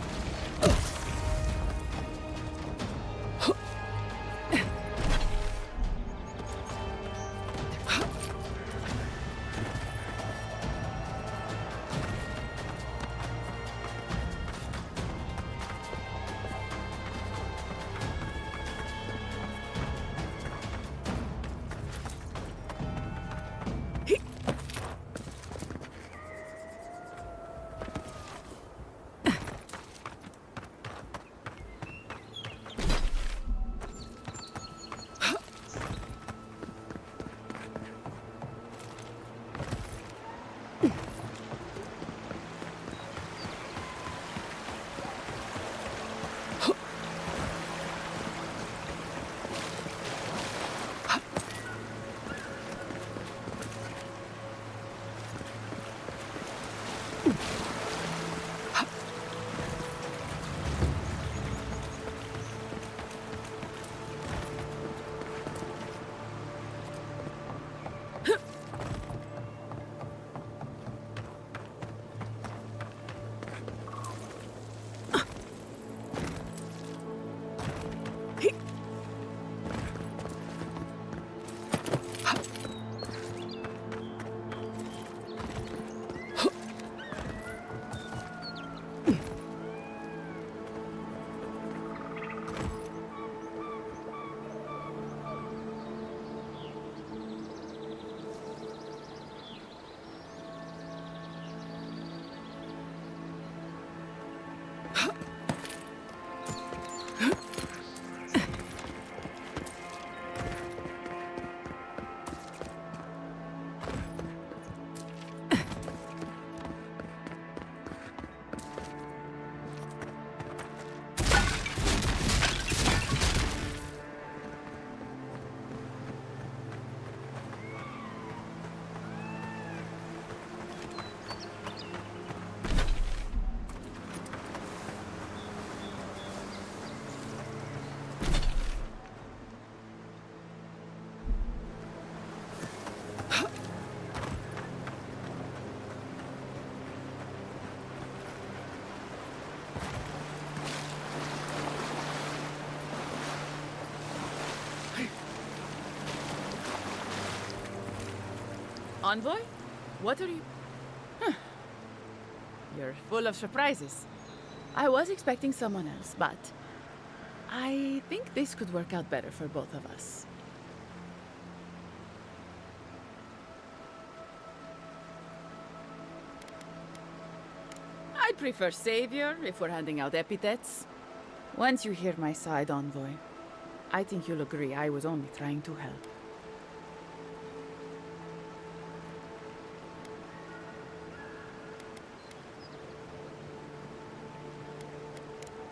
Envoy? What are you... Huh. You're full of surprises. I was expecting someone else, but... I think this could work out better for both of us. I'd prefer savior if we're handing out epithets. Once you hear my side, Envoy, I think you'll agree I was only trying to help.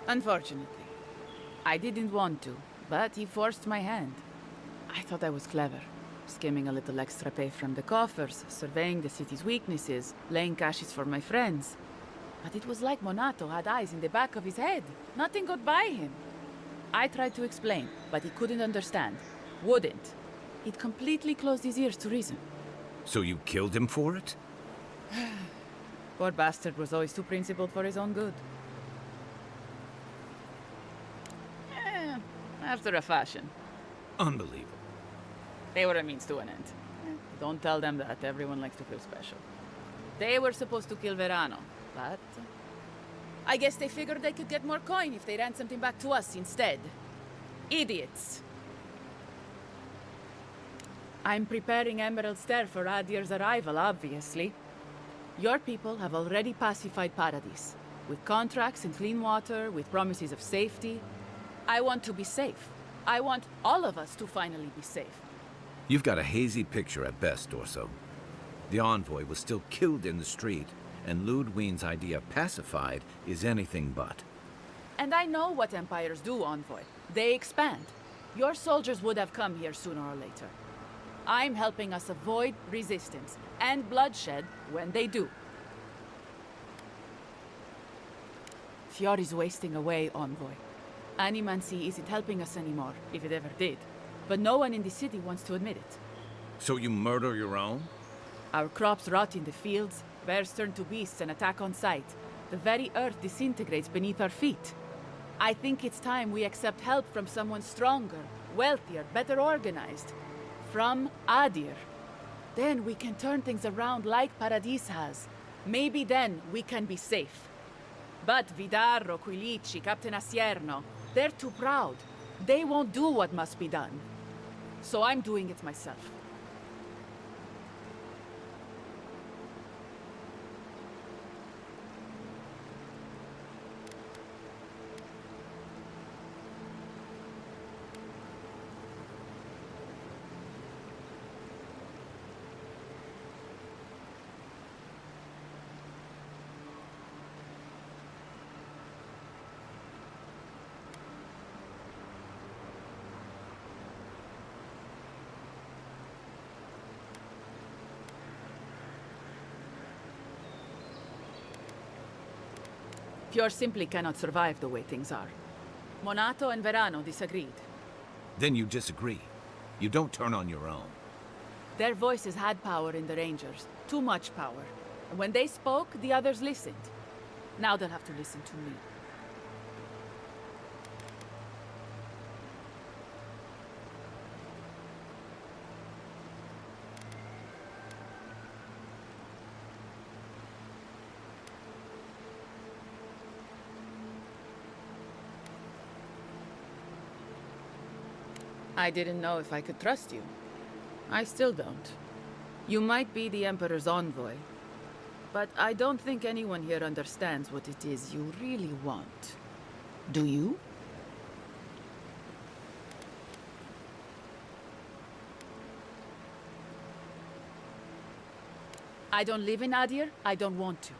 Unfortunately, I didn't want to, but he forced my hand. I thought I was clever, skimming a little extra pay from the coffers, surveying the city's weaknesses, laying caches for my friends. But it was like Monato had eyes in the back of his head. Nothing got by him. I tried to explain, but he couldn't understand. Wouldn't. He'd completely closed his ears to reason. So you killed him for it? Poor bastard was always too principled for his own good. After a fashion. Unbelievable. They were a means to an end. Don't tell them that. Everyone likes to feel special. They were supposed to kill Verano, but I guess they figured they could get more coin if they ran something back to us instead. Idiots. I'm preparing Emerald Stair for Adir's arrival, obviously. Your people have already pacified Paradis, with contracts and clean water, with promises of safety. I want to be safe. I want all of us to finally be safe. You've got a hazy picture at best, Dorso. The envoy was still killed in the street, and Ludwine's idea of pacified is anything but. And I know what empires do, Envoy. They expand. Your soldiers would have come here sooner or later. I'm helping us avoid resistance and bloodshed when they do. Fiori's wasting away, Envoy. Animancy isn't helping us anymore, if it ever did. But no one in the city wants to admit it. So you murder your own? Our crops rot in the fields, bears turn to beasts and attack on sight. The very earth disintegrates beneath our feet. I think it's time we accept help from someone stronger, wealthier, better organized. From Adir. Then we can turn things around like Paradis has. Maybe then we can be safe. But Vidarro, Quilici, Captain Asierno, they're too proud. They won't do what must be done. So I'm doing it myself. Fior simply cannot survive the way things are. Monato and Verano disagreed. Then you disagree. You don't turn on your own. Their voices had power in the Rangers. Too much power. And when they spoke, the others listened. Now they'll have to listen to me. I didn't know if I could trust you. I still don't. You might be the Emperor's envoy, but I don't think anyone here understands what it is you really want. Do you? I don't live in Adir, I don't want to.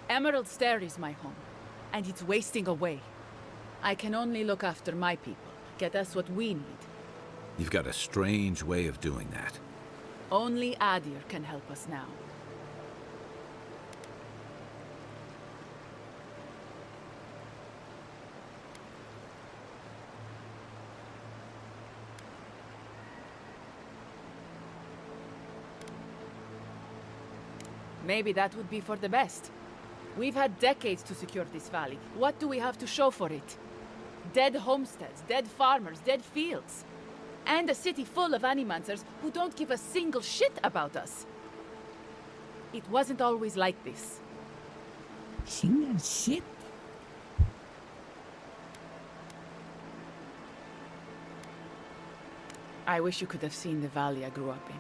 Emerald Stair is my home, and it's wasting away. I can only look after my people, get us what we need. You've got a strange way of doing that. Only Adir can help us now. Maybe that would be for the best. We've had decades to secure this valley. What do we have to show for it? Dead homesteads, dead farmers, dead fields. And a city full of animancers who don't give a single shit about us. It wasn't always like this. Single shit? I wish you could have seen the valley I grew up in.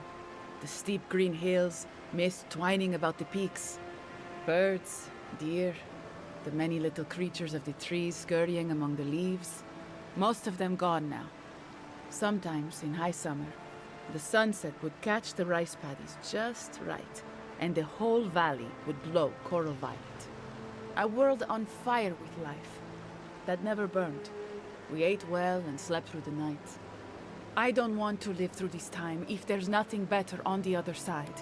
The steep green hills, mist twining about the peaks. Birds, deer, the many little creatures of the trees scurrying among the leaves. Most of them gone now. Sometimes, in high summer, the sunset would catch the rice paddies just right, and the whole valley would glow coral violet. A world on fire with life, that never burned. We ate well and slept through the night. I don't want to live through this time if there's nothing better on the other side.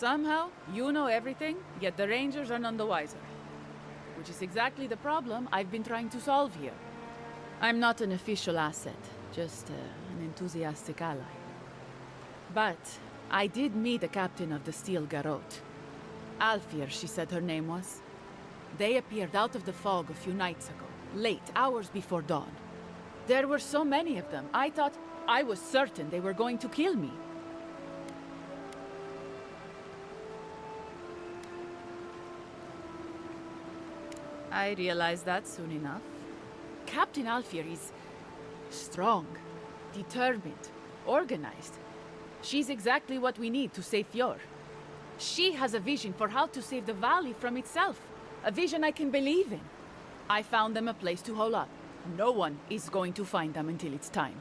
Somehow, you know everything, yet the Rangers are none the wiser. Which is exactly the problem I've been trying to solve here. I'm not an official asset, just an enthusiastic ally. But I did meet the captain of the Steel Garrote. Alfir, she said her name was. They appeared out of the fog a few nights ago, late, hours before dawn. There were so many of them, I was certain they were going to kill me. I realized that soon enough. Captain Alfir is strong, determined, organized. She's exactly what we need to save Fjord. She has a vision for how to save the valley from itself. A vision I can believe in. I found them a place to hole up. No one is going to find them until it's time.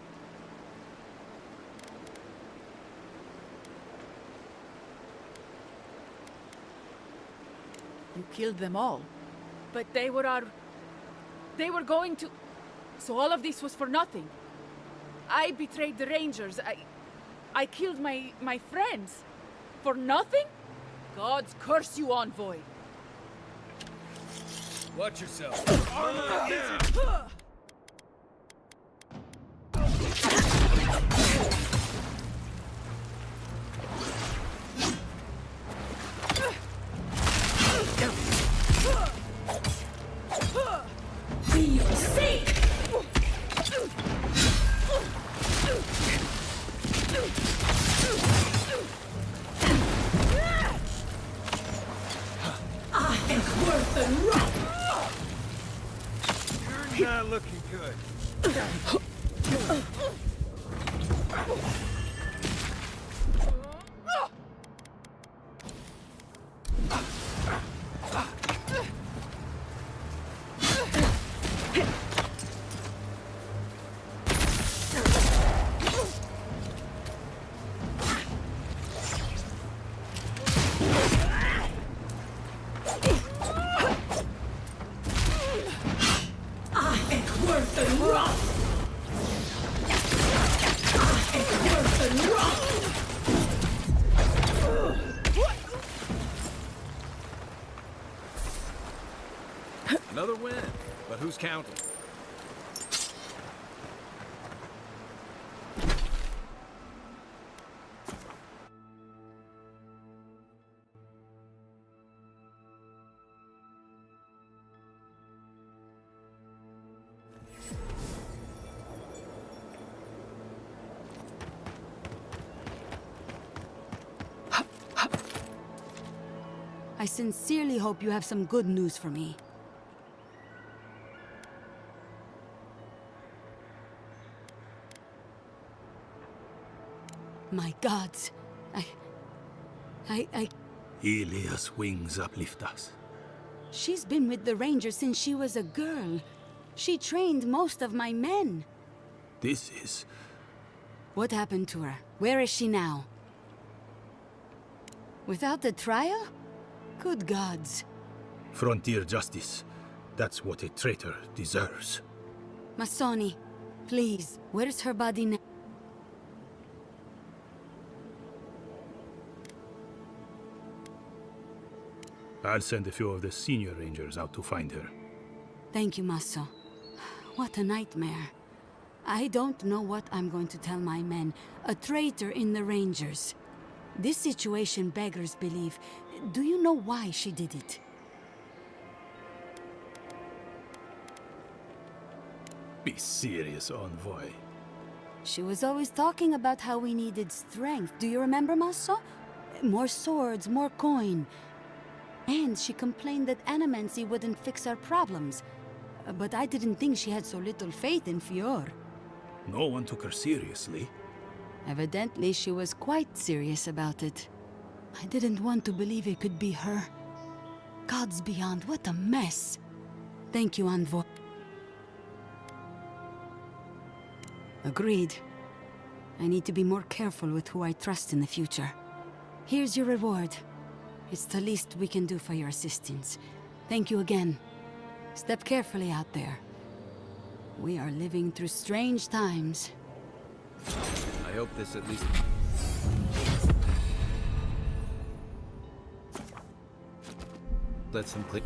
You killed them all. But they were going to... So all of this was for nothing. I betrayed the Rangers. I killed my friends. For nothing? Gods curse you, Envoy. Watch yourself. For your sake! I am worth a rock! You're not looking good. Another win, but who's counting? I sincerely hope you have some good news for me. My gods, Ilia's wings uplift us. She's been with the Rangers since she was a girl. She trained most of my men. This is... What happened to her? Where is she now? Without the trial? Good gods. frontier justice. That's what a traitor deserves. Masoni, please, where's her body now? I'll send a few of the senior rangers out to find her. Thank you, Maso. What a nightmare. I don't know what I'm going to tell my men. A traitor in the Rangers. This situation beggars belief. Do you know why she did it? Be serious, Envoy. She was always talking about how we needed strength. Do you remember, Maso? More swords, more coin. And she complained that animancy wouldn't fix our problems. But I didn't think she had so little faith in Fjord. No one took her seriously. Evidently, she was quite serious about it. I didn't want to believe it could be her. Gods beyond, what a mess. Thank you, Envoy. Agreed. I need to be more careful with who I trust in the future. Here's your reward. It's the least we can do for your assistance. Thank you again. Step carefully out there. We are living through strange times. I hope this at least... let some clean.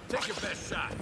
Take your best shot.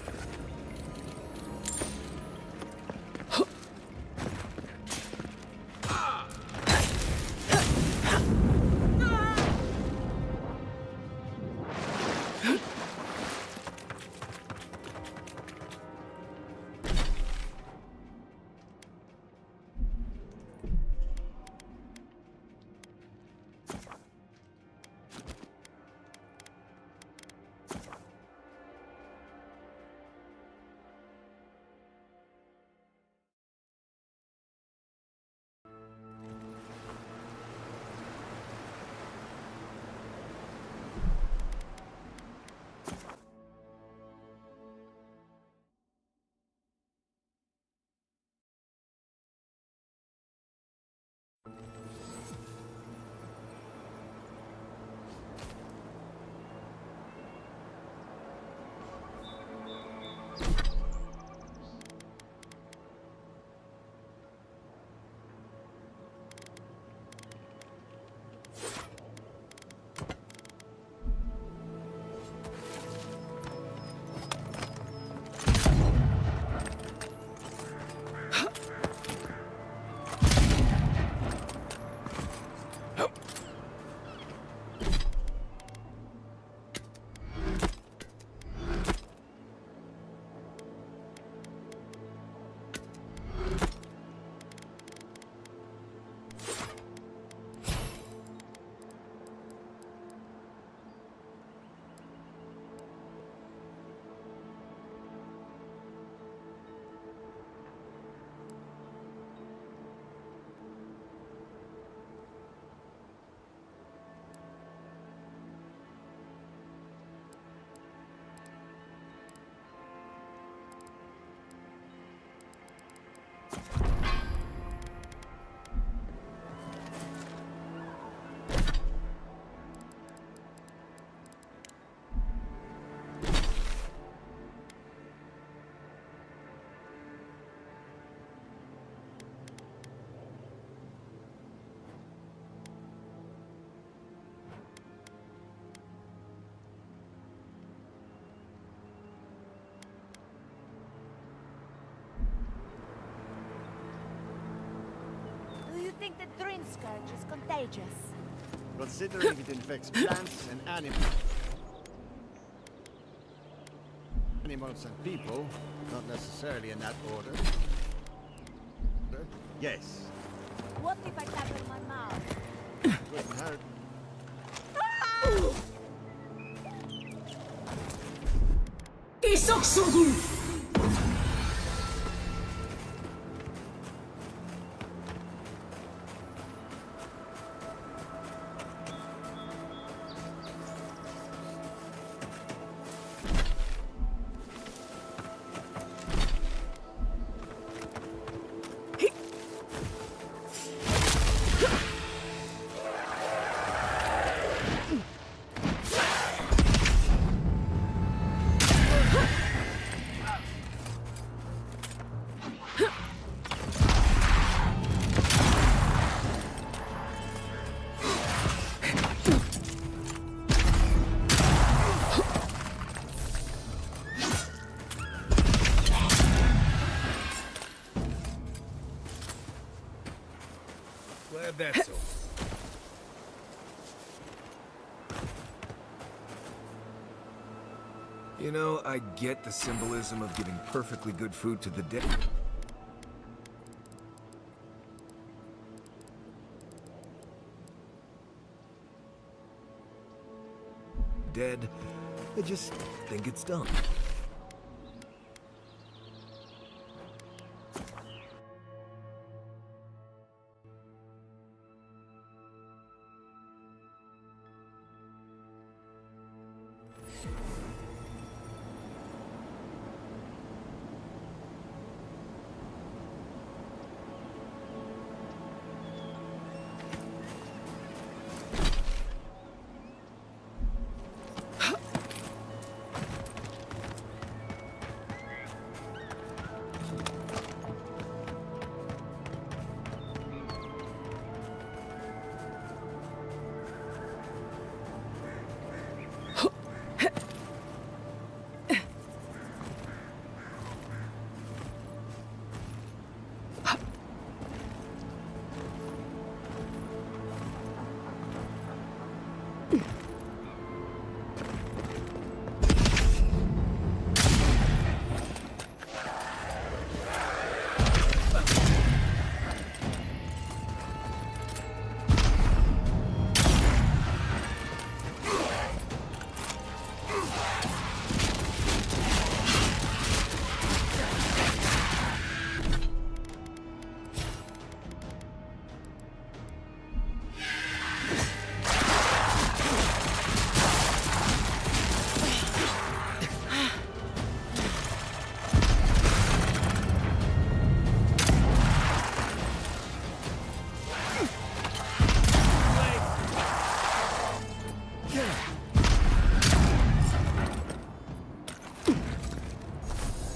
You think the Drin scourge is contagious? Considering it infects plants and animals and people, not necessarily in that order. Yes. What if I tap in my mouth? Couldn't hurt. Glad that's over. You know, I get the symbolism of giving perfectly good food to the dead. I just think it's dumb.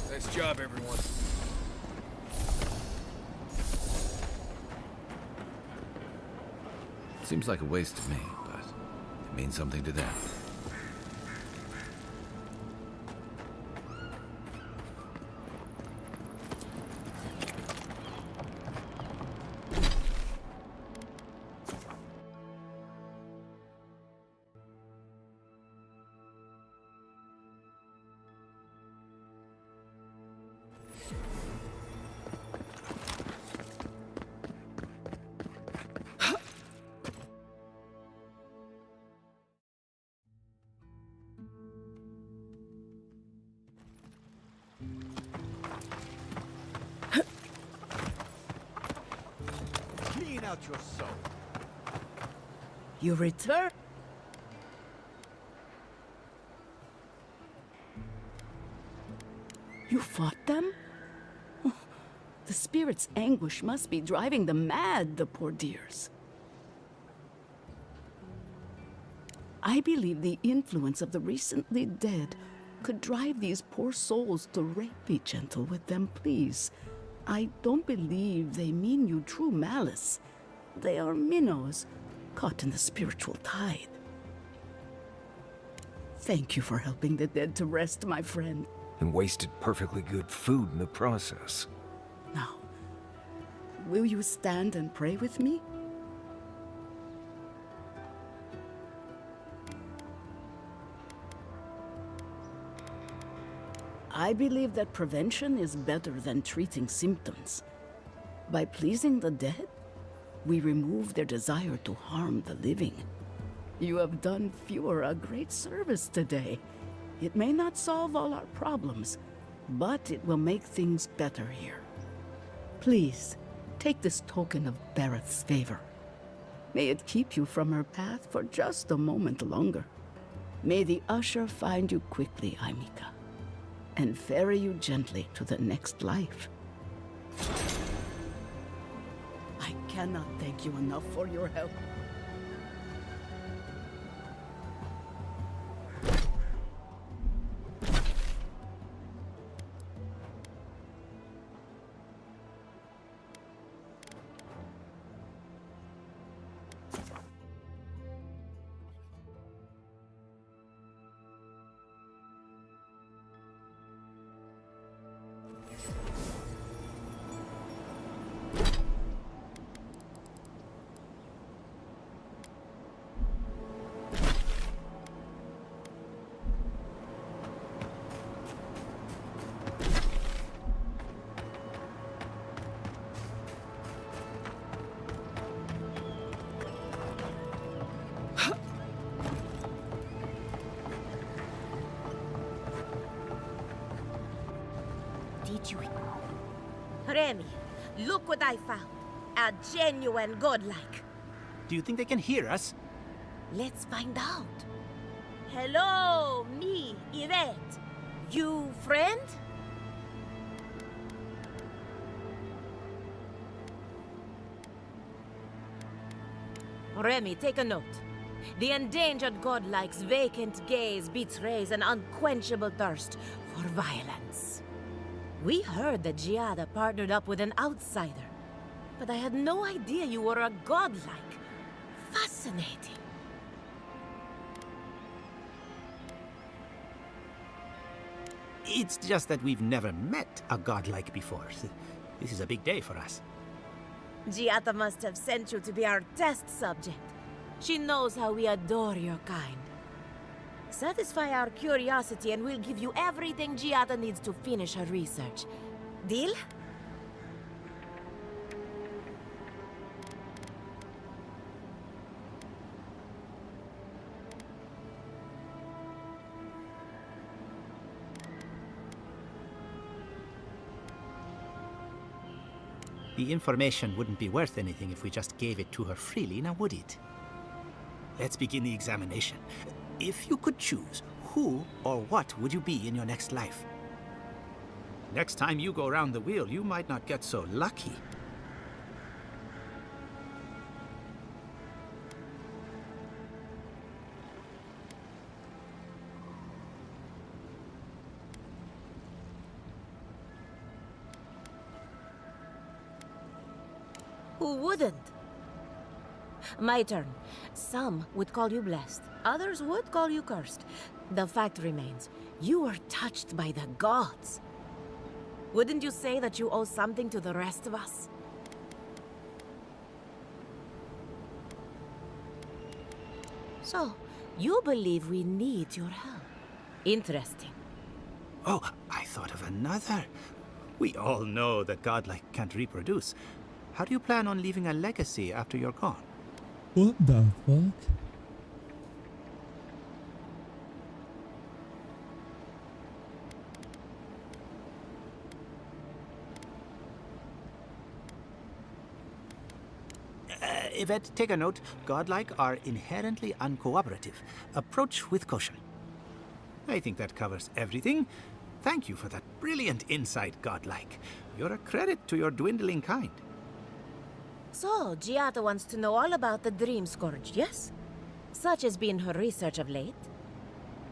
Nice job, everyone. Seems like a waste to me, but it means something to them. Clean out your soul. You return? You fought them? Oh, the spirit's anguish must be driving them mad, the poor dears. I believe the influence of the recently dead could drive these poor souls to rape. Be gentle with them, please. I don't believe they mean you true malice. They are minnows caught in the spiritual tide. Thank you for helping the dead to rest, my friend. And wasted perfectly good food in the process. Now, will you stand and pray with me? I believe that prevention is better than treating symptoms. By pleasing the dead, we remove their desire to harm the living. You have done Fuhrer a great service today. It may not solve all our problems, but it will make things better here. Please, take this token of Barrett's favor. May it keep you from her path for just a moment longer. May the usher find you quickly, Aimika, and ferry you gently to the next life. I cannot thank you enough for your help. meet you. Remy, look what I found. A genuine godlike. Do you think they can hear us? Let's find out. Hello, me, Yvette. You friend? Remy, take a note. The endangered godlike's vacant gaze betrays an unquenchable thirst for violence. We heard that Giada partnered up with an outsider, but I had no idea you were a godlike. Fascinating. It's just that we've never met a godlike before. This is a big day for us. Giada must have sent you to be our test subject. She knows how we adore your kind. Satisfy our curiosity and we'll give you everything Giada needs to finish her research. Deal? The information wouldn't be worth anything if we just gave it to her freely, now would it? Let's begin the examination. If you could choose, who or what would you be in your next life? Next time you go around the wheel, you might not get so lucky. Who wouldn't? My turn. Some would call you blessed. Others would call you cursed. The fact remains, you were touched by the gods. Wouldn't you say that you owe something to the rest of us? So, you believe we need your help. Interesting. Oh, I thought of another. We all know that godlike can't reproduce. How do you plan on leaving a legacy after you're gone? What the fuck? Yvette, take a note. Godlike are inherently uncooperative. Approach with caution. I think that covers everything. Thank you for that brilliant insight, Godlike. You're a credit to your dwindling kind. So, Giada wants to know all about the Dream Scourge, yes? Such has been her research of late.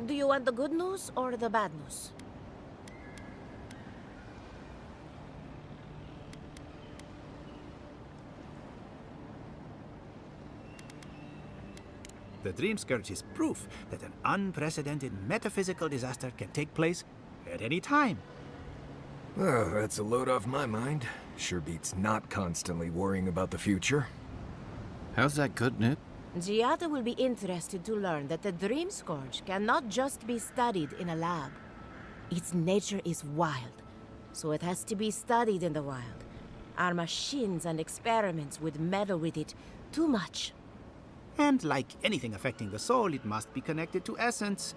Do you want the good news or the bad news? The Dream Scourge is proof that an unprecedented metaphysical disaster can take place at any time. Oh, that's a load off my mind. Sure beats not constantly worrying about the future. How's that good news? Giada will be interested to learn that the Dream Scourge cannot just be studied in a lab. Its nature is wild, so it has to be studied in the wild. Our machines and experiments would meddle with it too much. And like anything affecting the soul, it must be connected to essence.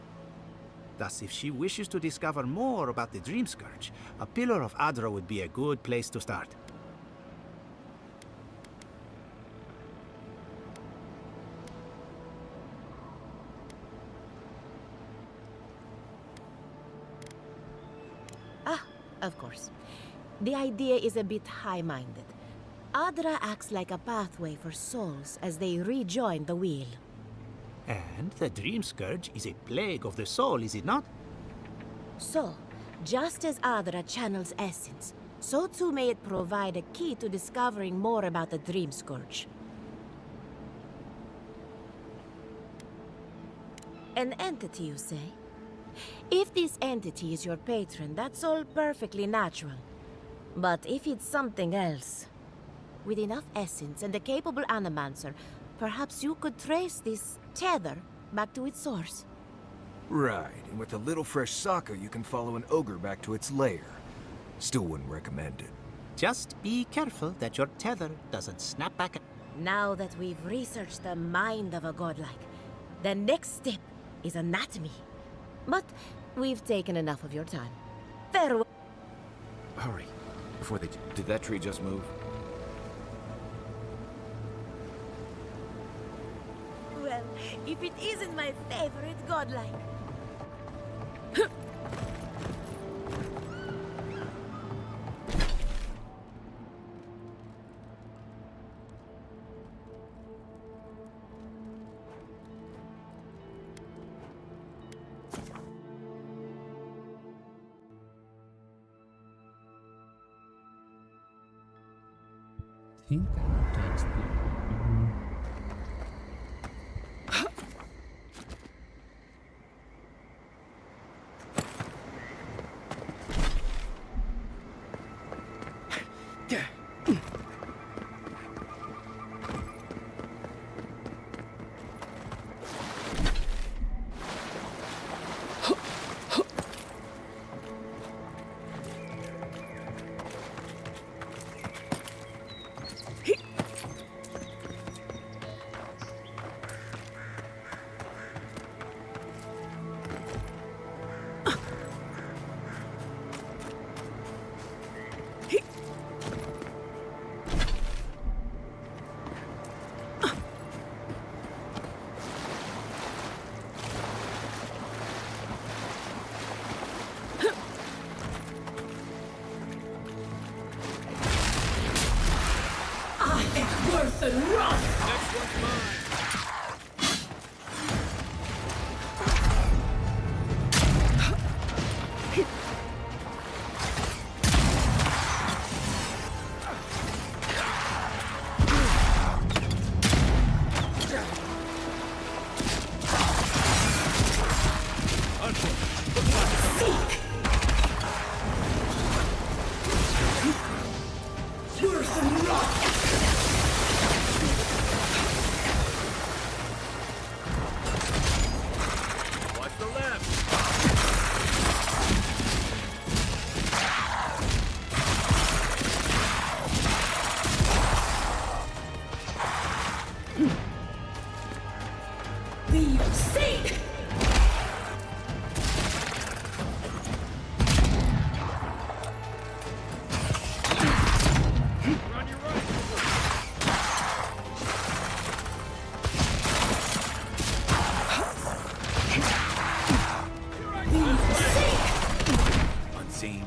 Thus, if she wishes to discover more about the Dream Scourge, a Pillar of Adra would be a good place to start. Ah, of course. The idea is a bit high-minded. Adra acts like a pathway for souls as they rejoin the wheel. And the Dream Scourge is a plague of the soul, is it not? So, just as Adra channels essence, so too may it provide a key to discovering more about the Dream Scourge. An entity, you say? If this entity is your patron, that's all perfectly natural. But if it's something else, with enough essence and a capable animancer, perhaps you could trace this tether back to its source. Right, and with a little fresh sake, you can follow an ogre back to its lair. Still wouldn't recommend it. Just be careful that your tether doesn't snap back. Now that we've researched the mind of a godlike, the next step is anatomy. But we've taken enough of your time. Farewell. Hurry, before they... Did that tree just move? Well, if it isn't my favorite godlike. Think I need to explore. Worth and rough! Next one's mine. Worth and rough! Watch the left. Be your saint! Run your right. Be your saint! Unseen,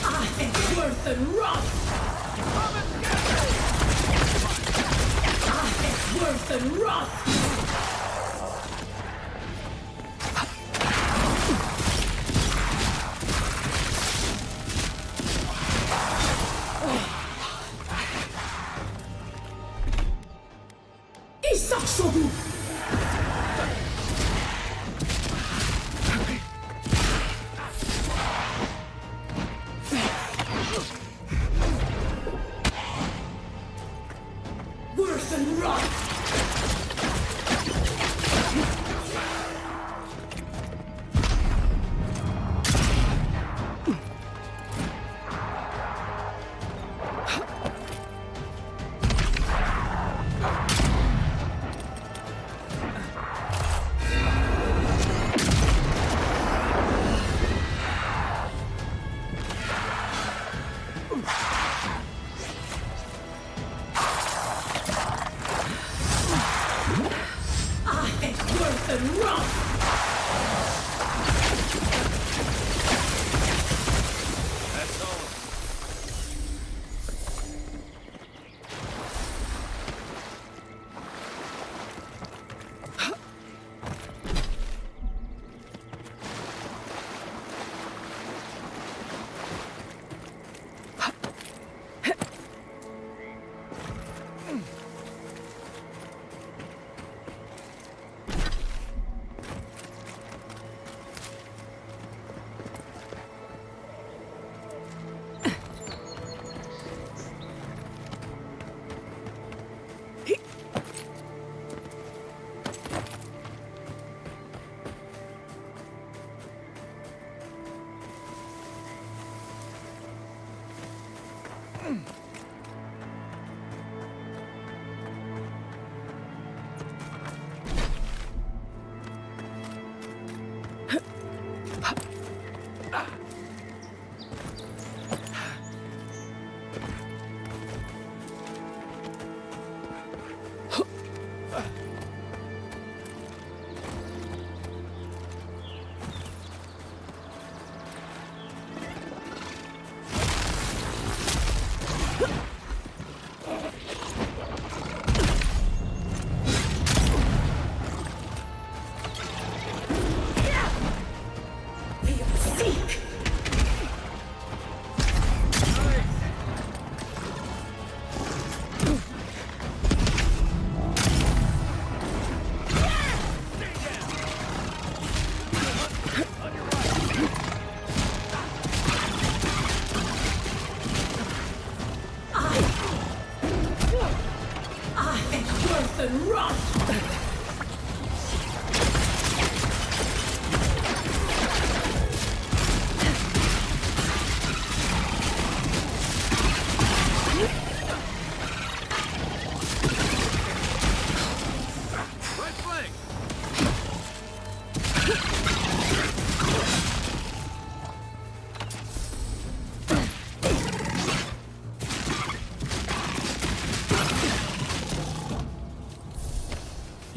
I am worth and rough! I am worth and rough! Isaksobu! Worth and rough!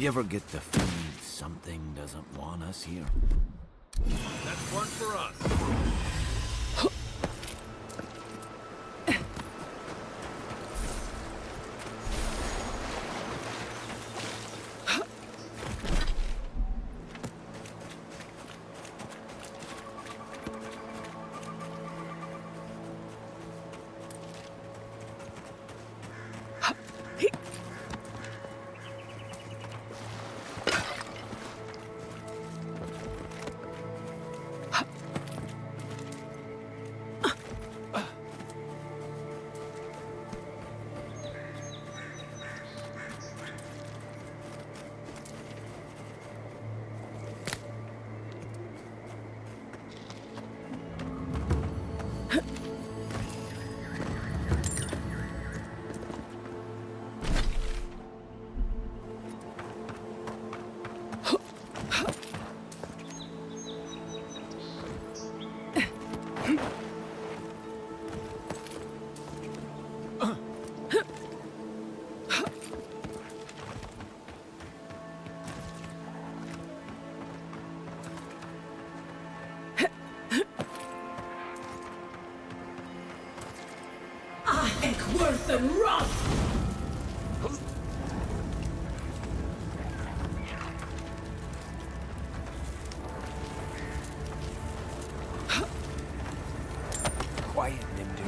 You ever get the feeling something doesn't want us here? That's one for us. Worth and rot! Quiet, Nimdu.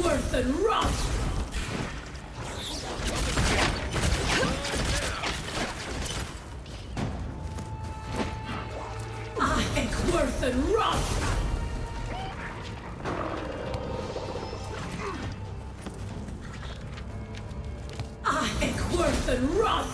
Worth and rot! Worth and rot! Worth and rot!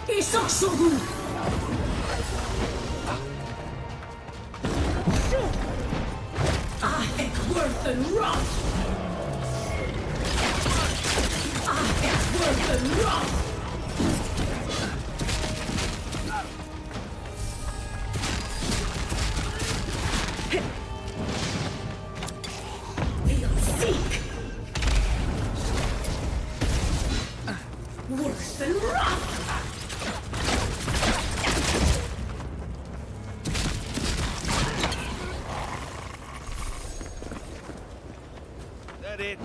Isak Shogun! Worth and rough! Worth and rough! Seek! Worse than rough! That it?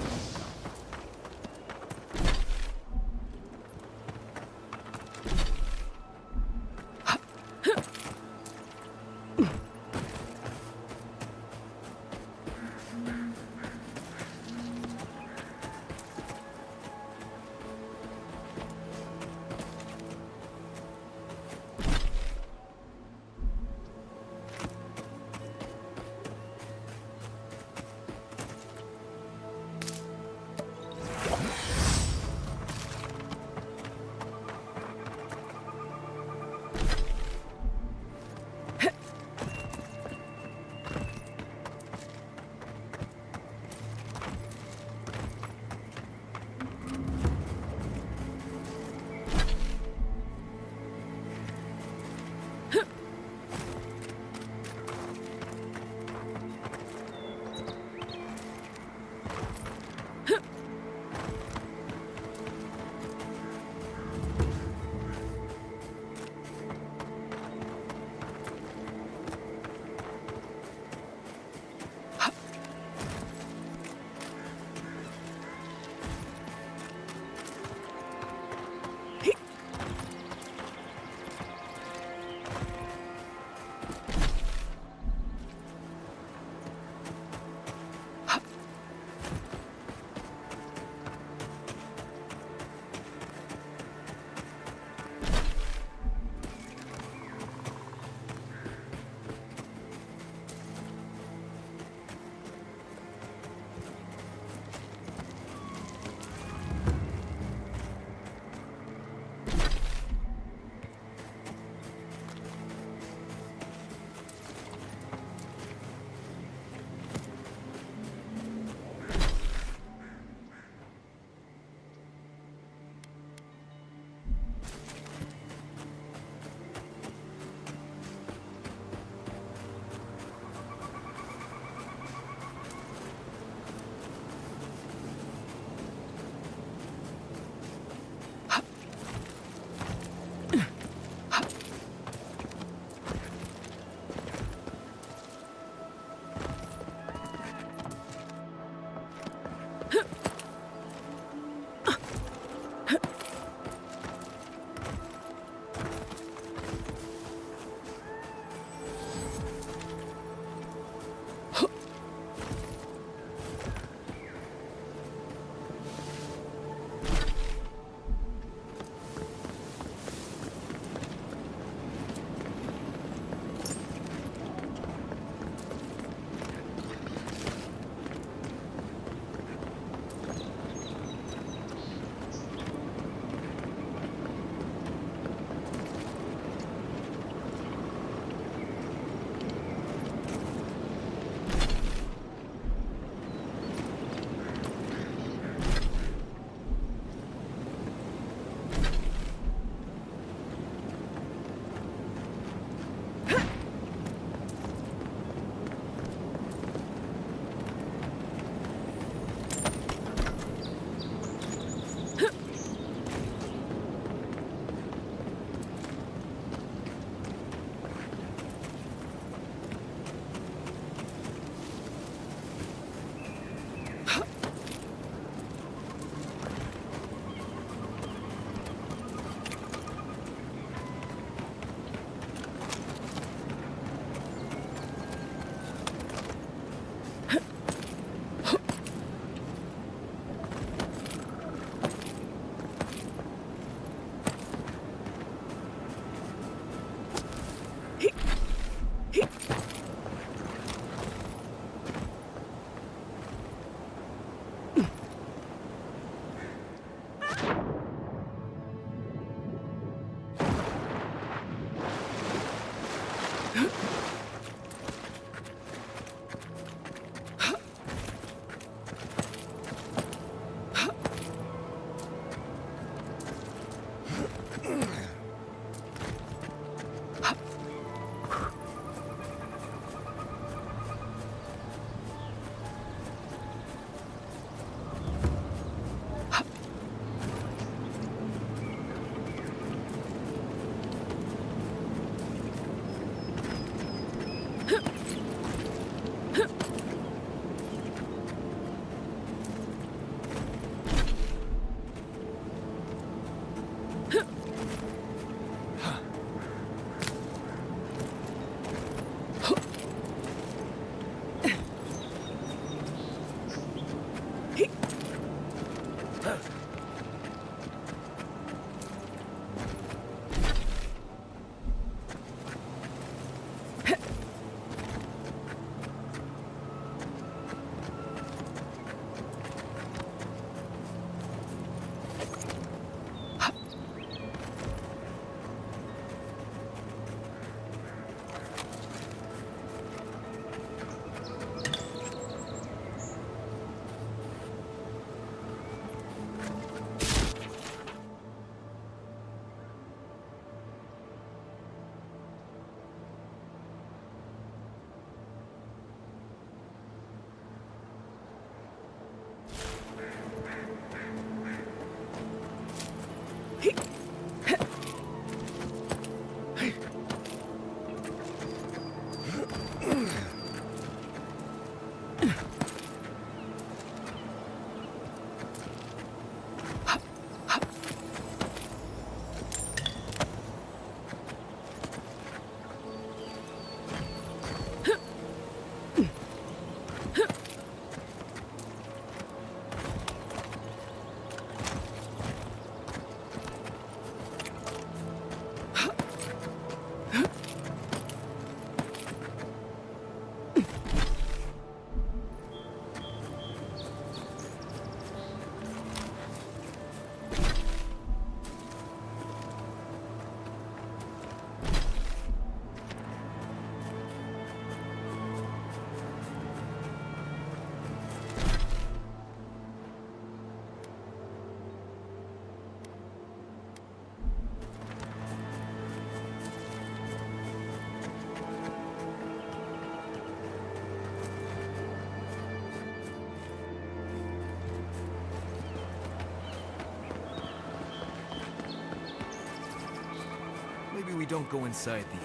Maybe we don't go inside the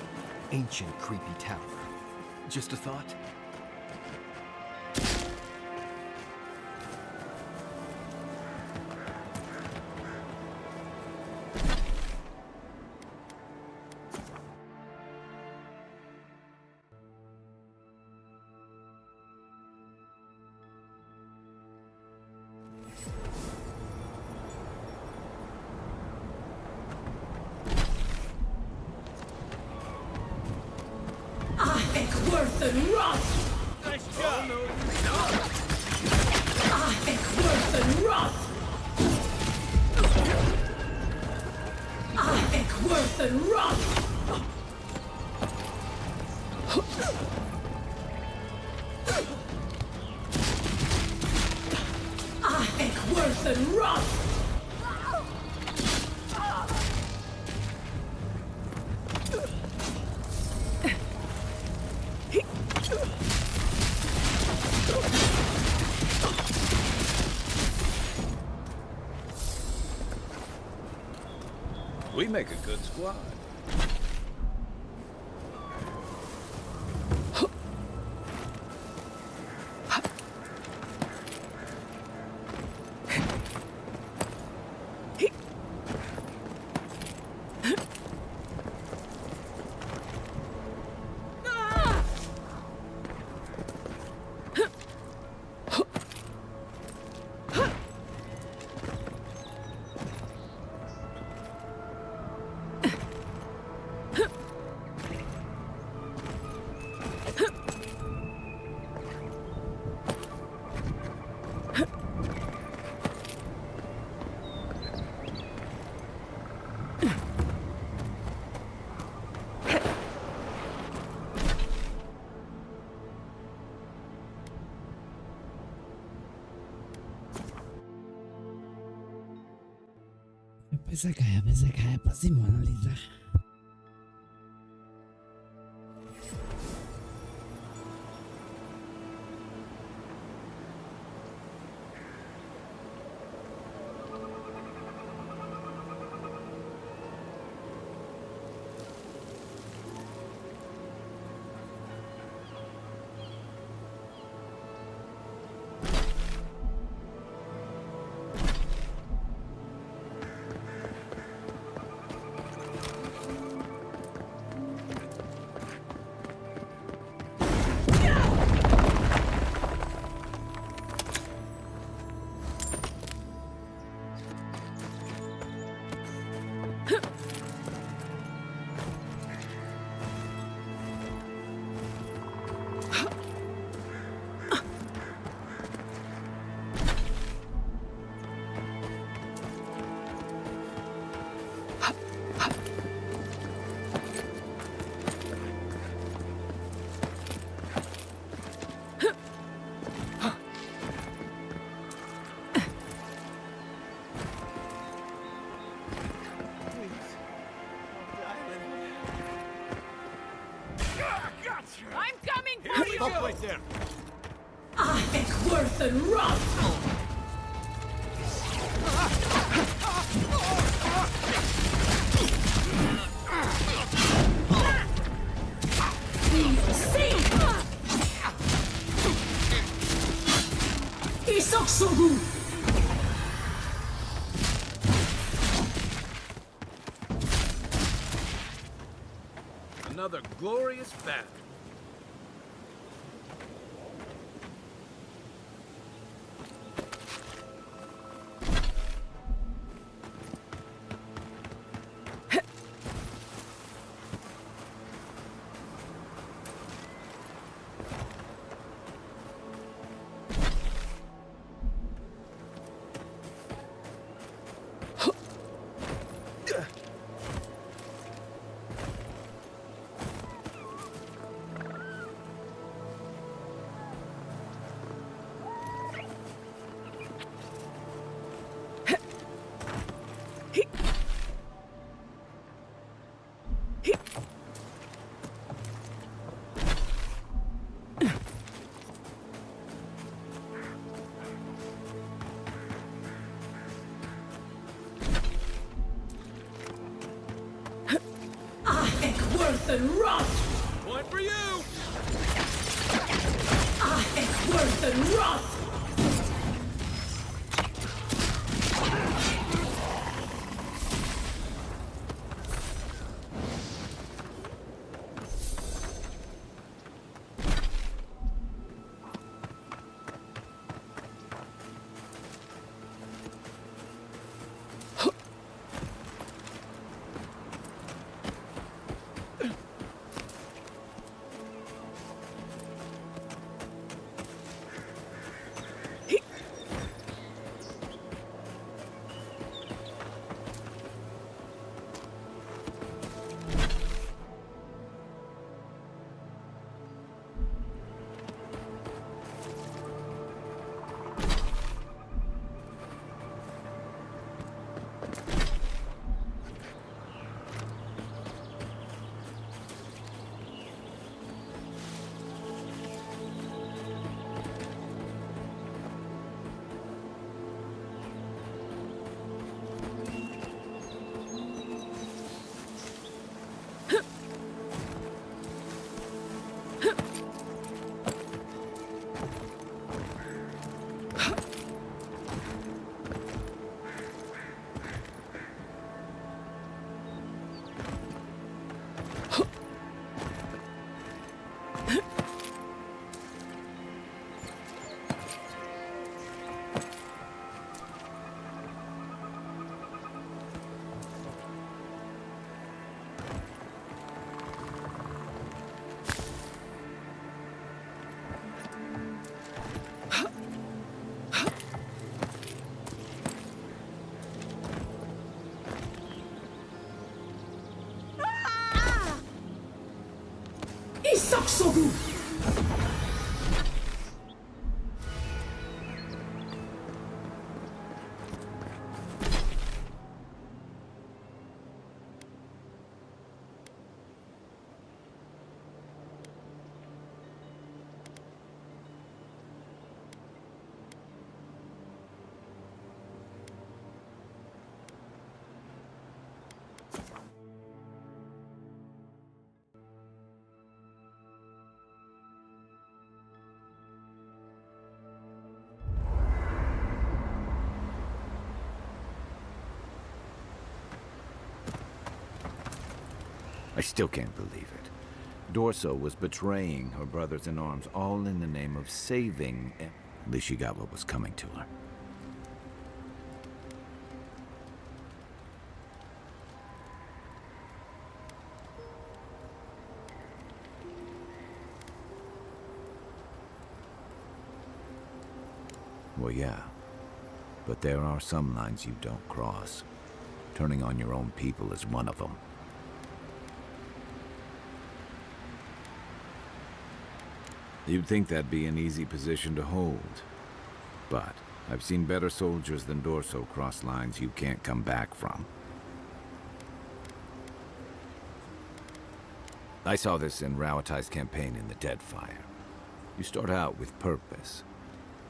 ancient creepy tower. Just a thought? Worth and rot! Nice job! Worth and rot! Worth and rot! Worth and rot! We make a good squad. Pensa kaya pa si Mona Lisa. I'm coming for you! Stop right there! Avec worth and wrath! Isoksogu! Another glorious battle. Avec worth and wrath! One for you! Avec worth and wrath! Isoksogu! I still can't believe it. Dorso was betraying her brothers-in-arms, all in the name of saving. At least she got what was coming to her. Well, yeah. But there are some lines you don't cross. Turning on your own people is one of them. You'd think that'd be an easy position to hold. But I've seen better soldiers than Dorso cross lines you can't come back from. I saw this in Rauatai's campaign in the Deadfire. You start out with purpose.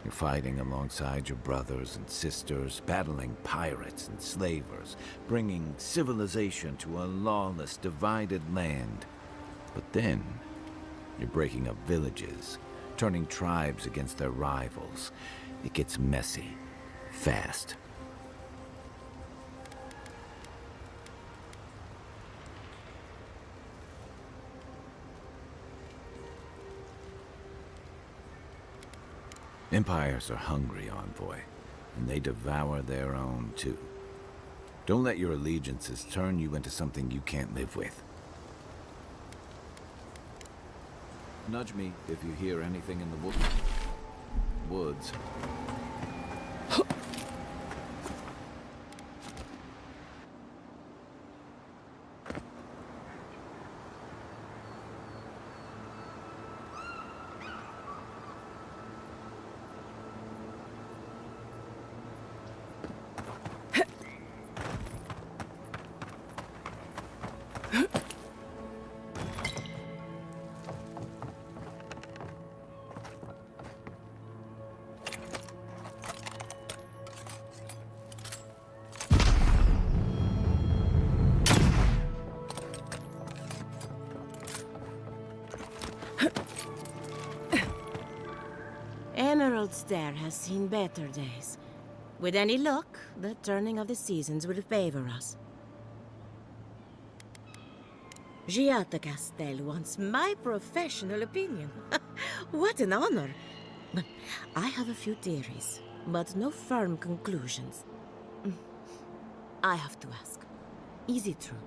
You're fighting alongside your brothers and sisters, battling pirates and slavers, bringing civilization to a lawless, divided land. But then, you're breaking up villages, turning tribes against their rivals. It gets messy, fast. Empires are hungry, Envoy, and they devour their own, too. Don't let your allegiances turn you into something you can't live with. Nudge me if you hear anything in the woods. Emerald's Dare has seen better days. With any luck, the turning of the seasons will favor us. Giata Castel wants my professional opinion. What an honor! I have a few theories, but no firm conclusions. I have to ask, is it true?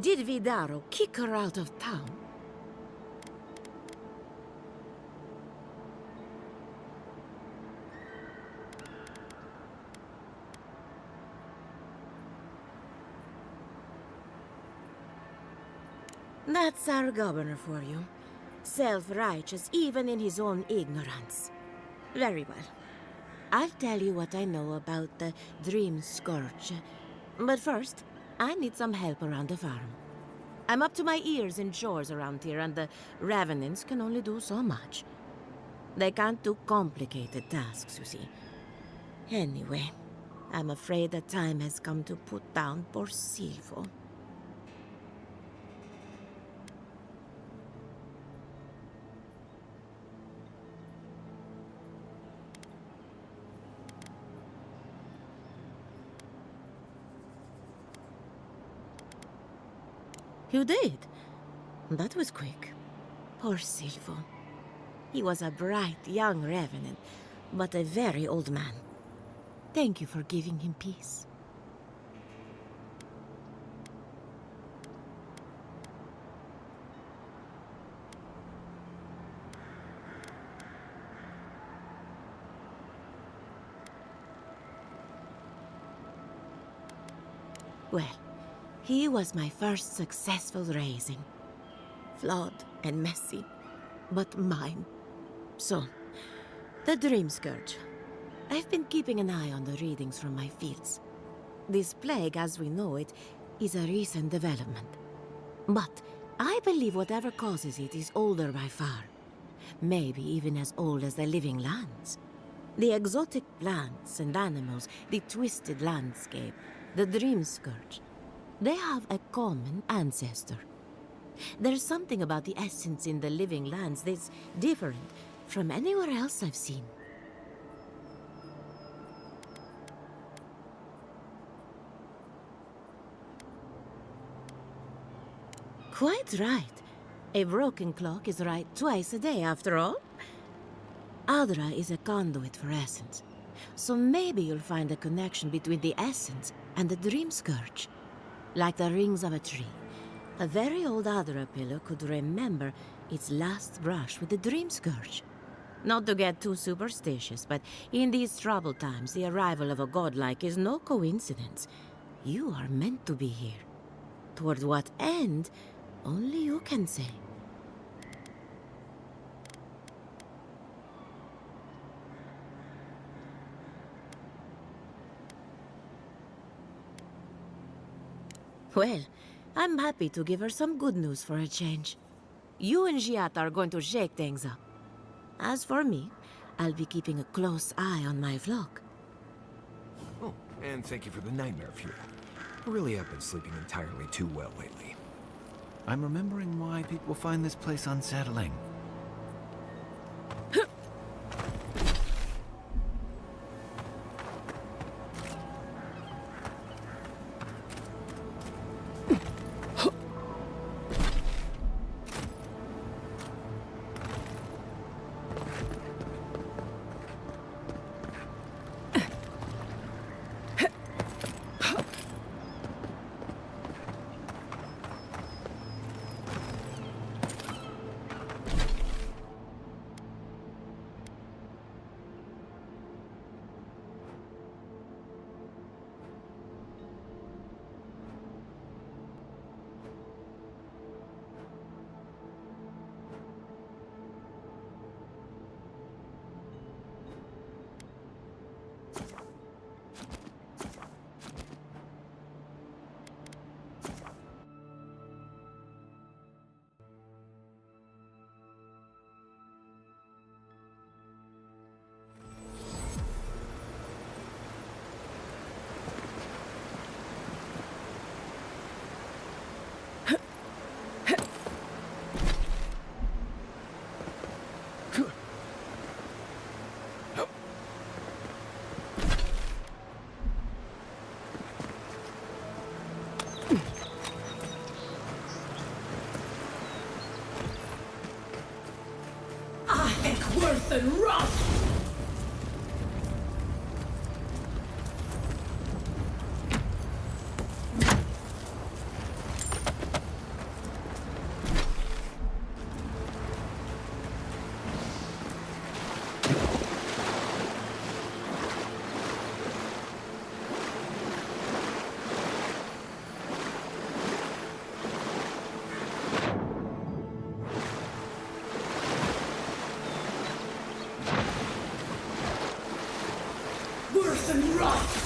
Did Vidaro kick her out of town? That's our governor for you. Self-righteous even in his own ignorance. Very well. I'll tell you what I know about the Dream Scourge. But first, I need some help around the farm. I'm up to my ears in chores around here, and the Revenants can only do so much. They can't do complicated tasks, you see. Anyway, I'm afraid the time has come to put down poor Silvo. You did? That was quick. Poor Silvo. He was a bright young revenant, but a very old man. Thank you for giving him peace. Well, he was my first successful raising. Flawed and messy, but mine. So, the Dream Scourge. I've been keeping an eye on the readings from my fields. This plague, as we know it, is a recent development. But I believe whatever causes it is older by far. Maybe even as old as the living lands. The exotic plants and animals, the twisted landscape, the Dream Scourge. They have a common ancestor. There's something about the essence in the living lands that's different from anywhere else I've seen. Quite right. A broken clock is right twice a day, after all. Adra is a conduit for essence. So maybe you'll find a connection between the essence and the dream scourge. Like the rings of a tree. A very old Adra pillar could remember its last brush with the dream scourge. Not to get too superstitious, but in these troubled times, the arrival of a godlike is no coincidence. You are meant to be here. Toward what end, only you can say. Well, I'm happy to give her some good news for a change. You and Giat are going to shake things up. As for me, I'll be keeping a close eye on my flock. Oh, and thank you for the nightmare fuel. I really have been sleeping entirely too well lately. I'm remembering why people find this place unsettling. Worth and rust! Worth and rust!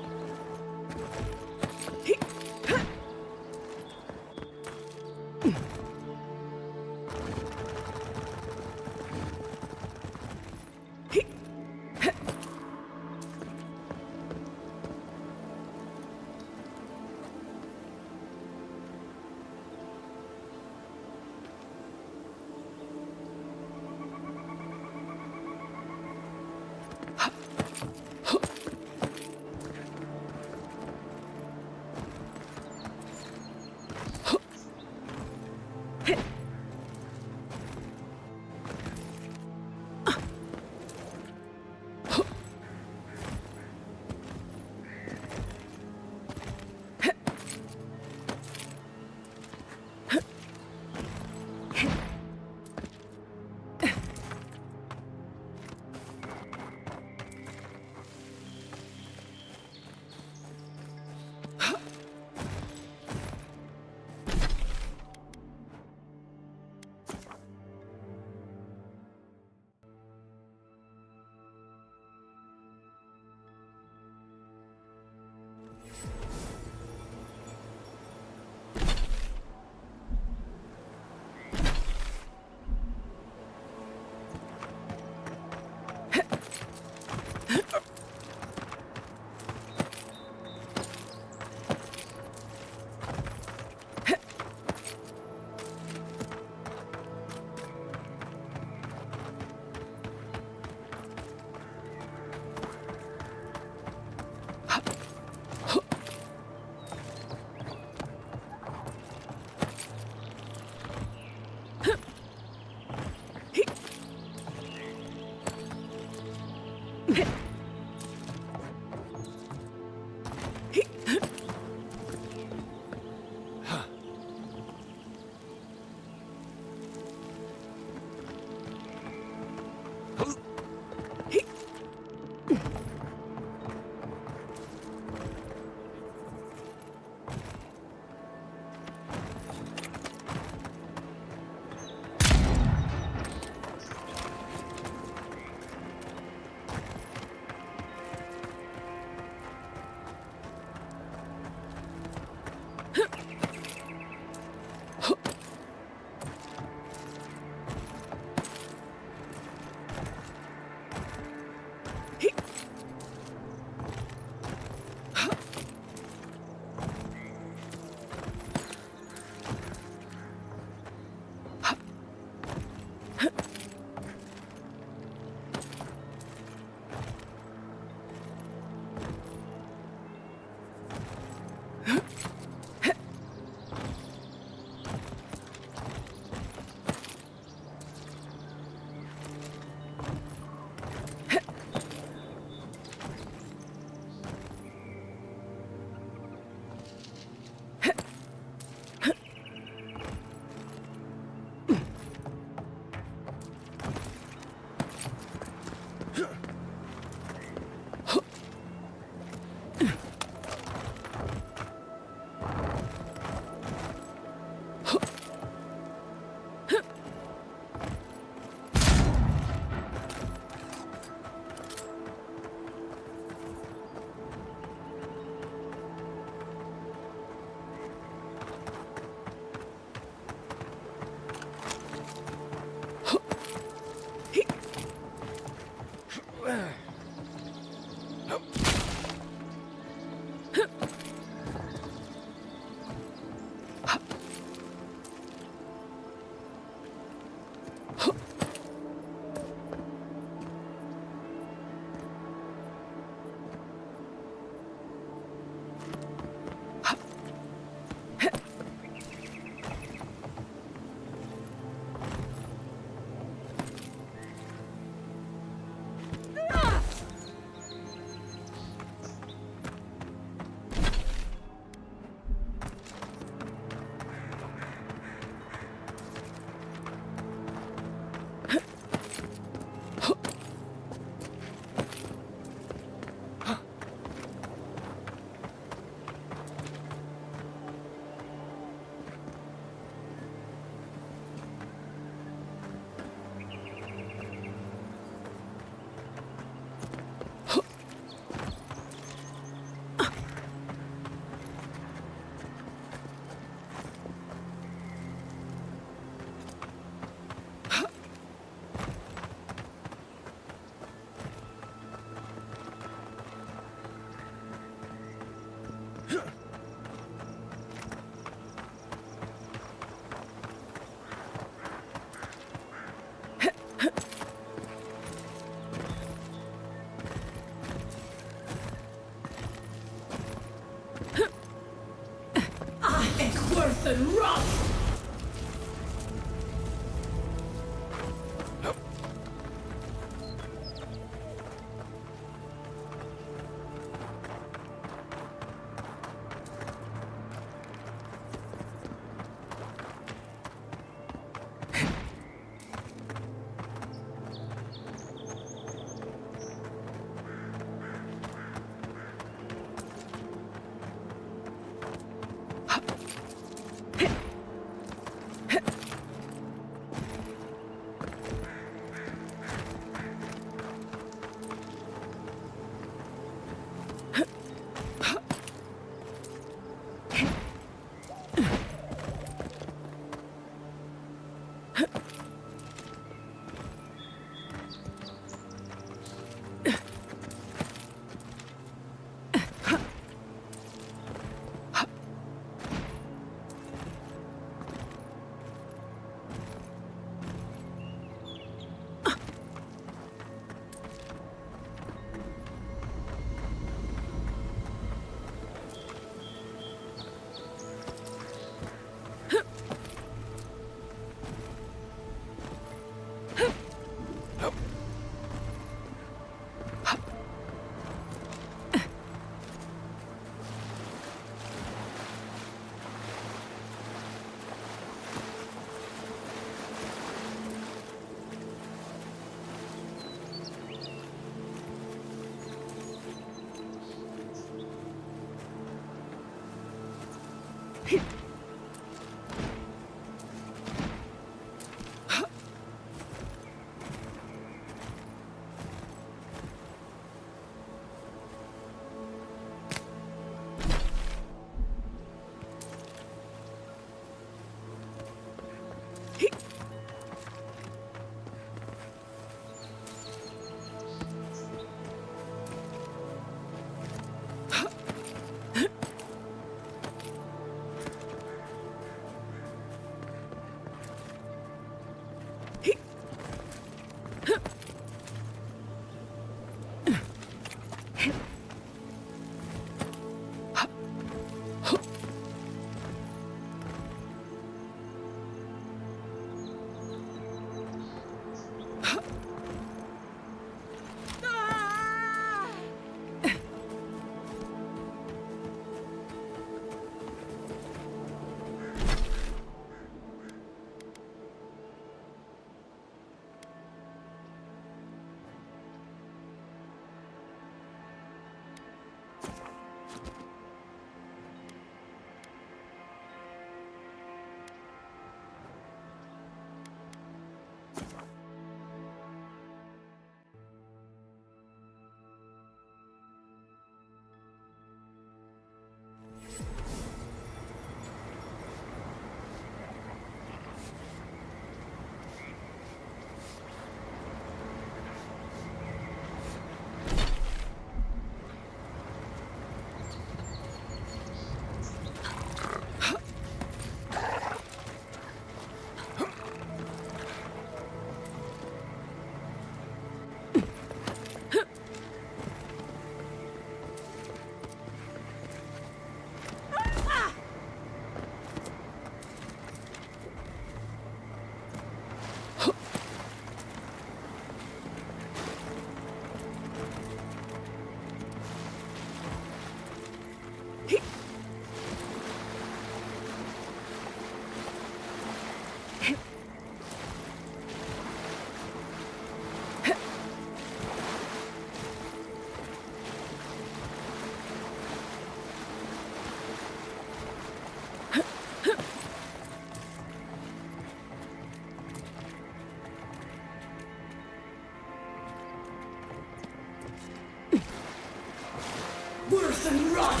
Worse and rot!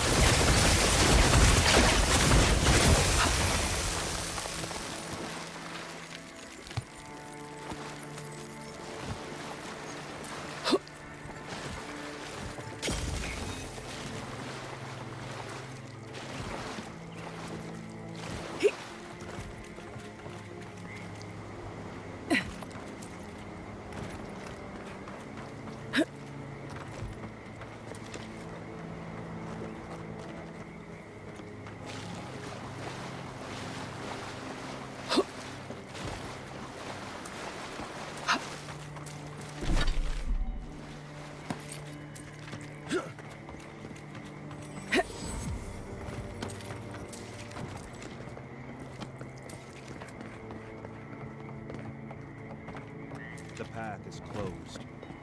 The path is closed.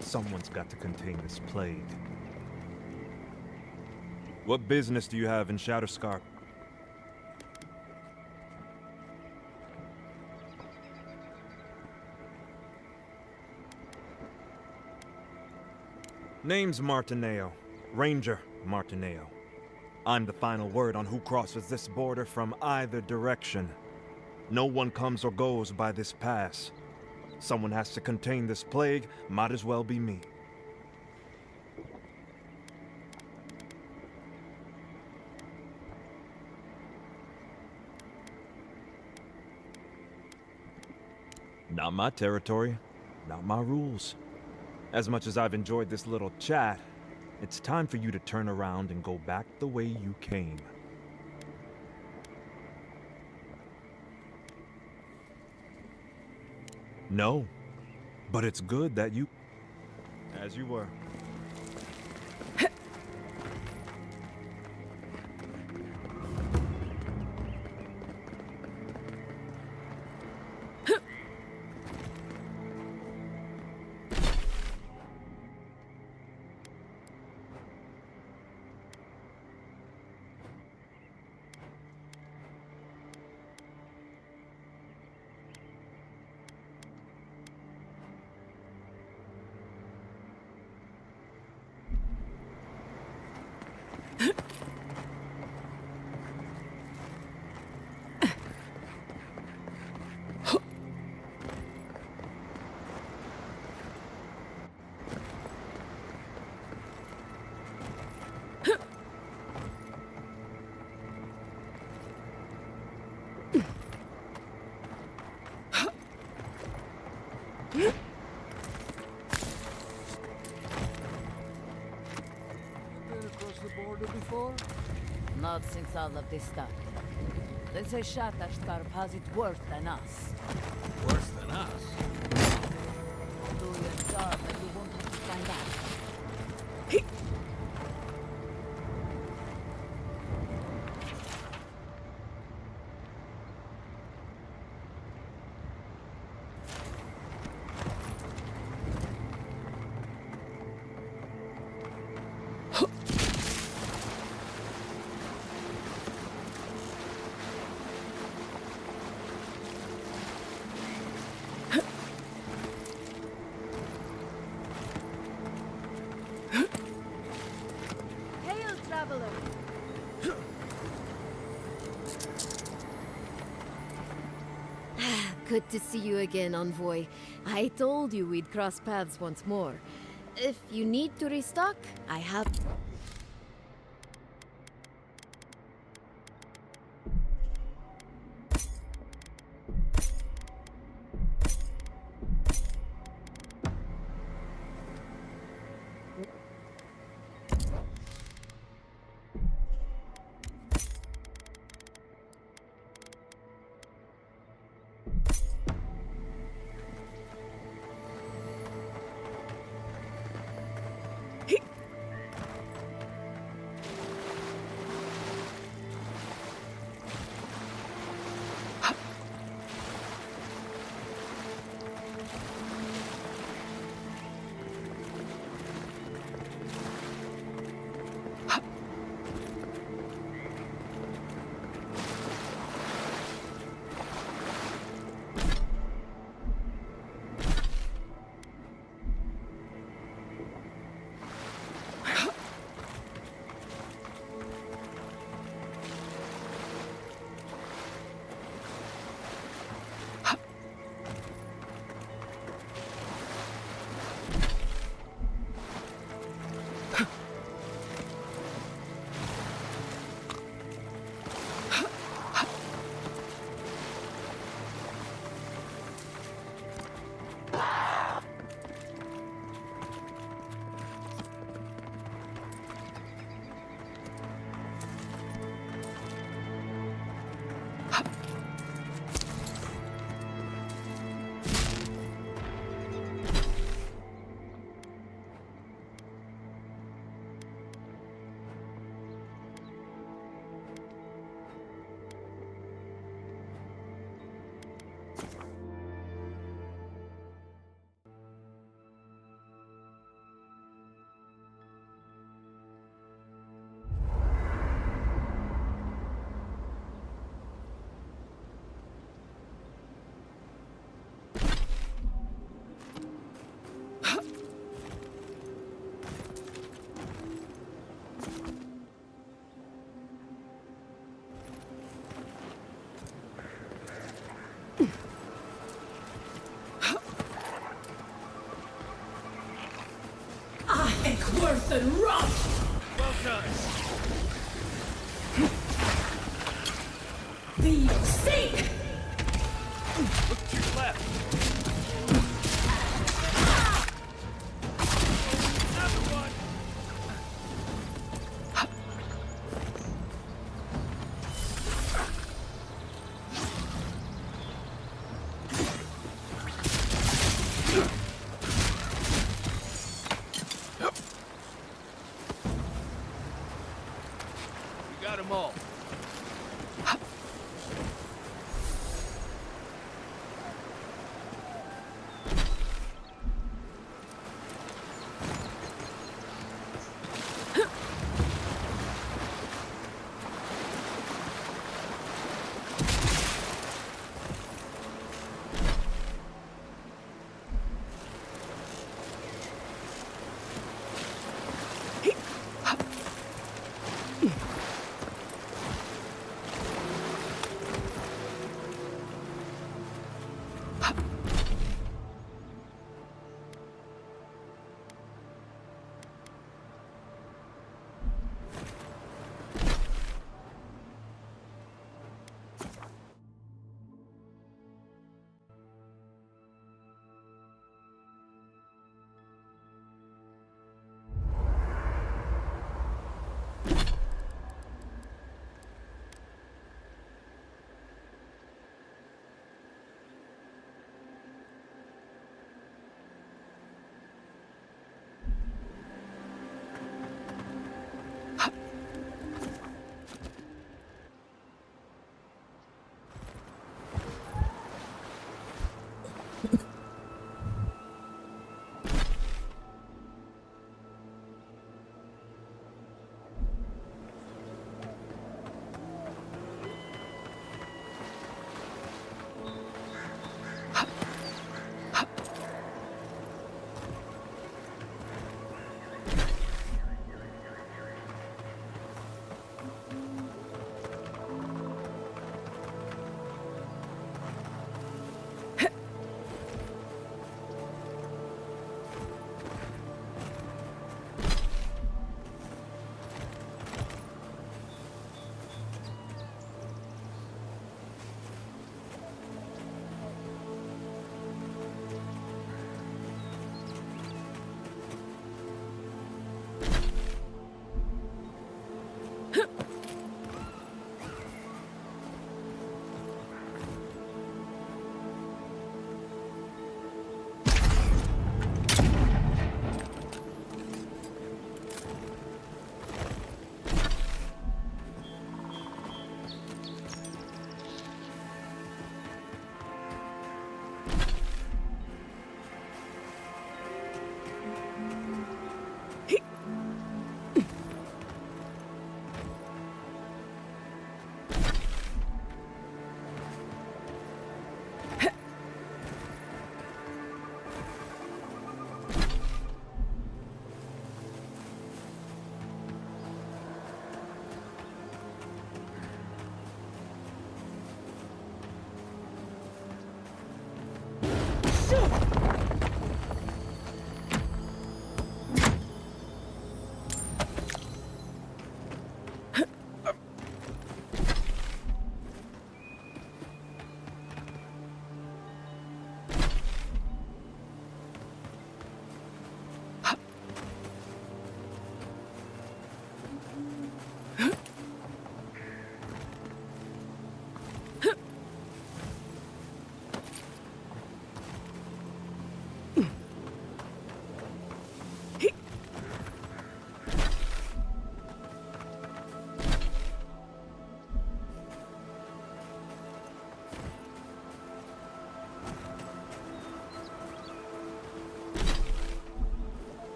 Someone's got to contain this plague. What business do you have in Shadowscarp? Name's Martineo. Ranger Martineo. I'm the final word on who crosses this border from either direction. No one comes or goes by this pass. Someone has to contain this plague, might as well be me. Not my territory, not my rules. As much as I've enjoyed this little chat, it's time for you to turn around and go back the way you came. No, but it's good that you... as you were. the border before? Not since all of this started. They say Shatashtar has it worse than us. Worse than us? Do your job and you won't have to find out. Hail, traveler! Good to see you again, Envoy. I told you we'd cross paths once more. If you need to restock, I have... Worse than rot! Well done. Be sick! Look to your left. Another one. We got them all.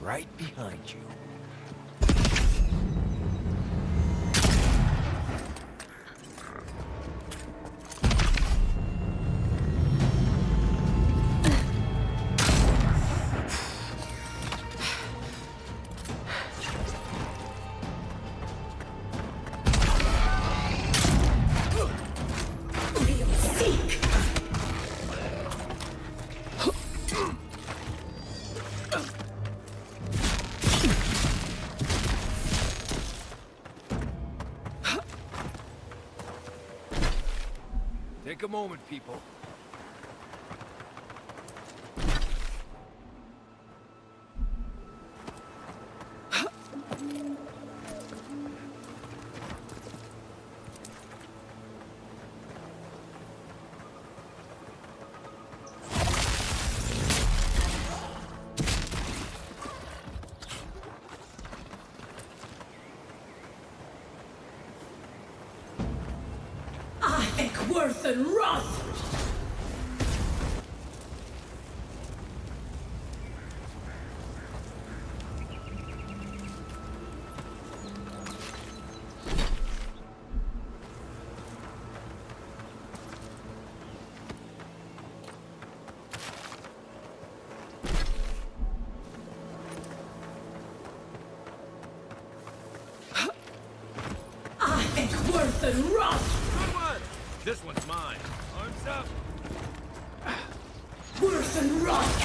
right behind you. Take a moment, people. Worth and wrath! Worth and wrath! Good one! This one's mine. Arms up! Worth and wrath!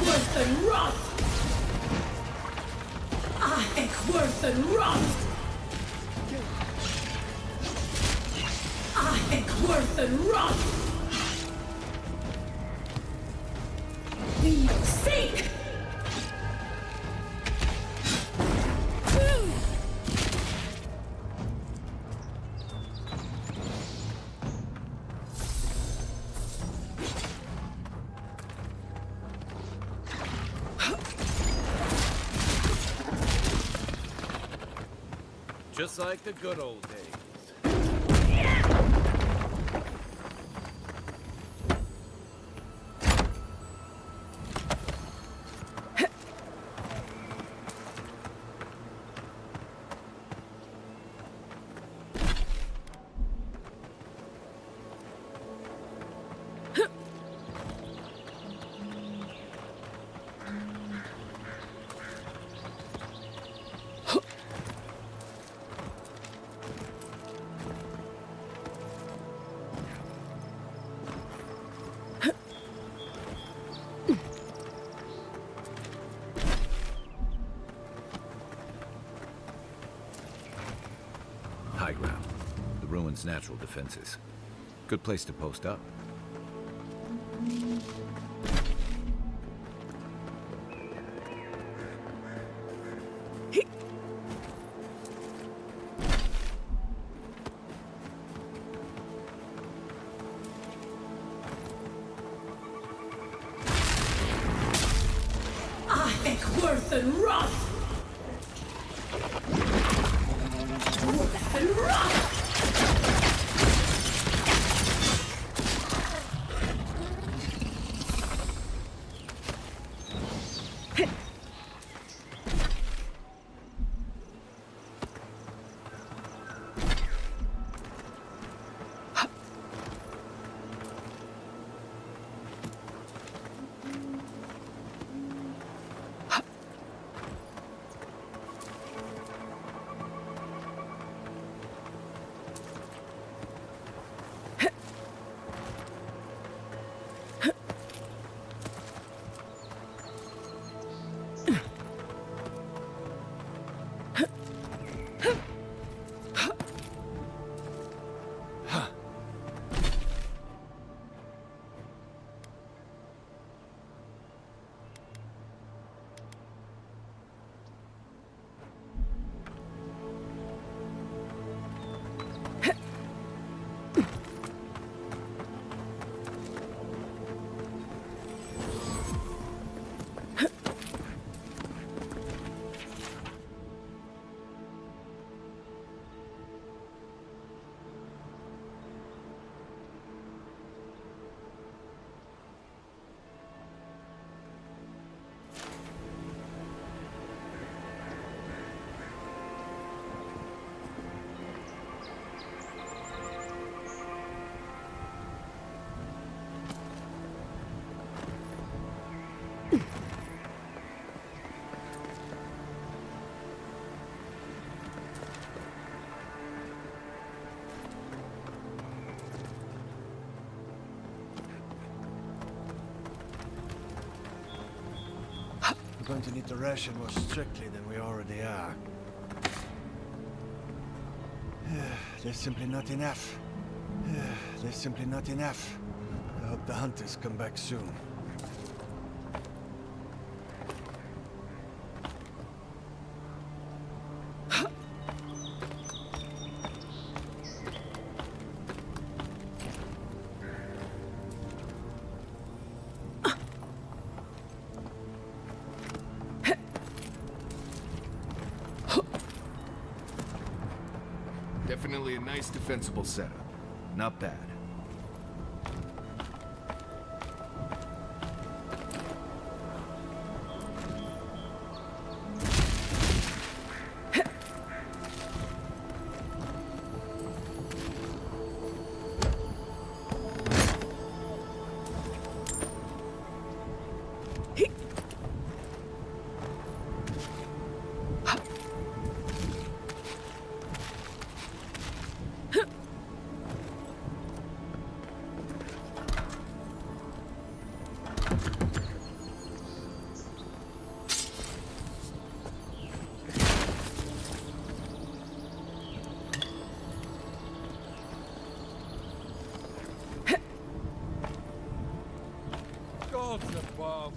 Worth and wrath! Worth and wrath! Worth and wrath! We'll sink! Just like the good old days. High ground. The ruins' natural defenses. Good place to post up. Worth and wrath! Worth and wrath! going to need to ration more strictly than we already are. There's simply not enough. There's simply not enough. I hope the hunters come back soon. Definitely a nice defensible setup. Not bad. Gods above.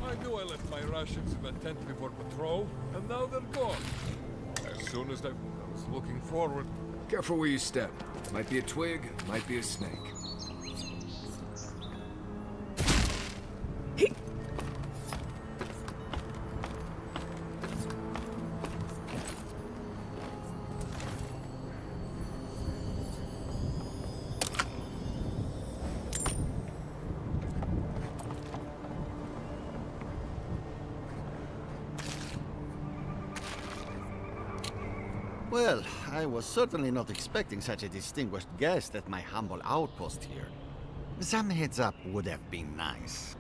I knew I left my rations in the tent before patrol, and now they're gone. As soon as I was looking forward. Careful where you step. Might be a twig, might be a snake. Well, I was certainly not expecting such a distinguished guest at my humble outpost here. Some heads up would have been nice.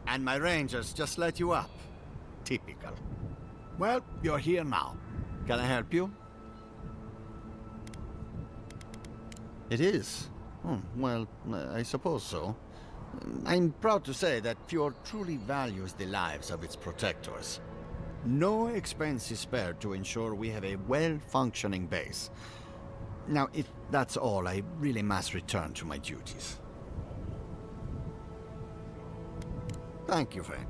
And my rangers just let you up. Typical. Well, you're here now. Can I help you? It is? Well, I suppose so. I'm proud to say that Fjord truly values the lives of its protectors. No expense is spared to ensure we have a well-functioning base. Now, if that's all, I really must return to my duties. Thank you, friend.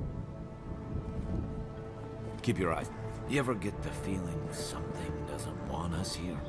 Keep your eyes. You ever get the feeling something doesn't want us here?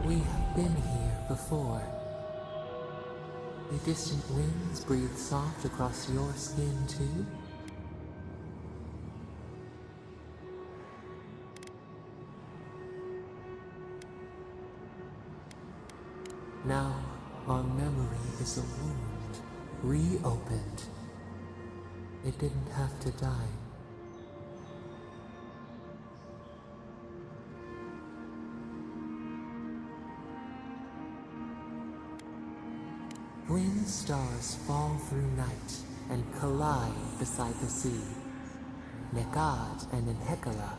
We have been here before. The distant winds breathe soft across your skin too? Now, our memory is a wound, reopened. It didn't have to die. Twin stars fall through night and collide beside the sea. Nekad and Enhekala,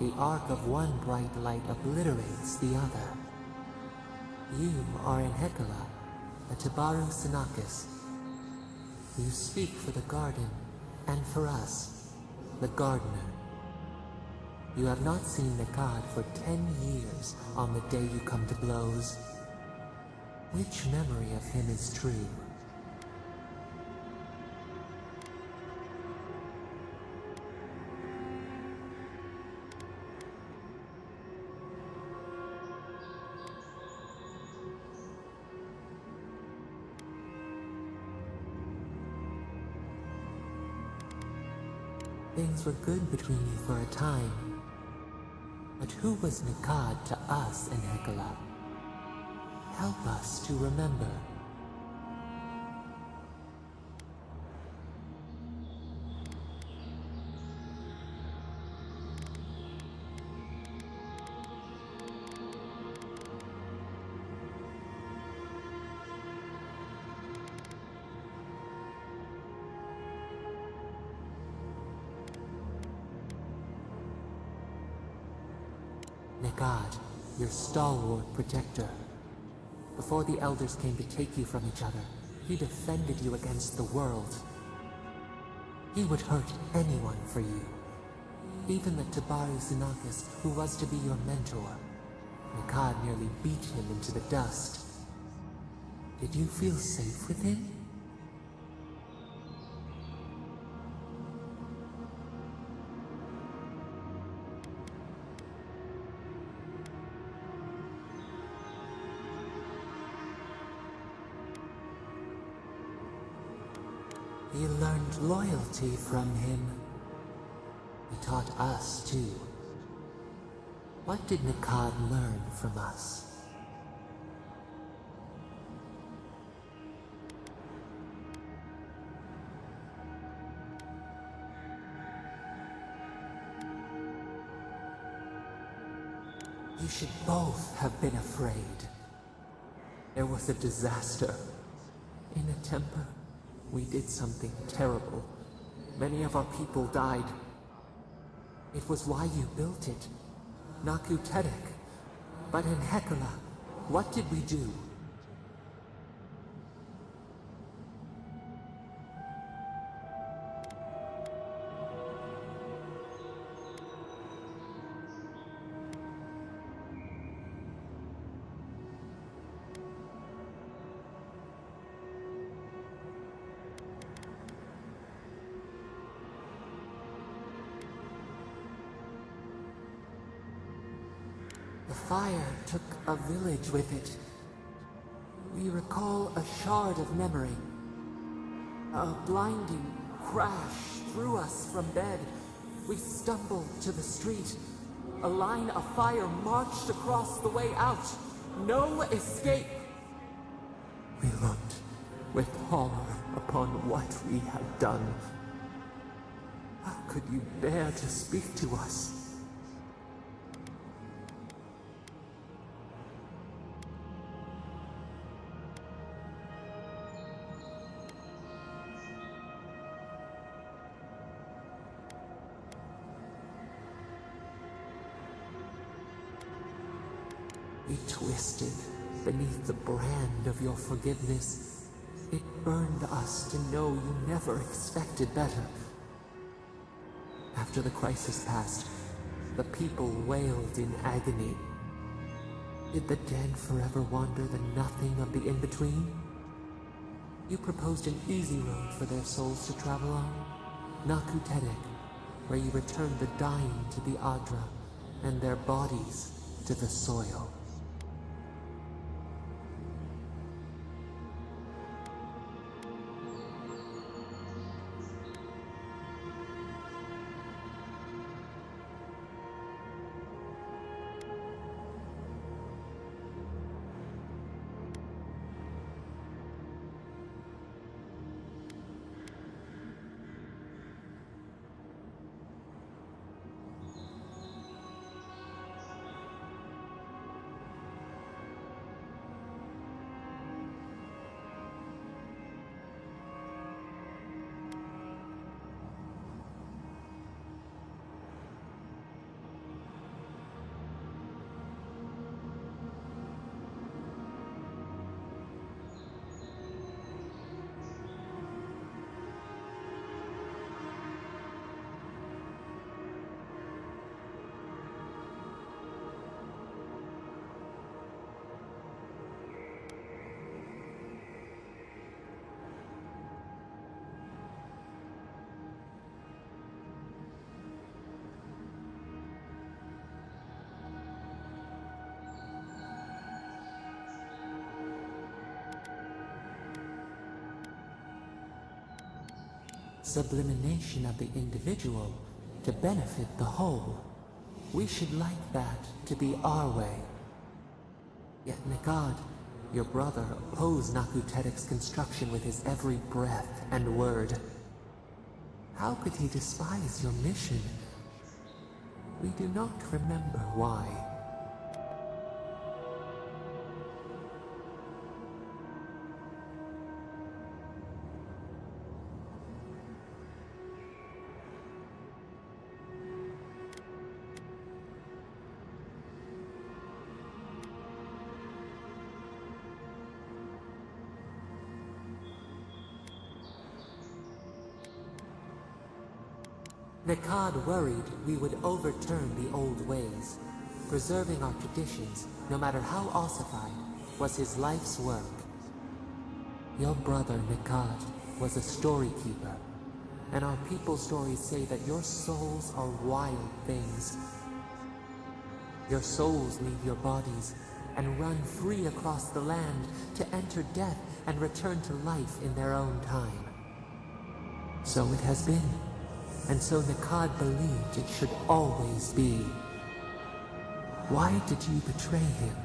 the arc of one bright light obliterates the other. You are Enhekala, a Tabaru Sinakis. You speak for the garden, and for us, the gardener. You have not seen Nekad for 10 years on the day you come to blows. Which memory of him is true? Things were good between you for a time. But who was Nekad to us in Hekala? Help us to remember. Negad, your stalwart protector. Before the elders came to take you from each other, he defended you against the world. He would hurt anyone for you. Even the Tabari Xenakis, who was to be your mentor. Negad nearly beat him into the dust. Did you feel safe with him? You learned loyalty from him. He taught us, too. What did Nekad learn from us? You should both have been afraid. There was a disaster. In a temper, we did something terrible. Many of our people died. It was why you built it. Naku Tedek. But in Hekala, what did we do? The fire took a village with it. We recall a shard of memory. A blinding crash threw us from bed. We stumbled to the street. A line of fire marched across the way out. No escape. We looked with horror upon what we had done. How could you bear to speak to us? We twisted beneath the brand of your forgiveness. It burned us to know you never expected better. After the crisis passed, the people wailed in agony. Did the dead forever wander the nothing of the in-between? You proposed an easy road for their souls to travel on. Naku Tedek, where you returned the dying to the Adra, and their bodies to the soil. Sublimination of the individual to benefit the whole. We should like that to be our way. Yet Negad, your brother, opposed Naku Tedek's construction with his every breath and word. How could he despise your mission? We do not remember why. Nekad worried we would overturn the old ways. Preserving our traditions, no matter how ossified, was his life's work. Your brother Nekad was a storykeeper, and our people's stories say that your souls are wild things. Your souls leave your bodies and run free across the land to enter death and return to life in their own time. So it has been, and so Nekad believed it should always be. Why did you betray him?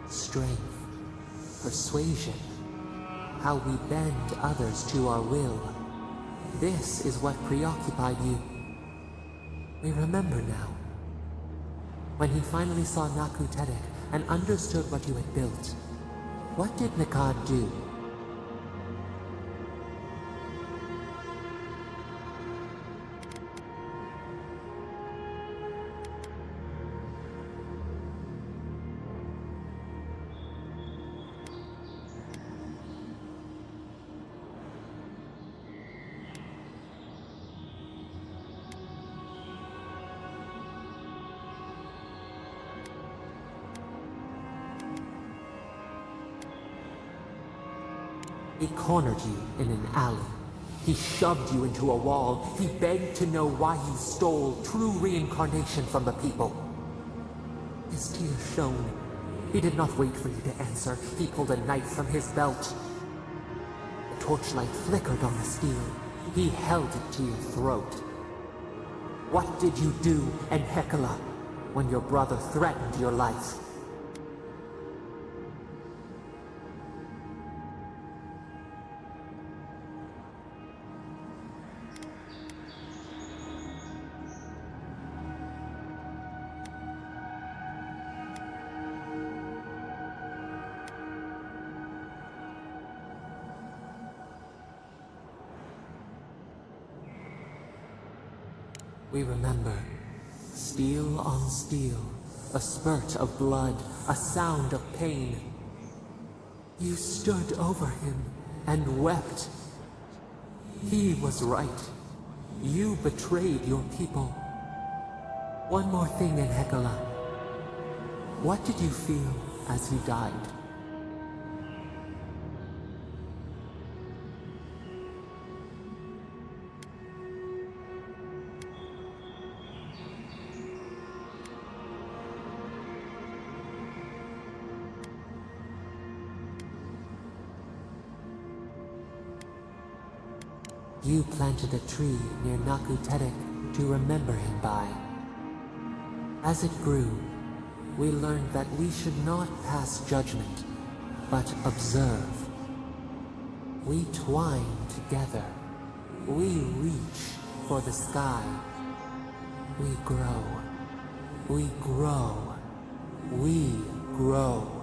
Strength, persuasion, how we bend others to our will. This is what preoccupied you. We remember now. When he finally saw Naku Tedek and understood what you had built, what did Nekad do? He cornered you in an alley. He shoved you into a wall. He begged to know why you stole true reincarnation from the people. His tears shone. He did not wait for you to answer. He pulled a knife from his belt. The torchlight flickered on the steel. He held it to your throat. What did you do in Hekala when your brother threatened your life? We remember. Steel on steel. A spurt of blood. A sound of pain. You stood over him and wept. He was right. You betrayed your people. One more thing in Hekala. What did you feel as he died? You planted a tree near Naku Tedek to remember him by. As it grew, we learned that we should not pass judgment, but observe. We twine together. We reach for the sky. We grow. We grow. We grow.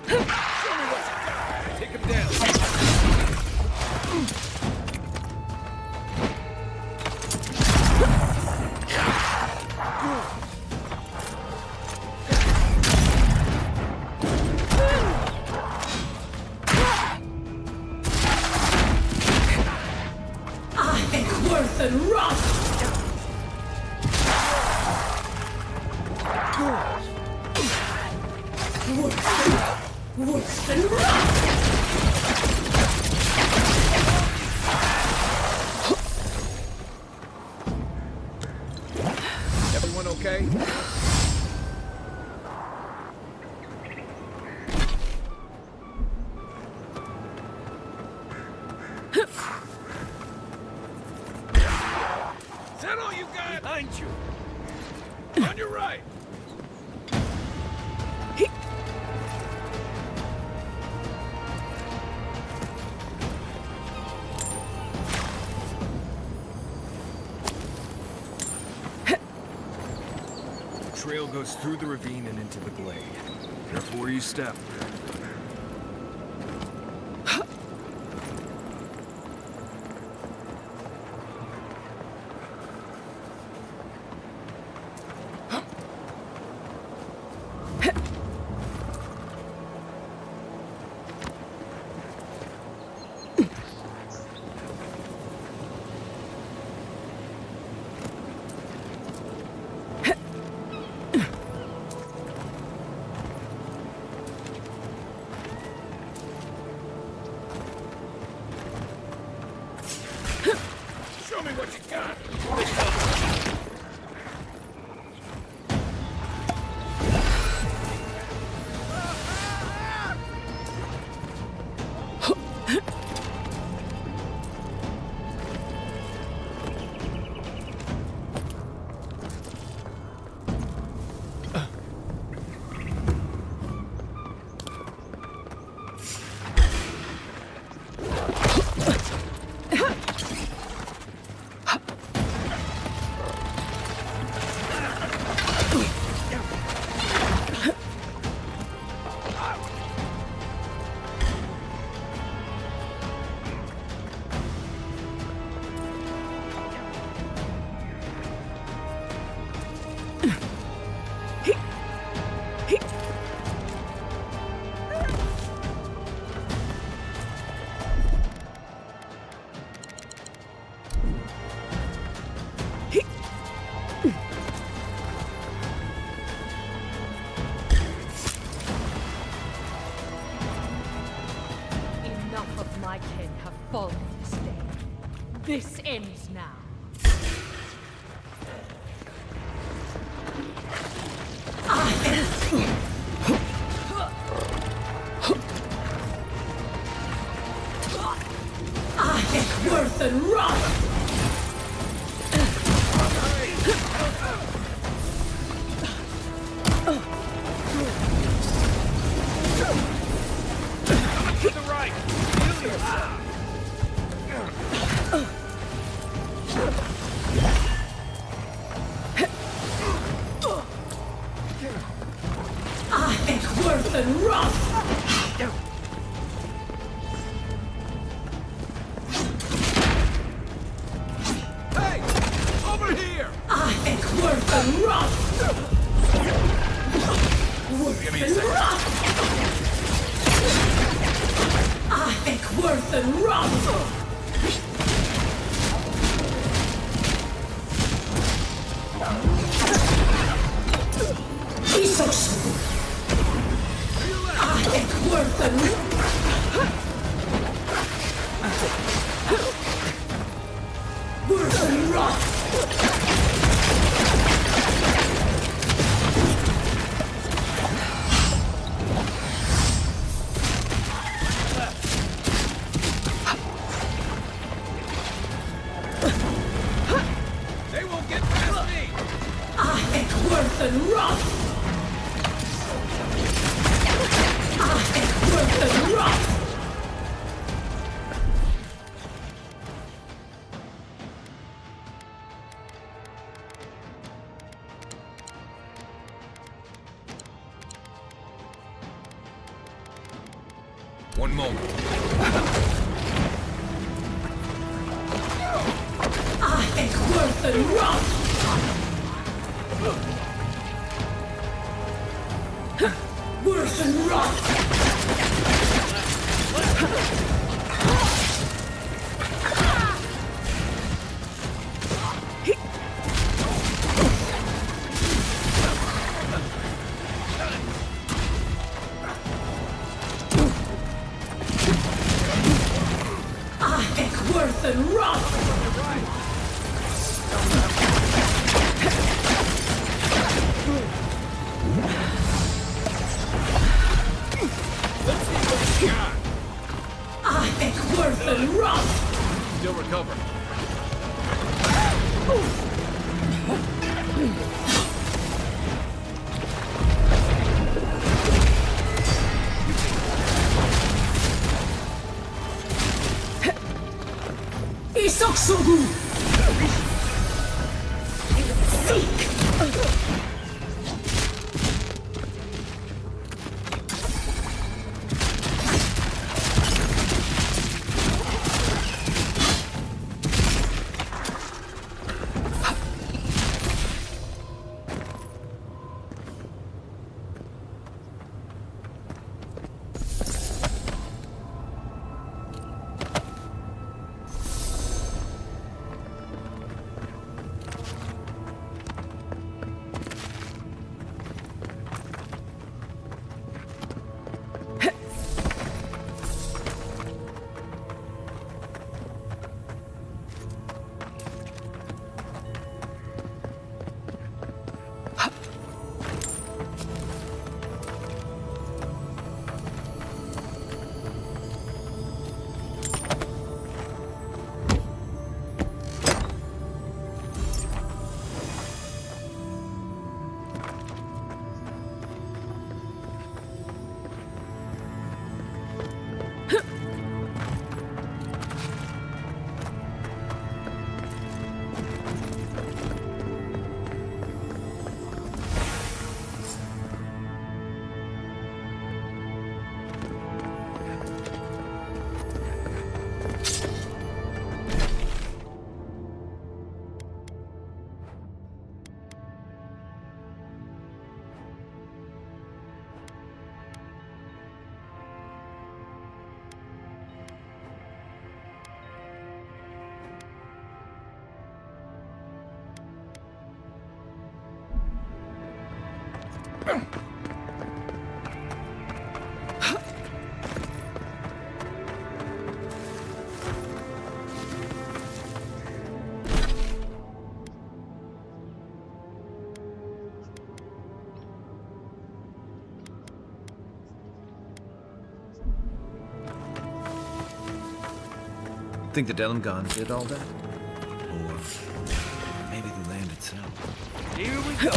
Take him down. Worth and rust! Worse than rust! Everyone okay? Is that all you got? Behind you. On your right. The trail goes through the ravine and into the glade. Careful where you step. Show me what you got. Enough of my kin have fallen this day. This ends now. Worth and rust! To the right. Heal yourself. Worth and rust! Hey! Over here! Worth and rust! Worth and rust! Worth and rust! He's so smooth! Worth and Worth and rust! They won't get past me! Worth and rust! Worth and rust! One moment. Worth and Roth! Worth and Roth! Worth and Roth! Worth and Roth! Still recover. Isoksogu! Seek! Think the Delimgon did all that? Or maybe the land itself? Here we go!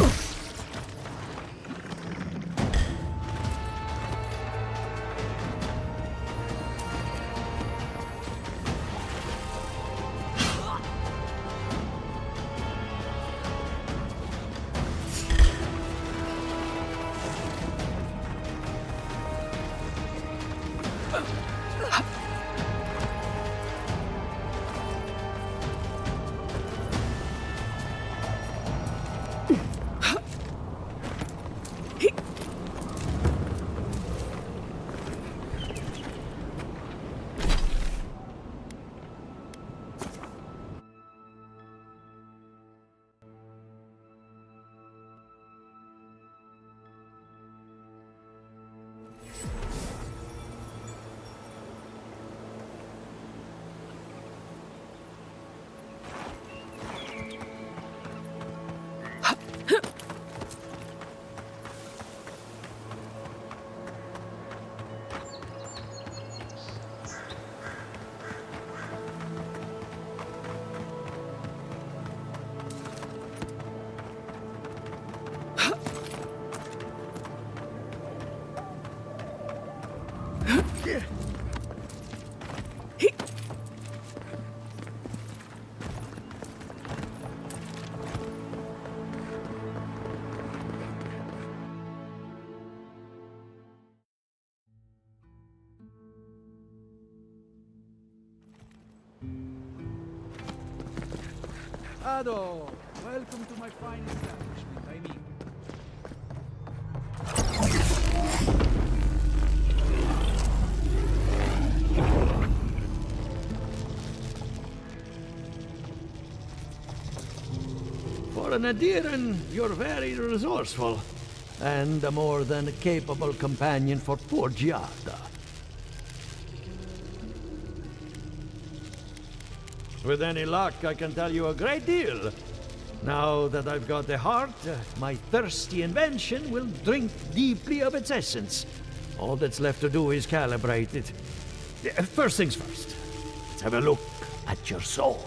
Ado, welcome to my fine establishment, I mean. For an Adiran, you're very resourceful, and a more than capable companion for poor Giada. With any luck, I can tell you a great deal. Now that I've got the heart, my thirsty invention will drink deeply of its essence. All that's left to do is calibrate it. First things first, let's have a look at your soul.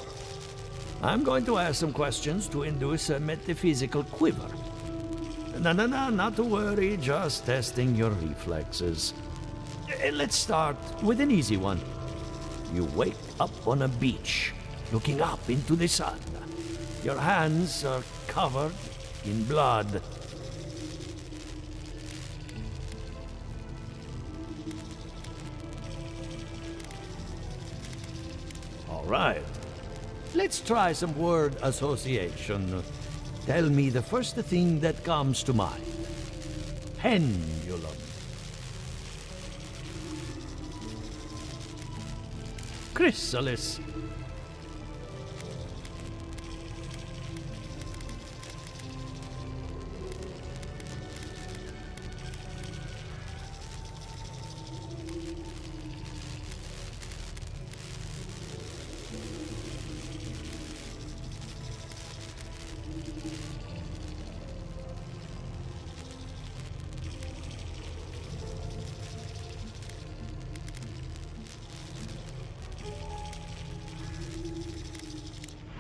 I'm going to ask some questions to induce a metaphysical quiver. No, not to worry, just testing your reflexes. Let's start with an easy one. You wake up on a beach, looking up into the sun. Your hands are covered in blood. All right. Let's try some word association. Tell me the first thing that comes to mind. Pendulum. Chrysalis.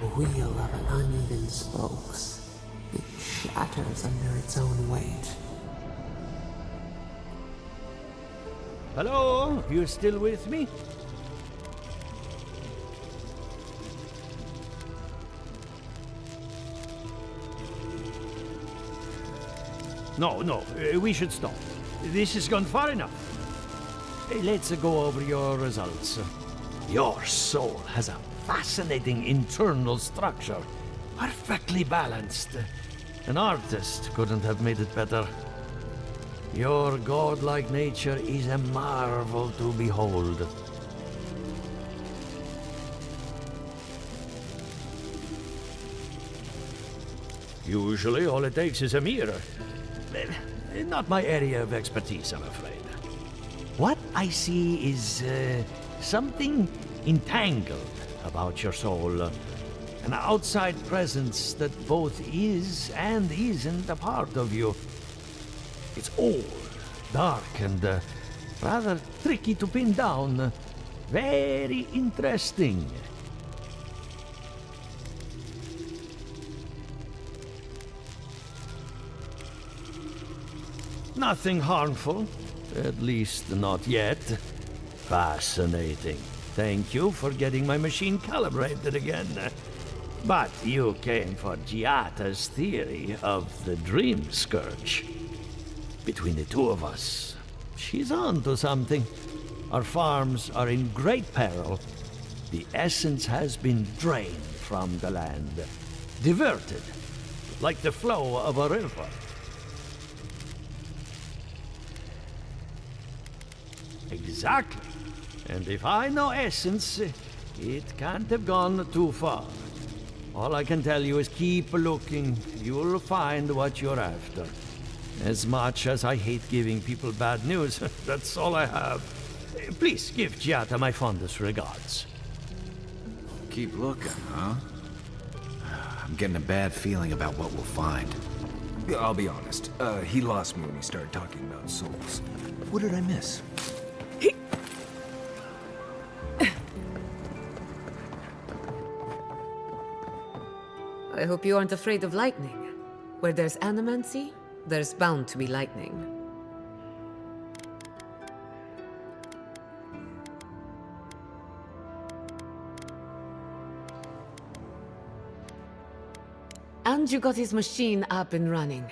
A wheel of an uneven spokes. It shatters under its own weight. Hello? You still with me? No, we should stop. This has gone far enough. Let's go over your results. Your soul has a fascinating internal structure, perfectly balanced. An artist couldn't have made it better. Your godlike nature is a marvel to behold. Usually all it takes is a mirror. Not my area of expertise, I'm afraid. What I see is something entangled about your soul. An outside presence that both is and isn't a part of you. It's old, dark, and rather tricky to pin down. Very interesting. Nothing harmful, at least not yet. Fascinating. Thank you for getting my machine calibrated again. But you came for Giata's theory of the Dream Scourge. Between the two of us, she's on to something. Our farms are in great peril. The essence has been drained from the land, diverted, like the flow of a river. Exactly. And if I know essence, it can't have gone too far. All I can tell you is keep looking. You'll find what you're after. As much as I hate giving people bad news, that's all I have. Please give Giata my fondest regards. Keep looking, huh? I'm getting a bad feeling about what we'll find. I'll be honest. He lost me when he started talking about souls. What did I miss? I hope you aren't afraid of lightning. Where there's animancy, there's bound to be lightning. And you got his machine up and running.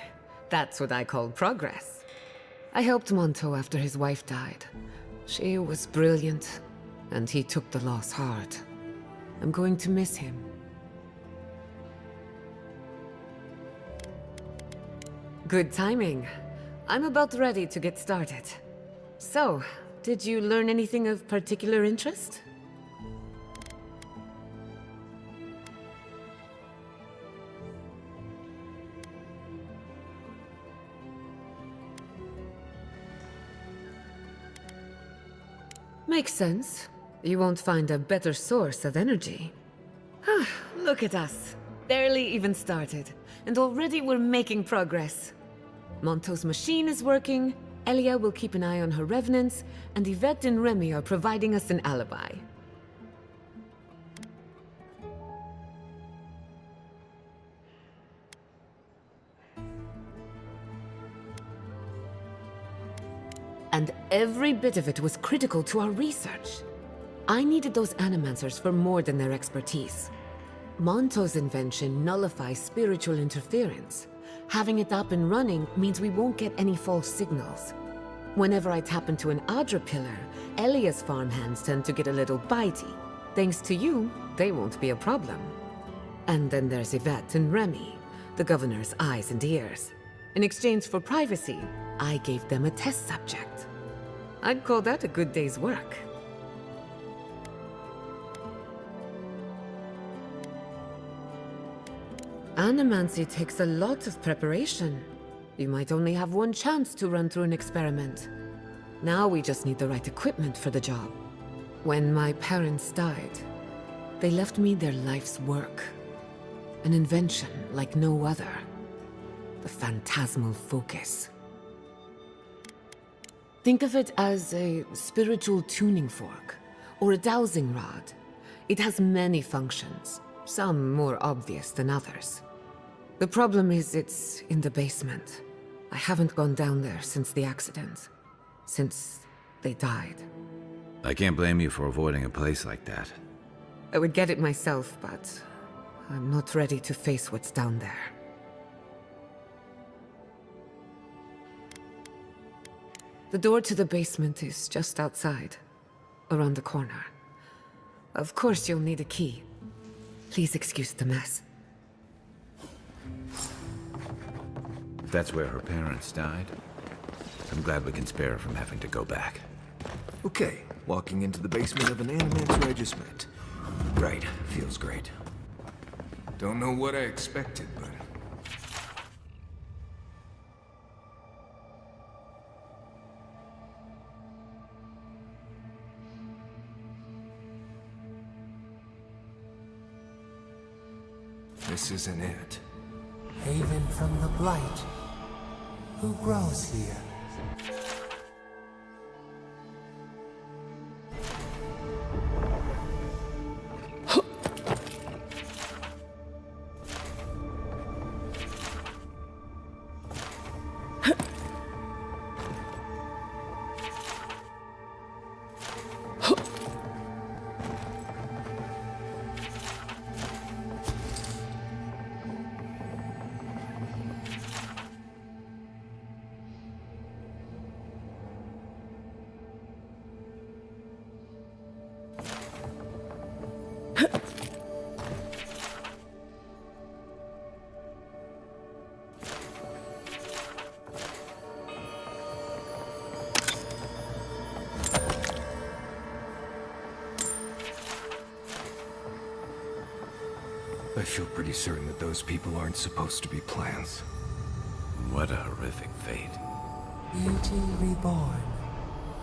That's what I call progress. I helped Monto after his wife died. She was brilliant, and he took the loss hard. I'm going to miss him. Good timing. I'm about ready to get started. So, did you learn anything of particular interest? Makes sense. You won't find a better source of energy. Look at us. Barely even started, and already we're making progress. Monto's machine is working, Elia will keep an eye on her revenants, and Yvette and Remy are providing us an alibi. And every bit of it was critical to our research. I needed those animancers for more than their expertise. Monto's invention nullifies spiritual interference. Having it up and running means we won't get any false signals. Whenever I tap into an Adra pillar, Elia's farmhands tend to get a little bitey. Thanks to you, they won't be a problem. And then there's Yvette and Remy, the governor's eyes and ears. In exchange for privacy, I gave them a test subject. I'd call that a good day's work. Animancy takes a lot of preparation. You might only have one chance to run through an experiment. Now we just need the right equipment for the job. When my parents died, they left me their life's work. An invention like no other. The phantasmal focus. Think of it as a spiritual tuning fork, or a dowsing rod. It has many functions, some more obvious than others. The problem is it's in the basement. I haven't gone down there since the accident. Since they died. I can't blame you for avoiding a place like that. I would get it myself, but I'm not ready to face what's down there. The door to the basement is just outside, around the corner. Of course you'll need a key. Please excuse the mess. If that's where her parents died, I'm glad we can spare her from having to go back. Okay, walking into the basement of an Animance regiment. Right, feels great. Don't know what I expected, but... this isn't it. Haven from the Blight. Who grows here? I feel pretty certain that those people aren't supposed to be plants. What a horrific fate. Beauty reborn.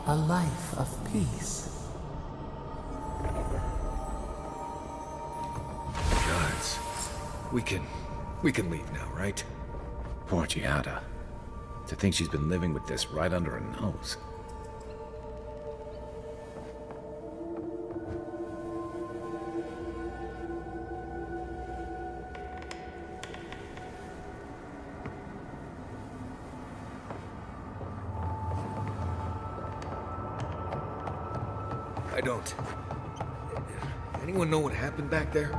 A life of peace. Guys, we can leave now, right? Poor Giada. To think she's been living with this right under her nose. I don't. Anyone know what happened back there?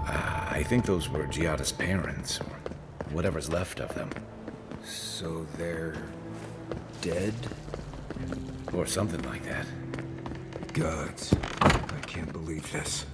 I think those were Giada's parents, or whatever's left of them. So they're... dead? Or something like that. Gods, I can't believe this.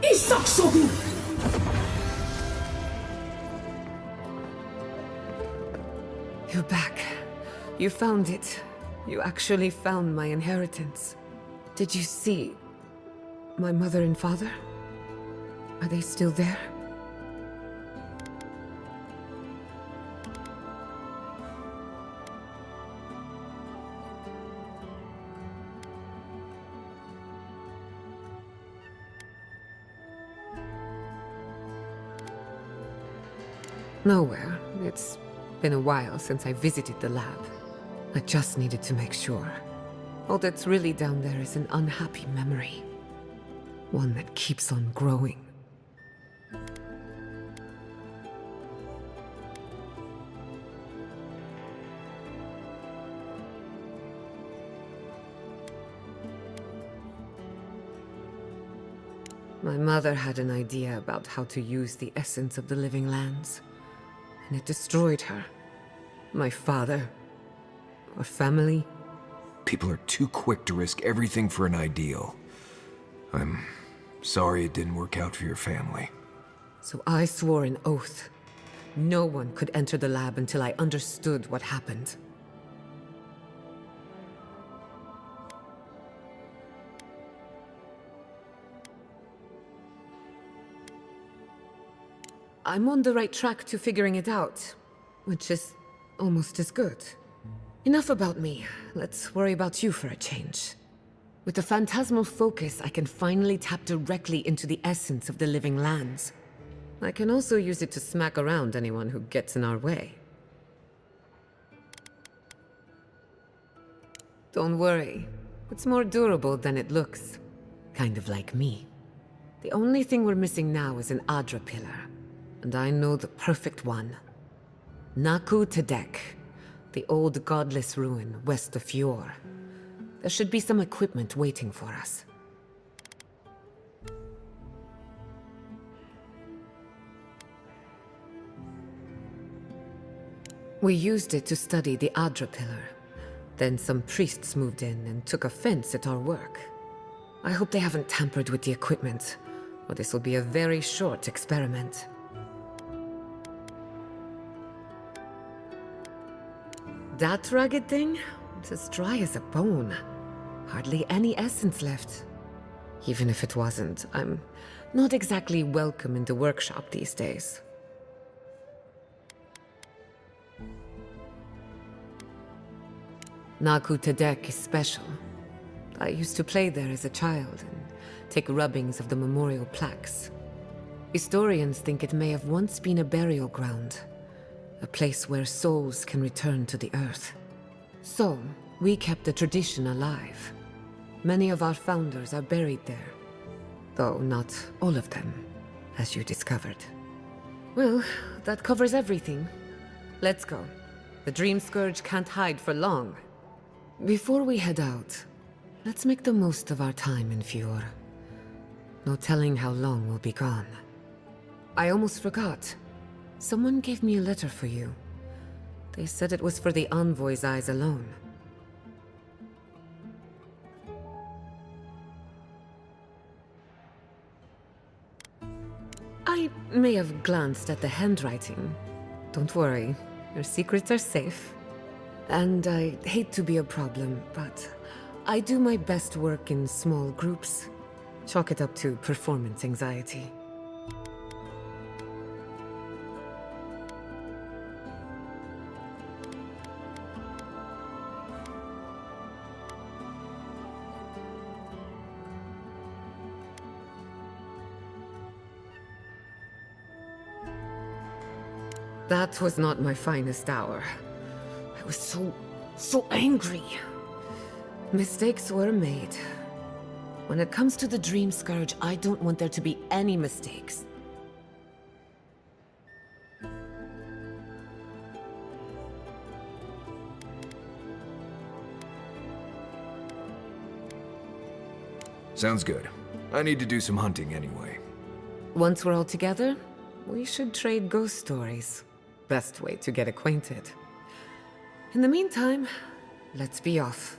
Isak Shogun! You're back. You found it. You actually found my inheritance. Did you see my mother and father? Are they still there? Nowhere. It's been a while since I visited the lab. I just needed to make sure. All that's really down there is an unhappy memory. One that keeps on growing. My mother had an idea about how to use the essence of the living lands, and it destroyed her. My father, our family. People are too quick to risk everything for an ideal. I'm sorry it didn't work out for your family. So I swore an oath. No one could enter the lab until I understood what happened. I'm on the right track to figuring it out, which is almost as good. Enough about me. Let's worry about you for a change. With the phantasmal focus, I can finally tap directly into the essence of the living lands. I can also use it to smack around anyone who gets in our way. Don't worry. It's more durable than it looks. Kind of like me. The only thing we're missing now is an Adra pillar. And I know the perfect one. Naku Tedek, the old godless ruin west of Fjord. There should be some equipment waiting for us. We used it to study the Adra pillar. Then some priests moved in and took offense at our work. I hope they haven't tampered with the equipment, or this will be a very short experiment. That rugged thing? It's as dry as a bone. Hardly any essence left. Even if it wasn't, I'm not exactly welcome in the workshop these days. Naku Tedek is special. I used to play there as a child and take rubbings of the memorial plaques. Historians think it may have once been a burial ground. A place where souls can return to the earth. So, we kept the tradition alive. Many of our founders are buried there. Though not all of them, as you discovered. Well, that covers everything. Let's go. The Dream Scourge can't hide for long. Before we head out, let's make the most of our time in Fjord. No telling how long we'll be gone. I almost forgot. Someone gave me a letter for you. They said it was for the Envoy's eyes alone. I may have glanced at the handwriting. Don't worry, your secrets are safe. And I hate to be a problem, but I do my best work in small groups. Chalk it up to performance anxiety. That was not my finest hour. I was so angry. Mistakes were made. When it comes to the Dream Scourge, I don't want there to be any mistakes. Sounds good. I need to do some hunting anyway. Once we're all together, we should trade ghost stories. Best way to get acquainted. In the meantime, let's be off.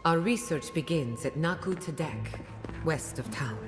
Our research begins at Naku Tadek, west of town.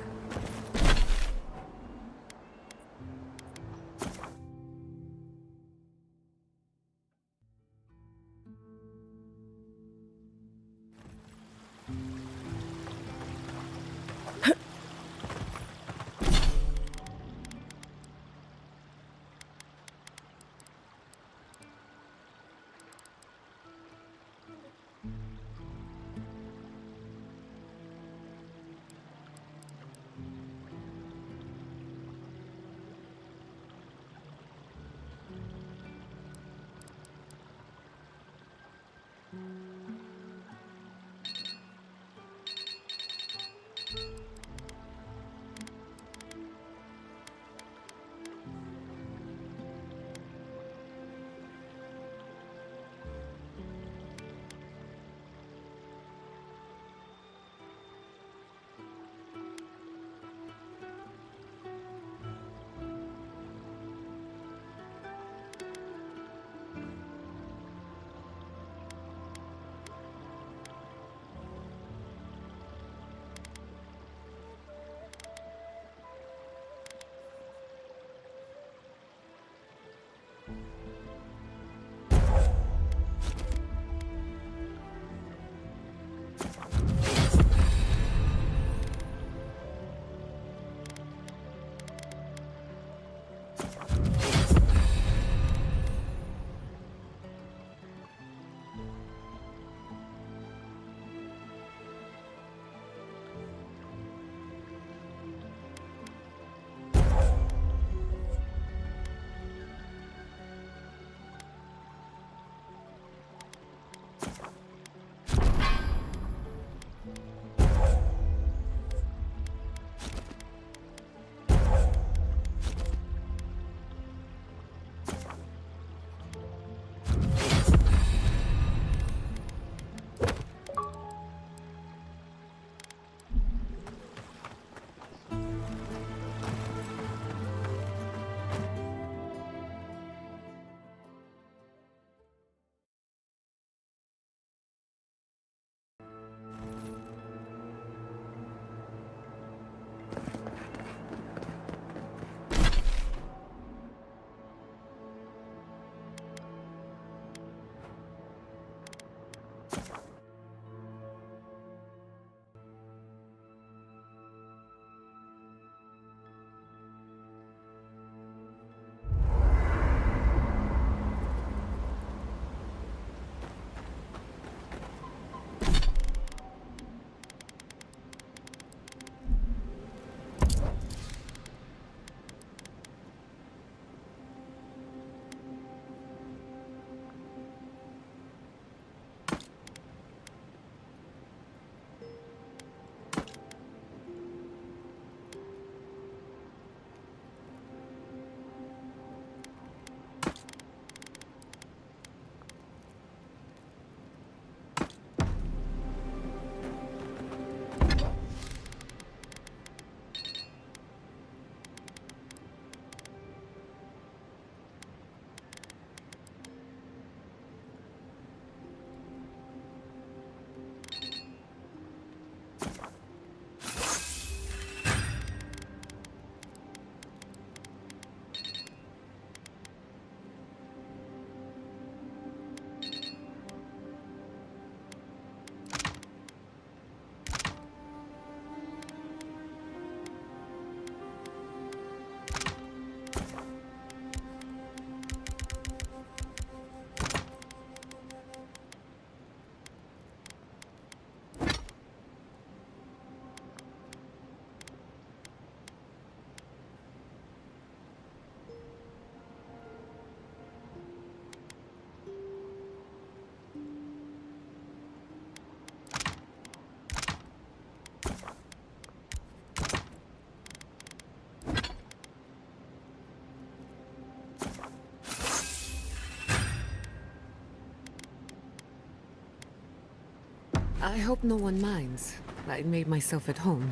I hope no one minds. I made myself at home.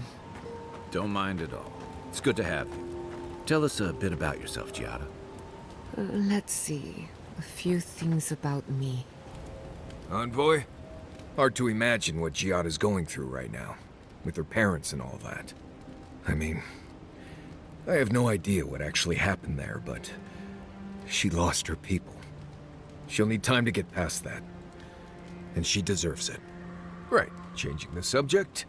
Don't mind at all. It's good to have you. Tell us a bit about yourself, Giada. Let's see. A few things about me. Envoy? Hard to imagine what Giada's going through right now, with her parents and all that. I mean, I have no idea what actually happened there, but she lost her people. She'll need time to get past that. And she deserves it. Right, changing the subject.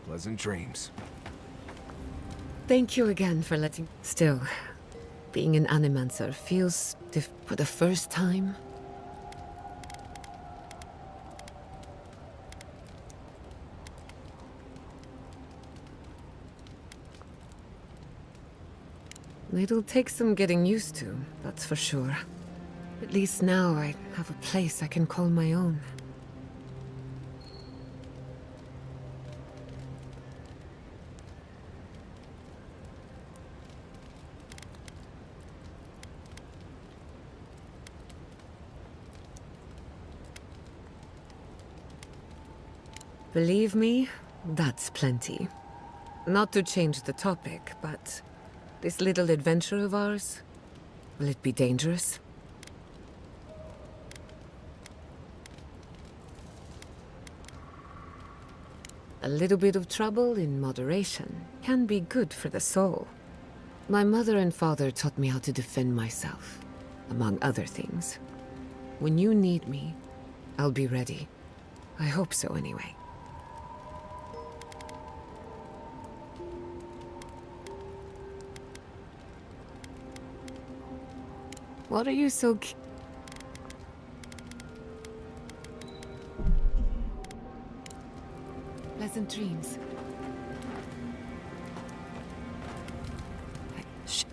Pleasant dreams. Thank you again for letting... Still, being an animancer feels for the first time. It'll take some getting used to, that's for sure. At least now I have a place I can call my own. Believe me, that's plenty. Not to change the topic, but this little adventure of ours, will it be dangerous? A little bit of trouble in moderation can be good for the soul. My mother and father taught me how to defend myself, among other things. When you need me, I'll be ready. I hope so anyway. What are you so... Pleasant dreams. Shh.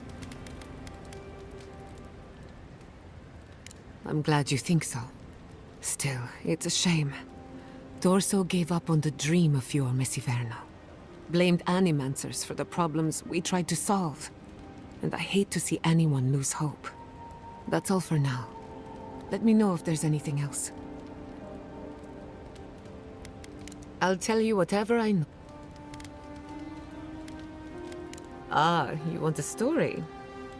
I'm glad you think so. Still, it's a shame. Dorso gave up on the dream of your Messiverno. Blamed animancers for the problems we tried to solve. And I hate to see anyone lose hope. That's all for now. Let me know if there's anything else. I'll tell you whatever I know. Ah, you want a story?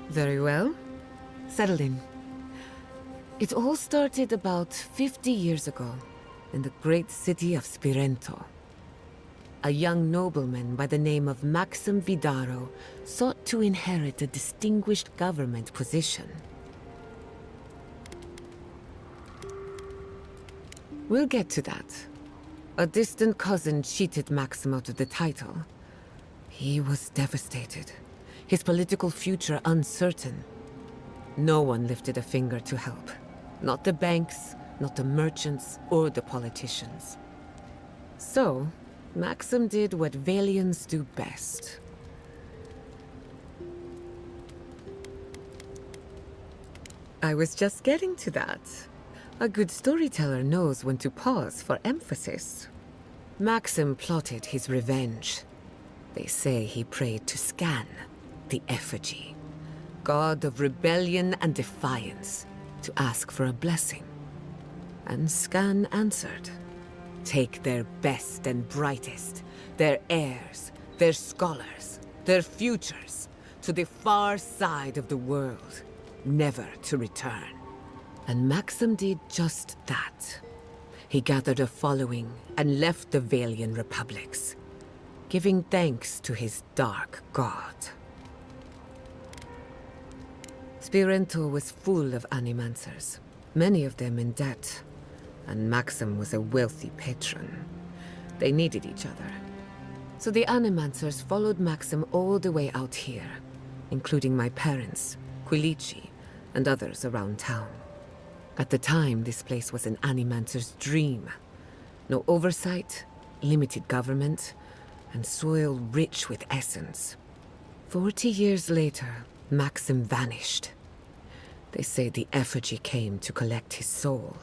Very well. Settle in. It all started about 50 years ago, in the great city of Spirento. A young nobleman by the name of Maxim Vidaro sought to inherit a distinguished government position. We'll get to that. A distant cousin cheated Maxim out of the title. He was devastated, his political future uncertain. No one lifted a finger to help. Not the banks, not the merchants, or the politicians. So, Maxim did what Valians do best. I was just getting to that. A good storyteller knows when to pause for emphasis. Maxim plotted his revenge. They say he prayed to Scan, the effigy, god of rebellion and defiance, to ask for a blessing. And Scan answered. Take their best and brightest, their heirs, their scholars, their futures, to the far side of the world, never to return. And Maxim did just that. He gathered a following and left the Valian republics, giving thanks to his dark god. Spirento was full of animancers, many of them in debt, and Maxim was a wealthy patron. They needed each other. So the animancers followed Maxim all the way out here, including my parents, Quilici, and others around town. At the time, this place was an animancer's dream. No oversight, limited government, and soil rich with essence. 40 years later, Maxim vanished. They say the effigy came to collect his soul.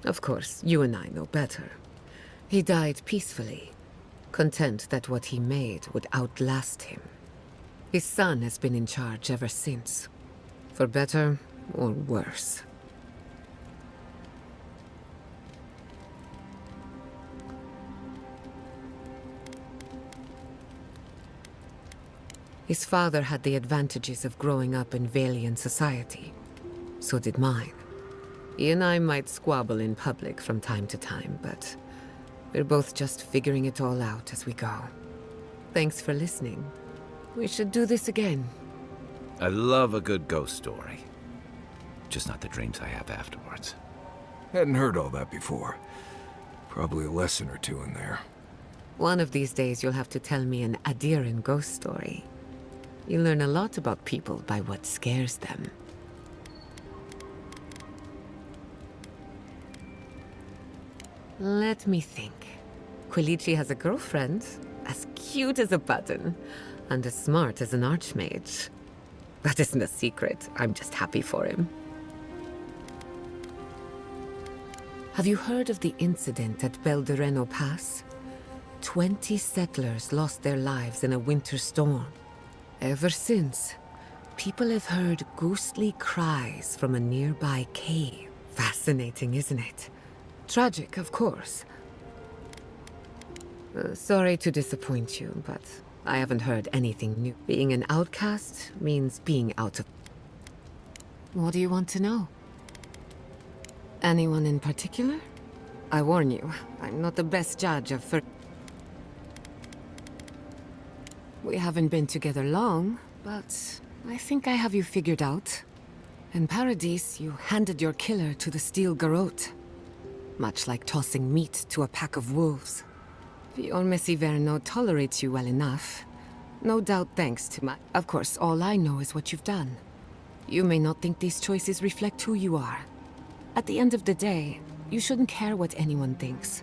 Of course, you and I know better. He died peacefully, content that what he made would outlast him. His son has been in charge ever since, for better or worse. His father had the advantages of growing up in Valian society. so did mine. He and I might squabble in public from time to time, but we're both just figuring it all out as we go. Thanks for listening. We should do this again. I love a good ghost story. Just not the dreams I have afterwards. Hadn't heard all that before. Probably a lesson or two in there. One of these days you'll have to tell me an Adiran ghost story. You learn a lot about people by what scares them. Let me think. Quilici has a girlfriend, as cute as a button, and as smart as an archmage. That isn't a secret. I'm just happy for him. Have you heard of the incident at Beldereno Pass? 20 settlers lost their lives in a winter storm. Ever since, people have heard ghostly cries from a nearby cave. Fascinating, isn't it? Tragic, of course. Sorry to disappoint you, but I haven't heard anything new. Being an outcast means being out of... What do you want to know? Anyone in particular? I warn you, I'm not the best judge of We haven't been together long, but I think I have you figured out. In Paradise, you handed your killer to the Steel Garrote. Much like tossing meat to a pack of wolves. Fior Messiverno tolerates you well enough. No doubt thanks to my... Of course, all I know is what you've done. You may not think these choices reflect who you are. At the end of the day, you shouldn't care what anyone thinks.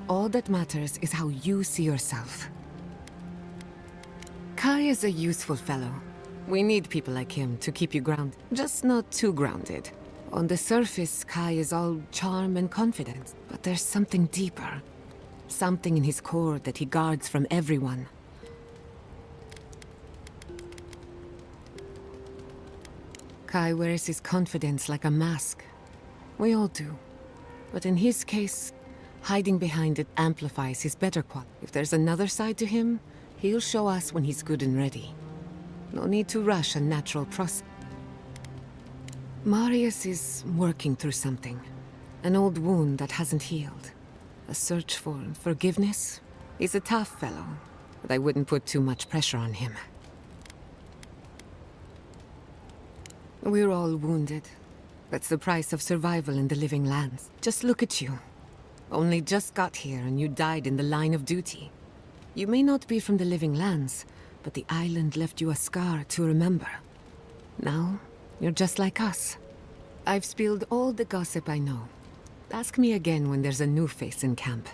All that matters is how you see yourself. Kai is a useful fellow. We need people like him to keep you grounded. Just not too grounded. On the surface, Kai is all charm and confidence, but there's something deeper. Something in his core that he guards from everyone. Kai wears his confidence like a mask. We all do. But in his case, hiding behind it amplifies his better quality. If there's another side to him, he'll show us when he's good and ready. No need to rush a natural process. Marius is working through something. An old wound that hasn't healed. A search for forgiveness. He's a tough fellow, but I wouldn't put too much pressure on him. We're all wounded. That's the price of survival in the living lands. Just look at you. Only just got here and you died in the line of duty. You may not be from the living lands, but the island left you a scar to remember. Now, you're just like us. I've spilled all the gossip I know. Ask me again when there's a new face in camp.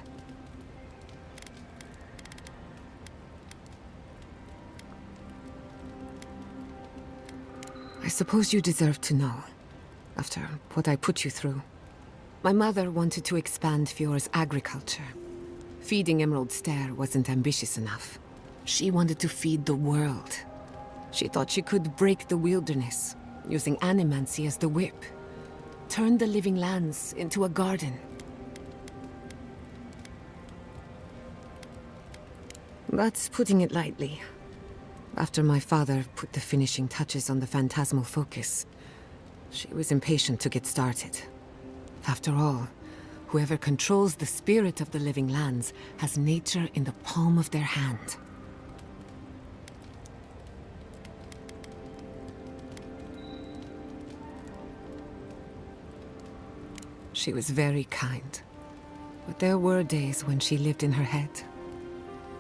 I suppose you deserve to know, after what I put you through. My mother wanted to expand Fior's agriculture. Feeding Emerald Stair wasn't ambitious enough. She wanted to feed the world. She thought she could break the wilderness, using animancy as the whip. Turn the living lands into a garden. That's putting it lightly. After my father put the finishing touches on the phantasmal focus, she was impatient to get started. After all, whoever controls the spirit of the living lands has nature in the palm of their hand. She was very kind, but there were days when she lived in her head,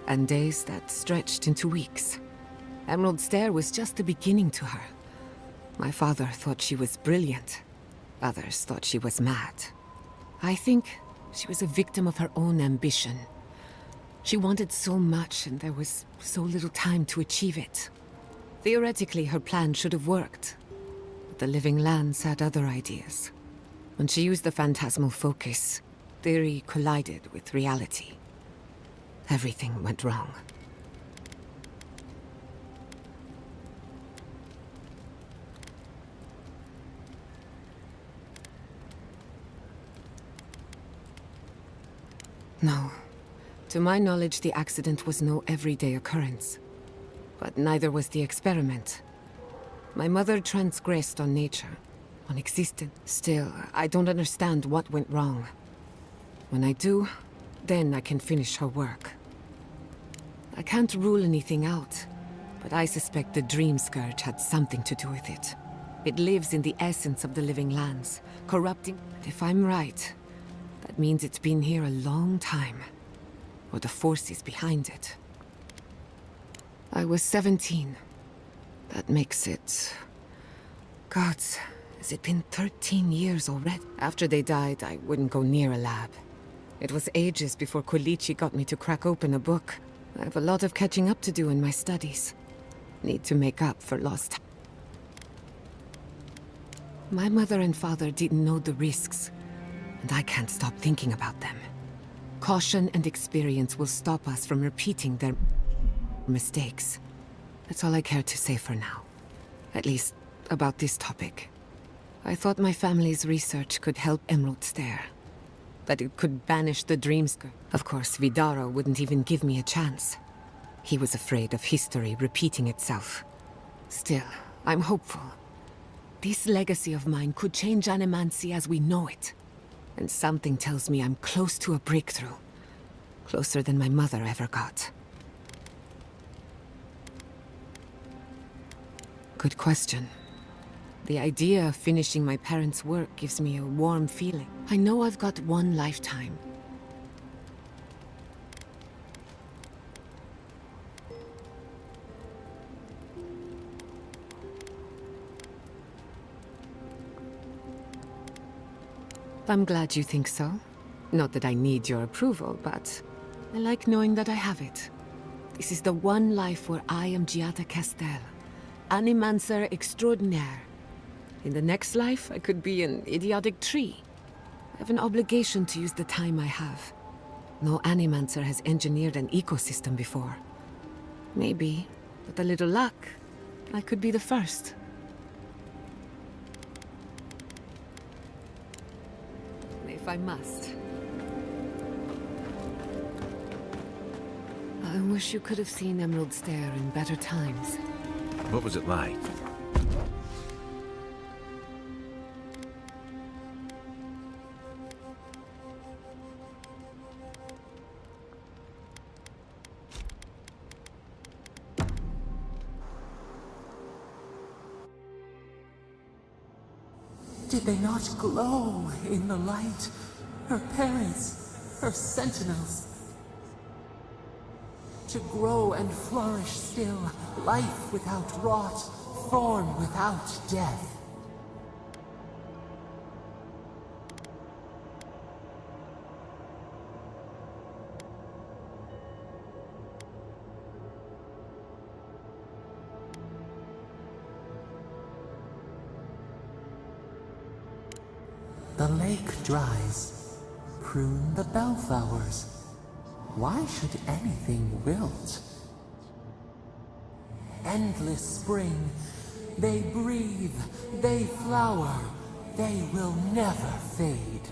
and days that stretched into weeks. Emerald Stair was just the beginning to her. My father thought she was brilliant. Others thought she was mad. I think she was a victim of her own ambition. She wanted so much, and there was so little time to achieve it. Theoretically, her plan should have worked, but the living lands had other ideas. When she used the phantasmal focus, theory collided with reality. Everything went wrong. No. To my knowledge, the accident was no everyday occurrence. But neither was the experiment. My mother transgressed on nature, non-existent. Still, I don't understand what went wrong. When I do, then I can finish her work. I can't rule anything out, but I suspect the Dream Scourge had something to do with it. It lives in the essence of the living lands, corrupting. If I'm right, that means it's been here a long time, or the forces behind it. I was 17. That makes it... Gods, has it been 13 years already? After they died, I wouldn't go near a lab. It was ages before Kolichi got me to crack open a book. I have a lot of catching up to do in my studies. Need to make up for lost time. My mother and father didn't know the risks, and I can't stop thinking about them. Caution and experience will stop us from repeating their mistakes. That's all I care to say for now. At least, about this topic. I thought my family's research could help Emerald Stair. That it could banish the dreams. Of course, Vidaro wouldn't even give me a chance. He was afraid of history repeating itself. Still, I'm hopeful. This legacy of mine could change Animancy as we know it. And something tells me I'm close to a breakthrough. Closer than my mother ever got. Good question. The idea of finishing my parents' work gives me a warm feeling. I know I've got one lifetime. I'm glad you think so. Not that I need your approval, but I like knowing that I have it. This is the one life where I am Giada Castel, Animancer extraordinaire. In the next life, I could be an idiotic tree. I have an obligation to use the time I have. No Animancer has engineered an ecosystem before. Maybe, with a little luck, I could be the first. If I must. I wish you could have seen Emerald Stair in better times. What was it like? Did they not glow in the light? Her parents, her sentinels. To grow and flourish still, life without rot, form without death. The lake dries. Prune the bellflowers. Why should anything wilt? Endless spring. They breathe. They flower. They will never fade.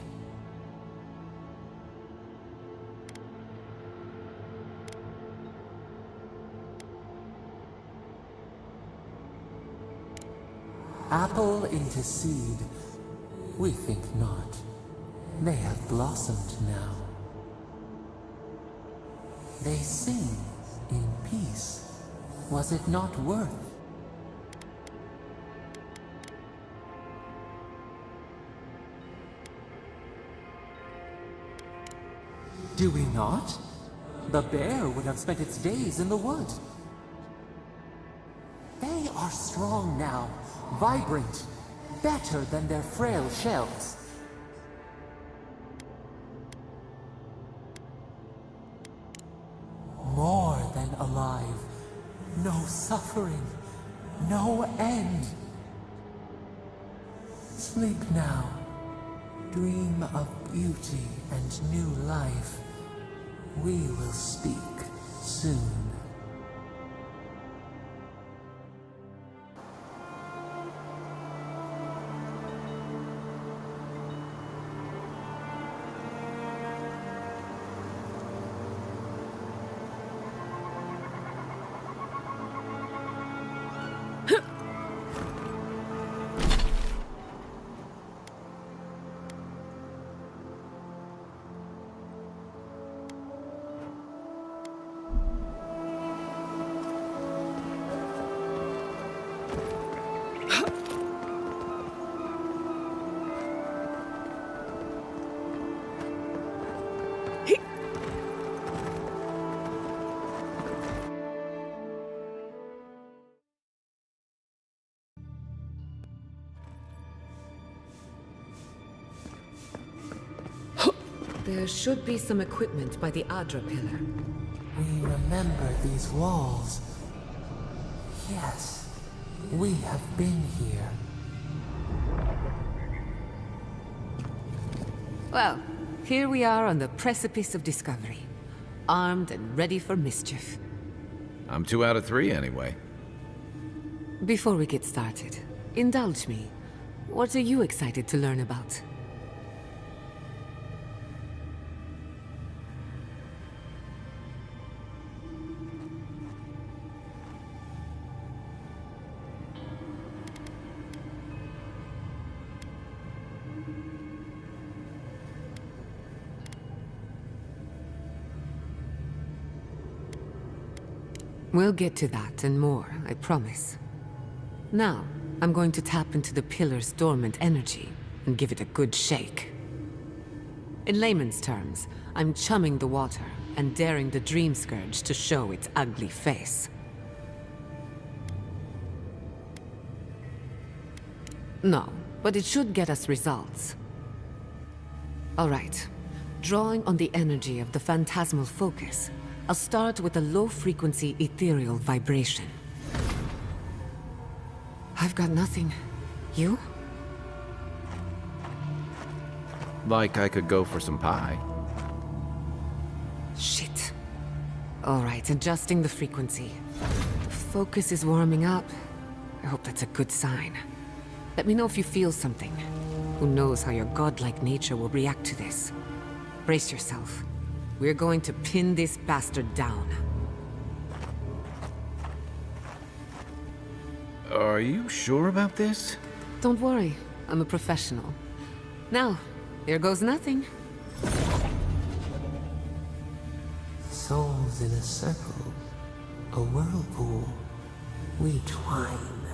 Apple into seed. We think not. They have blossomed now. They sing in peace. Was it not worth? Do we not? The bear would have spent its days in the wood. They are strong now, vibrant, better than their frail shells. More than alive. No suffering. No end. Sleep now. Dream of beauty and new life. We will speak soon. There should be some equipment by the Adra pillar. We remember these walls. Yes, we have been here. Well, here we are on the precipice of discovery. Armed and ready for mischief. I'm 2 out of 3 anyway. Before we get started, indulge me. What are you excited to learn about? We'll get to that and more, I promise. Now, I'm going to tap into the pillar's dormant energy and give it a good shake. In layman's terms, I'm chumming the water and daring the Dream Scourge to show its ugly face. No, but it should get us results. All right. Drawing on the energy of the phantasmal focus, I'll start with a low-frequency ethereal vibration. I've got nothing. You? Like I could go for some pie. Shit. All right, adjusting the frequency. Focus is warming up. I hope that's a good sign. Let me know if you feel something. Who knows how your godlike nature will react to this. Brace yourself. We're going to pin this bastard down. Are you sure about this? Don't worry, I'm a professional. Now, here goes nothing. Souls in a circle, a whirlpool. We twine,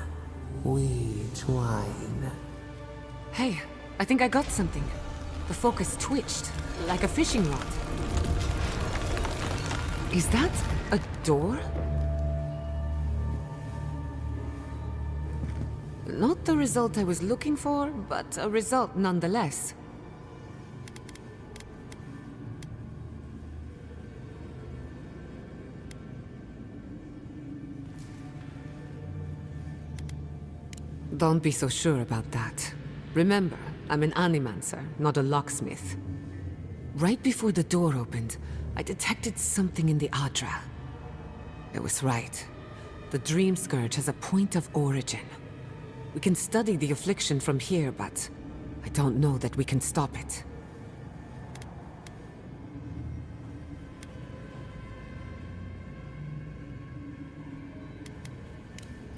we twine. Hey, I think I got something. The focus twitched, like a fishing rod. Is that a door? Not the result I was looking for, but a result nonetheless. Don't be so sure about that. Remember, I'm an animancer, not a locksmith. Right before the door opened, I detected something in the Adra. I was right. The Dream Scourge has a point of origin. We can study the affliction from here, but I don't know that we can stop it.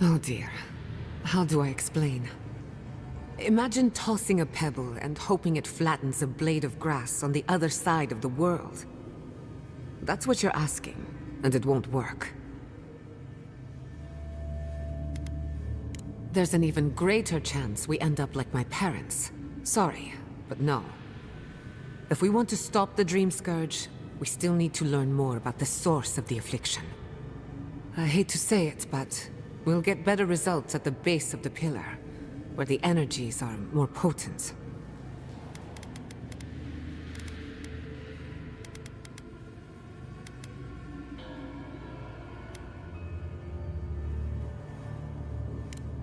Oh dear. How do I explain? Imagine tossing a pebble and hoping it flattens a blade of grass on the other side of the world. That's what you're asking, and it won't work. There's an even greater chance we end up like my parents. Sorry, but no. If we want to stop the Dream Scourge, we still need to learn more about the source of the affliction. I hate to say it, but we'll get better results at the base of the pillar, where the energies are more potent.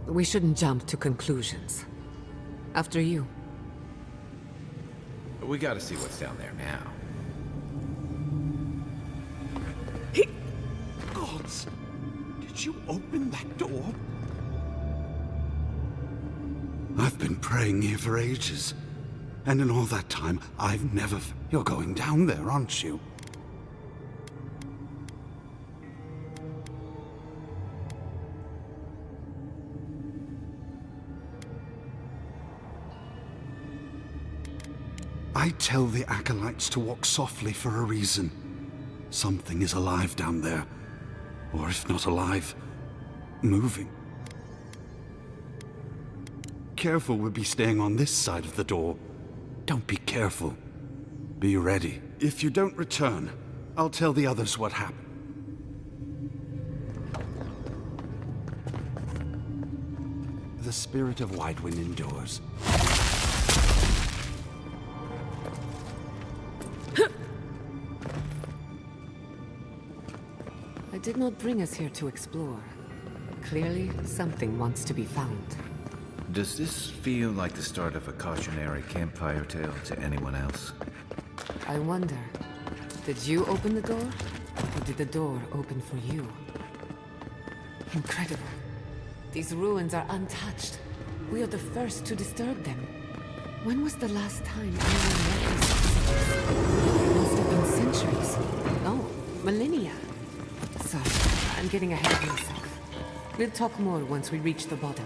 We shouldn't jump to conclusions. After you. We gotta see what's down there now. Gods! Did you open that door? I've been praying here for ages. And in all that time, I've never... You're going down there, aren't you? I tell the acolytes to walk softly for a reason. Something is alive down there. Or if not alive, moving. Careful, we'll be staying on this side of the door. Don't be careful. Be ready. If you don't return, I'll tell the others what happened. The spirit of Widewind endures. did not bring us here to explore. Clearly, something wants to be found. Does this feel like the start of a cautionary campfire tale to anyone else? I wonder, did you open the door? Or did the door open for you? Incredible. These ruins are untouched. We are the first to disturb them. When was the last time anyone met these visitors? It must have been centuries. No, millennia. Sorry, I'm getting ahead of myself. We'll talk more once we reach the bottom.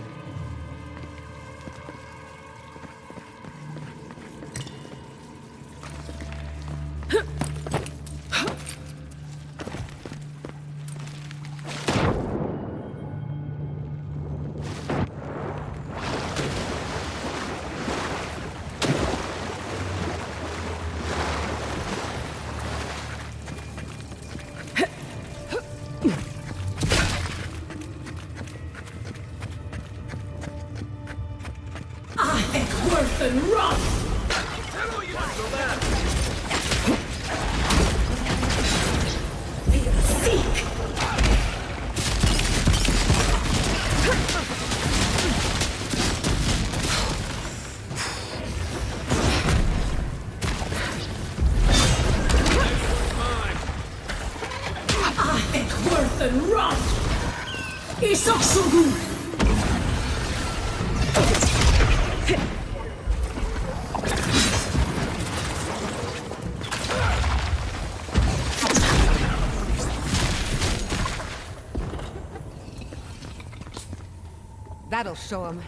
That'll show him.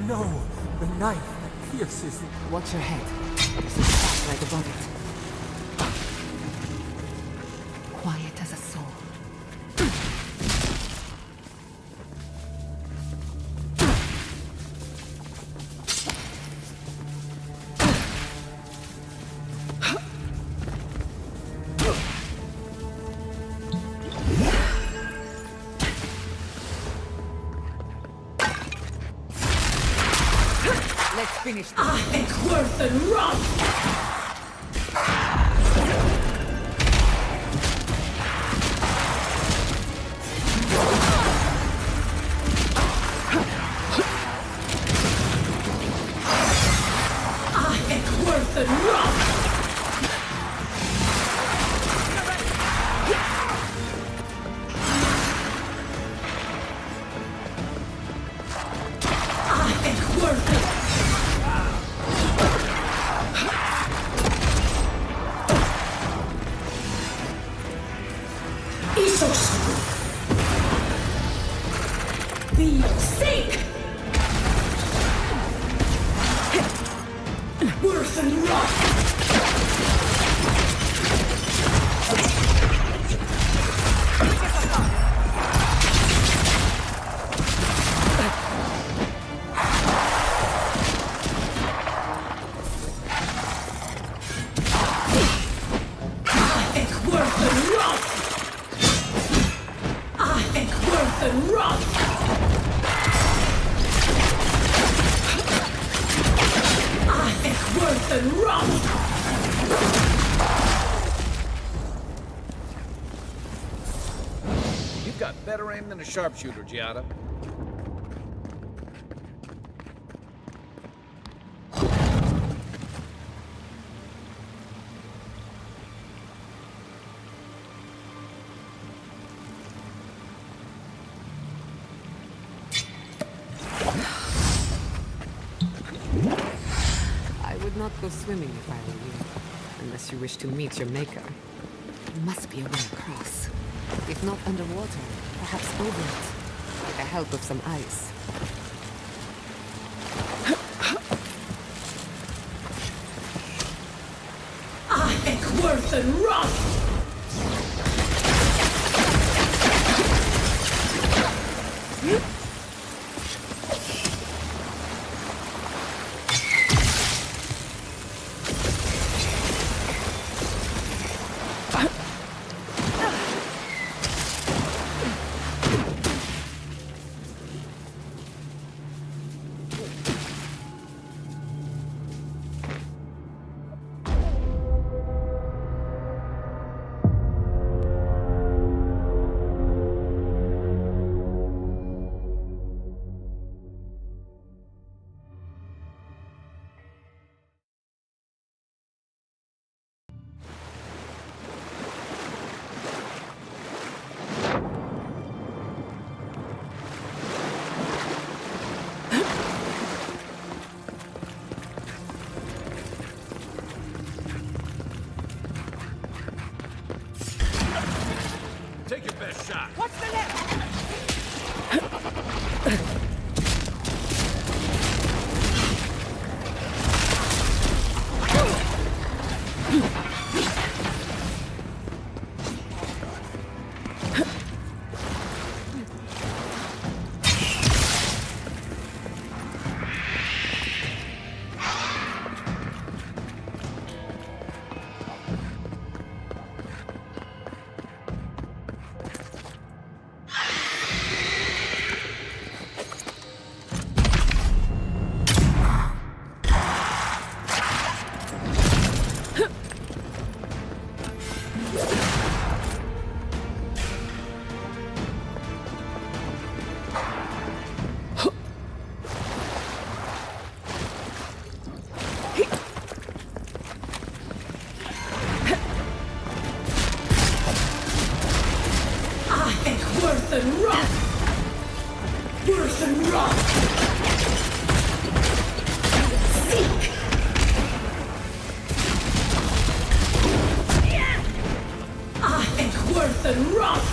No, the knife that pierces. Watch your head. This is fast like a bullet. Quiet as a soul. Finish this. Worth and run! Worth and run! You've got better aim than a sharpshooter, Giada. I would not go swimming if I were you, unless you wish to meet your maker. There must be a way across. If not underwater, perhaps over it. With the help of some ice. Worth and rough! Take your best shot. What's the left? Worth and rough! Worth and rough! Seek! Worth and rough!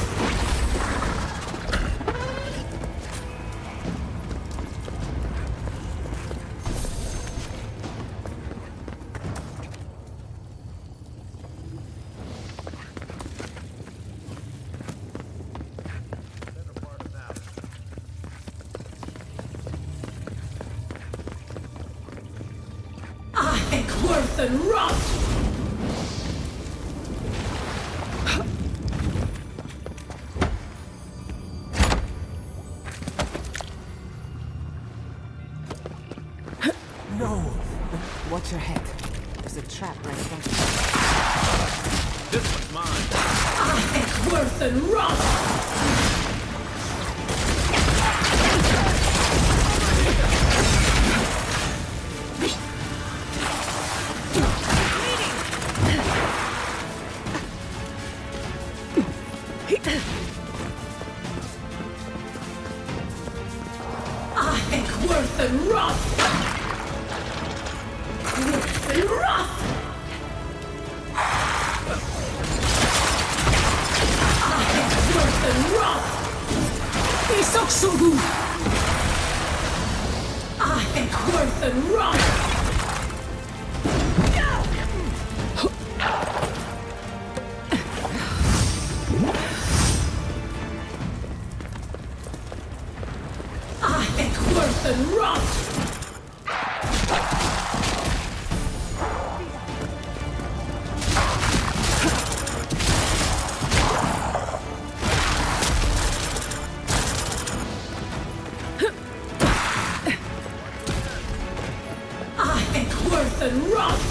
Worth and rough! No! Watch your head. There's a trap right in front of you. This one's mine. Worth and rough! Worth and rough! Worth and rough! Worth and rough! Isoksogu! Worth and rough! Worth and rough! Worth and rough!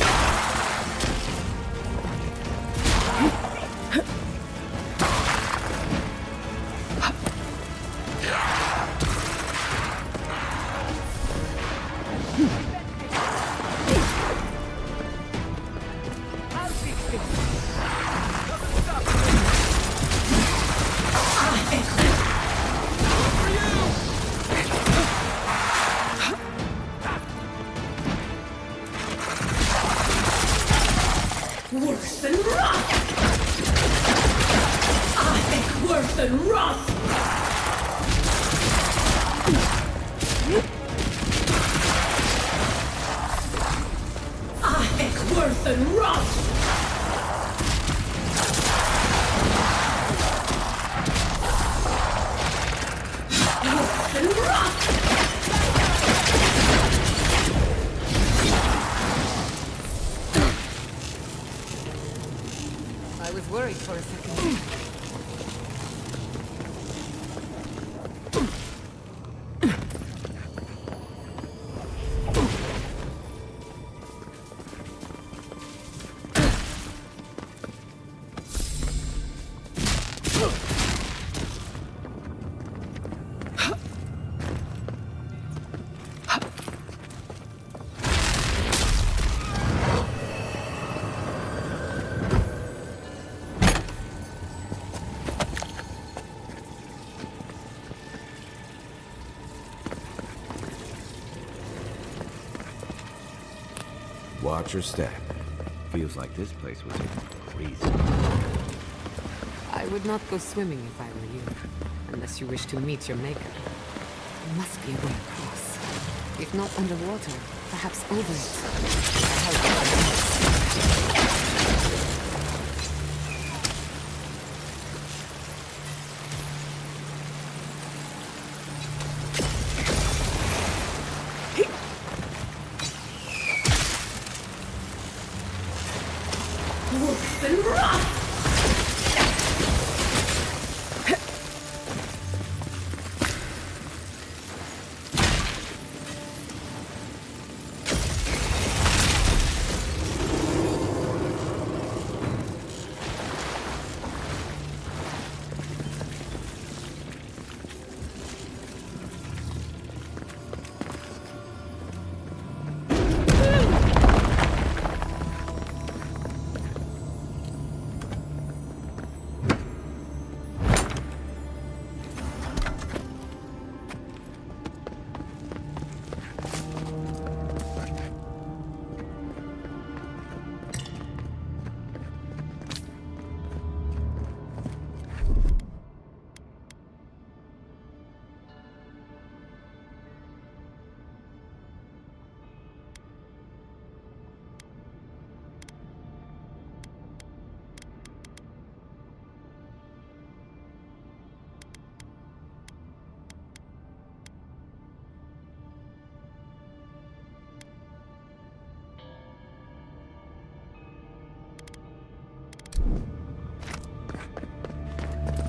for a second. Watch your step. Feels like this place was crazy. I would not go swimming if I were you, unless you wish to meet your maker. There must be a way across. If not underwater, perhaps over it. Worse than rot!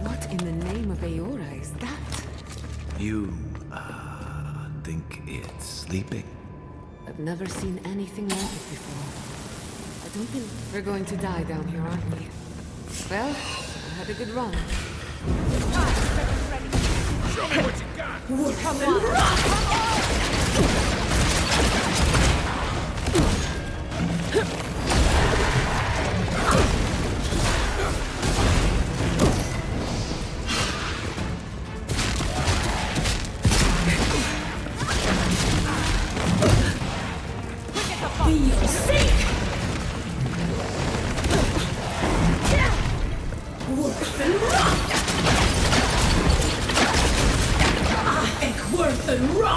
What in the name of Aora is that? You, think it's sleeping? I've never seen anything like it before. I don't think we're going to die down here, aren't we? Well, I had a good run. Show me what you got! Come on! Feel sick! Worse than rot! I think worse than rot!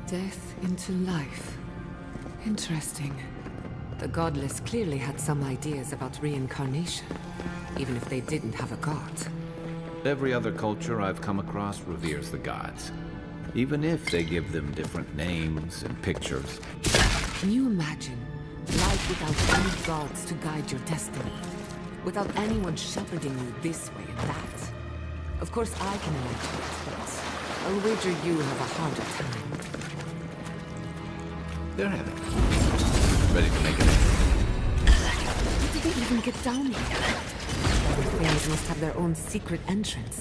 Death into life. Interesting. The godless clearly had some ideas about reincarnation, even if they didn't have a god. Every other culture I've come across reveres the gods, even if they give them different names and pictures. Can you imagine life without any gods to guide your destiny? Without anyone shepherding you this way and that? Of course I can imagine it, but I'll wager you have a harder time. They're having it. Ready to make it in. How did they even get down here? The fairies must have their own secret entrance.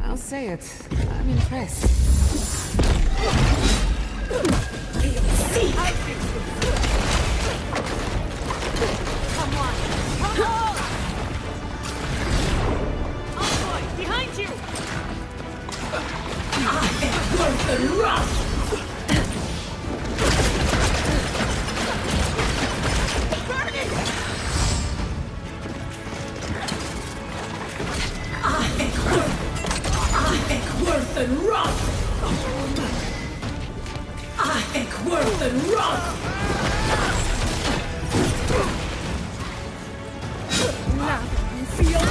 I'll say it. I'm impressed. Come on! Come on! Envoy, behind you! I am worth the rough! Worth and rough! I think worth and rough! Now you feel...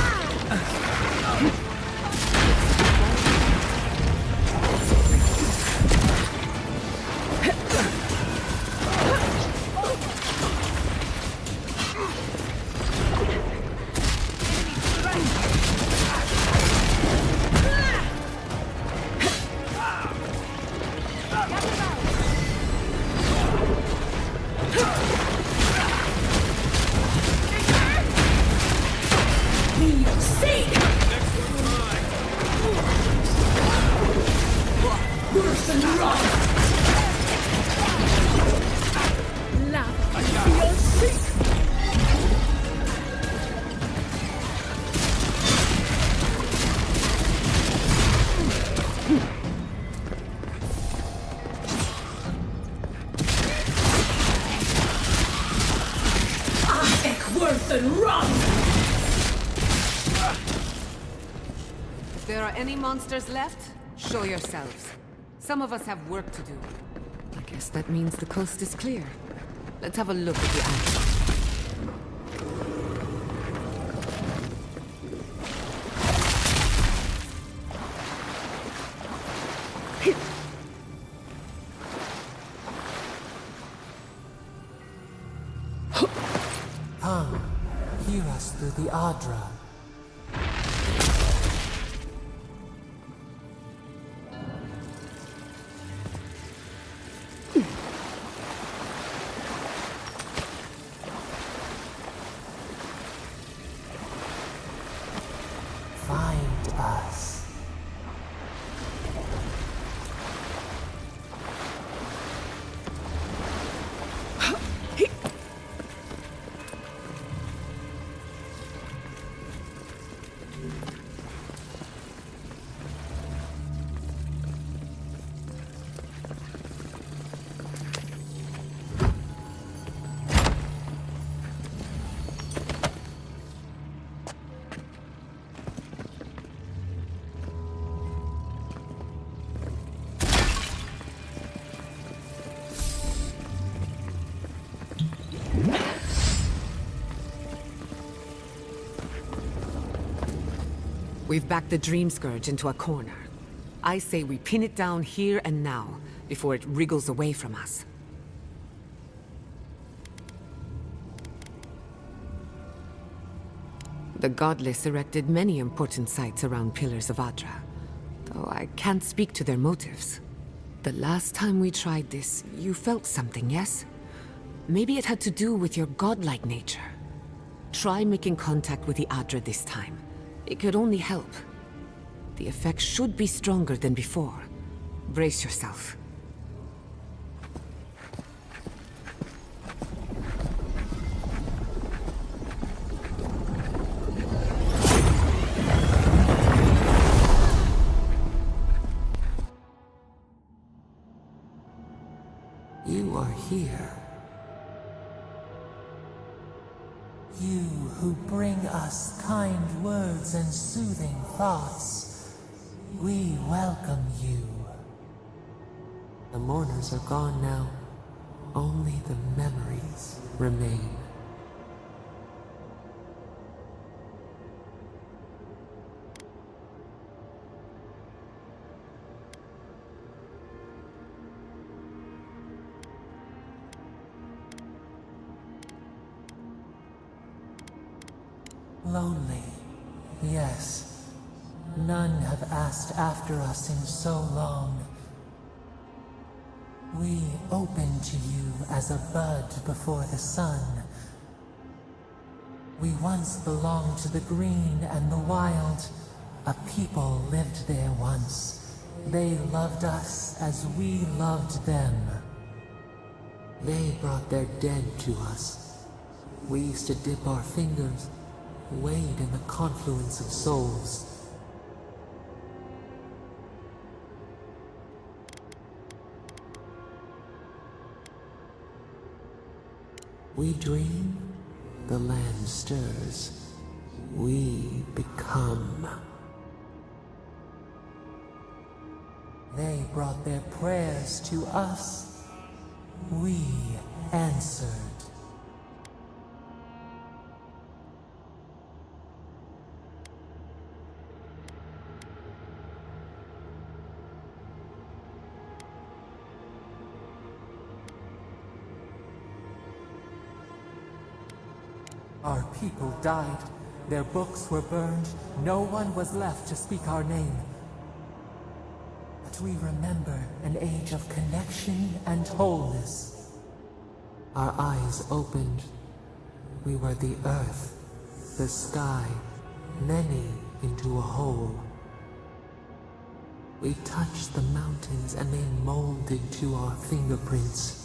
If there are any monsters left, show yourselves. Some of us have work to do. I guess that means the coast is clear. Let's have a look at the island. Come, hear us through the Adra. Find us. We've backed the Dream Scourge into a corner. I say we pin it down here and now, before it wriggles away from us. The Godless erected many important sites around Pillars of Adra, though I can't speak to their motives. The last time we tried this, you felt something, yes? Maybe it had to do with your godlike nature. Try making contact with the Adra this time. It could only help. The effect should be stronger than before. Brace yourself. You are here. You who bring us kind words and soothing thoughts. We welcome you. The mourners are gone now. Only the memories remain. Lonely, yes. None have asked after us in so long. We open to you as a bud before the sun. We once belonged to the green and the wild. A people lived there once. They loved us as we loved them. They brought their dead to us. We used to dip our fingers, wade in the confluence of souls. We dream, the land stirs. We become. They brought their prayers to us. We answered. Our people died. Their books were burned. No one was left to speak our name. But we remember an age of connection and wholeness. Our eyes opened. We were the earth, the sky, many into a whole. We touched the mountains and they molded to our fingerprints.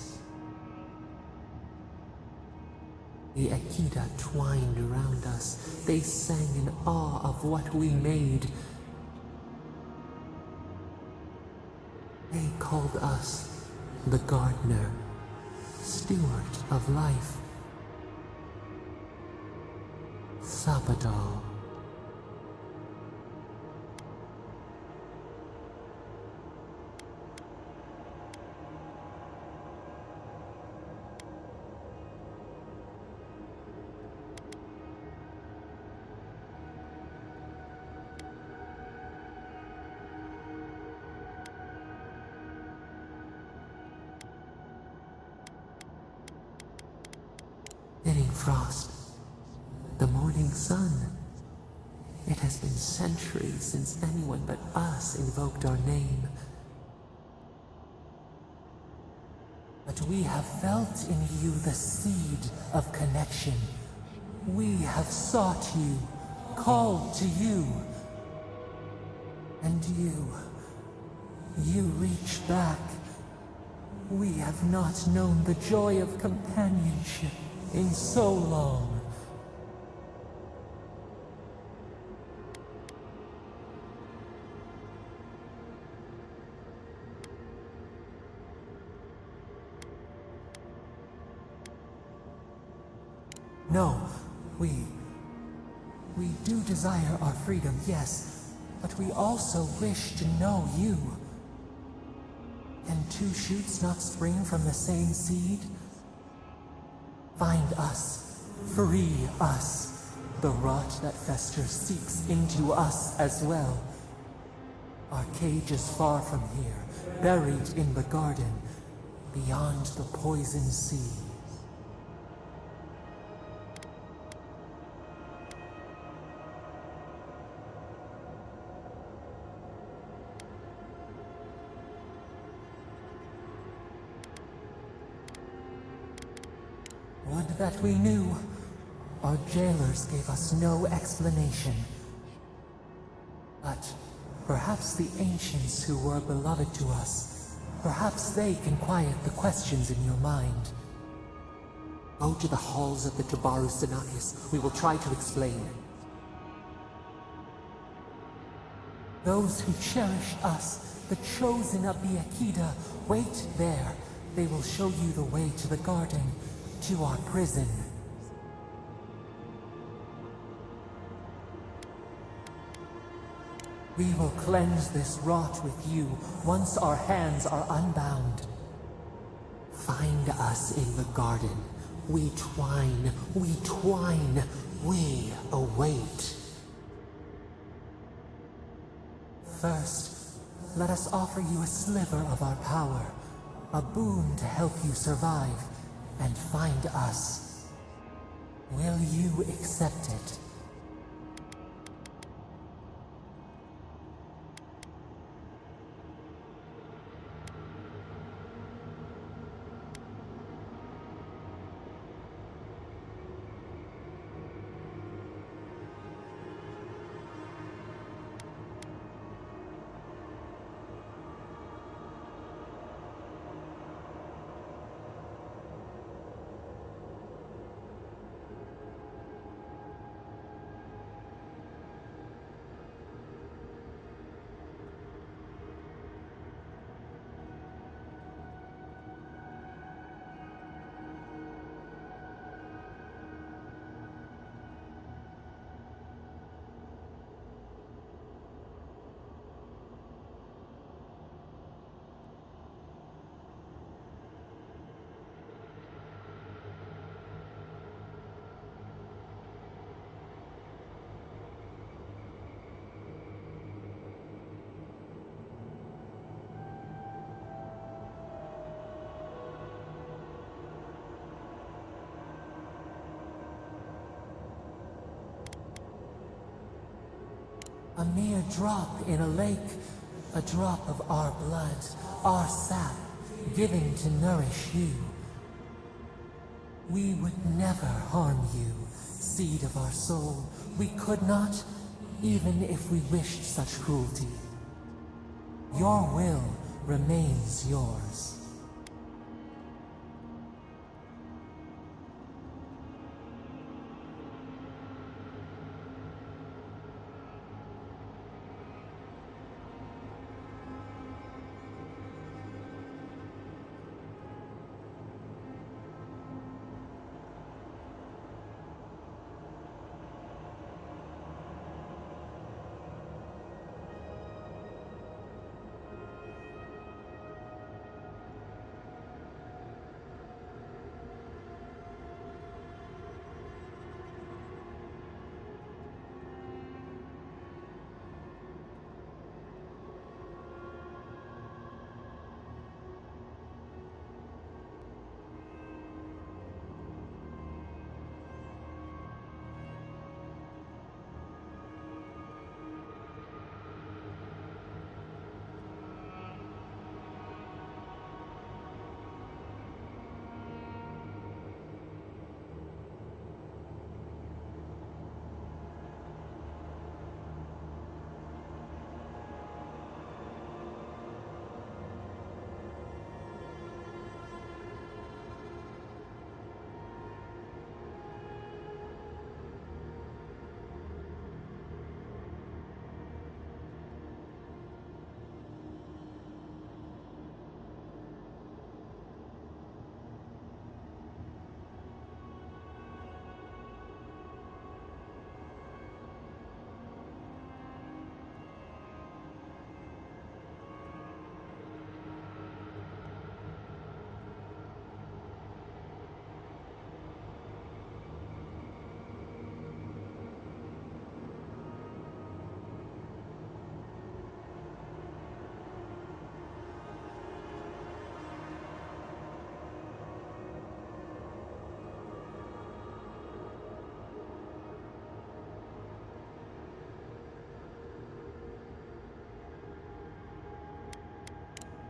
The Akita twined around us. They sang in awe of what we made. They called us the gardener, steward of life. Sapadal. Thinning frost. The morning sun. It has been centuries since anyone but us invoked our name. But we have felt in you the seed of connection. We have sought you, called to you. And you reach back. We have not known the joy of companionship in so long. No, we do desire our freedom, yes, but we also wish to know you. Can two shoots not spring from the same seed? Find us, free us. The rot that festers seeps into us as well. Our cage is far from here, buried in the garden, beyond the poison sea. Would that we knew. Our jailers gave us no explanation. But perhaps the ancients who were beloved to us, perhaps they can quiet the questions in your mind. Go to the halls of the Tabaru Senakis. We will try to explain. Those who cherish us, the chosen of the Akida, wait there. They will show you the way to the garden, to our prison. We will cleanse this rot with you once our hands are unbound. Find us in the garden. We twine, we await. First, let us offer you a sliver of our power, a boon to help you survive and find us. Will you accept it? A mere drop in a lake, a drop of our blood, our sap, given to nourish you. We would never harm you, seed of our soul. We could not, even if we wished such cruelty. Your will remains yours.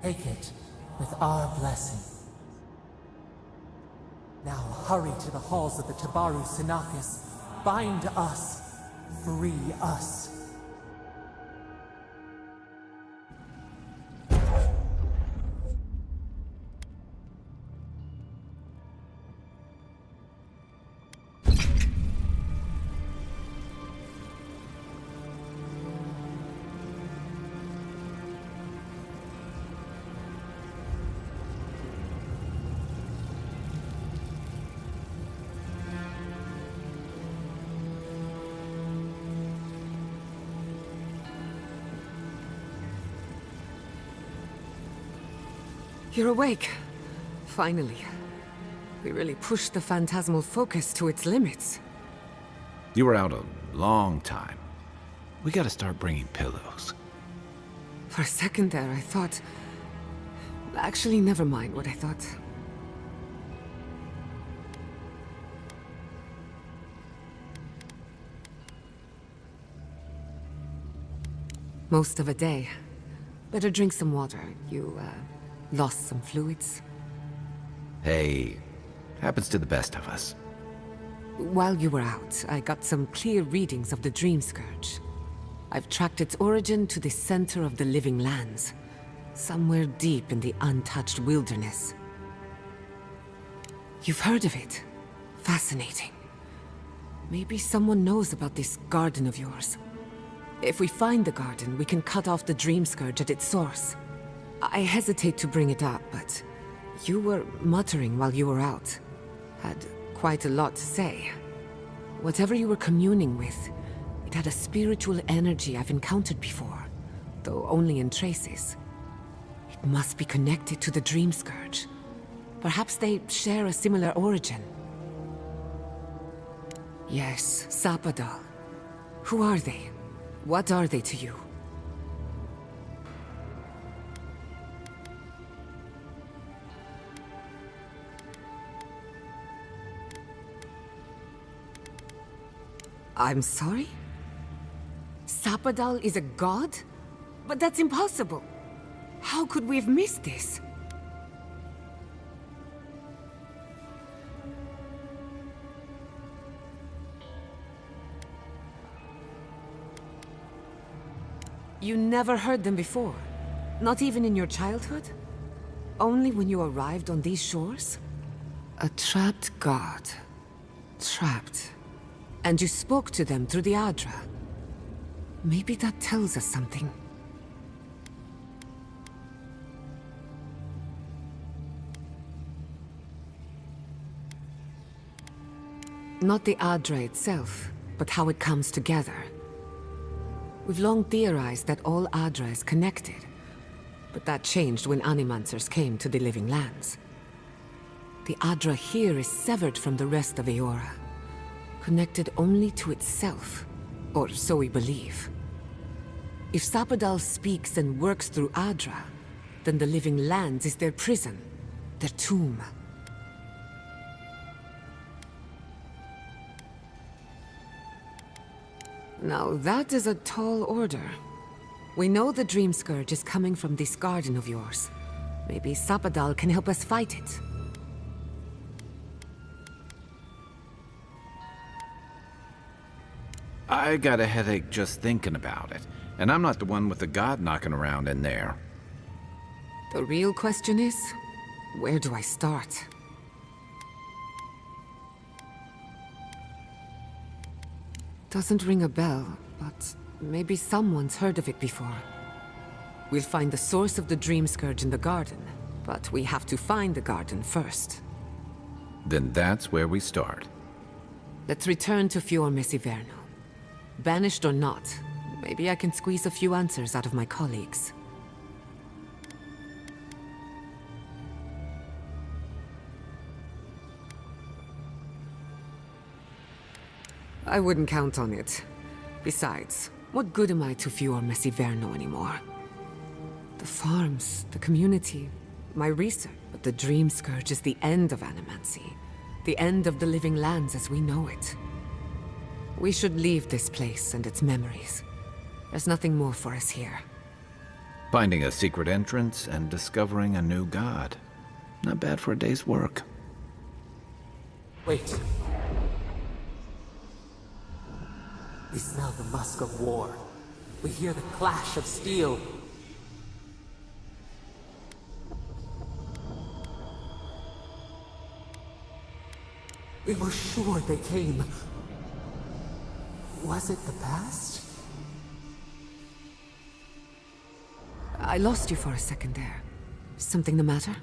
Take it with our blessing. Now hurry to the halls of the Tabaru Sinakis. Bind us. Free us. You're awake. Finally. We really pushed the phantasmal focus to its limits. You were out a long time. We gotta start bringing pillows. For a second there, I thought... Actually, never mind what I thought. Most of a day. Better drink some water. You, lost some fluids? Hey, happens to the best of us. While you were out, I got some clear readings of the Dream Scourge. I've tracked its origin to the center of the Living Lands. Somewhere deep in the untouched wilderness. You've heard of it? Fascinating. Maybe someone knows about this garden of yours. If we find the garden, we can cut off the Dream Scourge at its source. I hesitate to bring it up, but you were muttering while you were out. Had quite a lot to say. Whatever you were communing with, it had a spiritual energy I've encountered before, though only in traces. It must be connected to the Dream Scourge. Perhaps they share a similar origin. Yes, Sapadal. Who are they? What are they to you? I'm sorry? Sapadal is a god? But that's impossible. How could we have missed this? You never heard them before? Not even in your childhood? Only when you arrived on these shores? A trapped god. Trapped. And you spoke to them through the Adra. Maybe that tells us something. Not the Adra itself, but how it comes together. We've long theorized that all Adra is connected, but that changed when Animancers came to the Living Lands. The Adra here is severed from the rest of Eora, connected only to itself, or so we believe. If Sapadal speaks and works through Adra, then the Living Lands is their prison, their tomb. Now that is a tall order. We know the Dream Scourge is coming from this garden of yours. Maybe Sapadal can help us fight it. I got a headache just thinking about it. And I'm not the one with the god knocking around in there. The real question is, where do I start? Doesn't ring a bell, but maybe someone's heard of it before. We'll find the source of the Dream Scourge in the garden, but we have to find the garden first. Then that's where we start. Let's return to Fior Mesiverno. Banished or not, maybe I can squeeze a few answers out of my colleagues. I wouldn't count on it. Besides, what good am I to Fior Mesiverno anymore? The farms, the community, my research. But the Dream Scourge is the end of Animancy. The end of the Living Lands as we know it. We should leave this place and its memories. There's nothing more for us here. Finding a secret entrance and discovering a new god. Not bad for a day's work. Wait. We smell the musk of war. We hear the clash of steel. We were sure they came. Was it the past? I lost you for a second there. Something the matter?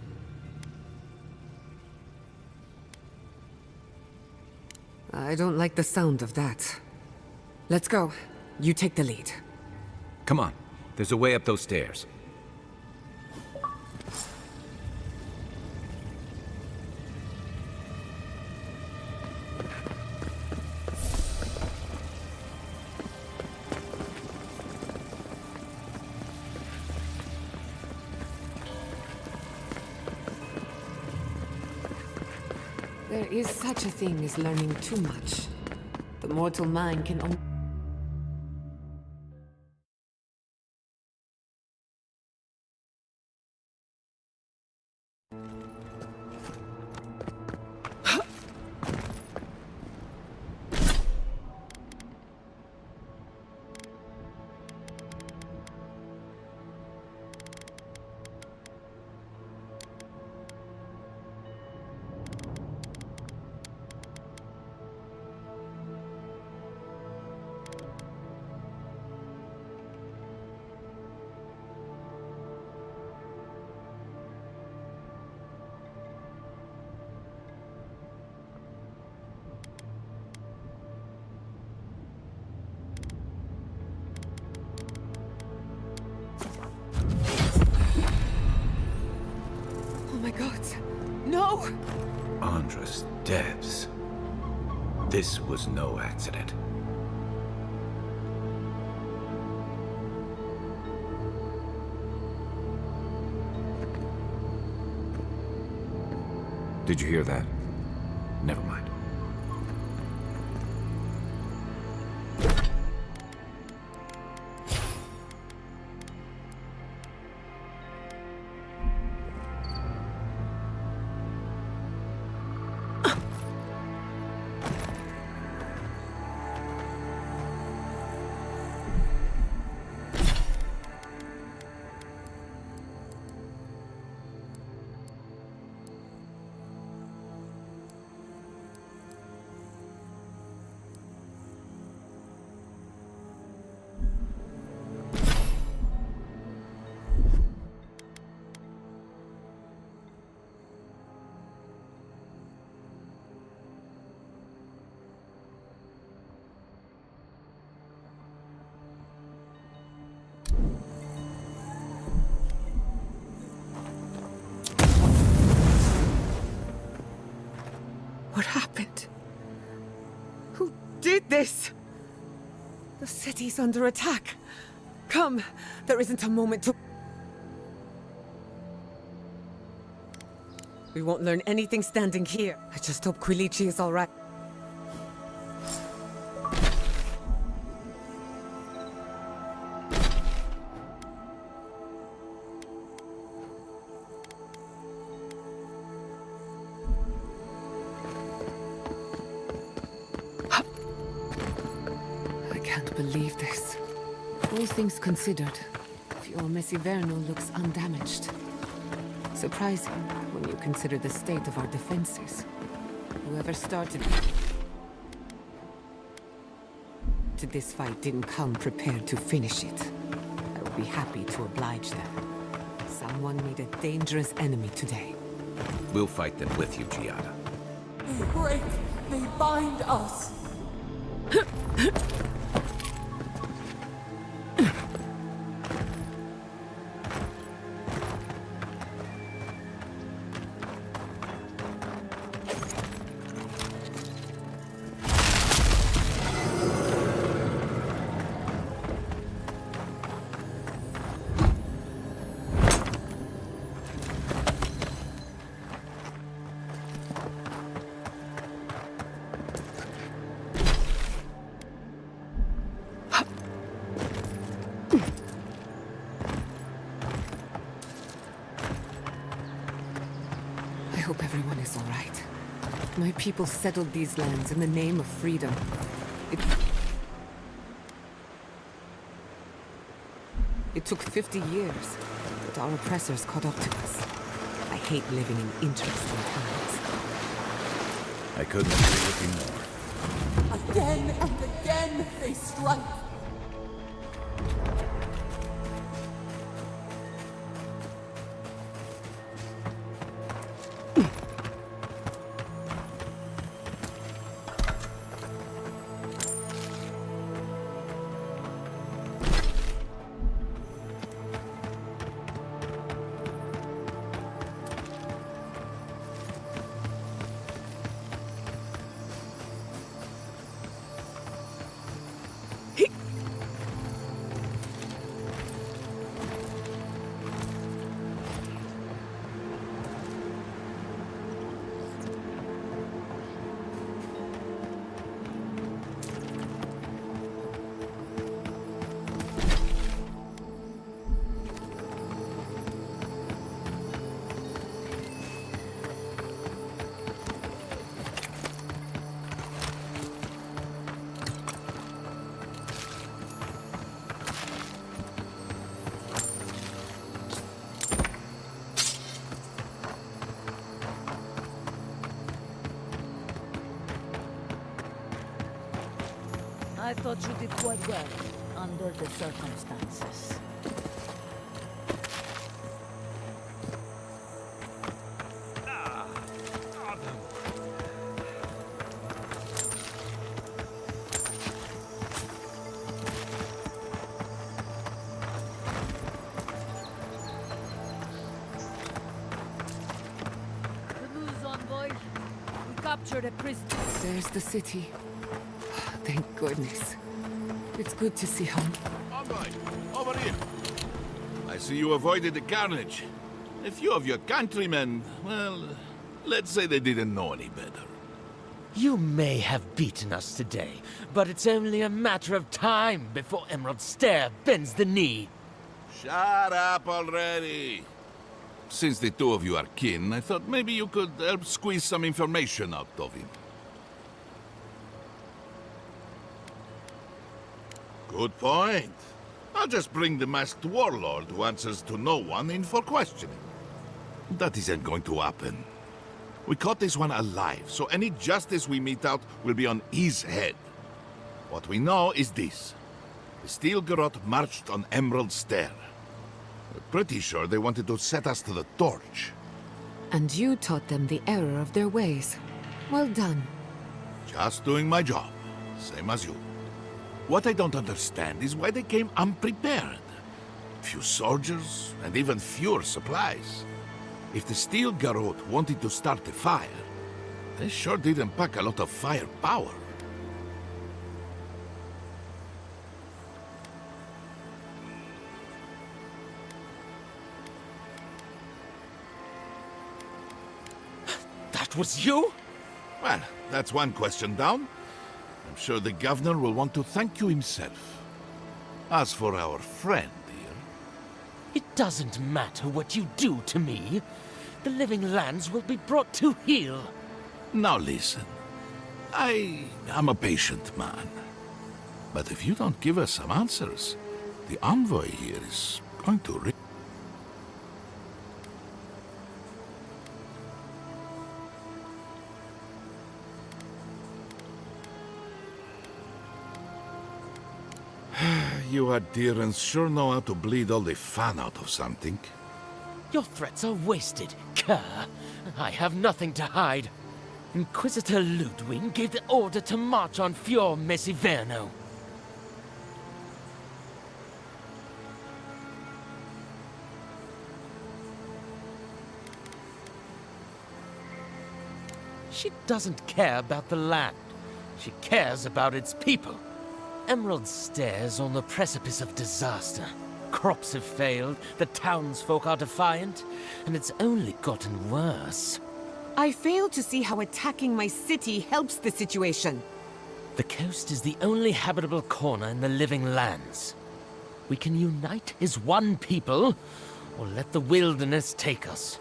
I don't like the sound of that. Let's go. You take the lead. Come on. There's a way up those stairs. There is such a thing as learning too much. The mortal mind can only... Oh my god. No! Andres Devs. This was no accident. Did you hear that? Never mind. What happened? Who did this? The city's under attack. Come, there isn't a moment to... We won't learn anything standing here. I just hope Quilici is all right. I can't believe this. All things considered, Fior Messiverno looks undamaged. Surprising when you consider the state of our defenses. Whoever started this fight didn't come prepared to finish it. I would be happy to oblige them. Someone made a dangerous enemy today. We'll fight them with you, Giada. They break. They bind us. I hope everyone is all right. My people settled these lands in the name of freedom. It took 50 years, but our oppressors caught up to us. I hate living in interesting times. I couldn't agree with you more. Again and again they strike. I thought you did quite well, under the circumstances. Good news, envoy. We captured a prisoner. There's the city. Thank goodness. It's good to see home. Envoy, over here. I see you avoided the carnage. A few of your countrymen, well, let's say they didn't know any better. You may have beaten us today, but it's only a matter of time before Emerald Stair bends the knee. Shut up already. Since the two of you are kin, I thought maybe you could help squeeze some information out of him. Good point. I'll just bring the masked warlord who answers to no one in for questioning. That isn't going to happen. We caught this one alive, so any justice we mete out will be on his head. What we know is this. The Steel Garrote marched on Emerald Stair. We're pretty sure they wanted to set us to the torch. And you taught them the error of their ways. Well done. Just doing my job, same as you. What I don't understand is why they came unprepared. Few soldiers, and even fewer supplies. If the Steel Garrote wanted to start a fire, they sure didn't pack a lot of firepower. That was you? Well, that's one question down. I'm sure the governor will want to thank you himself. As for our friend here... It doesn't matter what you do to me. The living lands will be brought to heel. Now listen. I am a patient man. But if you don't give us some answers, the envoy here is going to... You adherents sure know how to bleed all the fun out of something. Your threats are wasted, cur. I have nothing to hide. Inquisitor Ludwig gave the order to march on Fior Mesiverno. She doesn't care about the land. She cares about its people. Emerald Stair's on the precipice of disaster. Crops have failed, the townsfolk are defiant, and it's only gotten worse. I fail to see how attacking my city helps the situation. The coast is the only habitable corner in the living lands. We can unite as one people, or let the wilderness take us.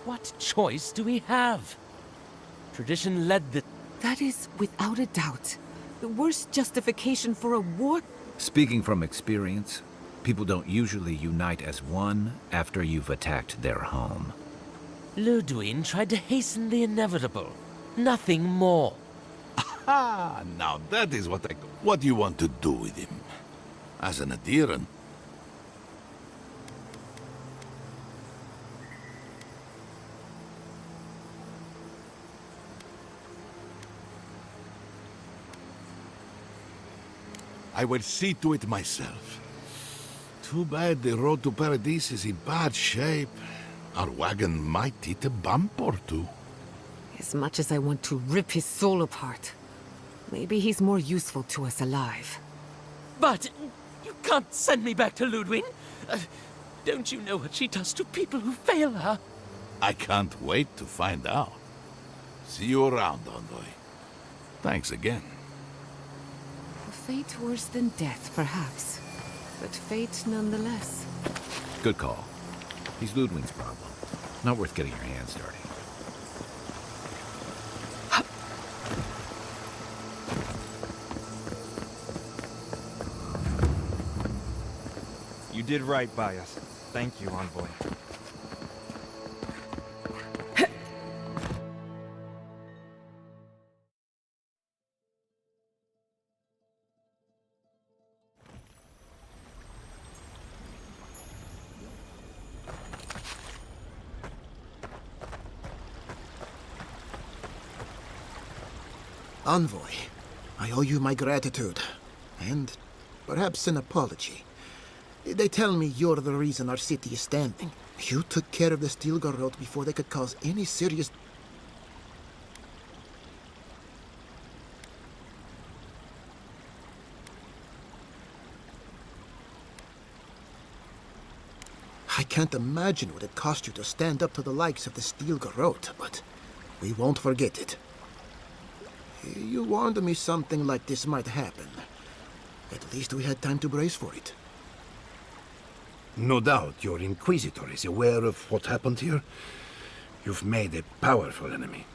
What choice do we have? Tradition led the... That is, without a doubt, the worst justification for a war. Speaking from experience, people don't usually unite as one after you've attacked their home. Ludwig tried to hasten the inevitable. Nothing more. Ah, now that is what I... What do you want to do with him? As an adherent? I will see to it myself. Too bad the road to Paradise is in bad shape. Our wagon might hit a bump or two. As much as I want to rip his soul apart, maybe he's more useful to us alive. But you can't send me back to Ludwig. Don't you know what she does to people who fail her? I can't wait to find out. See you around, Envoy. Thanks again. A fate worse than death, perhaps. But fate nonetheless. Good call. He's Ludwig's problem. Not worth getting your hands dirty. You did right by us. Thank you, Envoy. Envoy, I owe you my gratitude, and perhaps an apology. They tell me you're the reason our city is standing. You took care of the Stilgarrote before they could cause any serious... I can't imagine what it cost you to stand up to the likes of the Stilgarrote, but we won't forget it. You warned me something like this might happen. At least we had time to brace for it. No doubt your Inquisitor is aware of what happened here. You've made a powerful enemy.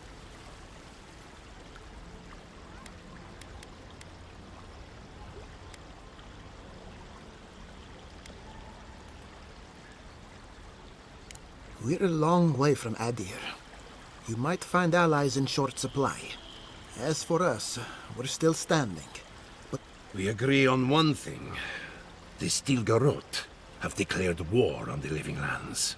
We're a long way from Adir. You might find allies in short supply. As for us, we're still standing. But we agree on one thing. The Stilgarrote have declared war on the Living Lands.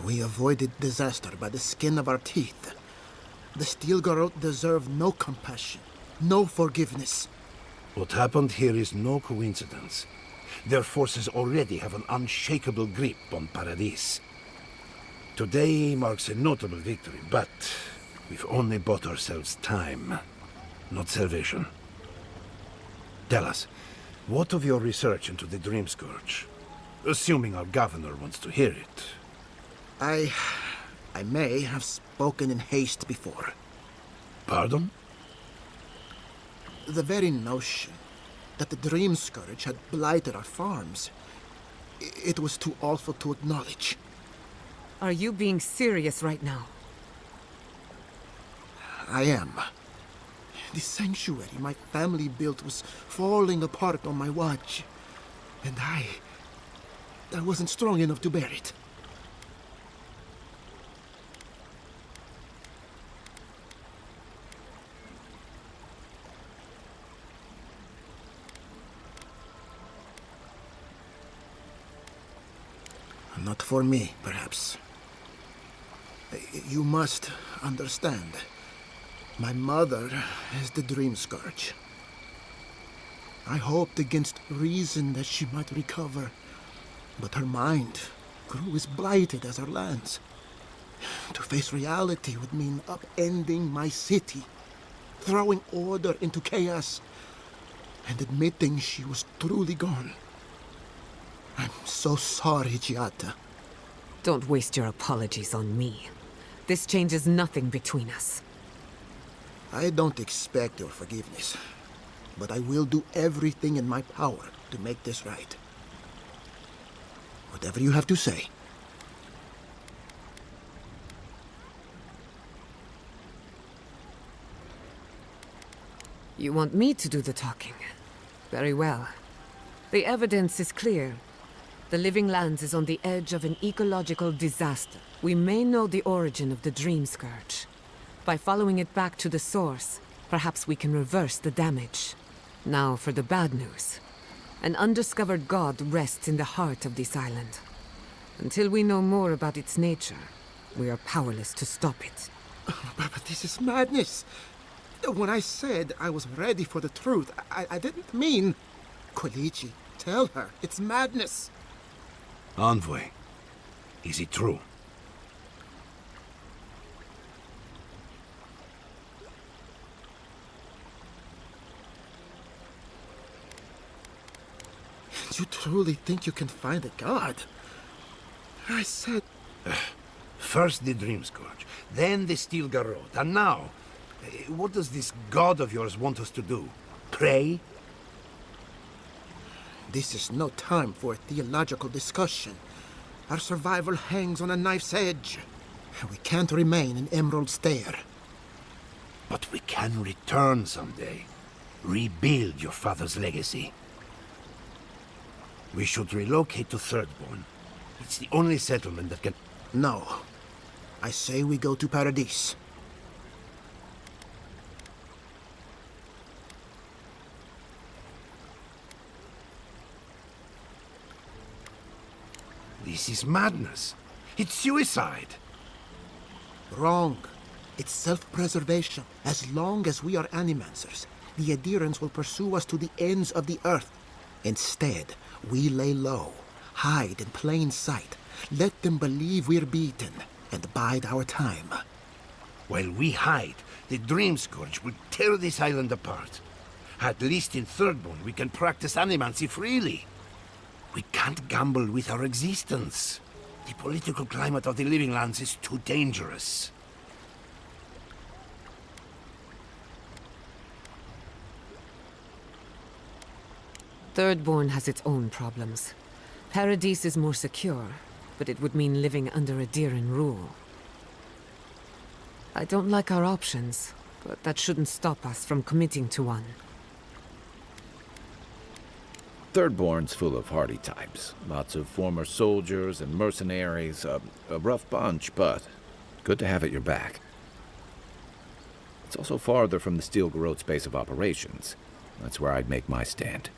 We avoided disaster by the skin of our teeth. The Stilgarrote deserve no compassion, no forgiveness. What happened here is no coincidence. Their forces already have an unshakable grip on Paradise. Today marks a notable victory, but we've only bought ourselves time, not salvation. Tell us, what of your research into the Dream Scourge? Assuming our governor wants to hear it. I may have spoken in haste before. Pardon? The very notion that the Dream Scourge had blighted our farms, it was too awful to acknowledge. Are you being serious right now? I am. The sanctuary my family built was falling apart on my watch. And I wasn't strong enough to bear it. Not for me, perhaps. You must understand. My mother is the Dream Scourge. I hoped against reason that she might recover, but her mind grew as blighted as our lands. To face reality would mean upending my city, throwing order into chaos, and admitting she was truly gone. I'm so sorry, Giata. Don't waste your apologies on me. This changes nothing between us. I don't expect your forgiveness, but I will do everything in my power to make this right. Whatever you have to say. You want me to do the talking? Very well. The evidence is clear. The Living Lands is on the edge of an ecological disaster. We may know the origin of the Dream Scourge. By following it back to the source, perhaps we can reverse the damage. Now for the bad news. An undiscovered god rests in the heart of this island. Until we know more about its nature, we are powerless to stop it. But this is madness. When I said I was ready for the truth, I didn't mean... Koichi, tell her, it's madness. Envoy, is it true? You truly think you can find a god? I said... First the Dream Scourge, then the Steel Garrote, and now... what does this god of yours want us to do? Pray? This is no time for a theological discussion. Our survival hangs on a knife's edge. We can't remain in Emerald Stair. But we can return someday. Rebuild your father's legacy. We should relocate to Thirdborn. It's the only settlement that can... No. I say we go to Paradise. This is madness. It's suicide. Wrong. It's self-preservation. As long as we are animancers, the adherents will pursue us to the ends of the earth. Instead, we lay low, hide in plain sight, let them believe we're beaten, and bide our time. While we hide, the Dream Scourge will tear this island apart. At least in Thirdborn, we can practice animancy freely. We can't gamble with our existence. The political climate of the Living Lands is too dangerous. Thirdborn has its own problems. Paradise is more secure, but it would mean living under a Diran rule. I don't like our options, but that shouldn't stop us from committing to one. Thirdborn's full of hardy types. Lots of former soldiers and mercenaries. A rough bunch, but good to have at your back. It's also farther from the Steel Garrote's base of operations. That's where I'd make my stand.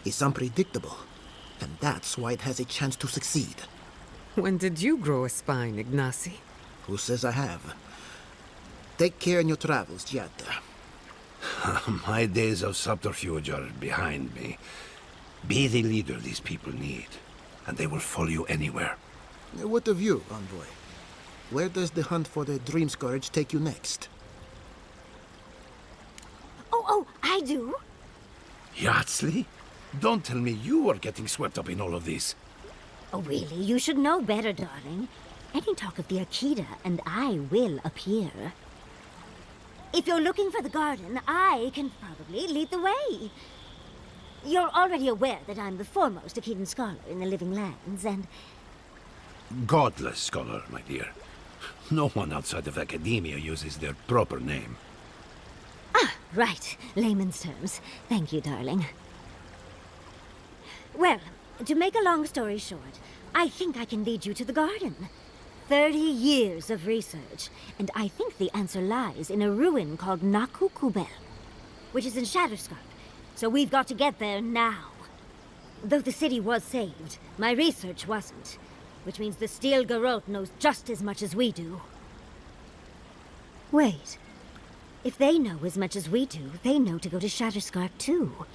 Is unpredictable, and that's why it has a chance to succeed. When did you grow a spine, Ignacy? Who says I have? Take care in your travels, Giada. My days of subterfuge are behind me. Be the leader these people need, and they will follow you anywhere. What of you, Envoy? Where does the hunt for the Dream Scourge take you next? Oh, I do. Yardsley? Don't tell me you are getting swept up in all of this. Oh, really? You should know better, darling. Any talk of the Akita, and I will appear. If you're looking for the garden, I can probably lead the way. You're already aware that I'm the foremost Akitan scholar in the Living Lands, and... Godless scholar, my dear. No one outside of academia uses their proper name. Ah, right. Layman's terms. Thank you, darling. Well, to make a long story short, I think I can lead you to the garden. 30 years of research, and I think the answer lies in a ruin called Nakukubel, which is in Shatterscarp. So we've got to get there now. Though the city was saved, my research wasn't, which means the Steel Garrote knows just as much as we do. Wait. If they know as much as we do, they know to go to Shatterscarp too.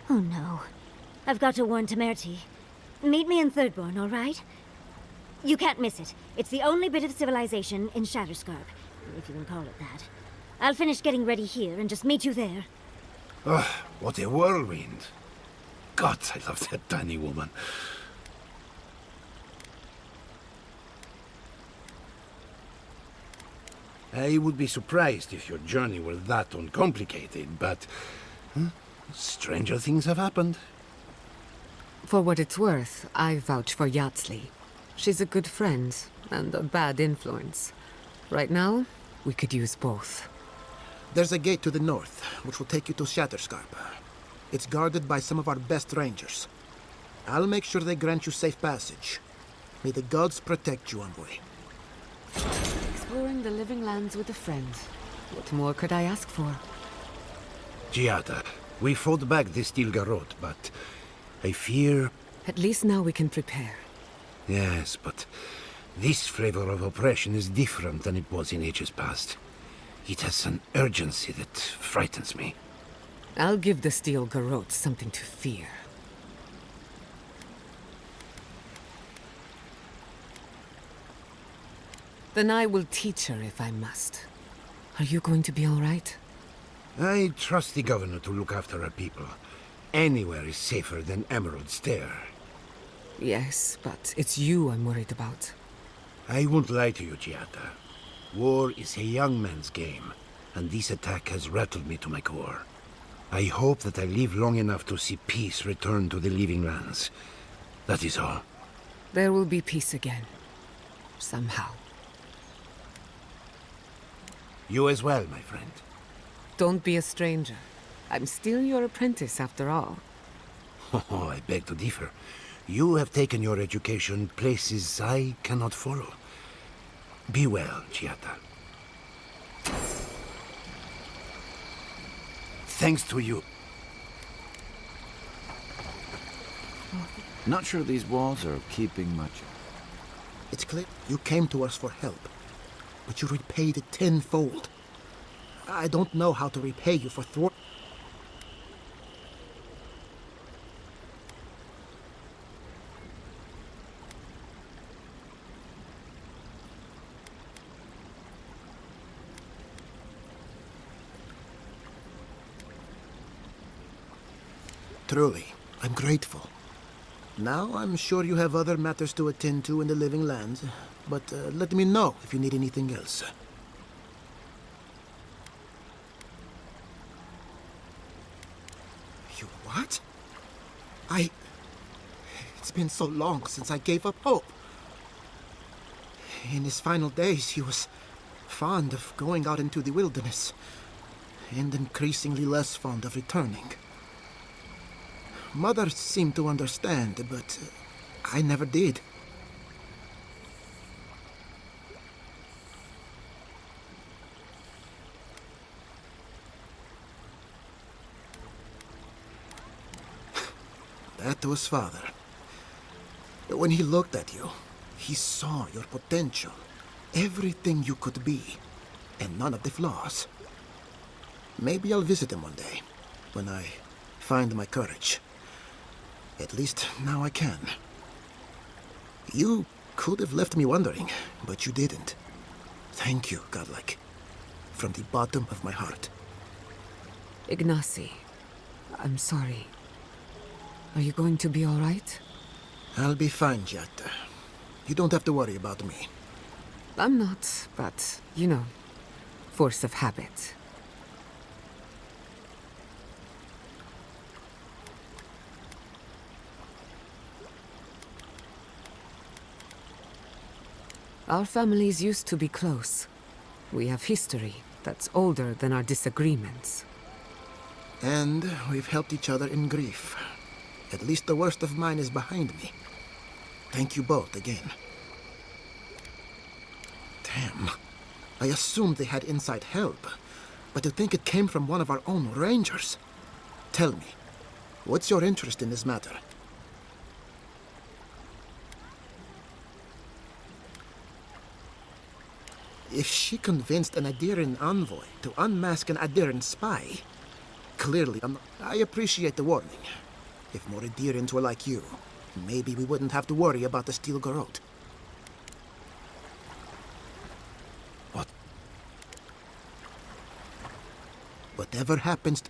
Oh no. I've got to warn Temerity. Meet me in Thirdborn, all right? You can't miss it. It's the only bit of civilization in Shatterscarp, if you can call it that. I'll finish getting ready here and just meet you there. Oh, what a whirlwind. God, I love that tiny woman. I would be surprised if your journey were that uncomplicated, but... stranger things have happened. For what it's worth, I vouch for Yatsley. She's a good friend, and a bad influence. Right now, we could use both. There's a gate to the north, which will take you to Shatterscarp. It's guarded by some of our best rangers. I'll make sure they grant you safe passage. May the gods protect you, envoy. Exploring the Living Lands with a friend. What more could I ask for? Giada, we fought back the Steel Garrote, but I fear... At least now we can prepare. Yes, but this flavor of oppression is different than it was in ages past. It has an urgency that frightens me. I'll give the Steel Garrote something to fear. Then I will teach her if I must. Are you going to be all right? I trust the governor to look after our people. Anywhere is safer than Emerald Stair. Yes, but it's you I'm worried about. I won't lie to you, Giada. War is a young man's game, and this attack has rattled me to my core. I hope that I live long enough to see peace return to the Living Lands. That is all. There will be peace again. Somehow. You as well, my friend. Don't be a stranger. I'm still your apprentice, after all. Oh, I beg to differ. You have taken your education places I cannot follow. Be well, Giada. Thanks to you. Not sure these walls are keeping much. It's clear you came to us for help, but you repaid it tenfold. I don't know how to repay you for thwart... Truly, I'm grateful. Now, I'm sure you have other matters to attend to in the Living Lands, but let me know if you need anything else. You what? It's been so long since I gave up hope. In his final days, he was fond of going out into the wilderness, and increasingly less fond of returning. Mother seemed to understand, but I never did. That was Father. When he looked at you, he saw your potential, everything you could be, and none of the flaws. Maybe I'll visit him one day, when I find my courage. At least now I can. You could have left me wondering, but you didn't. Thank you, Godlike. From the bottom of my heart. Ignacy, I'm sorry. Are you going to be all right? I'll be fine, Jet. You don't have to worry about me. I'm not, but, you know, force of habit. Our families used to be close. We have history that's older than our disagreements. And we've helped each other in grief. At least the worst of mine is behind me. Thank you both again. Damn. I assumed they had inside help, but to think it came from one of our own rangers. Tell me, what's your interest in this matter? If she convinced an Adiran envoy to unmask an Adiran spy, clearly I appreciate the warning. If more Adirans were like you, maybe we wouldn't have to worry about the Steel Garrote. What? Whatever happens...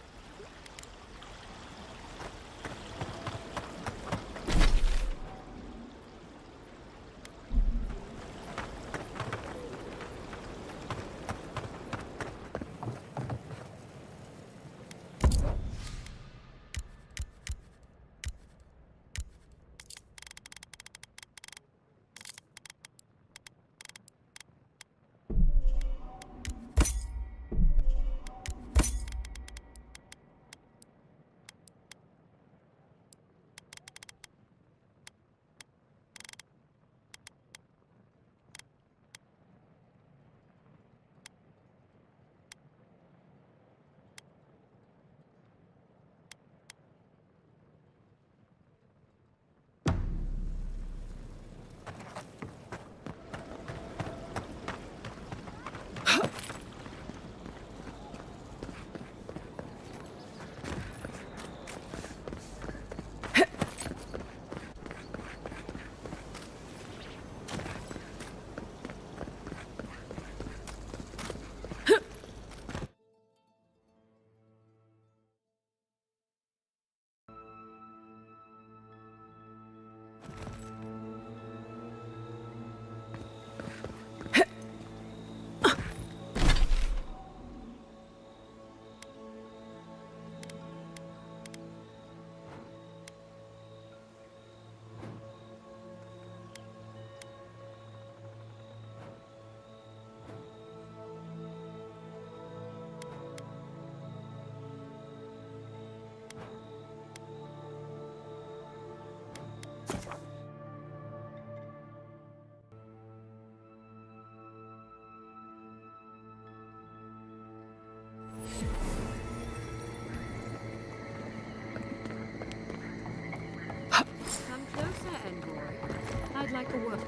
Come closer, envoy. I'd like a word.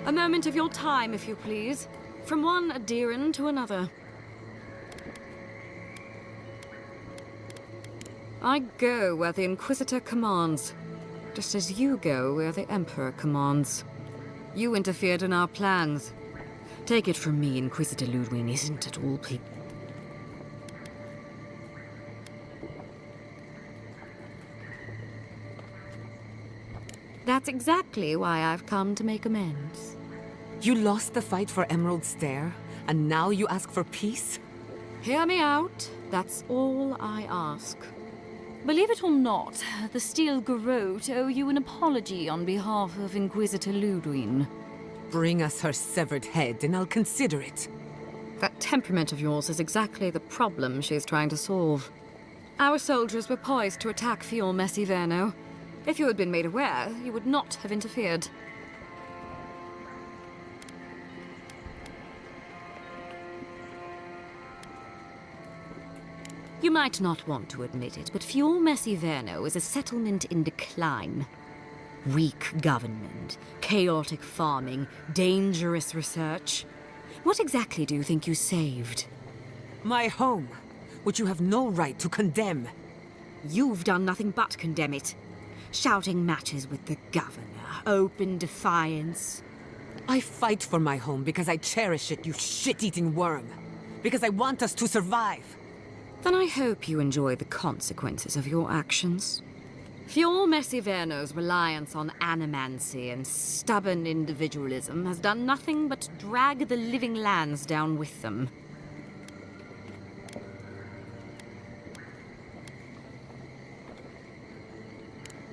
A moment of your time, if you please. From one Adiran to another. I go where the Inquisitor commands, just as you go where the Emperor commands. You interfered in our plans. Take it from me, Inquisitor Ludwig isn't at all pleased. That's exactly why I've come to make amends. You lost the fight for Emerald Stair, and now you ask for peace? Hear me out. That's all I ask. Believe it or not, the Steel Garrote owe you an apology on behalf of Inquisitor Ludwig. Bring us her severed head, and I'll consider it. That temperament of yours is exactly the problem she's trying to solve. Our soldiers were poised to attack Fior Messiverno. If you had been made aware, you would not have interfered. You might not want to admit it, but Fior Messiverno is a settlement in decline. Weak government, chaotic farming, dangerous research. What exactly do you think you saved? My home, which you have no right to condemn. You've done nothing but condemn it. Shouting matches with the governor, open defiance. I fight for my home because I cherish it, you shit-eating worm. Because I want us to survive. Then I hope you enjoy the consequences of your actions. Fior Messiverno's reliance on animancy and stubborn individualism has done nothing but drag the living lands down with them.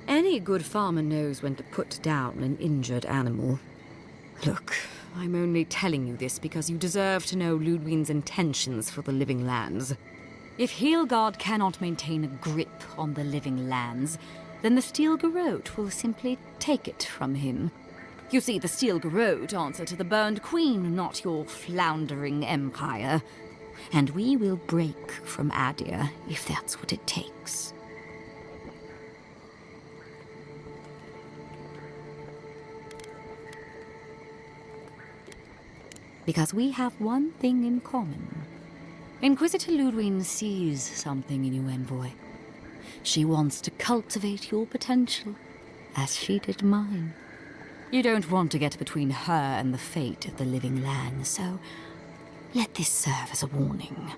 Any good farmer knows when to put down an injured animal. Look, I'm only telling you this because you deserve to know Ludwig's intentions for the living lands. If Heelgard cannot maintain a grip on the living lands, then the Steel Garrote will simply take it from him. You see, the Steel Garrote answer to the Burned Queen, not your floundering empire. And we will break from Adir if that's what it takes. Because we have one thing in common. Inquisitor Ludwig sees something in you, Envoy. She wants to cultivate your potential, as she did mine. You don't want to get between her and the fate of the living land, so let this serve as a warning.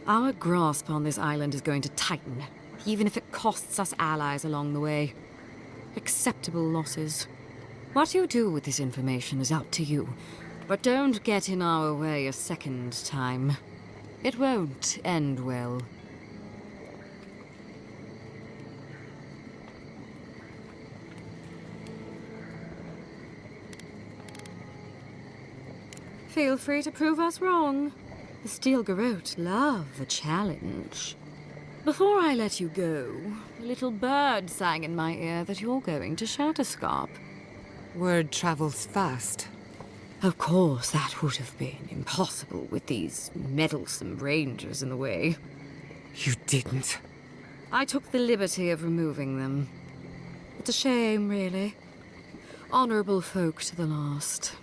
Our grasp on this island is going to tighten, even if it costs us allies along the way. Acceptable losses. What you do with this information is up to you, but don't get in our way a second time. It won't end well. Feel free to prove us wrong. The Steel Garrote love a challenge. Before I let you go, a little bird sang in my ear that you're going to Shatterscarp. Word travels fast. Of course, that would have been impossible with these meddlesome rangers in the way. You didn't. I took the liberty of removing them. It's a shame, really. Honorable folk to the last.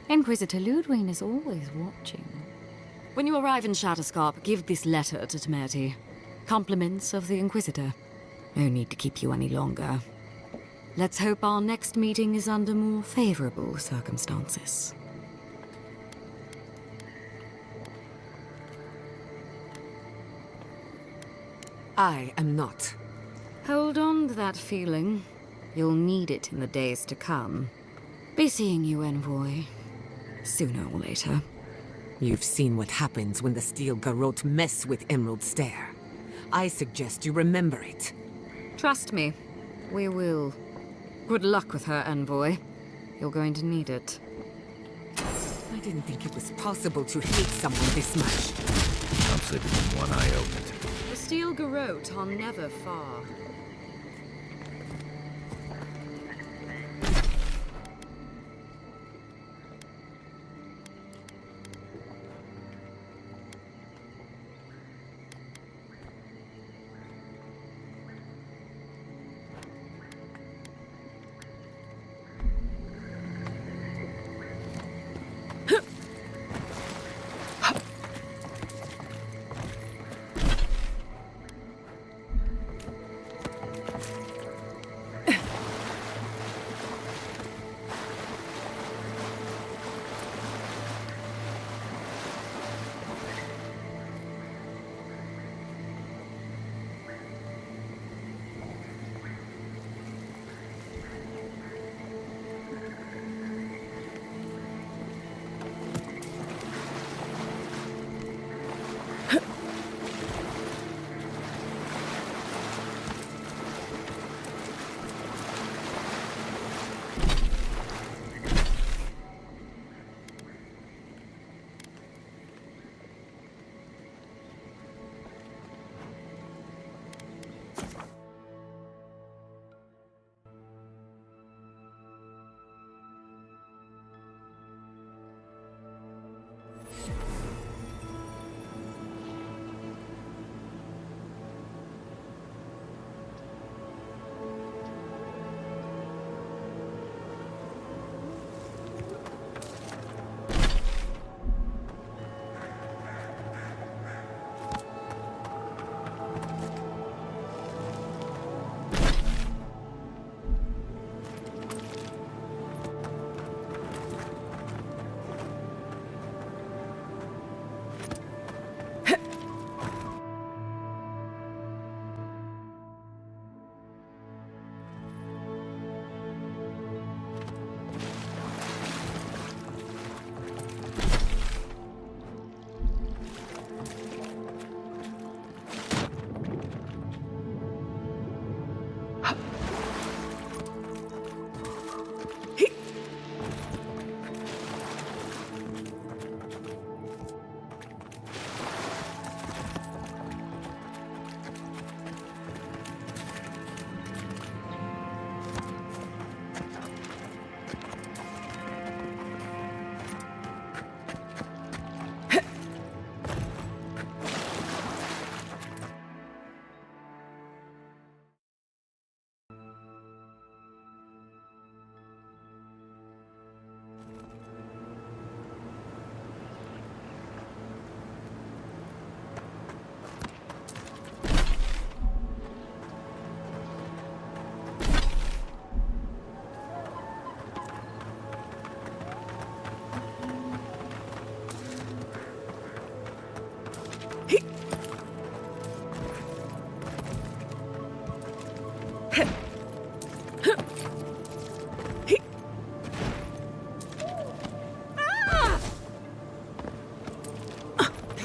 Inquisitor Ludwig is always watching. When you arrive in Shatterscarp, give this letter to Temerity. Compliments of the Inquisitor. No need to keep you any longer. Let's hope our next meeting is under more favorable circumstances. I am not. Hold on to that feeling. You'll need it in the days to come. Be seeing you, Envoy. Sooner or later. You've seen what happens when the Steel Garrote mess with Emerald Stair. I suggest you remember it. Trust me, we will. Good luck with her, Envoy. You're going to need it. I didn't think it was possible to hate someone this much. I'm sleeping with one eye open. The Steel Garrote are never far.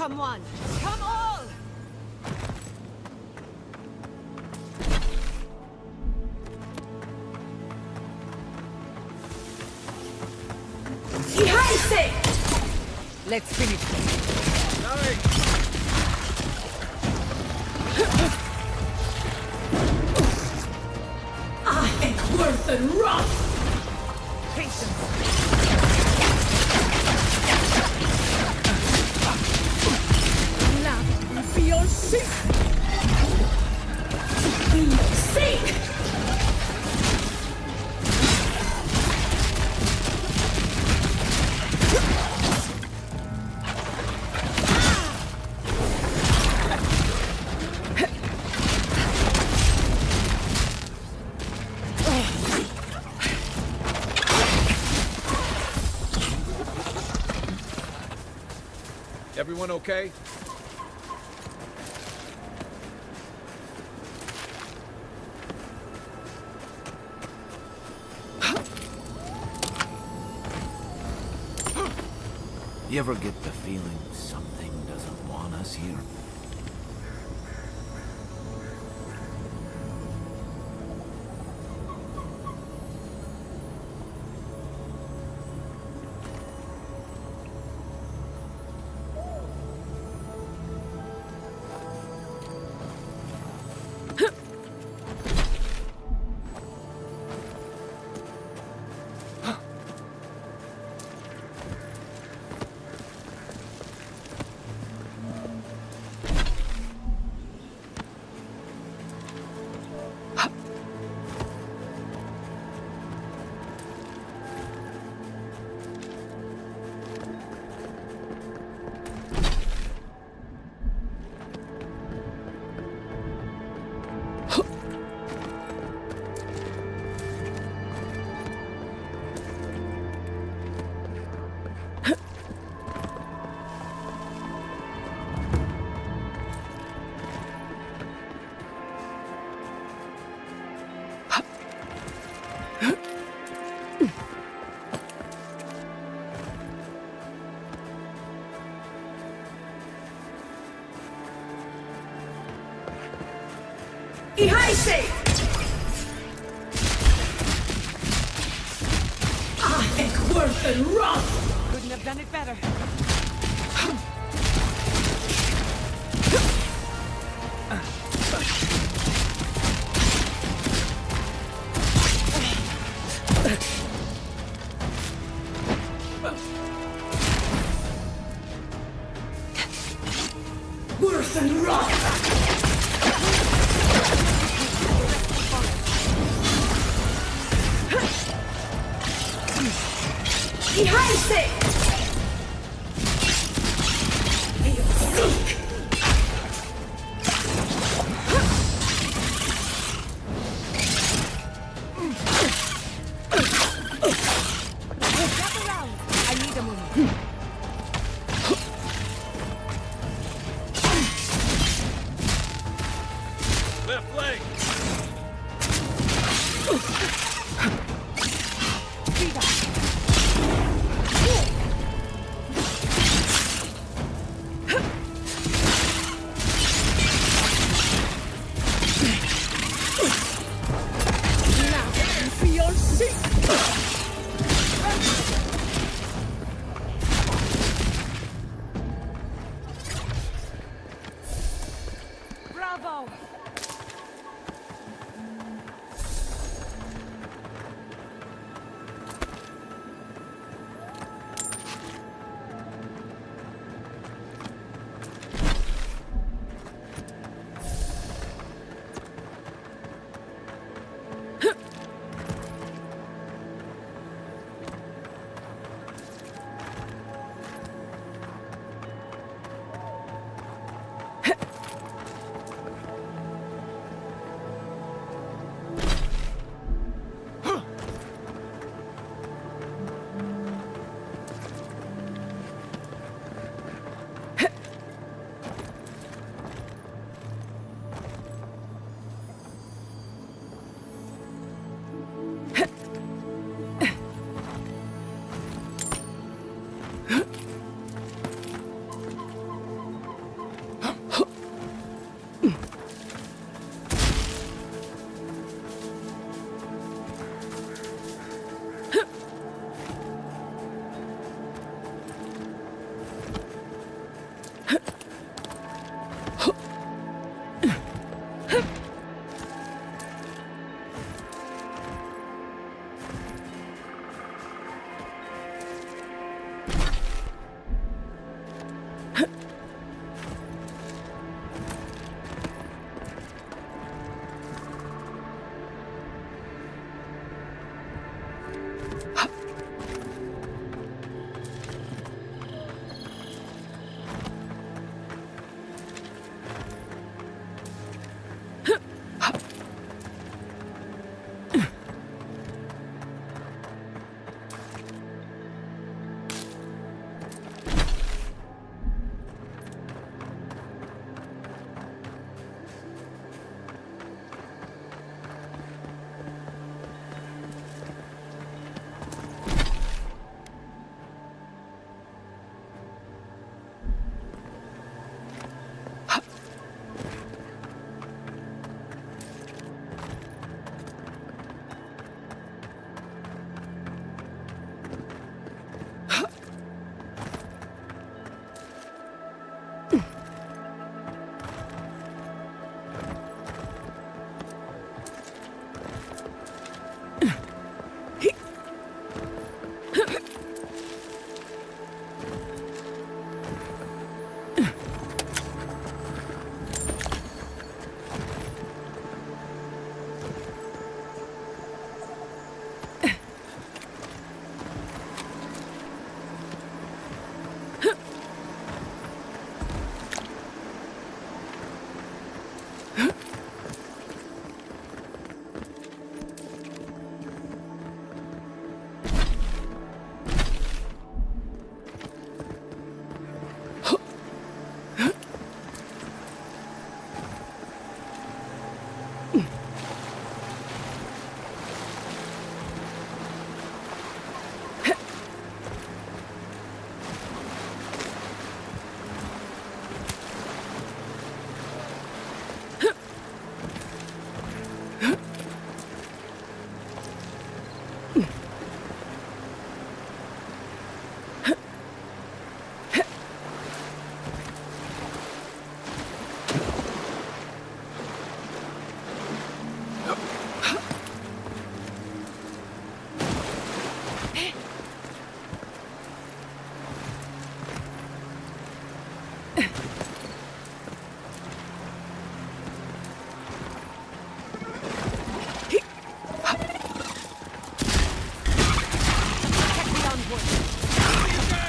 Come one! Come all! Let's finish this. I am worse than rough! Now, feel sick! Feel sick! Everyone okay? You ever get the feeling something doesn't want us here? Ihaise! I am worse than rough! Couldn't have done it better. Worse than rough! Ihaise! Seek! Gather round. I need a moment. Left leg!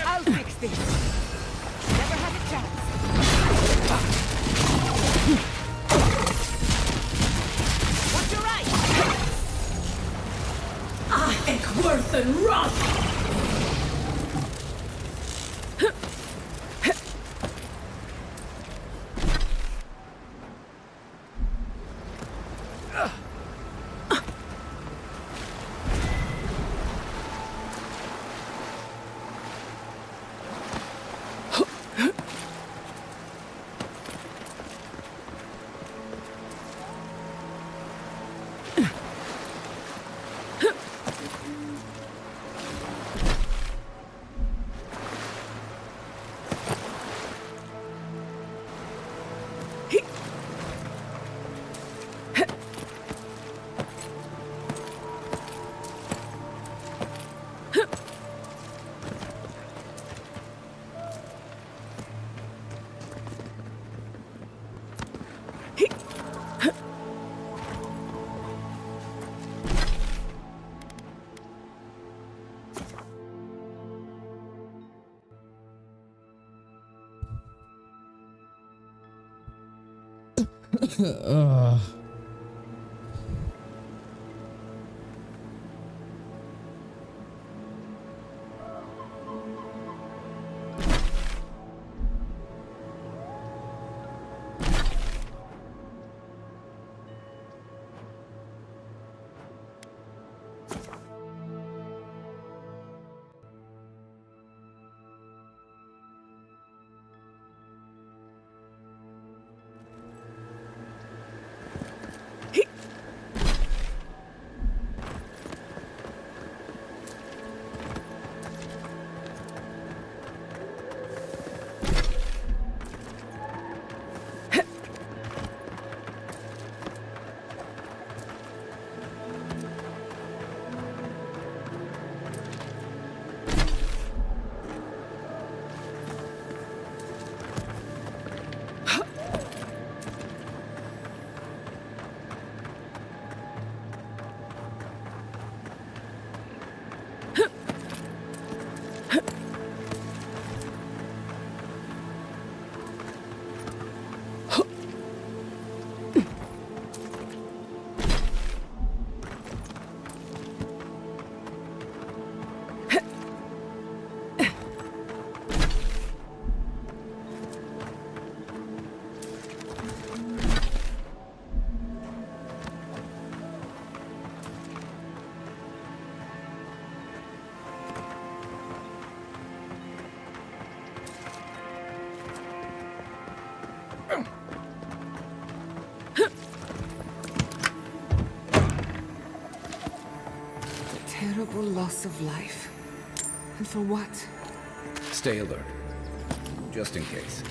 I'll fix this. Never had a chance. What's your right? Worth and Roth! Terrible loss of life. And for what? Stay alert. Just in case.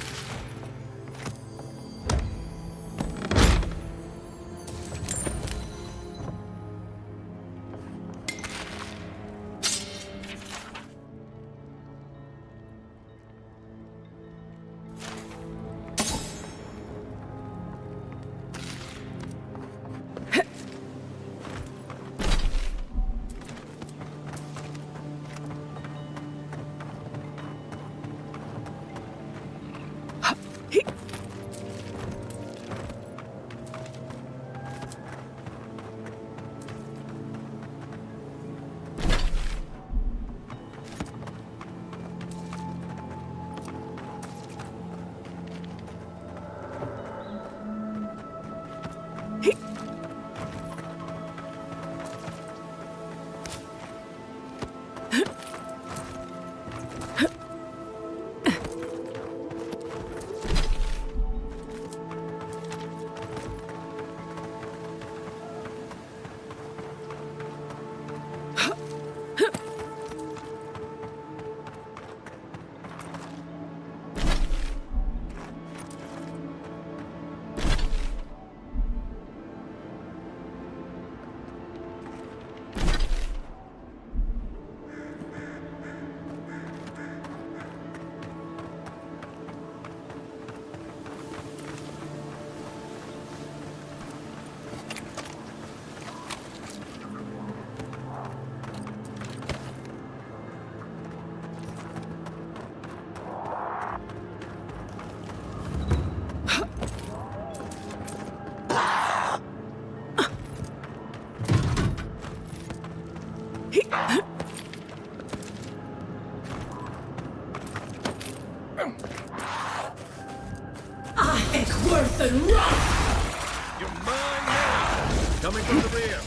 worth and rough! You're mine now! Coming from the rear.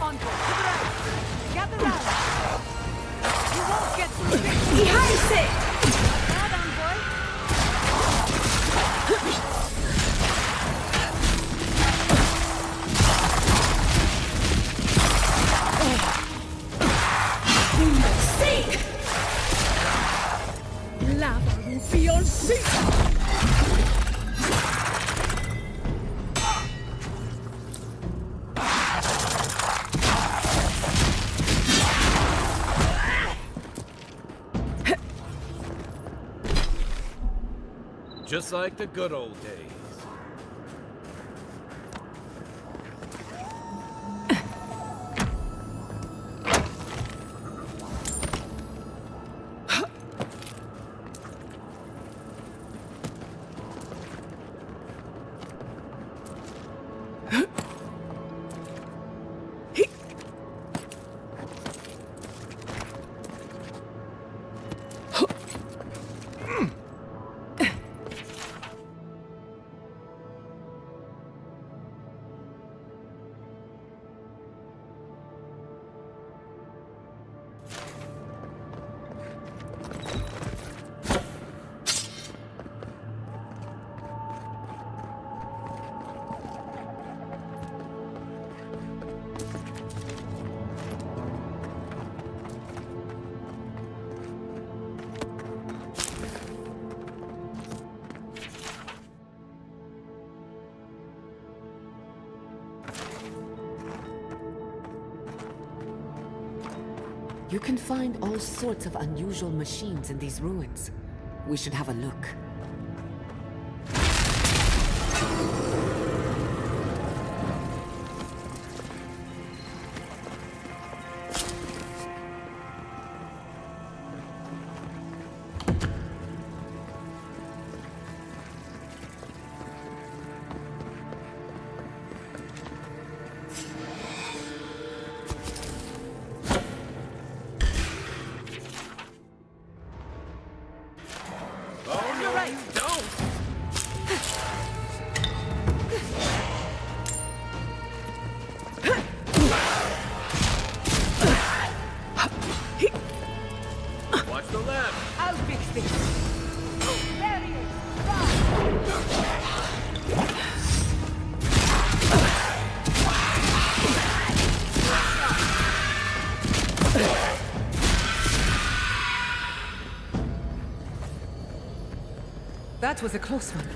Envoy, to the right! Gather round! You won't get through this! Behind it! Bad, Envoy! Sink! Lava Rufion sink! Just like the good old days. You can find all sorts of unusual machines in these ruins. We should have a look. That was a close one.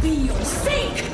Be your sink!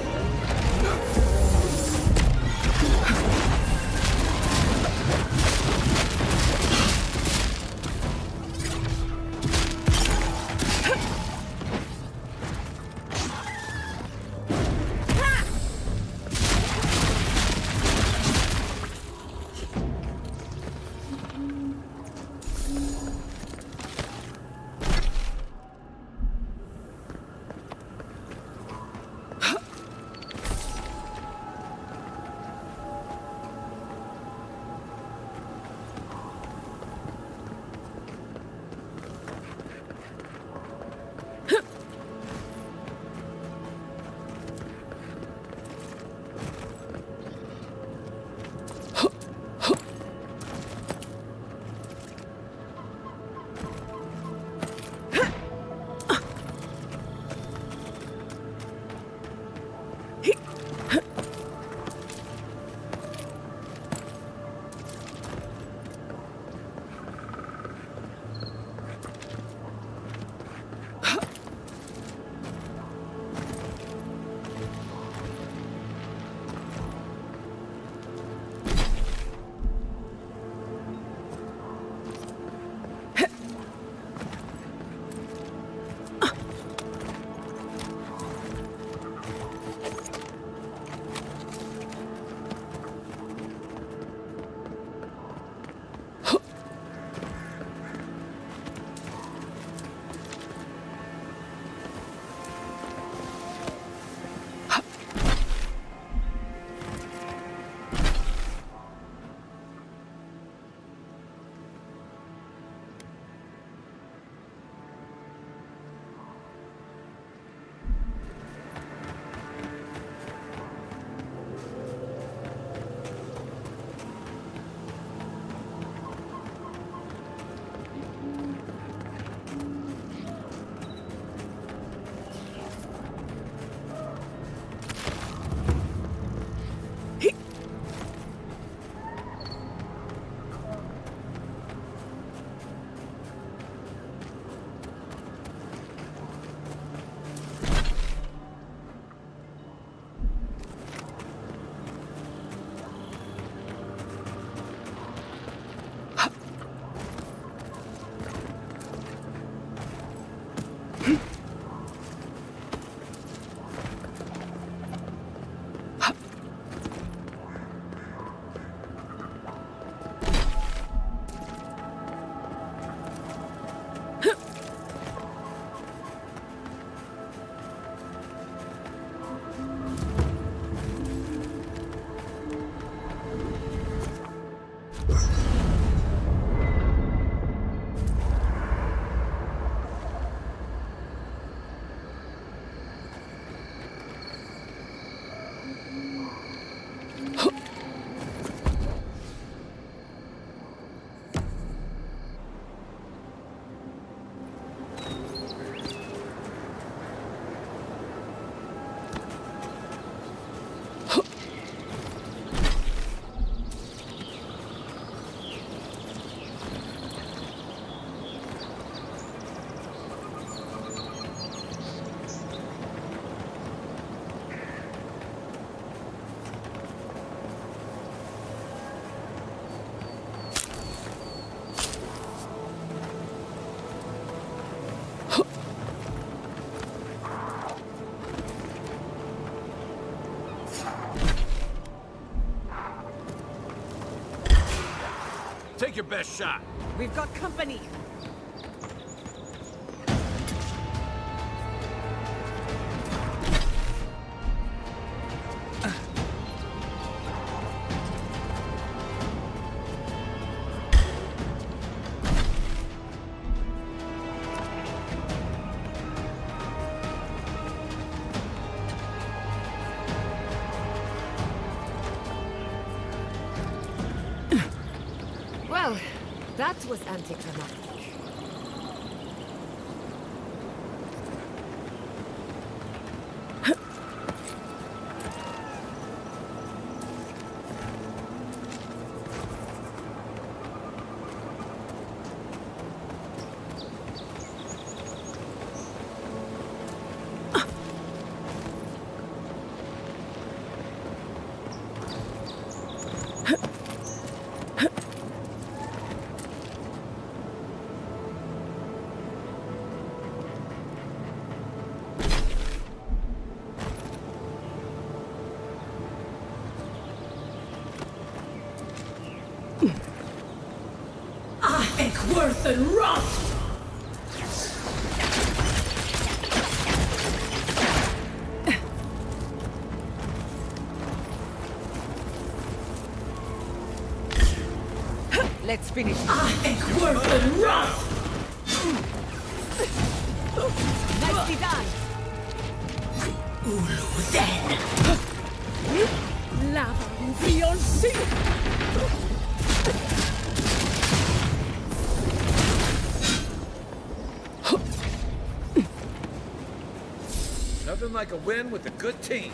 Take your best shot. We've got company. Well, that was anticlimactic. than rot! Let's finish. I think worse than rot! Nicely done. Ulu, then! Lava will be on sea! Nothing like a win with a good team.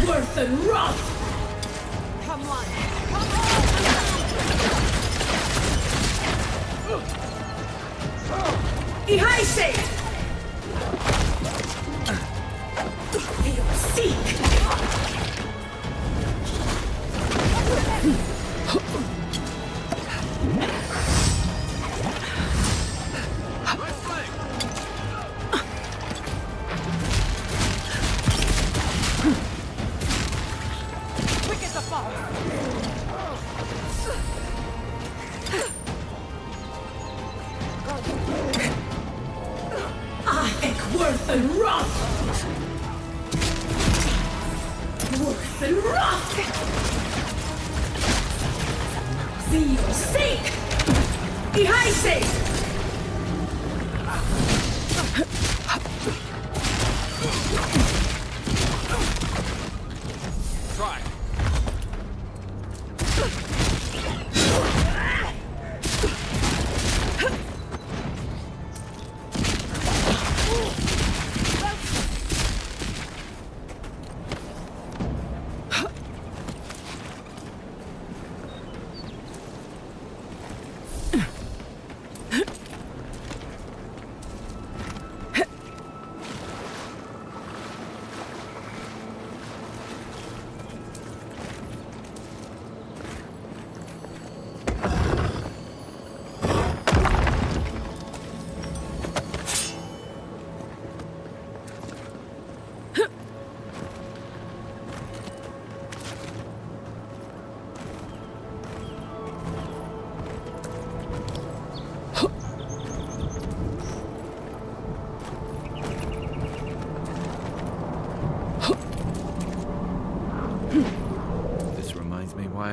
Worse than rot! Come on! Ihaise! Seek! Worse than rot! Worse than rot! Zero sink! Ihaise! Try.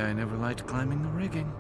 I never liked climbing the rigging.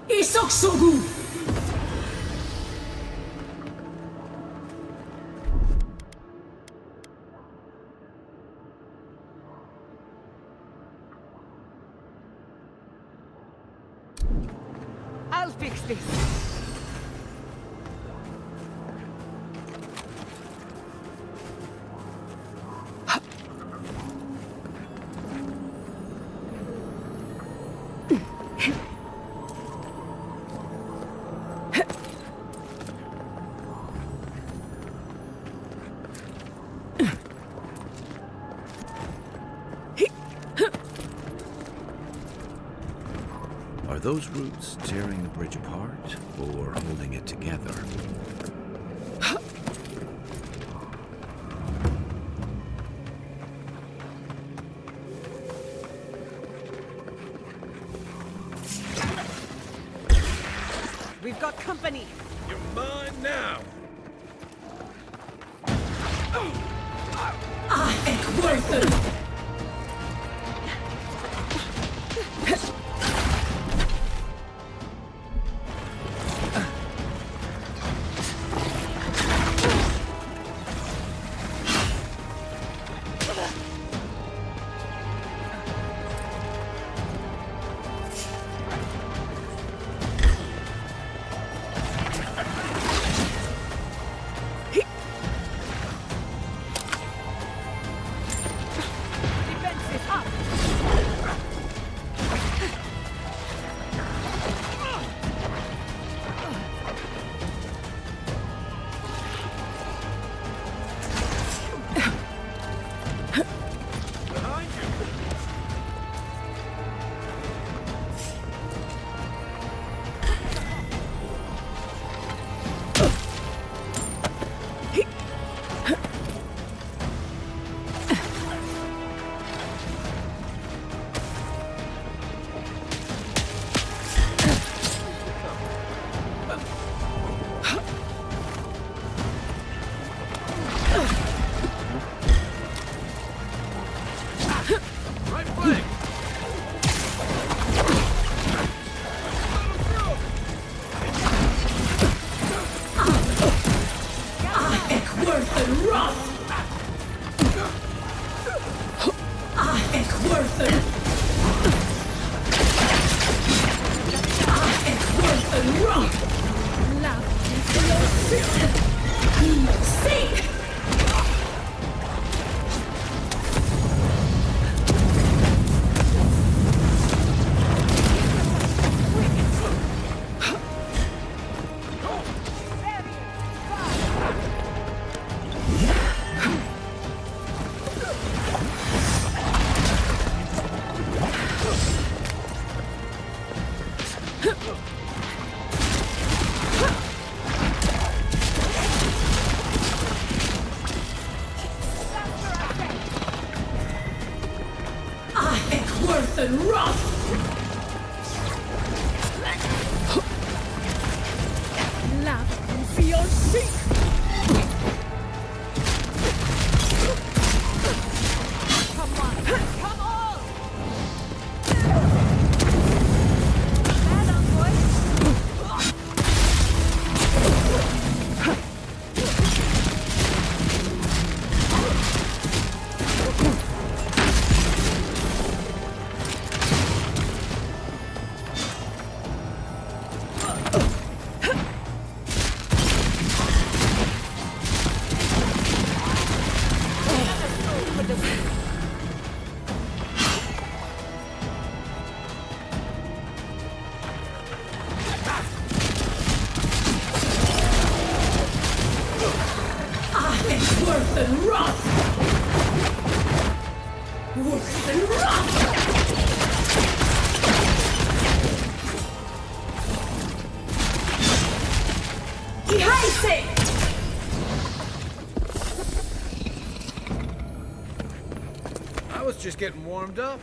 Isoksogu! I'll fix this. Are those roots tearing the bridge apart, or holding it together? We've got company. You're mine now! Ekworthen! and wrath! Love and fiancé! Come on! Come on! Madam, boy! Worth and wrath! Worth and wrath! Ihaise! I was just getting warmed up.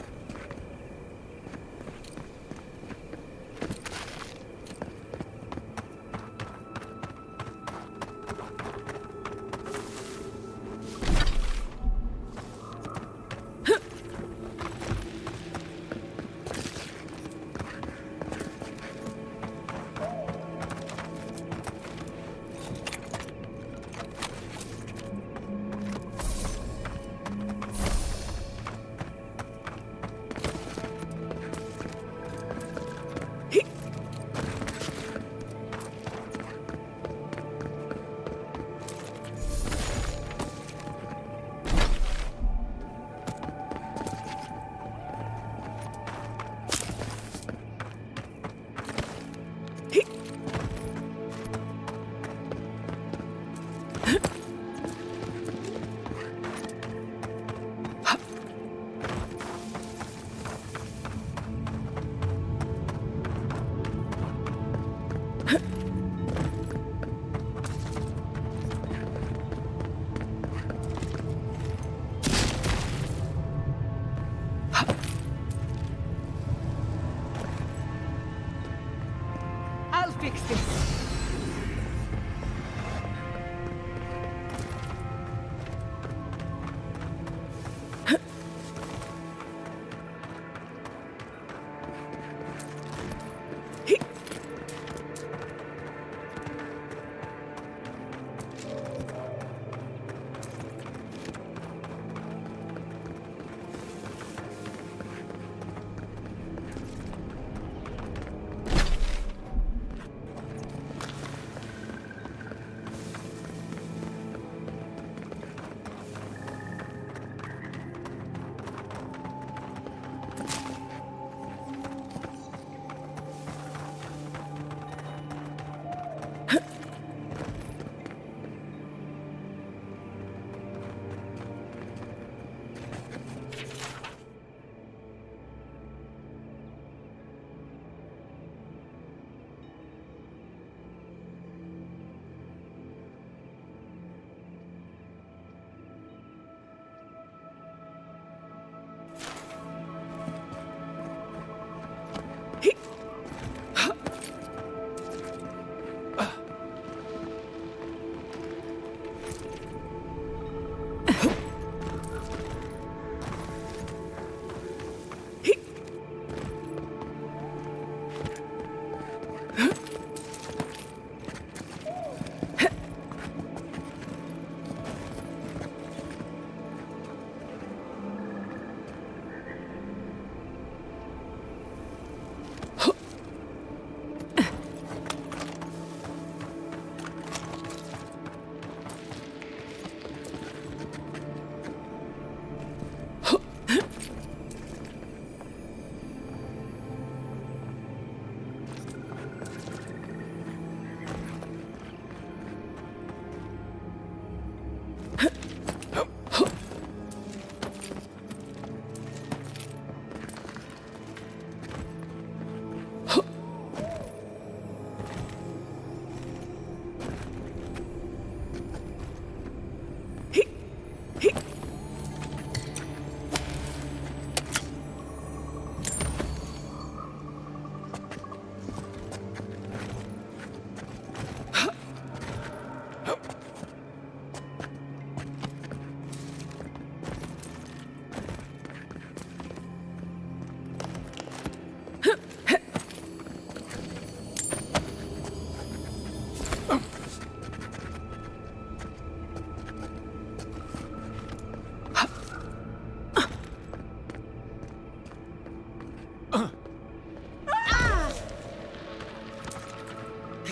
I'll fix this.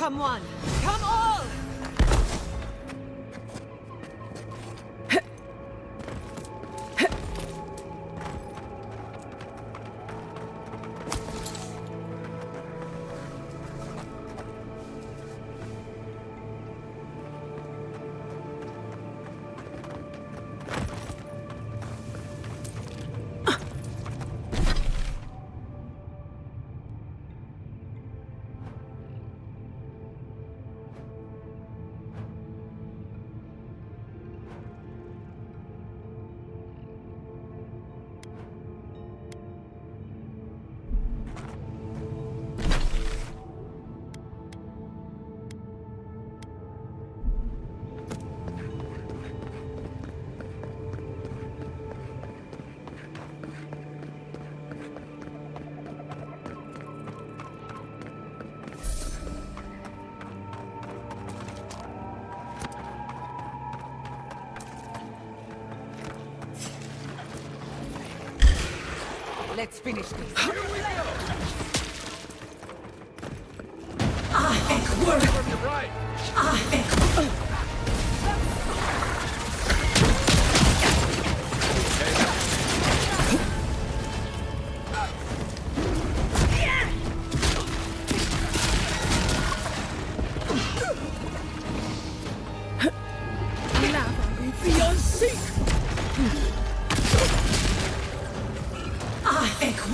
Come on! Come all! Let's finish this. Here we go! From your right.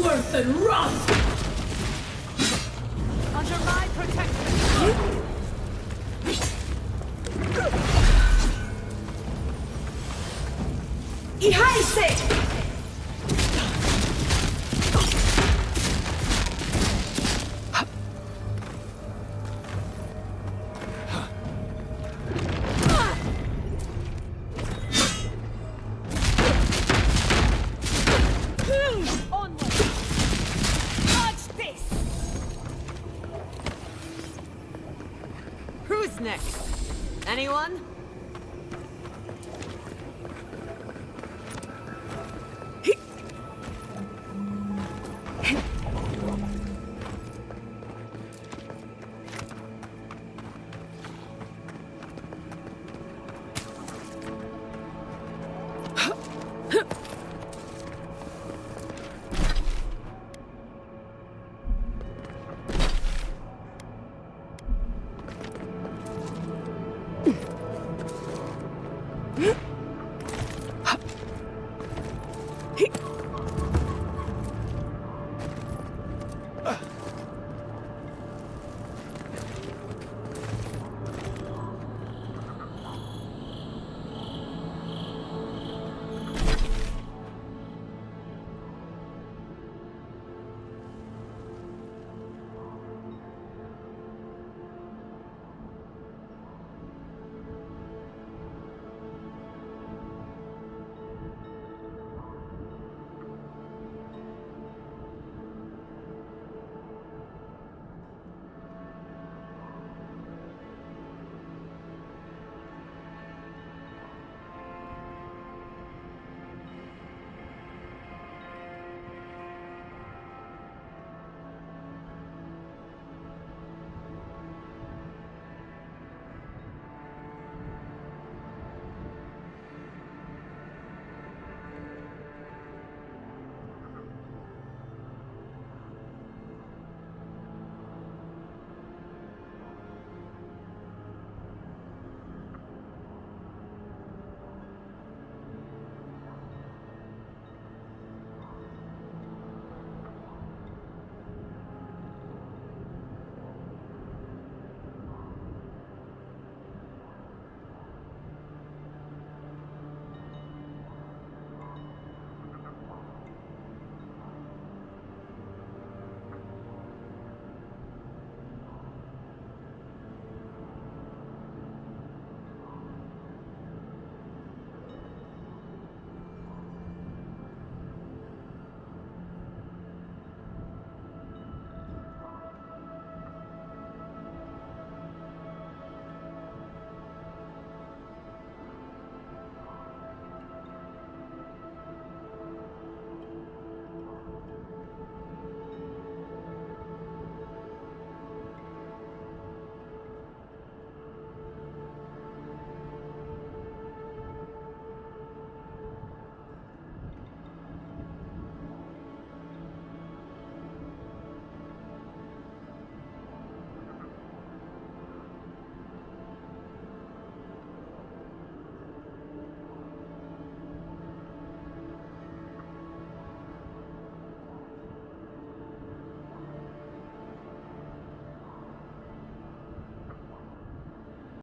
Worth and Roth! Under my protection. Ihaise! Who's next? Anyone?